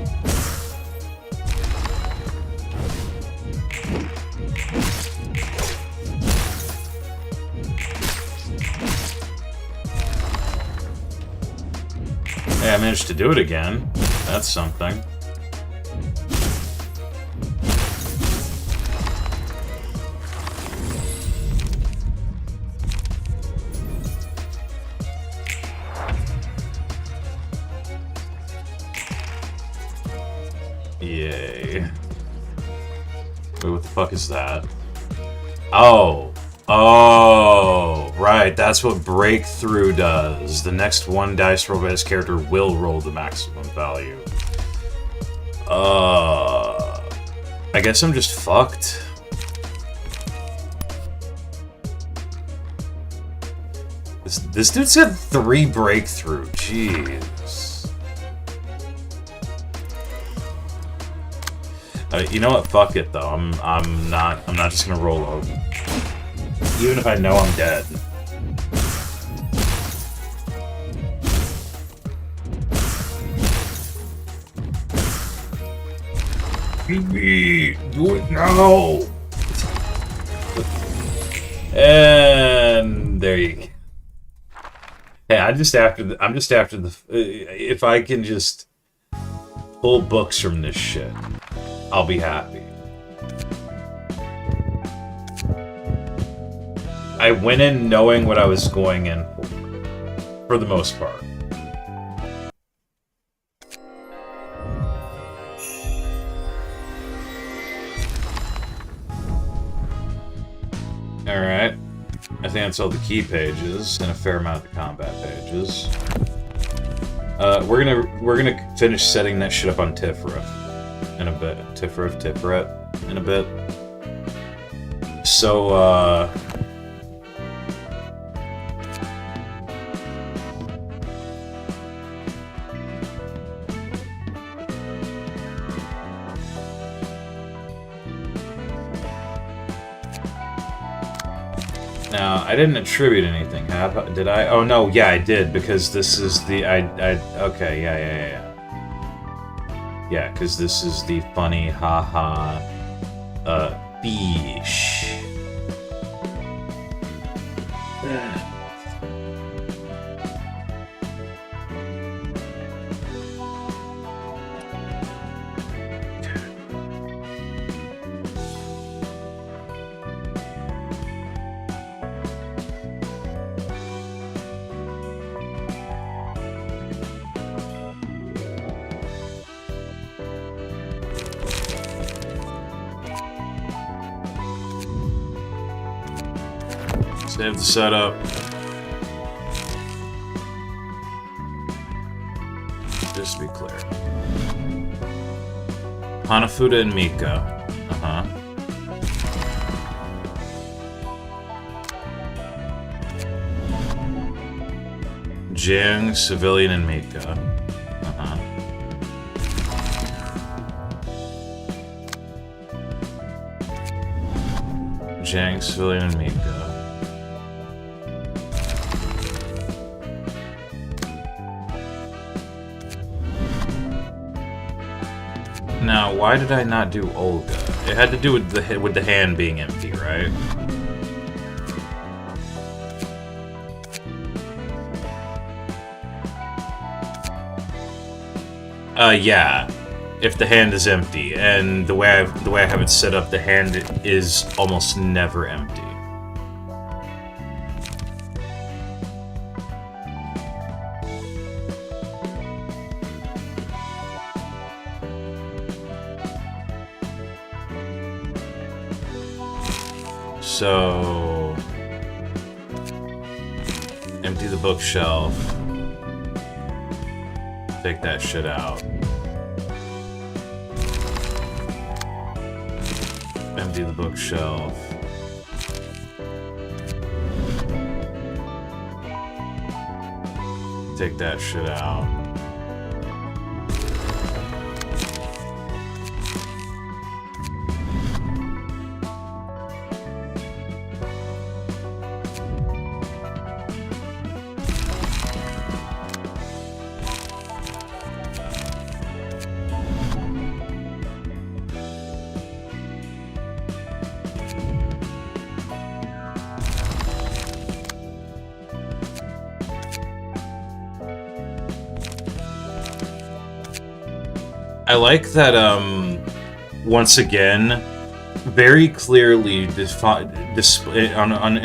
Hey, I managed to do it again. That's something. Yay. Wait, what the fuck is that? Oh. Oh, right. That's what Breakthrough does. The next one dice roll by this character will roll the maximum value. I guess I'm just fucked. This dude said 3 Breakthrough. Jeez. You know what? Fuck it though. I'm not just gonna roll over. Even if I know I'm dead. Beat me! Do it now! And there you go. Hey, I'm just after the. If I can just pull books from this shit, I'll be happy. I went in knowing what I was going in for the most part. Alright. I think that's all the key pages and a fair amount of the combat pages. We're gonna finish setting that shit up on Tiferet in a bit. Tiferet in a bit. So, now, I didn't attribute anything, did I? Oh no, yeah, I did, because this is the, okay, yeah. Yeah, because this is the funny, haha, beesh. Save the setup. Just to be clear. Hanafuda and Mika. Uh-huh. Jiang, Civilian, and Mika. Uh-huh. Jiang, Civilian, and Mika. Now, why did I not do Olga? It had to do with the hand being empty, right? Yeah. If the hand is empty, and the way I have it set up, the hand is almost never empty. So, empty the bookshelf. Take that shit out. Empty the bookshelf. Take that shit out. I like that, once again, very clearly in a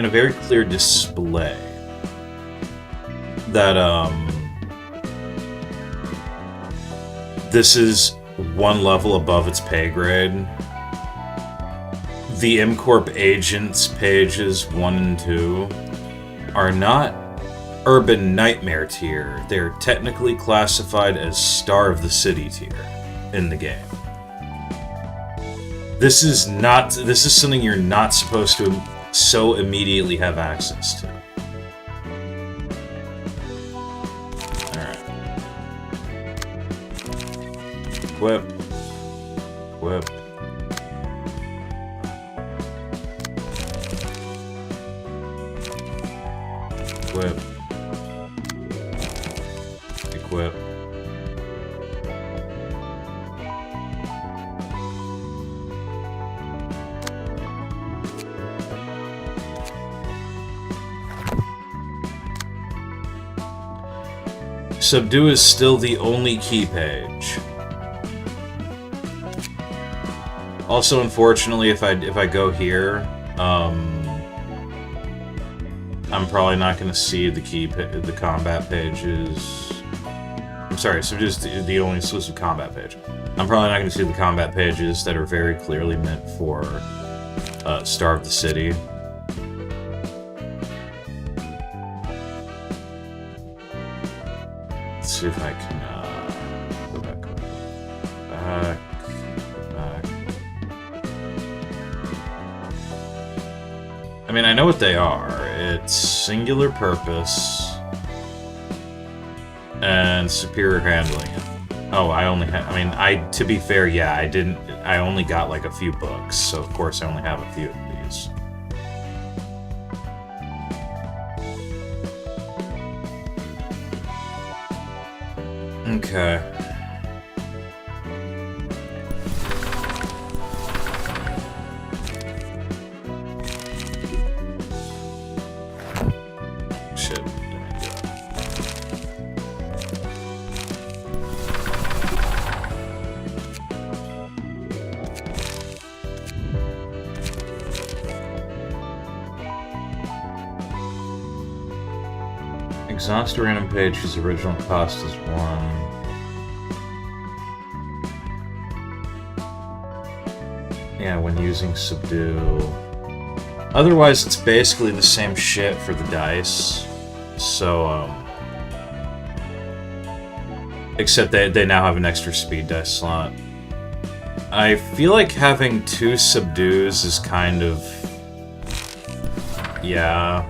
very clear display that, this is one level above its pay grade. The M-Corp agents pages 1 and 2 are not Urban Nightmare tier. They're technically classified as Star of the City tier in the game. This is something you're not supposed to so immediately have access to. Alright. Equip. Equip. Equip. Equip. Subdue is still the only key page. Also, unfortunately, if I go here, I'm probably not going to see the combat pages. I'm sorry, Subdue is the only exclusive combat page. I'm probably not going to see the combat pages that are very clearly meant for Star of the City. Let's see if I can go back. I mean, I know what they are. It's singular purpose and superior handling. Oh, I only have. I mean, to be fair, yeah, I didn't. I only got like a few books, so of course I only have a few of these. Okay. Shit. Exhaust a random page whose original cost is 1. Yeah, when using Subdue. Otherwise, it's basically the same shit for the dice. So, except they now have an extra speed dice slot. I feel like having 2 Subdues is kind of... yeah.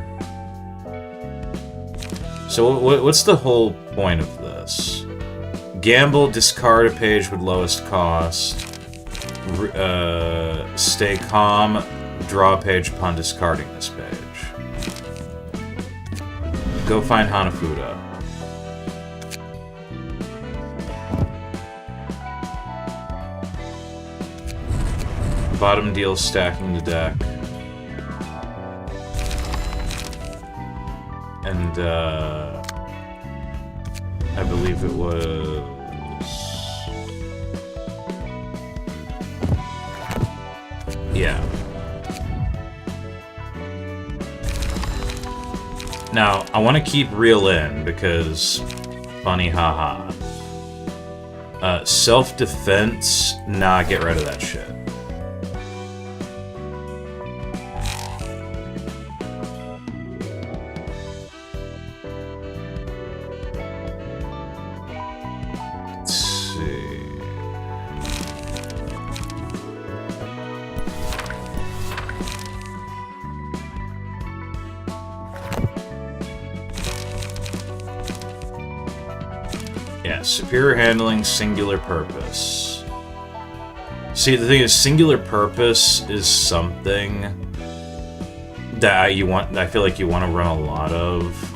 So what's the whole point of this? Gamble, discard a page with lowest cost. Stay calm, draw a page upon discarding this page. Go find Hanafuda. Bottom deal stacking the deck. And, I believe it was... yeah. Now, I want to keep real in, because... funny haha. Self-defense? Nah, get rid of that shit. Superior handling, singular purpose. See, the thing is, singular purpose is something that I feel like you want to run a lot of.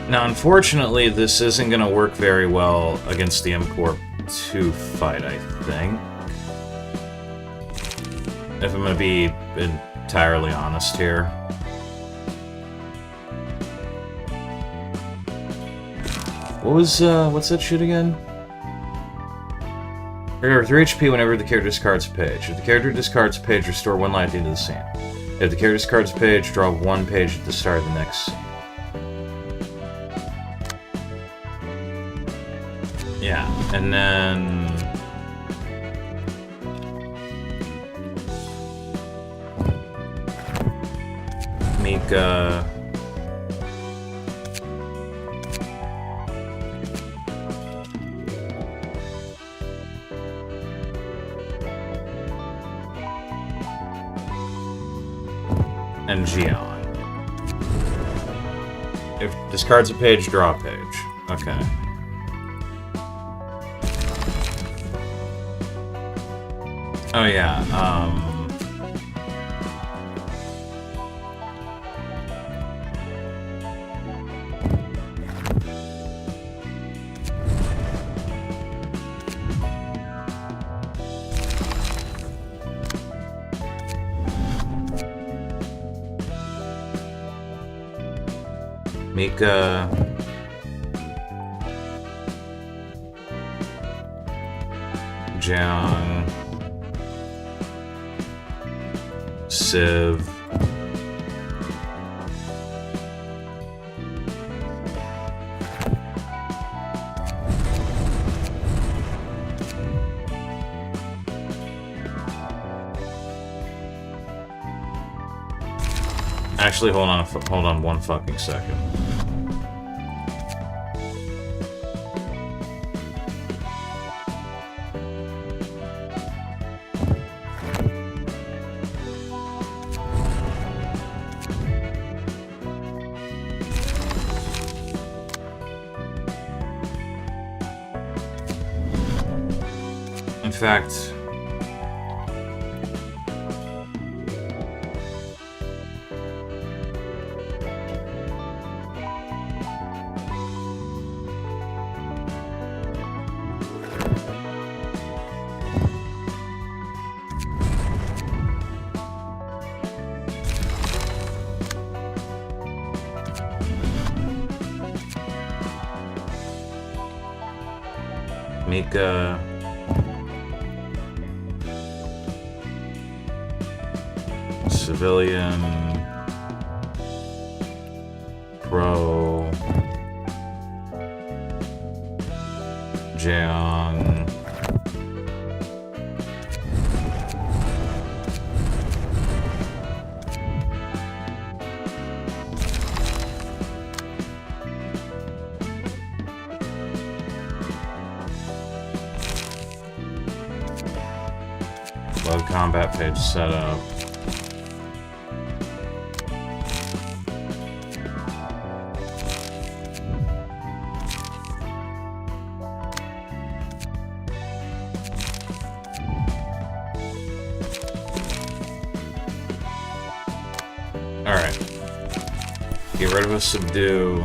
Now, unfortunately, this isn't going to work very well against the M-Corp to fight, I think. If I'm gonna be entirely honest here. What's that shit again? Recover 3 HP whenever the character discards a page. If the character discards a page, restore 1 life into the scene. If the character discards a page, draw 1 page at the start of the next scene. Yeah, and then... Mika... and Gion. If discards a page, draw a page. Okay. Oh yeah, Mika... Jiang... Civ... Actually, hold on one fucking second. In fact, Mika... Civilian... Pro... Jeong... Load combat page setup. Alright. Get rid of a subdue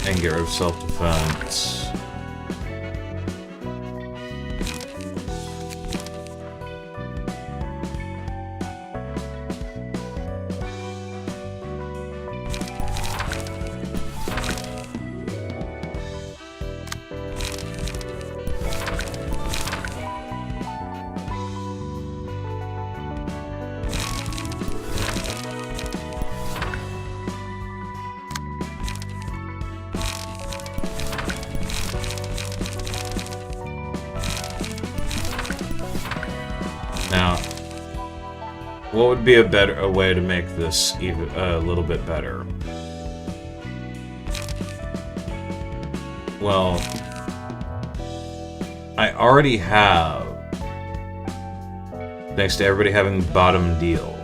and get rid of self-defense. Now, what would be a way to make this even a little bit better? Well, I already have, thanks to everybody having bottom deal,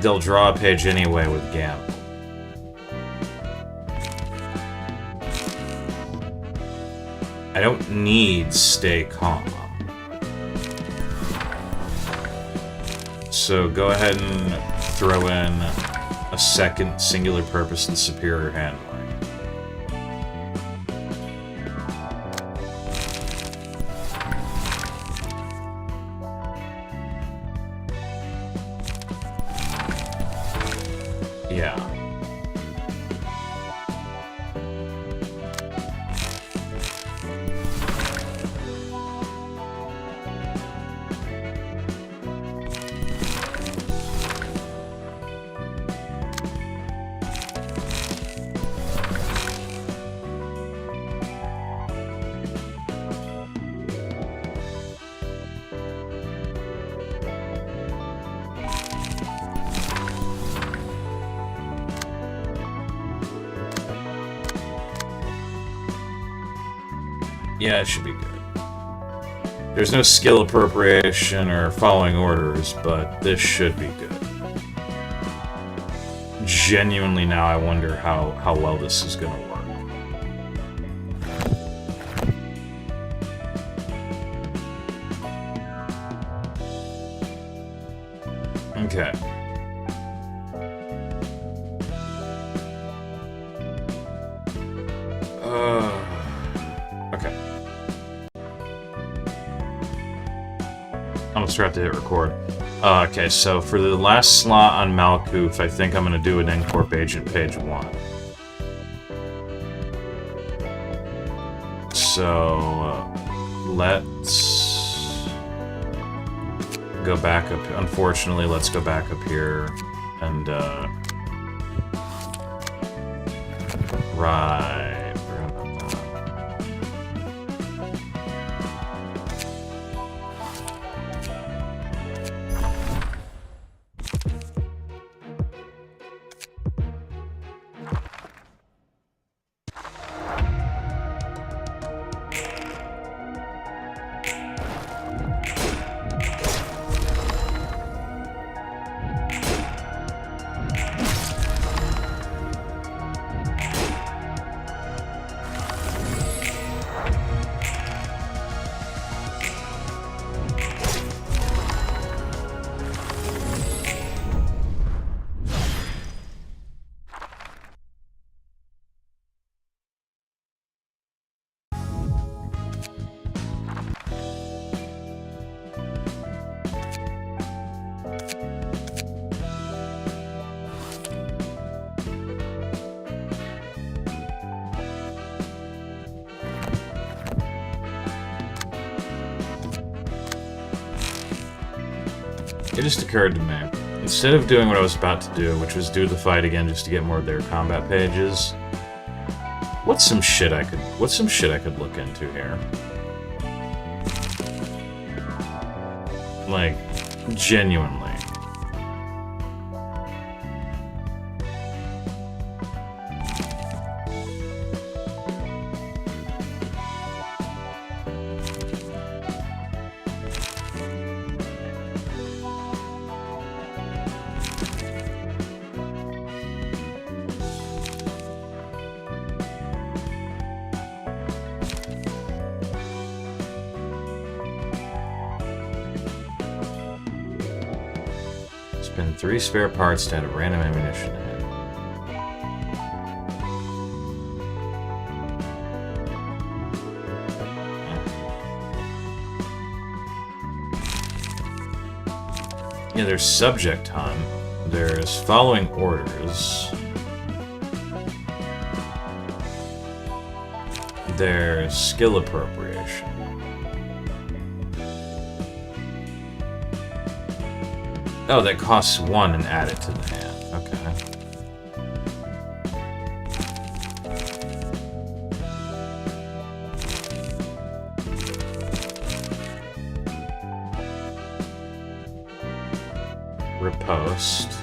they'll draw a page anyway with Gamble. I don't need stay calm. So go ahead and throw in a second singular purpose and superior handling. Yeah, it should be good. There's no skill appropriation or following orders, but this should be good. Genuinely now I wonder how well this is going to work. Okay. Okay. I'm gonna start to hit record. Okay, so for the last slot on Malkuth, I think I'm gonna do an M-Corp agent page 1. So, let's go back up. Unfortunately, let's go back up here and, right. It just occurred to me, instead of doing what I was about to do, which was do the fight again just to get more of their combat pages, what's some shit I could look into here? Like, genuinely. Spend 3 spare parts to add a random ammunition in. Yeah, there's subject time. There's following orders. There's skill appropriation. Oh, that costs 1 and add it to the hand. Okay. Riposte.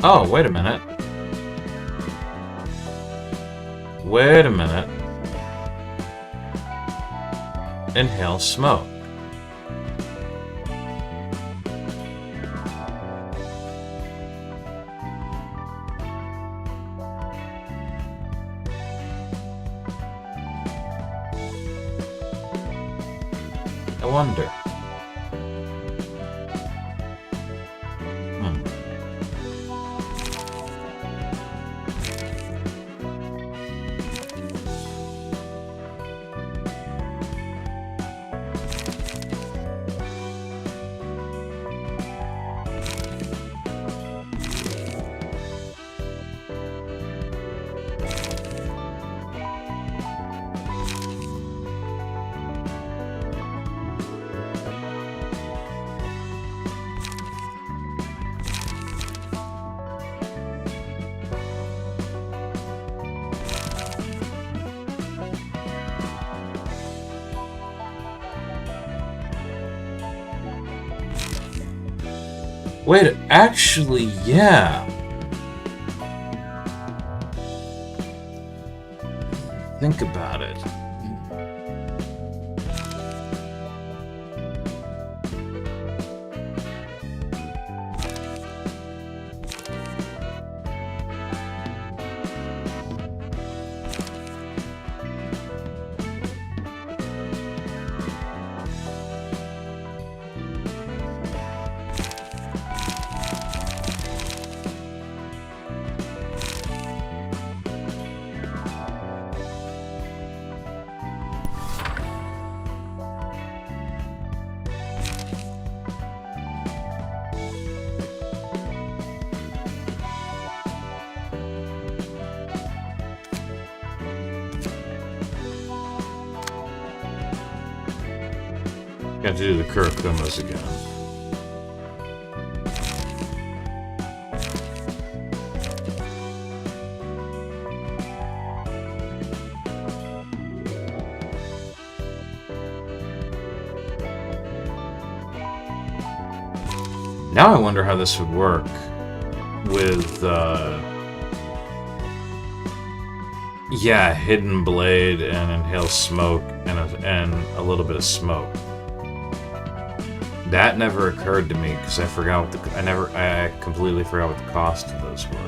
Oh, wait a minute. Wait a minute. Inhale smoke. I wonder. Wait, actually, yeah. Think about it. Got to do the Kurikumas again. Now I wonder how this would work with, yeah, Hidden Blade and Inhale Smoke and a little bit of smoke. That never occurred to me because I forgot what I completely forgot what the cost of those were.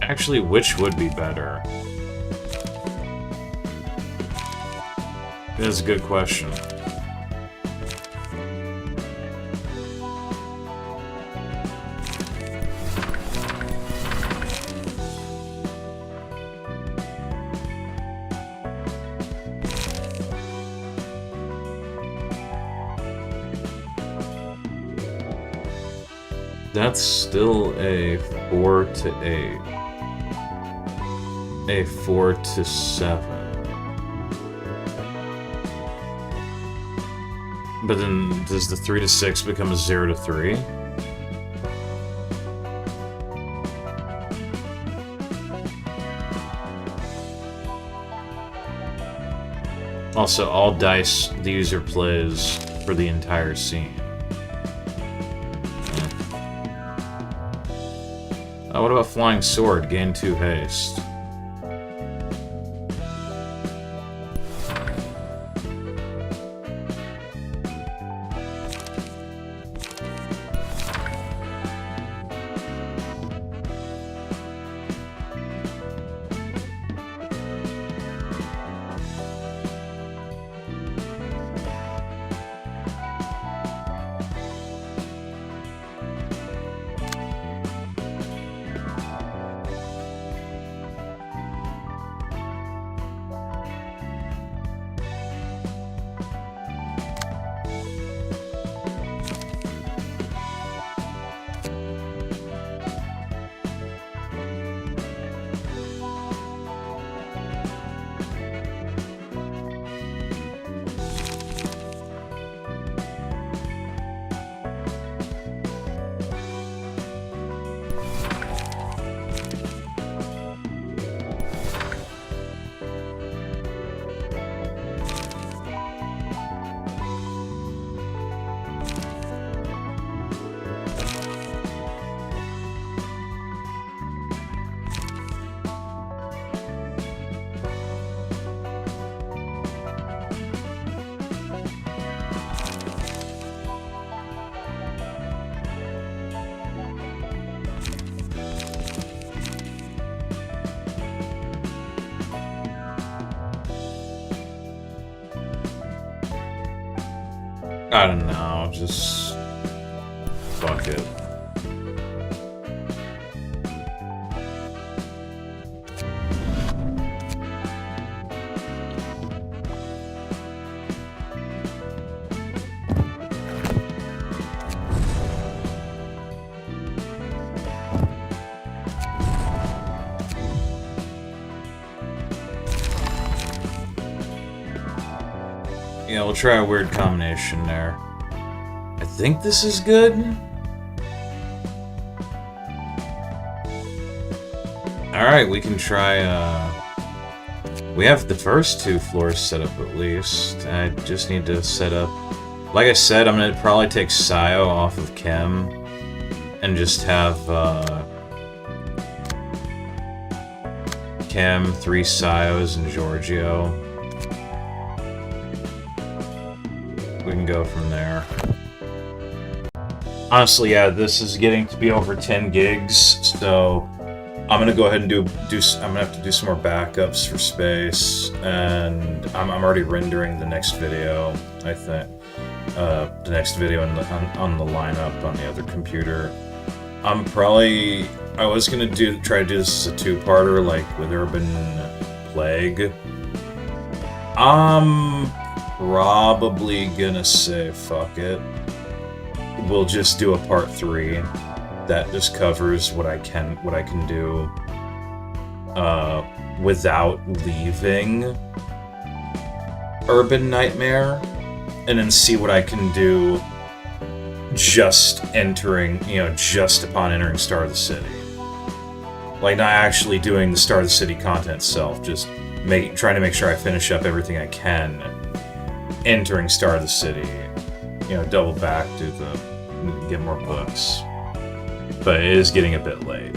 Actually, which would be better? That's a good question. That's still a 4 to 8. A 4 to 7. But then does the 3 to 6 become a 0 to 3? Also, all dice the user plays for the entire scene. What about Flying Sword? Gain 2 haste. I don't know, just fuck it. Yeah, we'll try a weird combination there. I think this is good. Alright, we can try, we have the first 2 floors set up at least. I just need to set up... Like I said, I'm gonna probably take Sayo off of Kim and just have, Kim, 3 Sayos, and Giorgio. We can go from there. Honestly, yeah, this is getting to be over 10 gigs, so I'm gonna go ahead and I'm gonna have to do some more backups for space, and I'm already rendering the next video, I think. The next video on the lineup on the other computer. I was gonna try to do this as a 2-parter, like with Urban Plague. I'm probably gonna say fuck it. We'll just do a part 3 that just covers what I can do without leaving Urban Nightmare, and then see what I can do just upon entering Star of the City. Like, not actually doing the Star of the City content itself, just trying to make sure I finish up everything I can entering Star of the City. Double back, get more books. But it is getting a bit late.